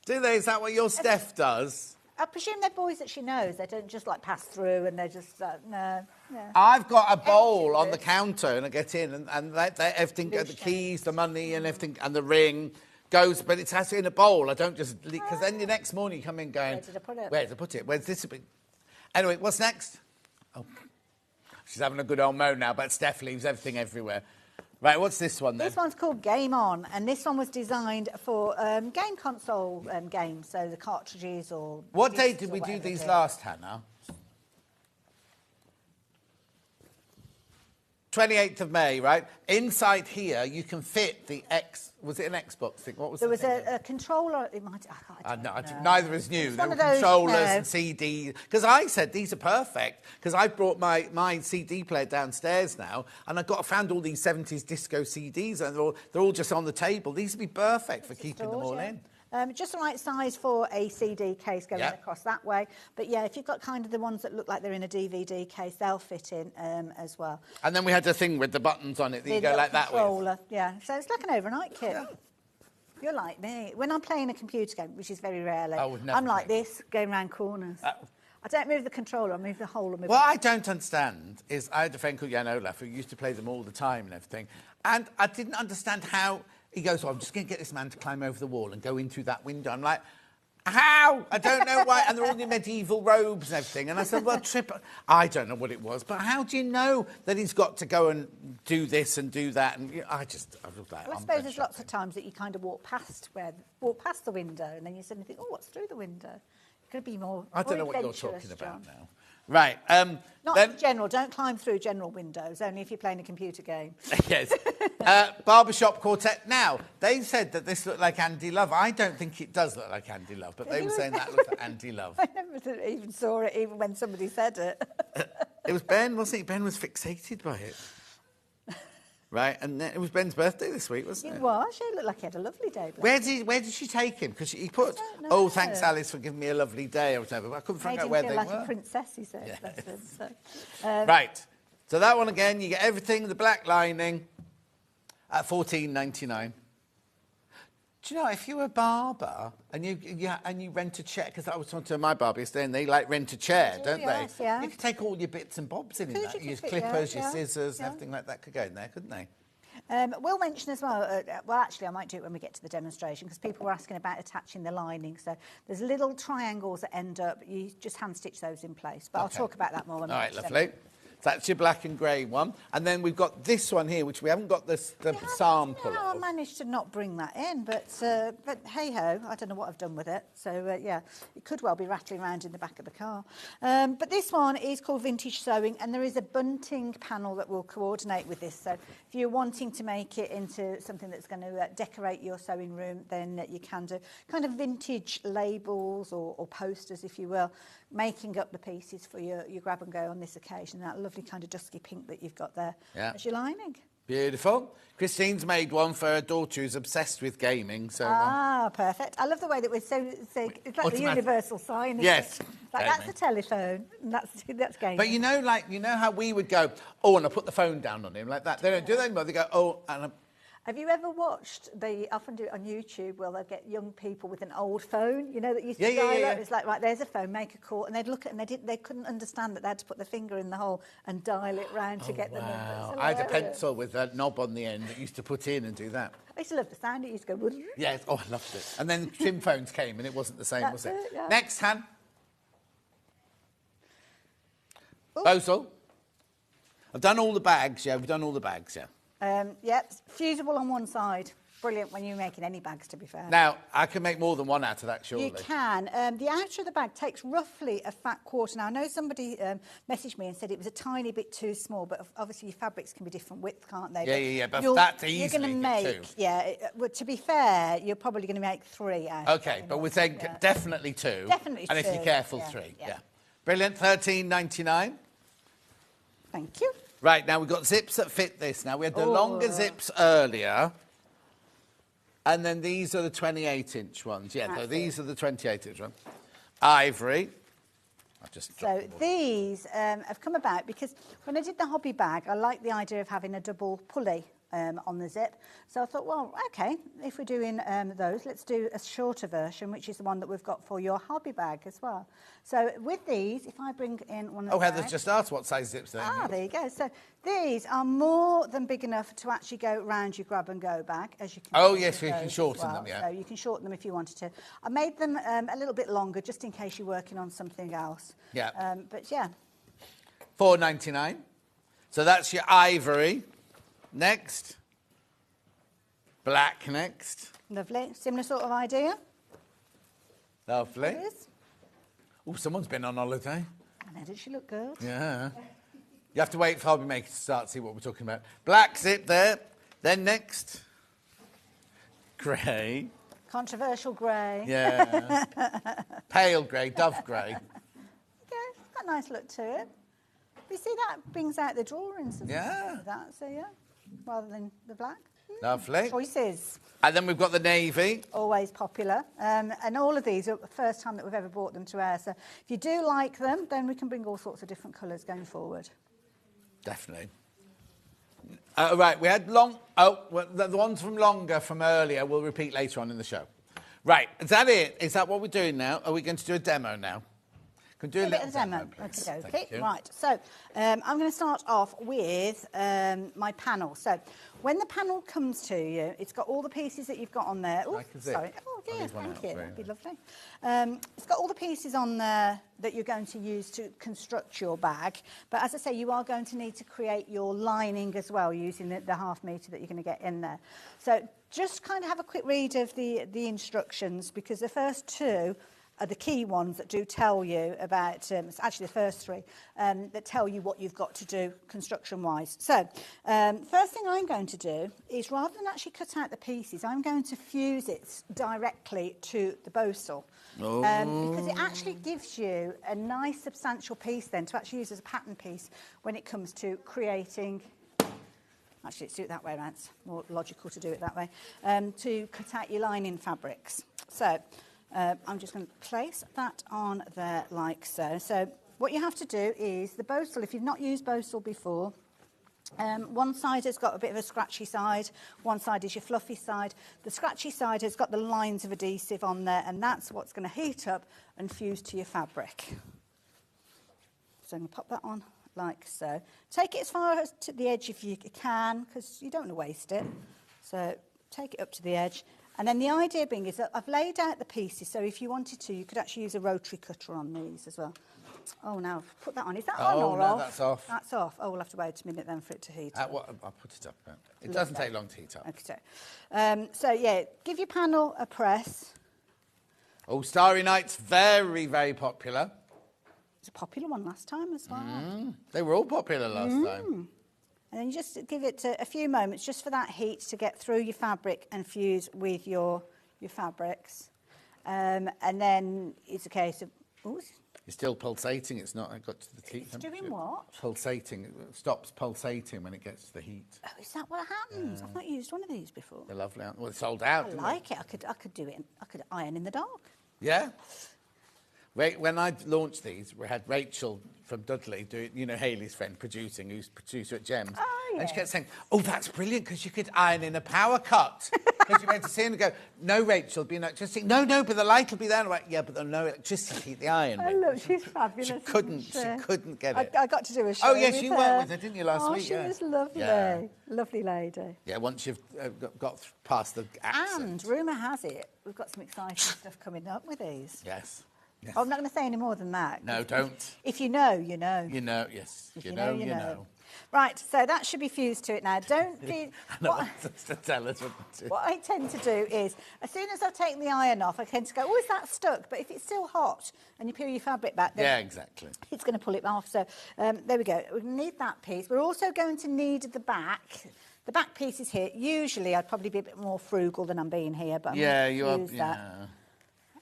Do they? Is that what your Steph does? I presume they're boys that she knows. They don't just, like, pass through and they're just, no. I've got a bowl on the counter and I get in and everything, the keys, the money and everything, and the ring goes, but it's actually in a bowl. I don't just, because then the next morning you come in going, where did I put it? Where did I put it? Where's this? Anyway, what's next? Oh, she's having a good old moan now, but Steph leaves everything everywhere. Right, what's this one then? This one's called Game On, and this one was designed for game console games, so the cartridges or... What day did we do these last, Hannah? 28th of May, right? Inside here, you can fit the Was it an Xbox thing? What was there? There was a controller. It might. I don't know. Neither is new. There were those, controllers and CDs. Because I said these are perfect. Because I brought my CD player downstairs now, and I found all these 70s disco CDs, and they're all just on the table. These would be perfect for keeping them all in. Just the right size for a CD case going across that way. But yeah, if you've got kind of the ones that look like they're in a DVD case, they'll fit in as well. And then we had the thing with the buttons on it that you go like that with. Yeah, so it's like an overnight kit. Yeah. You're like me. When I'm playing a computer game, which is very rarely, I'm like this, going round corners. I don't move the controller, I move the whole of my... What I don't understand is I had a friend called Jan Olaf who used to play them all the time and everything, and I didn't understand how... He goes, I'm just going to get this man to climb over the wall and go in through that window. I'm like, how? I don't know why. And they're all in medieval robes and everything. And I said, well, I don't know what it was, but how do you know that he's got to go and do this and do that? And I was like, well, I suppose there's lots of times that you kind of walk past the window, and then you suddenly think, oh, what's through the window? It could be more. I don't know what you're talking about now. Right. Not then, in general. Don't climb through general windows. Only if you're playing a computer game. yes. Barbershop Quartet. Now, they said that this looked like Andy Love. I don't think it does look like Andy Love, but they were saying that looked like Andy Love. I never even saw it, even when somebody said it. It was Ben, wasn't it? Ben was fixated by it. Right, and it was Ben's birthday this week, wasn't it? It was. It looked like he had a lovely day. Where did she take him? Because he put, "Oh, thanks, Alice, for giving me a lovely day," or whatever. But I couldn't find out where they Made him feel were. like a princess, he said. Yes. Bless him, so. Right. So that one again, you get everything, the black lining, at $14.99. Do you know, if you're a barber and you rent a chair, because I was talking to my barber yesterday, and they like rent a chair, don't yes, they? Yeah. You could take all your bits and bobs in that. Your clippers, your scissors, and everything like that could go in there, couldn't they? We'll mention as well, well, actually, I might do it when we get to the demonstration, because people were asking about attaching the lining. So there's little triangles that end up, you just hand stitch those in place. But I'll talk about that more when we get to the lovely. So that's your black and grey one. And then we've got this one here, which we haven't got the sample I of. managed to not bring that in, but hey-ho, I don't know what I've done with it. So, yeah, it could well be rattling around in the back of the car. But this one is called Vintage Sewing, and there is a bunting panel that will coordinate with this. So if you're wanting to make it into something that's going to decorate your sewing room, then you can do kind of vintage labels or posters, if you will, making up the pieces for your grab and go on this occasion. That lovely kind of dusky pink that you've got there as your lining. Beautiful. Christine's made one for her daughter who's obsessed with gaming. So Perfect. I love the way that we're so it's like the universal sign. Yes. Like that's a telephone. And that's gaming. But you know how we would go, oh, and I put the phone down on him like that. They don't do that anymore. They go, oh, and Have you ever watched, they often do it on YouTube, where they'll get young people with an old phone, that used to dial up? It's like, right, there's a phone, make a call. And they'd look at it and they couldn't understand that they had to put their finger in the hole and dial it round to get the number. I had a pencil with a knob on the end that used to put in and do that. I used to love the sound. It used to go... Yes, I loved it. And then SIM phones came and it wasn't the same, was it? Yeah. Next, Han. Bozel. I've done all the bags, we've done all the bags, Yep, fusible on one side. Brilliant when you're making any bags, to be fair. Now, I can make more than one out of that, surely. You can. The outer of the bag takes roughly a fat quarter. Now, I know somebody messaged me and said it was a tiny bit too small, but obviously your fabrics can be different width, can't they? Yeah, but that's easily you're going to make, well, to be fair, you're probably going to make 3 out. Okay, but we're saying definitely 2. Definitely 2. And if you're careful, 3. Yeah. Brilliant, $13.99. Thank you. Right, now we've got zips that fit this. Now, we had the longer zips earlier, and then these are the 28-inch ones. Yeah, so these are the 28-inch ones. Ivory. So these have come about because when I did the hobby bag, I liked the idea of having a double pulley on the zip. So I thought, well, OK, if we're doing those, let's do a shorter version, which is the one that we've got for your hobby bag as well. So with these, if I bring in one of the Heather's just asked what size zips they are. There you go. So these are more than big enough to actually go round your grab-and-go bag, as you can Oh, yes, you can shorten them, So you can shorten them if you wanted to. I made them a little bit longer, just in case you're working on something else. Yeah. But, yeah. $4.99. So that's your ivory. Next. Black next. Lovely. Similar sort of idea. Lovely. Oh, someone's been on holiday. I know, did she look good? Yeah. You have to wait for Hobby Maker to start to see what we're talking about. Black zip there. Then next. Grey. Controversial grey. Yeah. Pale grey, dove grey. Yeah, it's got a nice look to it. You see, that brings out the drawings. That, so, yeah, rather than the black. Lovely. Choices. And then we've got the navy. Always popular. And all of these are the first time that we've ever brought them to air. So if you do like them, then we can bring all sorts of different colours going forward. Definitely. Right, we had long... Oh, well, the ones from longer from earlier we'll repeat later on in the show. Right, is that it? Is that what we're doing now? Are we going to do a demo now? Can do a little demo, please. Okay, right. So I'm going to start off with my panel. So when the panel comes to you, it's got all the pieces that you've got on there. Oh, sorry. Oh, yeah, thank you. That'd be lovely. It's got all the pieces on there that you're going to use to construct your bag. But as I say, you are going to need to create your lining as well using the half metre that you're going to get in there. So just kind of have a quick read of the instructions, because the first 2 are the key ones that do tell you about, it's actually the first 3, that tell you what you've got to do construction-wise. So, first thing I'm going to do is, rather than actually cut out the pieces, I'm going to fuse it directly to the bosal. Because it actually gives you a nice substantial piece then to actually use as a pattern piece when it comes to creating... Actually, let's do it that way around. It's more logical to do it that way. To cut out your lining fabrics. So... I'm just going to place that on there like so. So what you have to do is the bosal, if you've not used bosal before, one side has got a bit of a scratchy side, one side is your fluffy side. The scratchy side has got the lines of adhesive on there, and that's what's going to heat up and fuse to your fabric. So I'm going to pop that on like so. Take it as far as to the edge if you can, because you don't want to waste it. So take it up to the edge. And then the idea being is that I've laid out the pieces, so if you wanted to, you could actually use a rotary cutter on these as well. Oh, now, put that on. Is that on or no, off? that's off. That's off. Oh, we'll have to wait a minute then for it to heat up. I'll put it up. It doesn't take long to heat up. Okay, so, yeah, give your panel a press. Oh, Starry Night's very, very popular. It was a popular one last time as well. They were all popular last time. And then you just give it a few moments just for that heat to get through your fabric and fuse with your fabrics. And then it's a case of... Ooh, it's still pulsating. It's not got to the heat temperature. It's doing what? Pulsating. It stops pulsating when it gets to the heat. Oh, is that what happens? I've not used one of these before. They're lovely. Well, it's sold out. I like it. I could do it. I could iron in the dark. Yeah. When I launched these, we had Rachel from Dudley, Hayley's friend, producing, who's producer at Gems. Oh, yeah. And she kept saying, oh, that's brilliant, because you could iron in a power cut. Because you went to see her and go, no, Rachel, be no electricity. No, but the light will be there. And I'm like, yeah, but there's no electricity to heat the iron. Oh, look, she's fabulous. She couldn't get it. I got to do a show. Oh, yes, you her. worked with her, didn't you, last week? She was lovely. Yeah. Lovely lady. Yeah, once you've got past the accent. And rumour has it, we've got some exciting stuff coming up with these. Yes. Yes. Oh, I'm not going to say any more than that. No, don't. If you know, you know. You know, yes. If you know. Right, so that should be fused to it now. Don't be... to tell us what to do. What I tend to do is, as soon as I've taken the iron off, I tend to go, oh, is that stuck? But if it's still hot and you peel your fabric back, then exactly. It's going to pull it off. So there we go. We need that piece. We're also going to need the back. The back piece is here. Usually, I'd probably be a bit more frugal than I'm being here, but I'm going to use that. Yeah.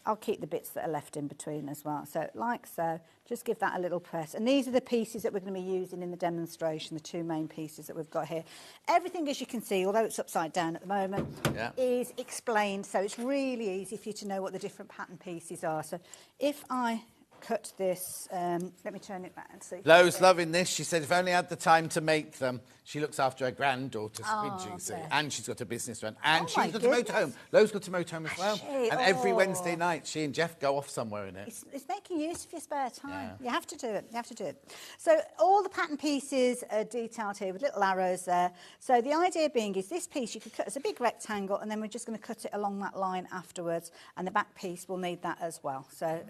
I'll keep the bits that are left in between as well. So, like so, just give that a little press. And these are the pieces that we're going to be using in the demonstration, the 2 main pieces that we've got here. Everything, as you can see, although it's upside down at the moment, is explained. So it's really easy for you to know what the different pattern pieces are. So if I cut this, let me turn it back and see. Lo's loving this. She said if only I had the time to make them. She looks after her granddaughter, Squidgy, see, and she's got a business run. And she's got a motorhome. Lo's got a motorhome as well. And every Wednesday night, she and Jeff go off somewhere in it. It's making use of your spare time. Yeah. You have to do it. You have to do it. So all the pattern pieces are detailed here with little arrows there. So the idea being is this piece you could cut as a big rectangle, and then we're just going to cut it along that line afterwards. And the back piece will need that as well. So,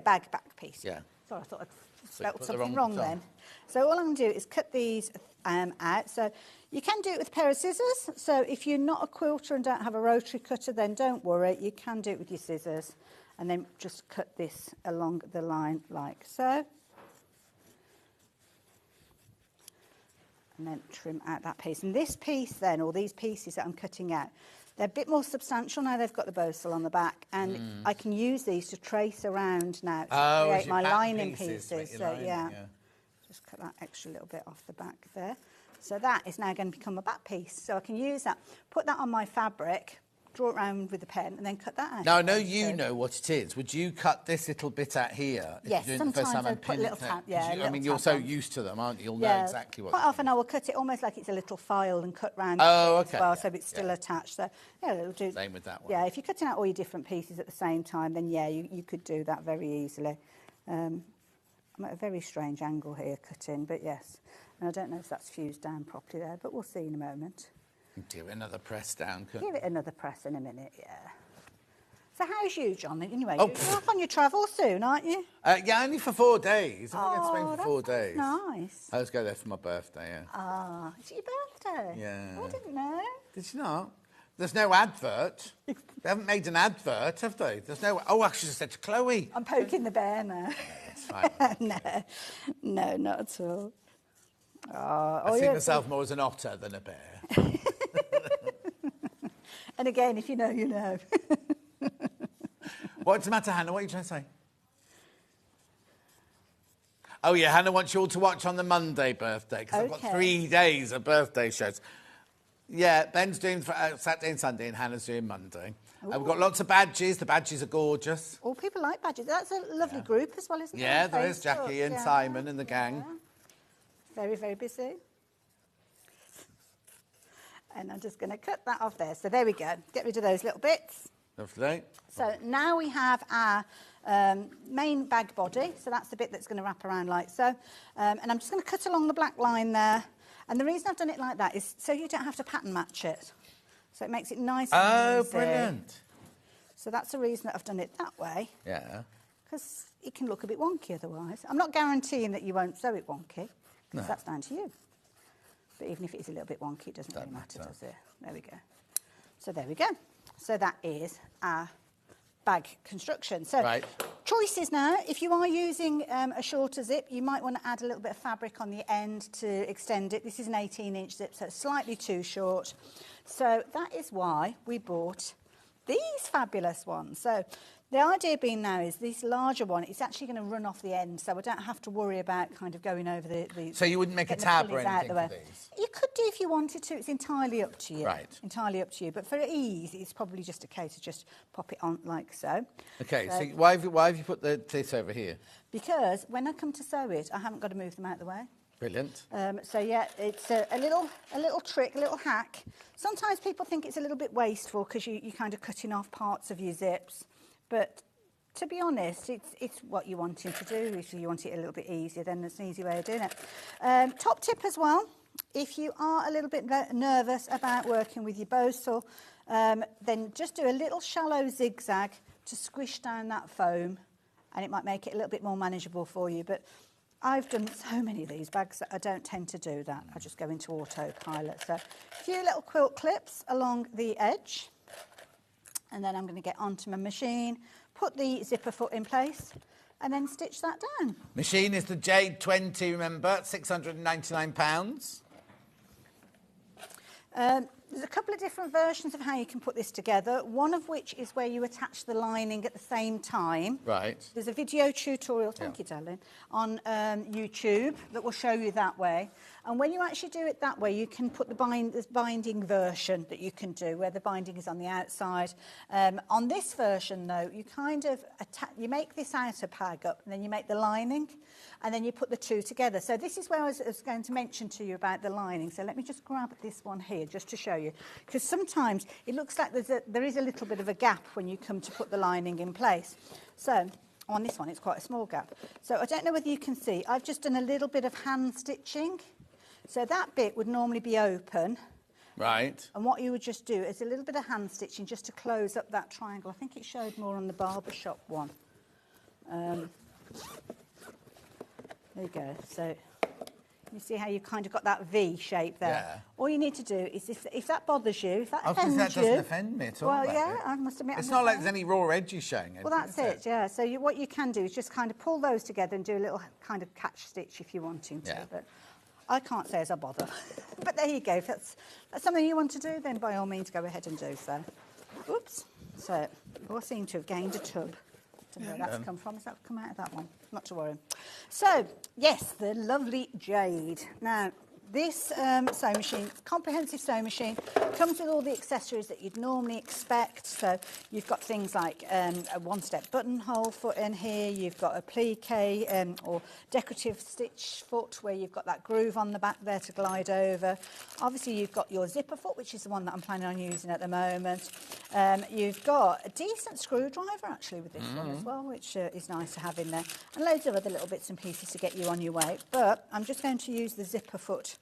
back piece. Yeah. Sorry, I thought I'd spelled something wrong then. So all I'm going to do is cut these out. So you can do it with a pair of scissors. So if you're not a quilter and don't have a rotary cutter, then don't worry. You can do it with your scissors. And then just cut this along the line like so. And then trim out that piece. And this piece then, or these pieces that I'm cutting out, they're a bit more substantial now they've got the bosal on the back, and I can use these to trace around now to create my lining pieces. So just cut that extra little bit off the back there. So that is now going to become a back piece. So I can use that, put that on my fabric, draw it around with a pen, and then cut that out. Now, I know you know what it is. Would you cut this little bit out here? Yes, sometimes I put a little tab. I mean, you're so used to them, aren't you? You'll know exactly what. Quite often I will cut it almost like it's a little file and cut round as well, so it's still attached. So, it'll do. Same with that one. Yeah, if you're cutting out all your different pieces at the same time, then, you could do that very easily. I'm at a very strange angle here cutting, but yes. And I don't know if that's fused down properly there, but we'll see in a moment. Give it another press down. Give it another press in a minute, So how's you, John? Anyway, you're off on your travel soon, aren't you? Only for 4 days. I'm going to Spain for 4 days. Nice. I was going there for my birthday, Ah, it's your birthday? Yeah. I didn't know. Did you not? There's no advert. They haven't made an advert, have they? There's no... Oh, I should have said to Chloe. I'm poking the bear now. It's fine. No, not at all. I see myself more as an otter than a bear. And again, if you know, you know. What's the matter, Hannah? What are you trying to say? Oh, yeah, Hannah wants you all to watch on the Monday birthday, because I've got 3 days of birthday shows. Yeah, Ben's doing Saturday and Sunday, and Hannah's doing Monday. And we've got lots of badges. The badges are gorgeous. All people like badges. That's a lovely group as well, isn't it? Yeah, there is Jackie and Simon and the gang. Very, very busy. And I'm just going to cut that off there. So there we go. Get rid of those little bits. Lovely. So now we have our main bag body. So that's the bit that's going to wrap around like so. And I'm just going to cut along the black line there. And the reason I've done it like that is so you don't have to pattern match it. So it makes it nice and easy. Oh, brilliant. So that's the reason that I've done it that way. Yeah. Because it can look a bit wonky otherwise. I'm not guaranteeing that you won't sew it wonky, because that's down to you. But even if it is a little bit wonky, it doesn't really matter, does it? There we go. So there we go. So that is our bag construction. So choices now. If you are using a shorter zip, you might want to add a little bit of fabric on the end to extend it. This is an 18-inch zip, so it's slightly too short. So that is why we bought these fabulous ones. So the idea being now is this larger one, it's actually going to run off the end, so I don't have to worry about kind of going over the so you wouldn't make a tab or anything for these? You could do if you wanted to. It's entirely up to you. Right. Entirely up to you. But for ease, it's probably just a case of just pop it on like so. Okay, so why have you put this over here? Because when I come to sew it, I haven't got to move them out of the way. Brilliant. So yeah, it's a little trick, a little hack. Sometimes people think it's a little bit wasteful because you're kind of cutting off parts of your zips. But to be honest, it's what you're wanting to do. If you want it a little bit easier, then it's an easy way of doing it. Top tip as well, if you are a little bit nervous about working with your bow saw, then just do a little shallow zigzag to squish down that foam, and it might make it a little bit more manageable for you. But I've done so many of these bags that I don't tend to do that. I just go into autopilot. So a few little quilt clips along the edge. And then I'm going to get onto my machine, put the zipper foot in place, and then stitch that down. Machine is the Jade 20, remember, £699. There's a couple of different versions of how you can put this together, one of which is where you attach the lining at the same time. Right. There's a video tutorial, thank you, darling, on YouTube that will show you that way. And when you actually do it that way, you can put the binding version that you can do, where the binding is on the outside. On this version, though, you kind of you make this outer peg up, and then you make the lining, and then you put the two together. So this is where I was going to mention to you about the lining. So let me just grab this one here, just to show you. Because sometimes it looks like there is a little bit of a gap when you come to put the lining in place. So on this one, it's quite a small gap. So I don't know whether you can see, I've just done a little bit of hand stitching. So that bit would normally be open. Right. And what you would just do is a little bit of hand stitching just to close up that triangle. I think it showed more on the barbershop one. There you go. So you see how you kind of got that V shape there. Yeah. All you need to do is, if that bothers you, if that offends you... that doesn't offend me at all. Well, yeah, I must admit... It's not like there's any raw edges showing. Well, that's it, yeah. So what you can do is just kind of pull those together and do a little kind of catch stitch if you're wanting to. Yeah. But I can't say as I bother. But there you go. If that's something you want to do, then by all means go ahead and do so. Oops. So I seem to have gained a tub. I don't know where that's come from. Has that come out of that one? Not to worry. So, yes, the lovely Jade. Now, this sewing machine, comprehensive sewing machine, comes with all the accessories that you'd normally expect. So you've got things like a one-step buttonhole foot in here. You've got a plique or decorative stitch foot where you've got that groove on the back there to glide over. Obviously, you've got your zipper foot, which is the one that I'm planning on using at the moment. You've got a decent screwdriver, actually, with this one as well, which is nice to have in there. And loads of other little bits and pieces to get you on your way. But I'm just going to use the zipper foot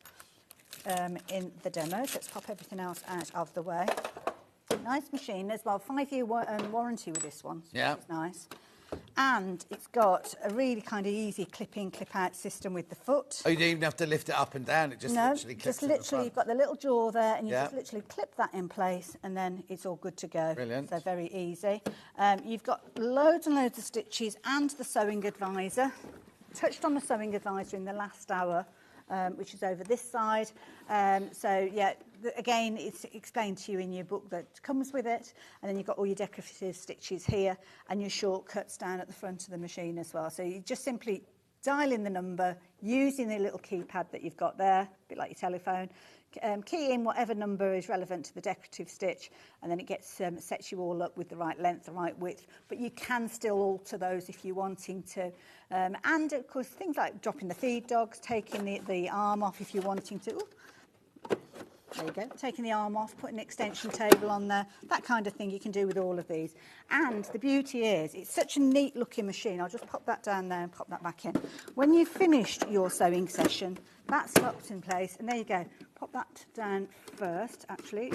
in the demo. Let's pop everything else out of the way. Nice machine as well. 5-year warranty with this one. So yeah. It's nice. And it's got a really kind of easy clip-in, clip-out system with the foot. Oh, you don't even have to lift it up and down. It just literally clips just in the literally, front. you've got the little jaw there, and you just literally clip that in place, and then it's all good to go. Brilliant. So very easy. You've got loads and loads of stitches and the sewing advisor. Touched on the sewing advisor in the last hour, which is over this side. So yeah, again, it's explained to you in your book that comes with it, and then you've got all your decorative stitches here and your shortcuts down at the front of the machine as well. So you just simply dial in the number using the little keypad that you've got there, a bit like your telephone. Key in whatever number is relevant to the decorative stitch, and then it gets sets you all up with the right length, the right width. But you can still alter those if you're wanting to. And of course, things like dropping the feed dogs, taking the arm off if you're wanting to. Ooh, there you go. Taking the arm off, putting an extension table on there, that kind of thing you can do with all of these. And the beauty is, it's such a neat looking machine. I'll just pop that down there and pop that back in. When you've finished your sewing session, that's locked in place, and there you go. Pop that down first, actually.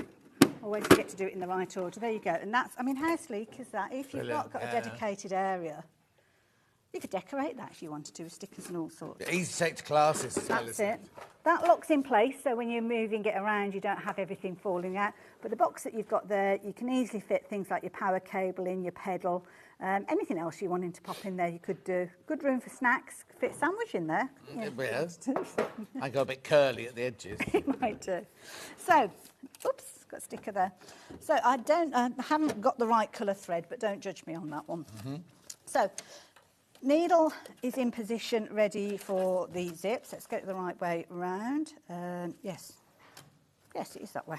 Always forget to do it in the right order. There you go. And that's, I mean, how sleek is that? If you've got a dedicated area, you could decorate that if you wanted to with stickers and all sorts. Easy to take to classes as well, That's isn't it. That locks in place, so when you're moving it around, you don't have everything falling out. But the box that you've got there, you can easily fit things like your power cable in, your pedal, anything else you wanting to pop in there, you could do. Good room for snacks. Fit a sandwich in there. Yes. I got a bit curly at the edges. It might do. So, oops, got a sticker there. So I haven't got the right colour thread, but don't judge me on that one. So, needle is in position, ready for the zips. Let's get it the right way round. Yes, it is that way.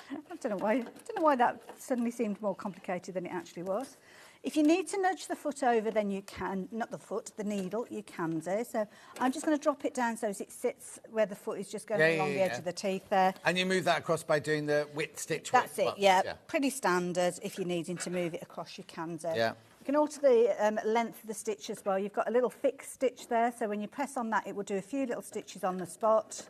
I don't know why that suddenly seemed more complicated than it actually was. If you need to nudge the foot over, then you can, not the foot, the needle, you can do. So I'm just going to drop it down so as it sits where the foot is just going along the edge of the teeth there. And you move that across by doing the width stitch. That's it, yeah. Pretty standard. If you're needing to move it across, you can do. Yeah. You can alter the length of the stitch as well. You've got a little fixed stitch there, so when you press on that, it will do a few little stitches on the spot.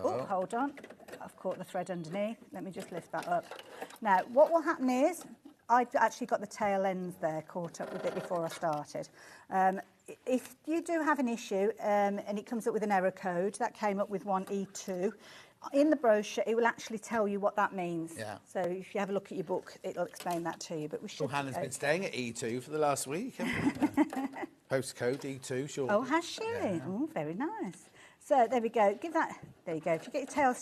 Oh, hold on. I've caught the thread underneath. Let me just lift that up. Now, what will happen is, I've actually got the tail ends there caught up with it before I started. If you do have an issue and it comes up with an error code, that came up with one E2, in the brochure it will actually tell you what that means. Yeah. So if you have a look at your book, it'll explain that to you. But we should. Well, Hannah's been staying at E2 for the last week. Postcode E2, sure. Oh, has she? Yeah. Oh, very nice. So there we go. Give that. There you go. If you get your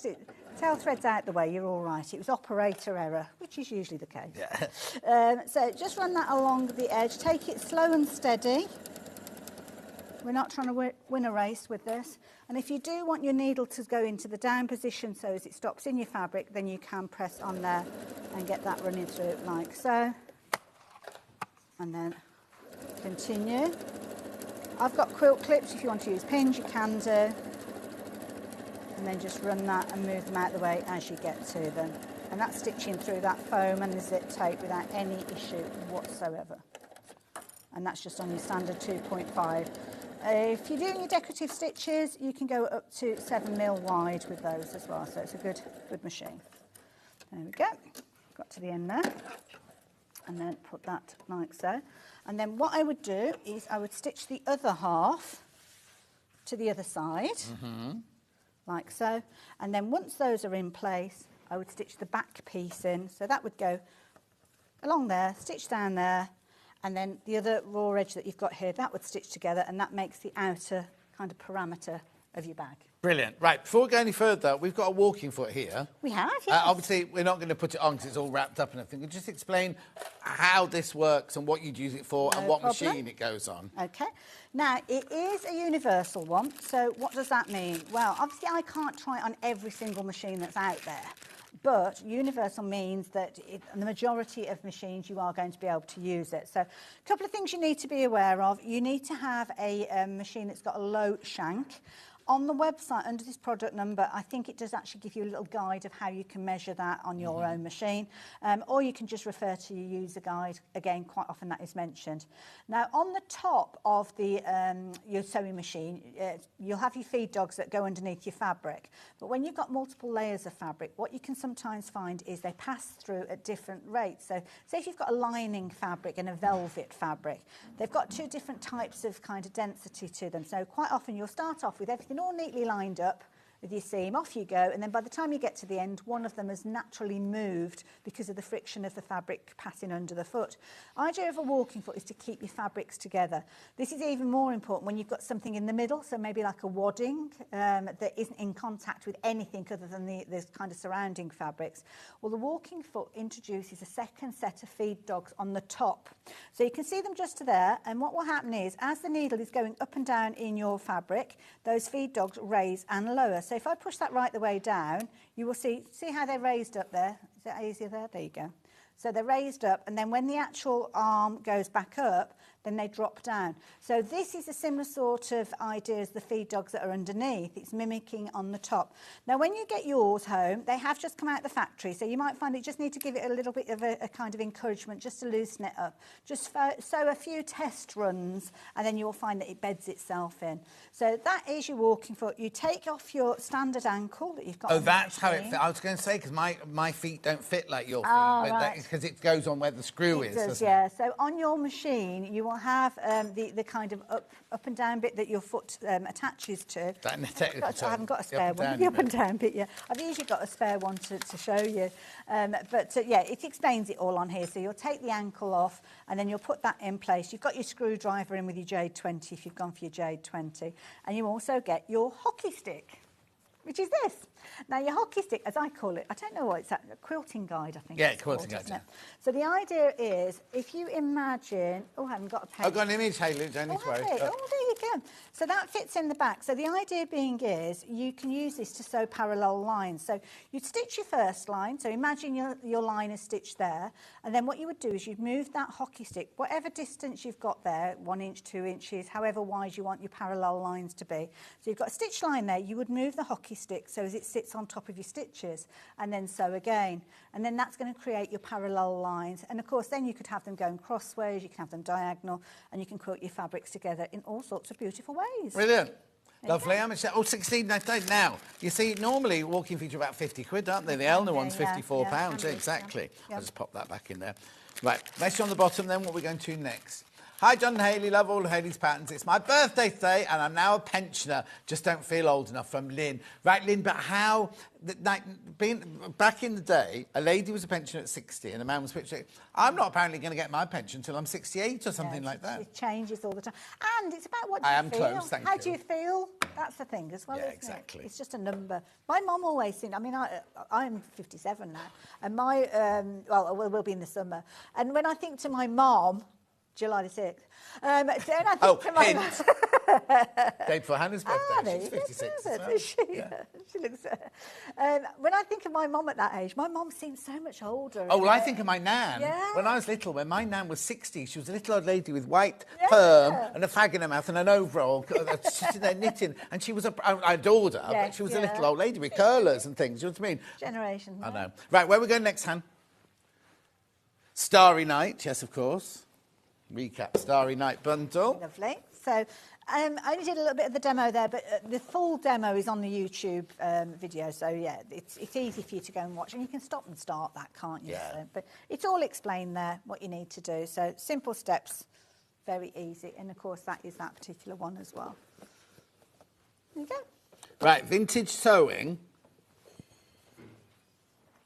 tail threads out the way, you're all right. It was operator error, which is usually the case. Yeah. So just run that along the edge. Take it slow and steady. We're not trying to win a race with this. And if you do want your needle to go into the down position so as it stops in your fabric, then you can press on there and get that running through like so. And then continue. I've got quilt clips. If you want to use pins, you can do. And then just run that and move them out the way as you get to them. And that's stitching through that foam and the zip tape without any issue whatsoever. And that's just on your standard 2.5. If you're doing your decorative stitches, you can go up to 7mm wide with those as well. So it's a good machine. There we go. Got to the end there. And then put that like so. And then what I would do is I would stitch the other half to the other side. Like so. And then once those are in place, I would stitch the back piece in. So that would go along there, stitch down there, and then the other raw edge that you've got here, that would stitch together, and that makes the outer kind of parameter of your bag. Brilliant. Right, before we go any further, we've got a walking foot here. We have, yes. Obviously, we're not going to put it on because it's all wrapped up and everything. We'll just explain how this works and what you'd use it for and what machine it goes on. OK. Now, it is a universal one, so what does that mean? Well, obviously, I can't try it on every single machine that's out there. But universal means that in the majority of machines you are going to be able to use it. So a couple of things you need to be aware of. You need to have a machine that's got a low shank. On the website, website, under this product number, I think it does actually give you a little guide of how you can measure that on your own machine, or you can just refer to your user guide. Again, quite often that is mentioned. Now, on the top of the your sewing machine, you'll have your feed dogs that go underneath your fabric. But when you've got multiple layers of fabric, what you can sometimes find is they pass through at different rates. So, say if you've got a lining fabric and a velvet fabric, they've got two different types of kind of density to them. So quite often you'll start off with everything all neatly lined up with your seam, off you go, and then by the time you get to the end, one of them has naturally moved because of the friction of the fabric passing under the foot. Idea of a walking foot is to keep your fabrics together. This is even more important when you've got something in the middle, so maybe like a wadding that isn't in contact with anything other than the kind of surrounding fabrics. Well, the walking foot introduces a second set of feed dogs on the top. So you can see them just there, and what will happen is, as the needle is going up and down in your fabric, those feed dogs raise and lower. So if I push that right the way down, you will see how they're raised up there. Is that easier there? There you go. So they're raised up, and then when the actual arm goes back up, then they drop down. So this is a similar sort of idea as the feed dogs that are underneath. It's mimicking on the top. Now, when you get yours home, they have just come out of the factory, so you might find that you just need to give it a little bit of a kind of encouragement just to loosen it up. Just sew a few test runs, and then you'll find that it beds itself in. So that is your walking foot. You take off your standard ankle that you've got. Oh, that's how it fits. I was going to say, because my feet don't fit like your feet. Oh, right. Because it goes on where the screw is, doesn't yeah. it? So on your machine, you will have the kind of up and down bit that your foot attaches to. I haven't got a spare one. The up and down bit, yeah. I've usually got a spare one to show you. Yeah, it explains it all on here. So you'll take the ankle off, and then you'll put that in place. You've got your screwdriver in with your Jade 20 if you've gone for your Jade 20. And you also get your hockey stick, which is this. Now, your hockey stick, as I call it, I don't know what it's a quilting guide, I think. Yeah, quilting guide, yeah. So the idea is, if you imagine... Oh, I haven't got a pen. I've got an image, Hayley, don't need to worry. Oh, there you go. So that fits in the back. So the idea being is, you can use this to sew parallel lines. So you'd stitch your first line. So imagine your line is stitched there. And then what you would do is you'd move that hockey stick, whatever distance you've got there, 1 inch, 2 inches, however wide you want your parallel lines to be. So you've got a stitch line there. You would move the hockey stick so as it sits on top of your stitches, and then sew again, and then that's going to create your parallel lines. And of course then you could have them going crossways, you can have them diagonal, and you can quilt your fabrics together in all sorts of beautiful ways. Brilliant. Lovely. How much? Oh, 16.99 now. You see, normally walking feet are about 50 quid, aren't they? The Elna one's £54. Yeah, exactly. I'll just pop that back in there. Right, mesh on the bottom then. What are we going to next? Hi, John and Hayley. Love all Hayley's patterns. It's my birthday today, and I'm now a pensioner. Just don't feel old enough. From Lynn. Right, Lynn, but how... back in the day, a lady was a pensioner at 60 and a man was 50. I'm not apparently going to get my pension until I'm 68 or something like that. It changes all the time. And it's about what you feel. I am close, thank you. How do you feel? That's the thing as well, isn't exactly. it? It's just a number. My mum always seemed... I mean, I'm 57 now, and my... well, we'll be in the summer. And when I think to my mum... July the 6th. Then I think to my hint. Day before Hannah's birthday. She's 56 as well. She looks... when I think of my mum at that age, my mum seems so much older. Oh, well, I think of my nan. Yeah. When I was little, when my nan was 60, she was a little old lady with white perm and a fag in her mouth and an overall, sitting there knitting. And she was I adored her, but she was a little old lady with curlers and things. You know what I mean? Generation. I know. Right, where are we going next, Han? Starry Night, yes, of course. Recap Starry Night bundle. Lovely. So I only did a little bit of the demo there, but the full demo is on the YouTube video. So, yeah, it's easy for you to go and watch. And you can stop and start that, can't you? Yeah. So, but it's all explained there, what you need to do. So simple steps, very easy. And, of course, that is that particular one as well. There you go. Right, vintage sewing.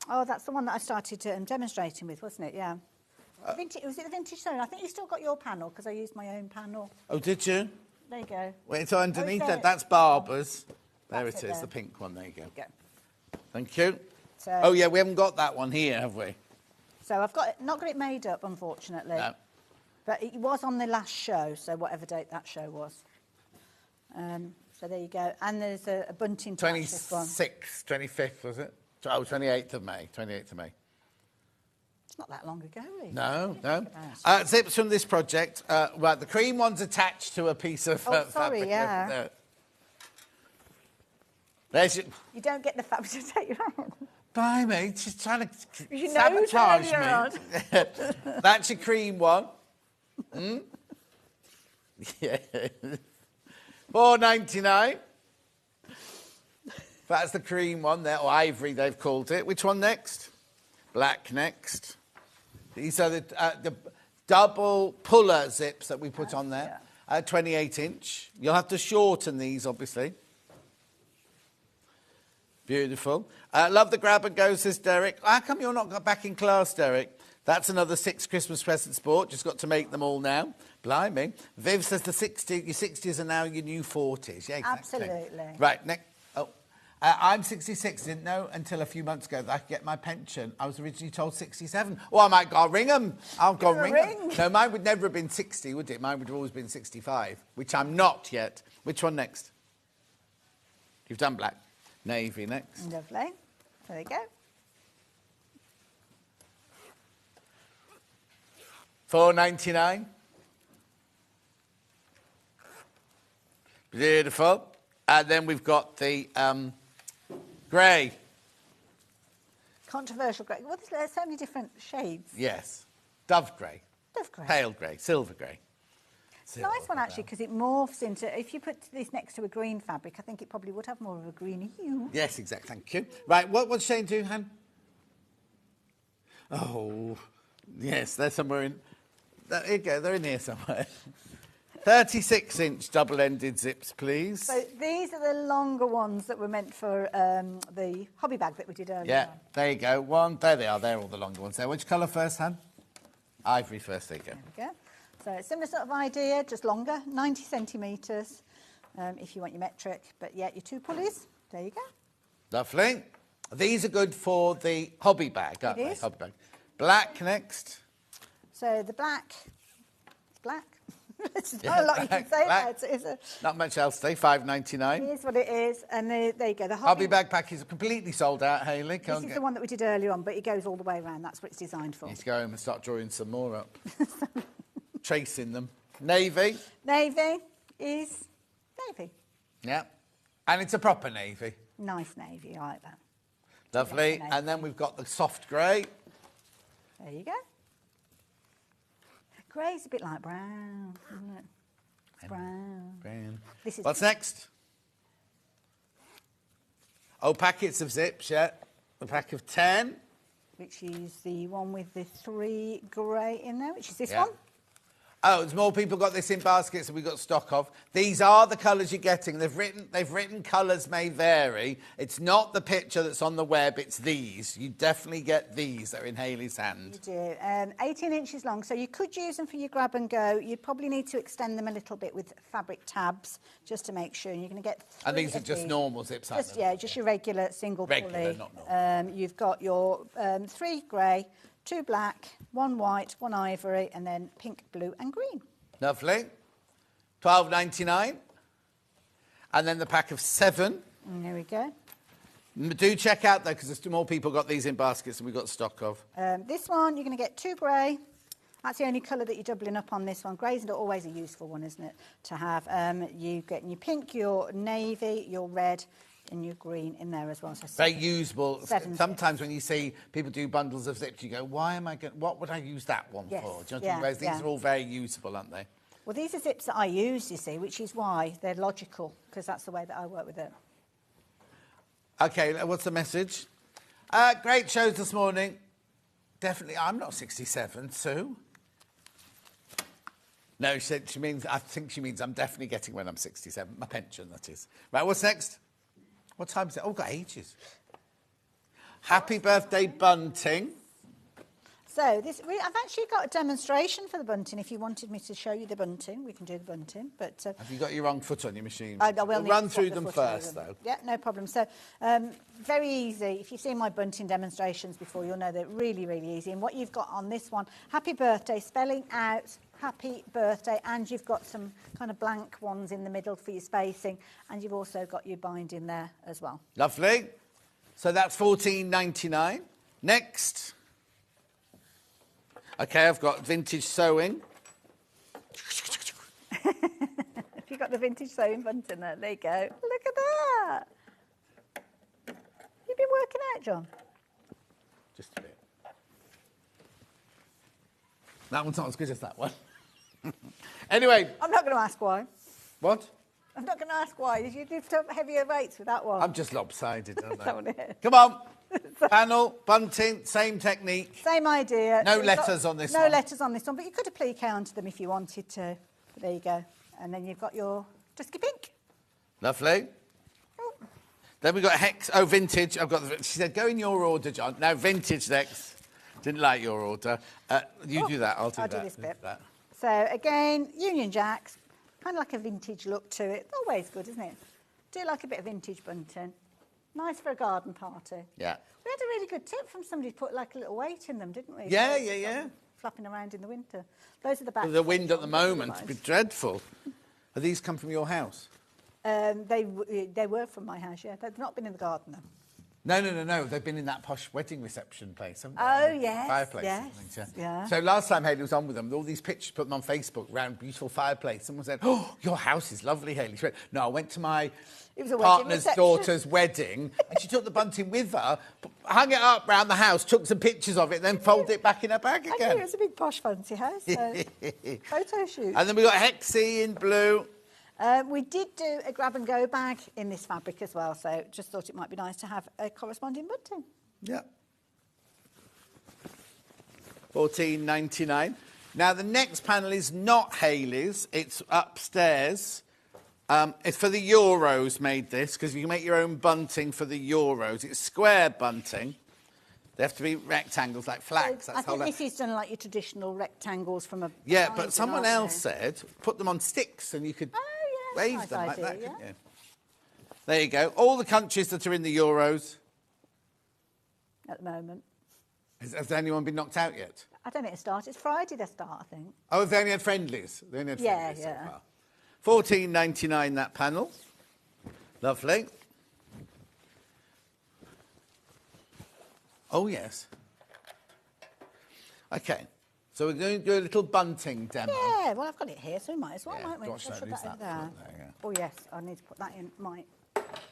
Oh, that's the one that I started demonstrating with, wasn't it? Yeah. Was it the vintage sewing? I think you still got your panel because I used my own panel. Oh, did you? There you go. Wait, it's underneath that. That's Barbara's. There it is, the pink one. There you go. Thank you. So, oh, yeah, we haven't got that one here, have we? So I've not got it made up, unfortunately. No. But it was on the last show, so whatever date that show was. So there you go. And there's a bunting to 26th, 25th, was it? Oh, 28th of May. 28th of May. It's not that long ago, really. No. Zips from this project. Right, the cream one's attached to a piece of sorry, fabric. yeah. There's your... You don't get the fabric to take your hand. Blimey, she's trying to You know sabotage earlier me. That's your cream one. Yeah. £4.99. That's the cream one there, or ivory they've called it. Which one next? Black next. These are the double puller zips that we put on there. 28-inch. You'll have to shorten these, obviously. Beautiful. Love the grab and go, says Derek. How come you're not back in class, Derek? That's another 6 Christmas presents bought. Just got to make them all now. Blimey. Viv says your 60s are now your new 40s. Yeah, exactly. Absolutely. Right, next. I'm 66. Didn't know until a few months ago that I could get my pension. I was originally told 67. Oh, I might go ring them. I'll go ring them. No, mine would never have been 60, would it? Mine would have always been 65, which I'm not yet. Which one next? You've done black. Navy next. Lovely. There you go. £4.99. Beautiful. And then we've got the grey. Controversial grey. Well, there's so many different shades. Yes. Dove grey. Dove grey. Pale grey. Silver grey. Nice one, actually, because it morphs into... If you put this next to a green fabric, I think it probably would have more of a green hue. Yes, exactly. Thank you. Right, what's Shane do, Han? Oh, yes, they're somewhere in... There you go, they're in here somewhere. 36-inch double-ended zips, please. So these are the longer ones that were meant for the hobby bag that we did earlier. Yeah, there you go. One, there they are. They're all the longer ones there. Which colour first, Han? Ivory first, there you go. There we go. So similar sort of idea, just longer, 90 centimetres if you want your metric. But yeah, your 2 pulleys, there you go. Lovely. These are good for the hobby bag, aren't they? Hobby bag. Black next. So the black, it's black. There's not a lot you can say about it, is there? Not much else today, £5.99. Here's what it is, and there you go. The hobby bag pack is completely sold out, Hayley. This is the one that we did earlier on, but it goes all the way around. That's what it's designed for. You need to go home and start drawing some more up. Tracing them. Navy. Navy is navy. Yeah. And it's a proper navy. Nice navy, I like that. Lovely. Navy. And then we've got the soft grey. There you go. Grey's a bit like brown, isn't it? It's brown. Brown. What's next? Oh, packets of zips, yeah. A pack of 10. Which is the one with the 3 grey in there, which is this one. Oh, there's more people got this in baskets than we've got stock of. These are the colours you're getting. They've written colours may vary. It's not the picture that's on the web, it's these. You definitely get these that are in Hayley's hand. You do. 18 inches long, so you could use them for your grab and go. You'd probably need to extend them a little bit with fabric tabs just to make sure. You're going to get 3 And these are just normal zips, aren't they? Yeah, just your regular single pulley. Not normal. You've got your 3 grey, 2 black, 1 white, 1 ivory, and then pink, blue and green. Lovely. £12.99. And then the pack of 7. And there we go. Do check out, though, because there's more people got these in baskets than we've got stock of. This one, you're going to get 2 grey. That's the only colour that you're doubling up on this one. Grey's not always a useful one, isn't it, to have. You get your pink, your navy, your red, and your green in there as well. So very usable. 7 Sometimes zips. when you see people do bundles of zips, you go, what would I use that one for? Do you know what I mean? These are all very usable, aren't they? Well, these are zips that I use, you see, which is why they're logical, because that's the way that I work with it. OK, what's the message? Great shows this morning. Definitely, I'm not 67, Sue. No, I think she means I'm definitely getting when I'm 67. My pension, that is. Right, what's next? What time is it? Oh, we've got ages. Happy birthday, Bunting. So I've actually got a demonstration for the bunting. If you wanted me to show you the bunting, we can do the bunting. But have you got your wrong foot on your machine? We'll run through them first, though. Yeah, no problem. So very easy. If you've seen my bunting demonstrations before, you'll know they're really, really easy. And what you've got on this one, happy birthday, spelling out happy birthday, and you've got some kind of blank ones in the middle for your spacing, and you've also got your binding there as well. Lovely. So that's £14.99. Next. OK, I've got vintage sewing. Have you got the vintage sewing bunting there? There you go. Look at that. it, John? Just a bit. That one's not as good as that one. Anyway. I'm not going to ask why. What? I'm not going to ask why. Did you lift up heavier weights with that one? I'm just lopsided, aren't I? That one is. Come on. Panel, bunting, same technique. Same idea. No letters on this one. No letters on this one, but you could applique onto them if you wanted to. But there you go. And then you've got your dusky pink. Lovely. Oh. Then we've got vintage. She said, go in your order, John. Now, vintage next. Didn't like your order. You do that, I'll do that. I'll do this bit. So, again, Union Jacks, kind of like a vintage look to it. Always good, isn't it? Do like a bit of vintage bunting. Nice for a garden party. Yeah. We had a really good tip from somebody who put like a little weight in them, didn't we? Yeah. Flapping around in the winter. Those are the back. The wind at the moment has been dreadful. Have these come from your house? They were from my house, yeah. They've not been in the garden, though. No. They've been in that posh wedding reception place, haven't they? Oh, yes. Fireplace. Yes. Yeah. So last time Hayley was on with them, all these pictures put them on Facebook around beautiful fireplace. Someone said, oh, your house is lovely, Hayley. She went, no, I went to my partner's daughter's wedding and she took the bunting with her, hung it up round the house, took some pictures of it, then folded it back in her bag again. I knew it was a big posh fancy house, so photo shoot. And then we got Hexie in blue. We did do a grab-and-go bag in this fabric as well, so just thought it might be nice to have a corresponding bunting. Yeah. $14.99. Now, the next panel is not Hayley's. It's upstairs. It's for the Euros made this, because you can make your own bunting for the Euros. It's square bunting. They have to be rectangles, like flags. I think this is done like your traditional rectangles from a... Yeah, but someone else said put them on sticks and you could... wave nice them idea, like that, yeah. couldn't you? There you go. All the countries that are in the Euros. At the moment. Has anyone been knocked out yet? I don't think it starts. It's Friday they start, I think. Oh, they only had friendlies. They only had friendlies yeah. so far. $14.99 that panel. Lovely. Oh, yes. Okay. So we're going to do a little bunting demo. Yeah, well, I've got it here, so we might as well, Yeah, might we? gosh, Let's that put is that that over there. front there, yeah. Oh, yes, I need to put that in my...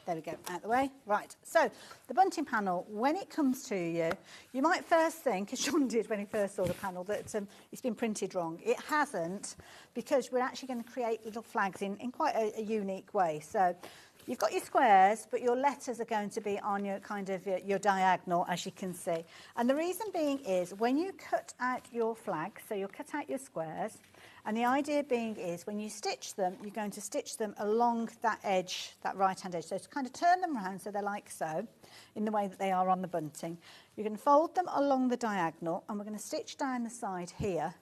There we go, out the way. Right, so the bunting panel, when it comes to you, you might first think, as John did when he first saw the panel, that it's been printed wrong. It hasn't, because we're actually going to create little flags in quite a unique way. So you've got your squares, but your letters are going to be on your kind of your diagonal, as you can see. And the reason being is when you cut out your flags, so you'll cut out your squares, and the idea being is when you stitch them, you're going to stitch them along that edge, that right-hand edge. So to kind of turn them around so they're like so, in the way that they are on the bunting. You're going to fold them along the diagonal, and we're going to stitch down the side here.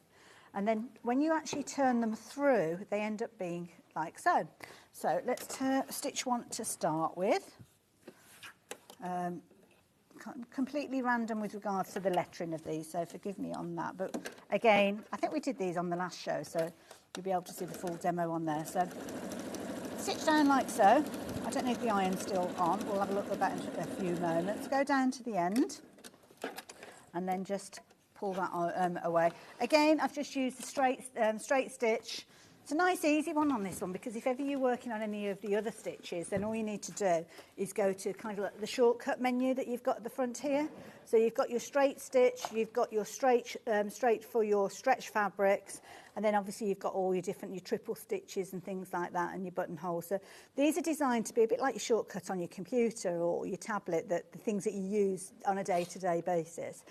And then when you actually turn them through, they end up being like so. So let's stitch one to start with. Completely random with regards to the lettering of these, so forgive me on that. But again, I think we did these on the last show, so you'll be able to see the full demo on there. So stitch down like so. I don't know if the iron's still on. We'll have a look at that in a few moments. Go down to the end and then just pull that away. Again, I've just used the straight stitch. It's a nice easy one on this one, because if ever you're working on any of the other stitches, then all you need to do is go to kind of like the shortcut menu that you've got at the front here. So you've got your straight stitch, you've got your straight for your stretch fabrics, and then obviously you've got all your triple stitches and things like that, and your buttonholes. So these are designed to be a bit like your shortcut on your computer or your tablet, the things that you use on a day-to-day basis.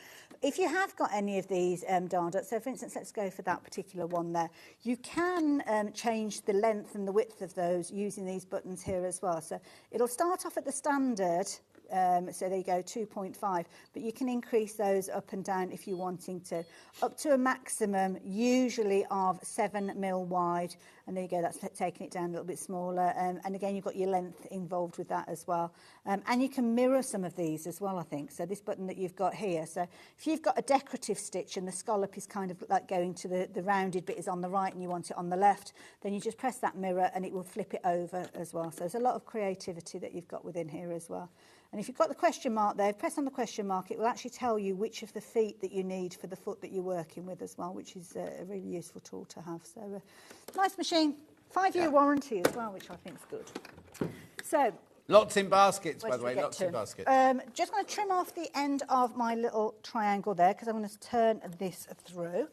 If you have got any of these darned up, so for instance, let's go for that particular one there, you can change the length and the width of those using these buttons here as well. So it'll start off at the standard, so there you go, 2.5, but you can increase those up and down if you're wanting to, up to a maximum usually of 7mm wide, and there you go, that's taking it down a little bit smaller, and again you've got your length involved with that as well, and you can mirror some of these as well, I think. So this button that you've got here, so if you've got a decorative stitch and the scallop is kind of like going to the rounded bit is on the right and you want it on the left, then you just press that mirror and it will flip it over as well. So there's a lot of creativity that you've got within here as well. And if you've got the question mark there, press on the question mark, it will actually tell you which of the feet that you need for the foot that you're working with as well, which is a really useful tool to have. So nice machine, 5-year warranty as well, which I think is good. So Lots in baskets, Where by did the we way, get lots to? in baskets. Just going to trim off the end of my little triangle there because I'm going to turn this through.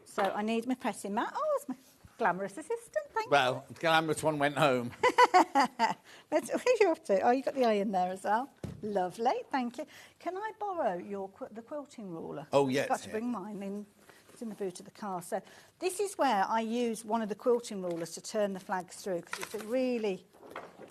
So I need my pressing mat. Oh, it's my glamorous assistant, thank you. Well, the glamorous one went home. What are you up to? Oh, you got the iron there as well. Lovely, thank you. Can I borrow the quilting ruler? Oh, yes. I've got to bring mine in. It's in the boot of the car. So this is where I use one of the quilting rulers to turn the flags through because it's a really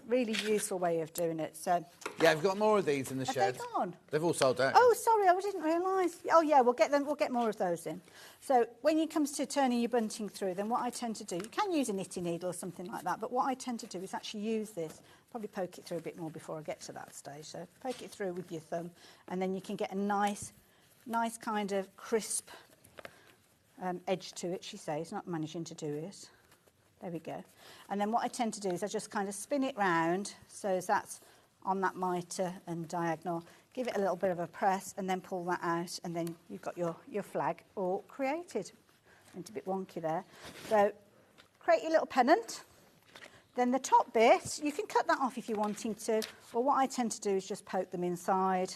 useful way of doing it. So Yeah, I've got more of these in the have shed. they gone? They've all sold out. Oh, sorry, I didn't realise. Oh, yeah, we'll get more of those in. So when it comes to turning your bunting through, then what I tend to do, you can use a knitting needle or something like that, but what I tend to do is actually use this, probably poke it through a bit more before I get to that stage. So poke it through with your thumb, and then you can get a nice kind of crisp edge to it, she says, not managing to do it. There we go. And then what I tend to do is I just kind of spin it round, so as that's on that mitre and diagonal, give it a little bit of a press and then pull that out, and then you've got your flag all created. It's a bit wonky there. So create your little pennant. Then the top bit, you can cut that off if you're wanting to, or what I tend to do is just poke them inside.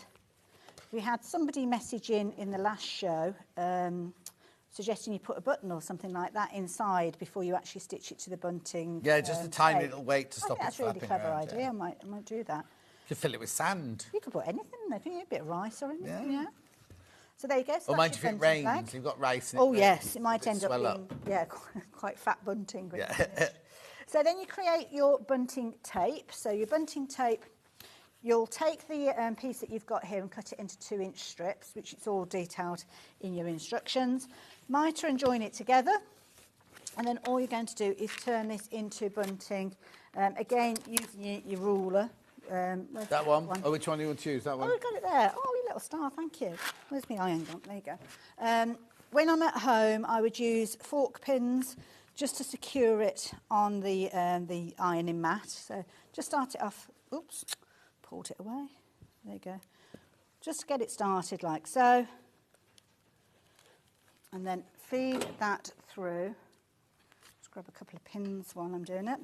We had somebody message in the last show suggesting you put a button or something like that inside before you actually stitch it to the bunting. Yeah, just a tiny tape. little weight to stop it That's a really flapping clever around, idea. yeah. I might do that. You could fill it with sand. You could put anything in there, couldn't you? A bit of rice or anything, yeah. So there you go. So Or that's mind your if it bunting rains, flag. you've got rice in it. Oh, then yes, it might it'll end up swell being, quite fat bunting. Yeah. So then you create your bunting tape. So your bunting tape, you'll take the piece that you've got here and cut it into 2-inch strips, which it's all detailed in your instructions. Mitre and join it together. And then all you're going to do is turn this into bunting. Again, using your ruler. That one? Oh, which one do you want to choose? That one? Oh, we've got it there. Oh, your little star, thank you. Where's my iron gone? There you go. When I'm at home, I would use fork pins just to secure it on the ironing mat. So just start it off. Oops, pulled it away. There you go. Just to get it started like so. And then feed that through. Just grab a couple of pins while I'm doing it.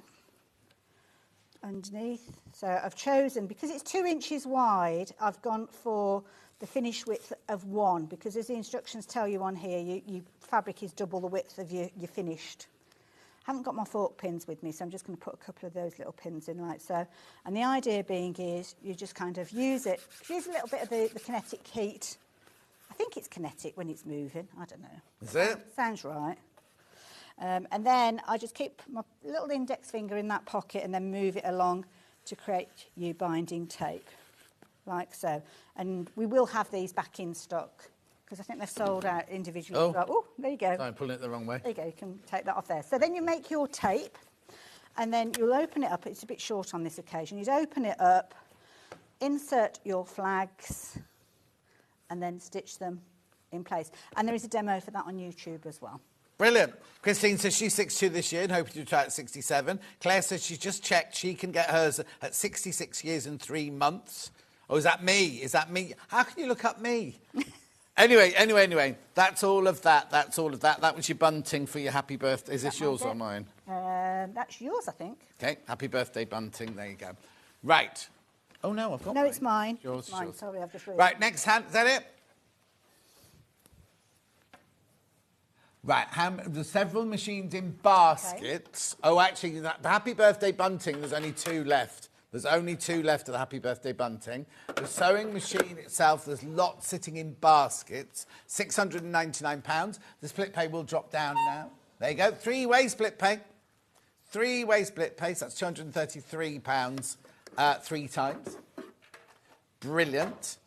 Underneath. So I've chosen, because it's 2 inches wide, I've gone for the finish width of 1, because as the instructions tell you on here, your fabric is double the width of your finished. I haven't got my fork pins with me, so I'm just going to put a couple of those little pins in like so. And the idea being is you just kind of use a little bit of the kinetic heat. I think it's kinetic when it's moving, I don't know. Is it? Sounds right. And then I just keep my little index finger in that pocket and then move it along to create your binding tape, like so. And we will have these back in stock because I think they're sold out individually. Oh, oh, there you go. Sorry, I'm pulling it the wrong way. There you go, you can take that off there. So then you make your tape and then you'll open it up. It's a bit short on this occasion. You'd open it up, insert your flags and then stitch them in place. And there is a demo for that on YouTube as well. Brilliant. Christine says she's 62 this year and hoping to try at 67. Claire says she's just checked she can get hers at 66 years and 3 months. Oh, is that me? Is that me? How can you look up me? Anyway. That's all of that. That was your bunting for your happy birthday. Is this yours or mine? That's yours, I think. Okay, happy birthday bunting. There you go. Right. Oh, no, I've got No, mine. it's mine. Yours, mine. yours. Sorry, I've just read. Right, next hand. Is that it? Right, there's several machines in baskets. Okay. Oh, actually, the Happy Birthday Bunting, there's only 2 left. There's only 2 left of the Happy Birthday Bunting. The sewing machine itself, there's lots sitting in baskets, £699. The split pay will drop down now. There you go, 3-way split pay. 3-way split pay, so that's £233 3 times. Brilliant.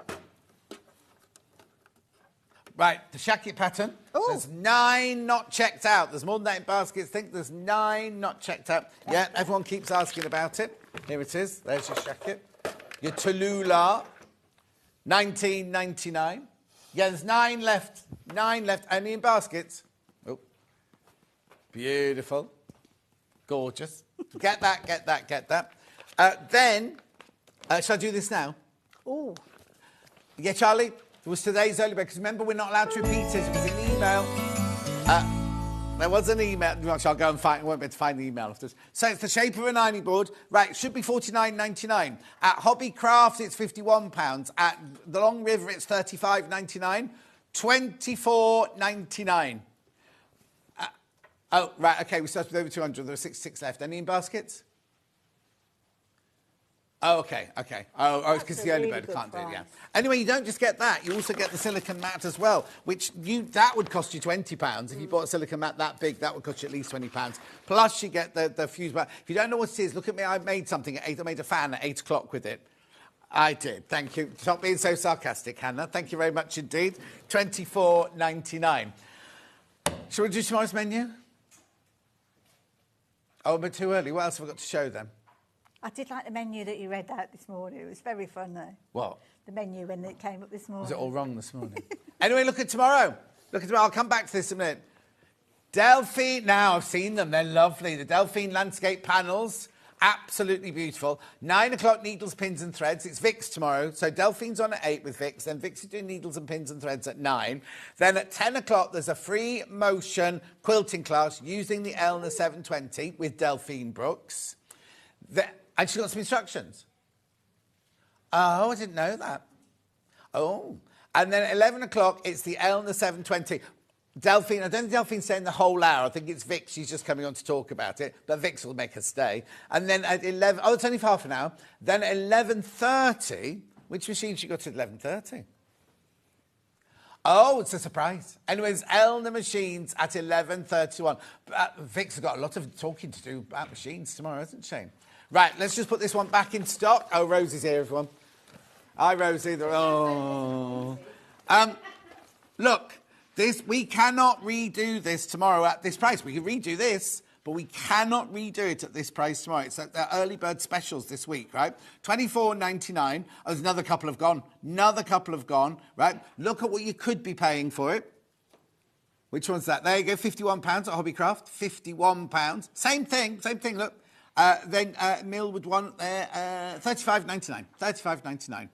Right, the shacket pattern. Ooh. There's 9 not checked out. There's more than that in baskets. I think there's 9 not checked out. Yeah, everyone keeps asking about it. Here it is. There's your shacket. Your Tallulah, $19.99. Yeah, there's 9 left. 9 left, only in baskets. Oh, beautiful. Gorgeous. Get that. Then, shall I do this now? Oh. Yeah, Charlie? It was today's early bird, because remember, we're not allowed to repeat it. It was an email. There was an email, which I'll go and find. I won't be able to find the email afterwards. So it's the shape of an ironing board. Right, it should be $49.99. At Hobbycraft, it's £51. At the Long River, it's $35.99. $24.99. Oh, right, OK, we started with over 200. There are 66 left. Any in baskets? Oh, OK. Oh, it's because the early bird can't do it, yeah. Anyway, you don't just get that. You also get the silicone mat as well, which that would cost you £20. If you bought a silicone mat that big, that would cost you at least £20. Plus, you get the fuse mat. If you don't know what it is, look at me. I made something at 8. I made a fan at 8 o'clock with it. I did. Thank you. Stop being so sarcastic, Hannah. Thank you very much indeed. $24.99. Shall we do tomorrow's menu? Oh, but too early. What else have I got to show them? I did like the menu that you read out this morning. It was very fun, though. What? The menu when it came up this morning. Was it all wrong this morning? Anyway, look at tomorrow. I'll come back to this in a minute. Delphine. Now, I've seen them. They're lovely. The Delphine landscape panels. Absolutely beautiful. 9 o'clock, needles, pins and threads. It's Vix tomorrow. So Delphine's on at 8 with Vix. Then Vix is doing needles and pins and threads at 9. Then at 10 o'clock, there's a free motion quilting class using the Elna 720 with Delphine Brooks. And she's got some instructions. Oh, I didn't know that. Oh. And then at 11 o'clock, it's the Elna 720. Delphine, I don't think Delphine's staying the whole hour. I think it's Vix. She's just coming on to talk about it. But Vix will make her stay. And then at 11... Oh, it's only for half an hour. Then at 11:30... Which machine she got at 11:30? Oh, it's a surprise. Anyways, Elna machines at 11:31. Vix has got a lot of talking to do about machines tomorrow, hasn't she? Right, let's just put this one back in stock. Oh, Rosie's here, everyone. Hi, Rosie. Oh. Look, we cannot redo this tomorrow at this price. We can redo this, but we cannot redo it at this price tomorrow. It's at the early bird specials this week, right? $24.99. Oh, there's another couple have gone. Right? Look at what you could be paying for it. Which one's that? There you go, £51 at Hobbycraft. £51. Same thing, look. Then Millwood one there, $35.99. $35.99.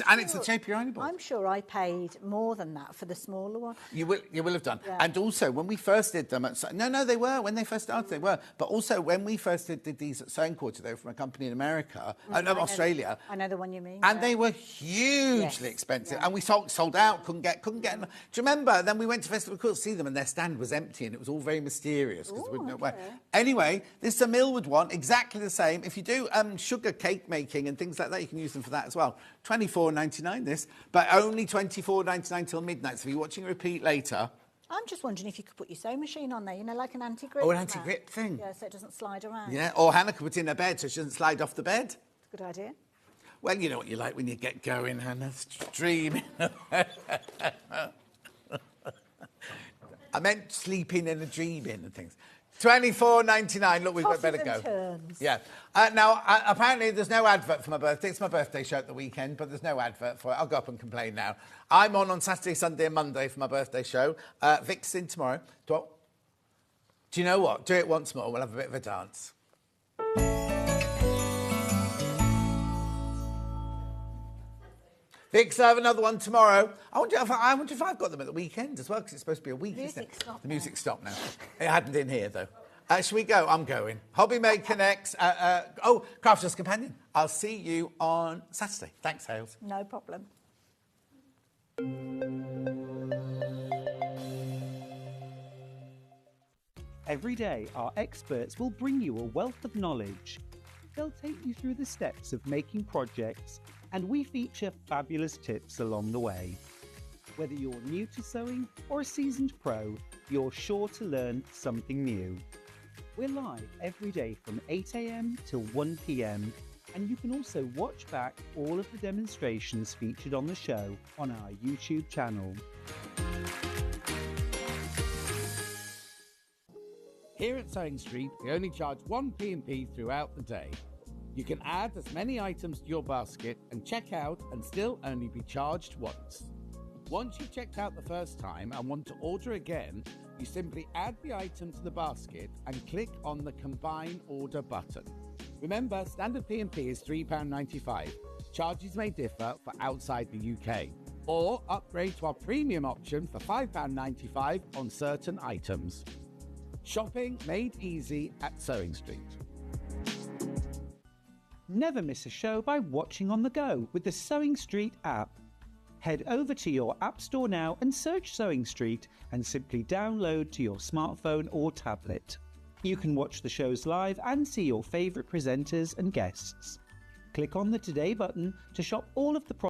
And it's the shape of your ironing board. I'm sure I paid more than that for the smaller one. You will have done. Yeah. And also, when we first did them... No, they were. When they first started, they were. But also, when we first did these at Sewing Quarter, they were from a company in America, Australia. I know the one you mean. And they were hugely expensive. Yeah. And we sold out, couldn't get them. Do you remember? Then we went to Festival Quilts to see them, and their stand was empty, and it was all very mysterious, because we wouldn't know where. Anyway, this is a Millwood one, exactly the same. If you do sugar cake making and things like that, you can use them for that as well. $24.99 this, but only $24.99 till midnight. So if you're watching a repeat later... I'm just wondering if you could put your sewing machine on there, like an anti-grip. Oh, an anti-grip thing. Yeah, so it doesn't slide around. Yeah, or Hannah could put it in her bed so she doesn't slide off the bed. Good idea. Well, you know what you like when you get going, Hannah. Dreaming. I meant sleeping and dreaming and things. $24.99. Look, we've got better go. Turns. Yeah. Now, apparently, there's no advert for my birthday. It's my birthday show at the weekend, but there's no advert for it. I'll go up and complain now. I'm on Saturday, Sunday, and Monday for my birthday show. Vic's in tomorrow. Do you know what? Do it once more. We'll have a bit of a dance. Vix, I have another one tomorrow. I wonder if I've got them at the weekend as well, because it's supposed to be a week, isn't it? The music's stopped now. It hadn't in here, though. Shall we go? I'm going. Hobby Made Connects. Crafter's Companion. I'll see you on Saturday. Thanks, Hales. No problem. Every day, our experts will bring you a wealth of knowledge. They'll take you through the steps of making projects, and we feature fabulous tips along the way. Whether you're new to sewing or a seasoned pro, you're sure to learn something new. We're live every day from 8 a.m. till 1 p.m, and you can also watch back all of the demonstrations featured on the show on our YouTube channel. Here at Sewing Street, we only charge one P&P throughout the day. You can add as many items to your basket and check out and still only be charged once. Once you've checked out the first time and want to order again, you simply add the item to the basket and click on the Combine Order button. Remember, standard P&P is £3.95. Charges may differ for outside the UK. or upgrade to our premium option for £5.95 on certain items. Shopping made easy at Sewing Street. Never miss a show by watching on the go with the Sewing Street app. Head over to your app store now and search Sewing Street and simply download to your smartphone or tablet. You can watch the shows live and see your favourite presenters and guests. Click on the Today button to shop all of the products